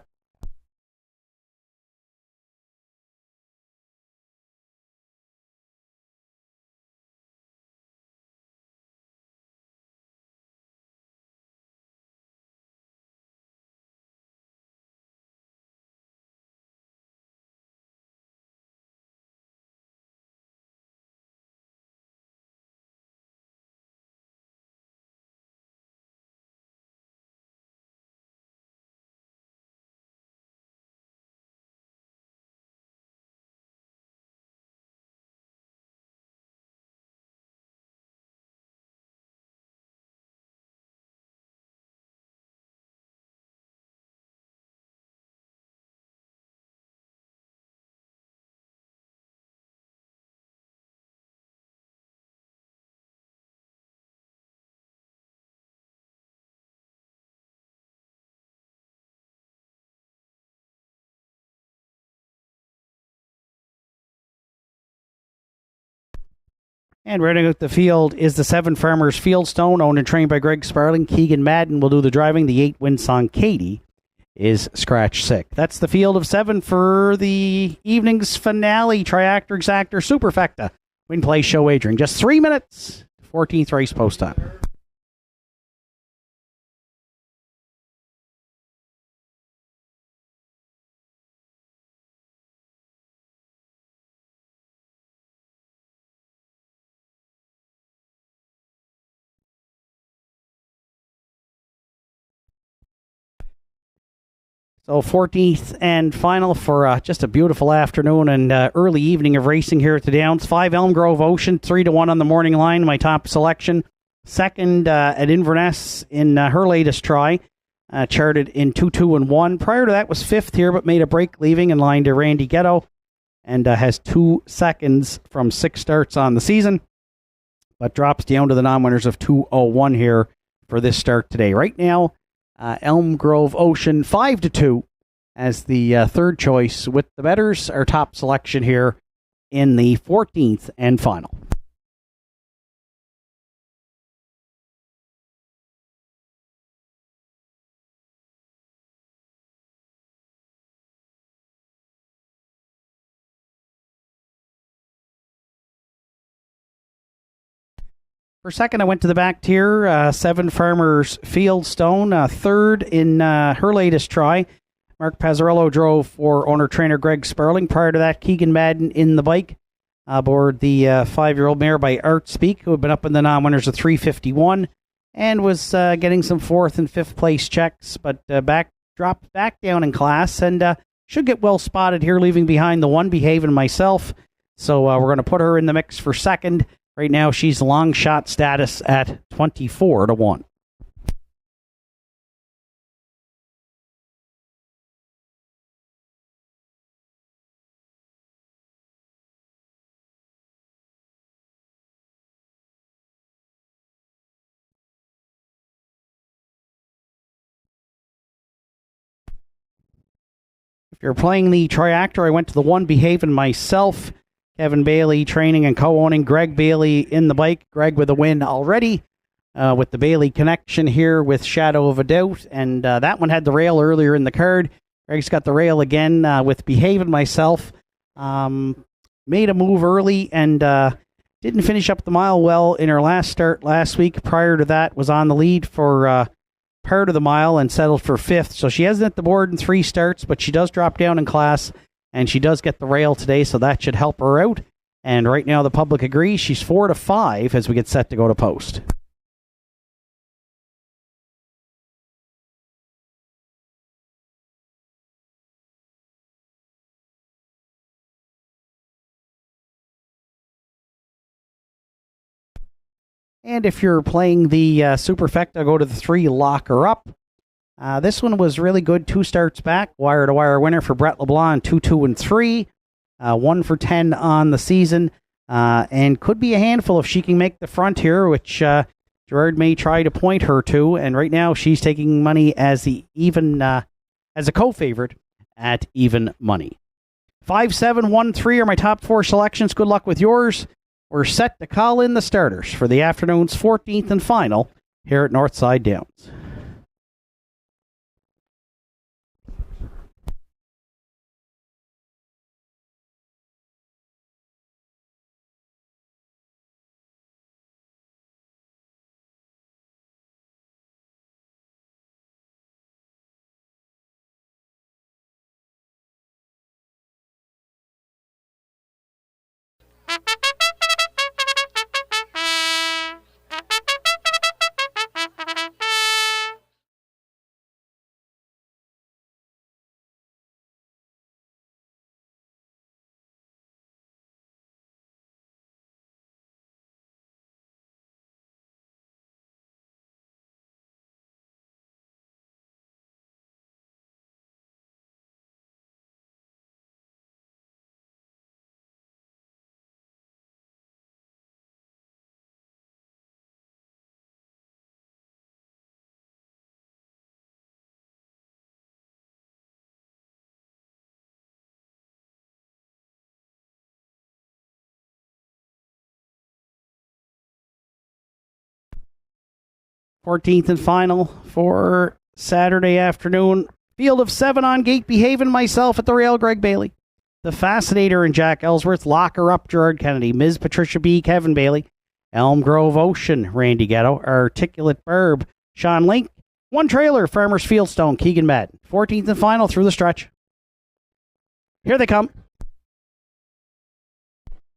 And running out the field is the 7, Farmers Fieldstone, owned and trained by Greg Sparling. Keegan Madden will do the driving. The 8, Winsong Katie is scratch 6. That's the field of 7 for the evening's finale. Triactor, Exactor, Superfecta. Win, play, show, wagering. Just 3 minutes. 14th race post time. So 14th and final for just a beautiful afternoon and early evening of racing here at the Downs. 5, Elm Grove Ocean, 3-1 on the morning line, my top selection. Second at Inverness in her latest try, charted in 2-2-1. Prior to that was 5th here, but made a break leaving in line to Randy Ghetto, and has 2 seconds from 6 starts on the season, but drops down to the non-winners of 2-0-1 here for this start today. Right now, Elm Grove Ocean 5-2 as the third choice with the bettors. Our top selection here in the 14th and final. For second, I went to the back tier. 7, Farmers Fieldstone. Third in her latest try. Mark Pazzarello drove for owner-trainer Greg Sparling. Prior to that, Keegan Madden in the bike aboard the 5-year-old mare by Art Speak, who had been up in the non-winners of 351 and was getting some 4th and 5th place checks, but dropped back down in class and should get well spotted here, leaving behind the 1, Behaving Myself. So we're going to put her in the mix for second. Right now, she's long shot status at 24-1. If you're playing the Triactor, I went to the 1, Behaving Myself. Kevin Bailey training and co-owning. Greg Bailey in the bike. Greg with a win already. with the Bailey connection here with Shadow of a Doubt. And that one had the rail earlier in the card. Greg's got the rail again with Behaving Myself. Made a move early and didn't finish up the mile well in her last start last week. Prior to that, was on the lead for part of the mile and settled for 5th. So she hasn't hit the board in 3 starts, but she does drop down in class, and she does get the rail today, so that should help her out. And right now the public agrees she's 4-5 as we get set to go to post. And if you're playing the Superfecta, go to the 3 Lock Her Up. This one was really good. 2 starts back. Wire-to-wire winner for Brett LeBlanc, 2-2-3. 1 for 10 on the season. And could be a handful if she can make the front here, which Gerard may try to point her to. And right now she's taking money as as a co-favorite at even money. 5, 7, 1, 3 are my top 4 selections. Good luck with yours. We're set to call in the starters for the afternoon's 14th and final here at Northside Downs. Fourteenth and final for Saturday afternoon. Field of 7 on gate. Behaving Myself at the rail, Greg Bailey. The Fascinator and Jack Ellsworth. Lock Her Up, Gerard Kennedy. Ms. Patricia B, Kevin Bailey. Elm Grove Ocean, Randy Ghetto. Articulate Burb, Sean Link. 1 trailer, Farmers Fieldstone, Keegan Madden. 14th and final through the stretch. Here they come.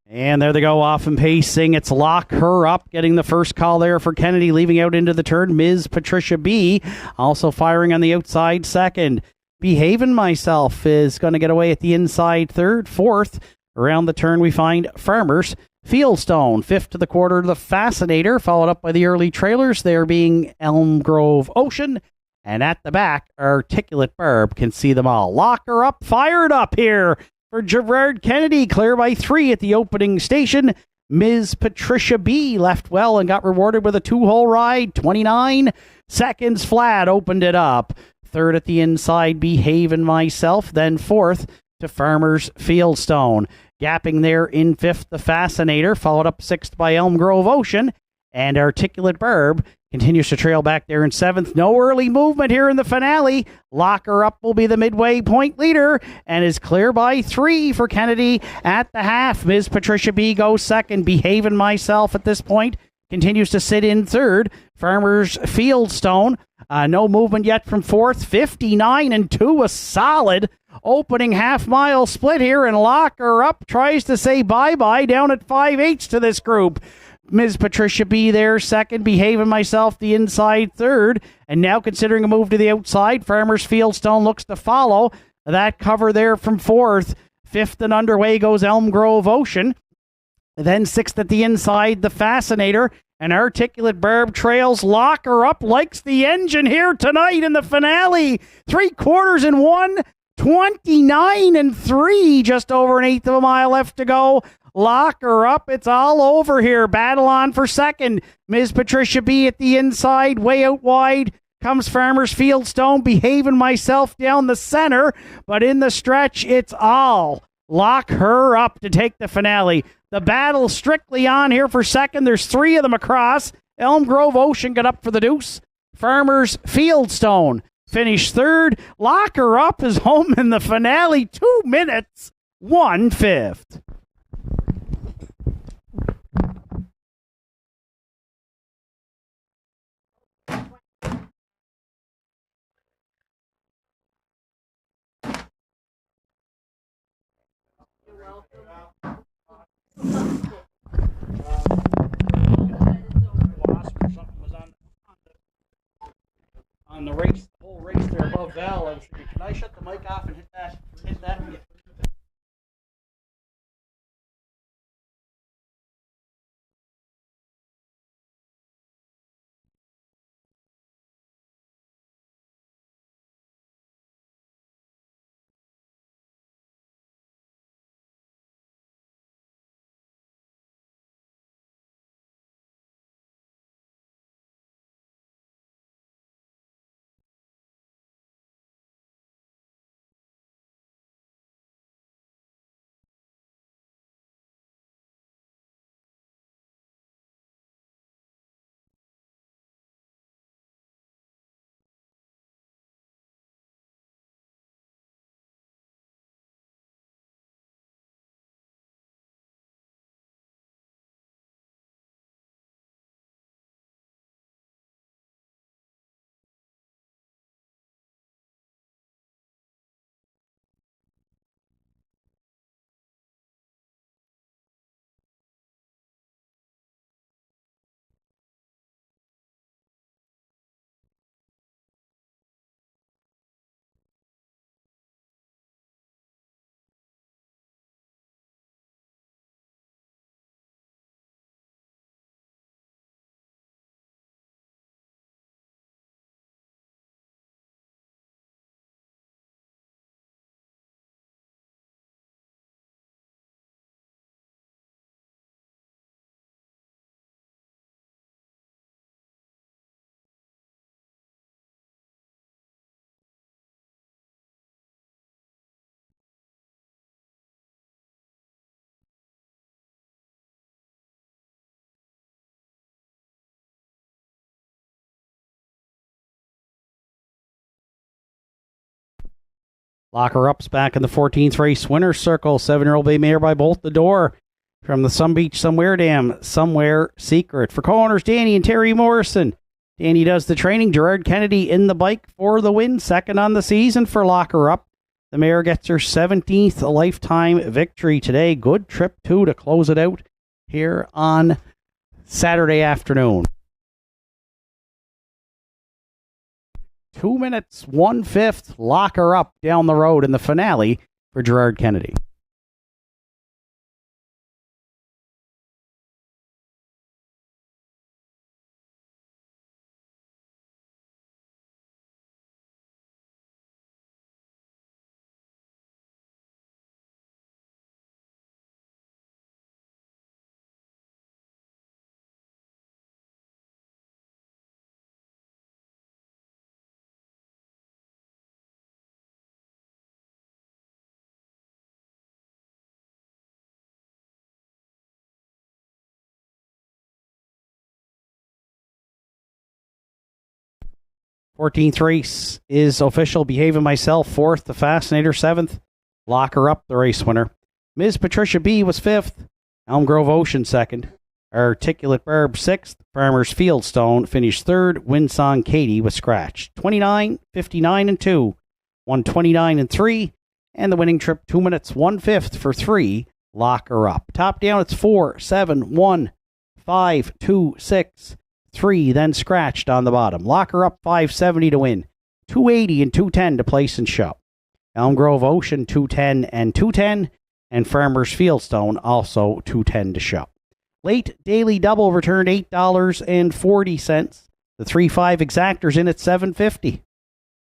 And there they go, off and pacing. It's Lock Her Up, getting the first call there for Kennedy, leaving out into the turn. Ms. Patricia B, also firing on the outside second. Behaving Myself is going to get away at the inside third. 4th, around the turn we find Farmers Fieldstone. 5th to the quarter, the Fascinator, followed up by the early trailers, there being Elm Grove Ocean. And at the back, Articulate Burb can see them all. Lock Her Up, fired up here for Gerard Kennedy, clear by 3 at the opening station. Ms. Patricia B left well and got rewarded with a 2-hole ride. 29 seconds flat, opened it up. 3rd at the inside, Behaving Myself. Then 4th to Farmers Fieldstone. Gapping there in 5th, the Fascinator, followed up 6th by Elm Grove Ocean. And Articulate Burb continues to trail back there in 7th. No early movement here in the finale. Lock Her Up will be the midway point leader and is clear by 3 for Kennedy at the half. Ms. Patricia B goes 2nd. Behaving Myself at this point continues to sit in 3rd. Farmers Fieldstone, no movement yet from 4th. 59 and 2, a solid opening half-mile split here, and Lock Her Up tries to say bye-bye down at 5/8 to this group. Ms. Patricia B there 2nd, Behaving Myself the inside 3rd, and now considering a move to the outside, Farmers Fieldstone looks to follow that cover there from 4th. 5th and underway goes Elm Grove Ocean. Then 6th at the inside, the Fascinator, and Articulate Burb trails. Lock Her Up likes the engine here tonight in the finale. 3/4 in 1, 29 and 3, just over an 1/8 of a mile left to go. Lock Her Up. It's all over here. Battle on for 2nd. Ms. Patricia B at the inside. Way out wide comes Farmers Fieldstone. Behaving Myself down the center. But in the stretch, it's all Lock Her Up to take the finale. The battle strictly on here for 2nd. There's 3 of them across. Elm Grove Ocean got up for the deuce. Farmers Fieldstone finished third. Locker Up is home in the finale. 2 minutes, 1/5. On the race, the whole race there above Val, I was thinking, can I shut the mic off and hit that? Locker Up's back in the 14th race winner's circle. 7-year-old Bay Mayor by Bolt the Door from the Sun Beach Somewhere Dam. Somewhere Secret. For co-owners Danny and Terry Morrison. Danny does the training. Gerard Kennedy in the bike for the win. Second on the season for Locker Up. The Mayor gets her 17th lifetime victory today. Good trip, too, to close it out here on Saturday afternoon. 2 minutes, 1/5, Locker Up down the road in the finale for Gerard Kennedy. Fourteenth race is official. Behaving Myself, 4th. The Fascinator, 7th. Locker Up, the race winner. Ms. Patricia B was 5th. Elm Grove Ocean, 2nd. Articulate Barb, 6th. Farmers Fieldstone finished 3rd. Windsong Katie was scratched. 29, 59, and 2. 129 and 3. And the winning trip, 2 minutes, 1/5 for 3. Locker Up. Top down, it's 4, 7, 1, 5, 2, 6. 3, then scratched on the bottom. Locker Up, 570 to win. 280 and 210 to place and show. Elm Grove Ocean, 210 and 210. And Farmers Fieldstone, also 210 to show. Late daily double returned $8.40. The 3-5 exactors in at $7.50.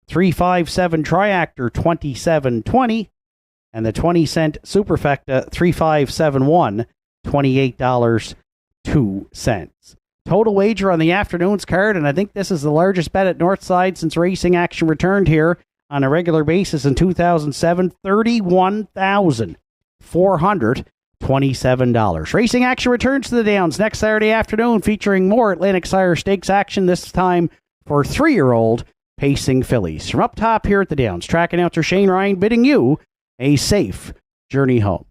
357 triactor, $27.20. And the 20-cent superfecta, 3571, $28.02. Total wager on the afternoon's card, and I think this is the largest bet at Northside since racing action returned here on a regular basis in 2007, $31,400. $27. Racing action returns to the Downs next Saturday afternoon, featuring more Atlantic Sire Stakes action, this time for 3-year-old pacing fillies. From up top here at the Downs, track announcer Shane Ryan bidding you a safe journey home.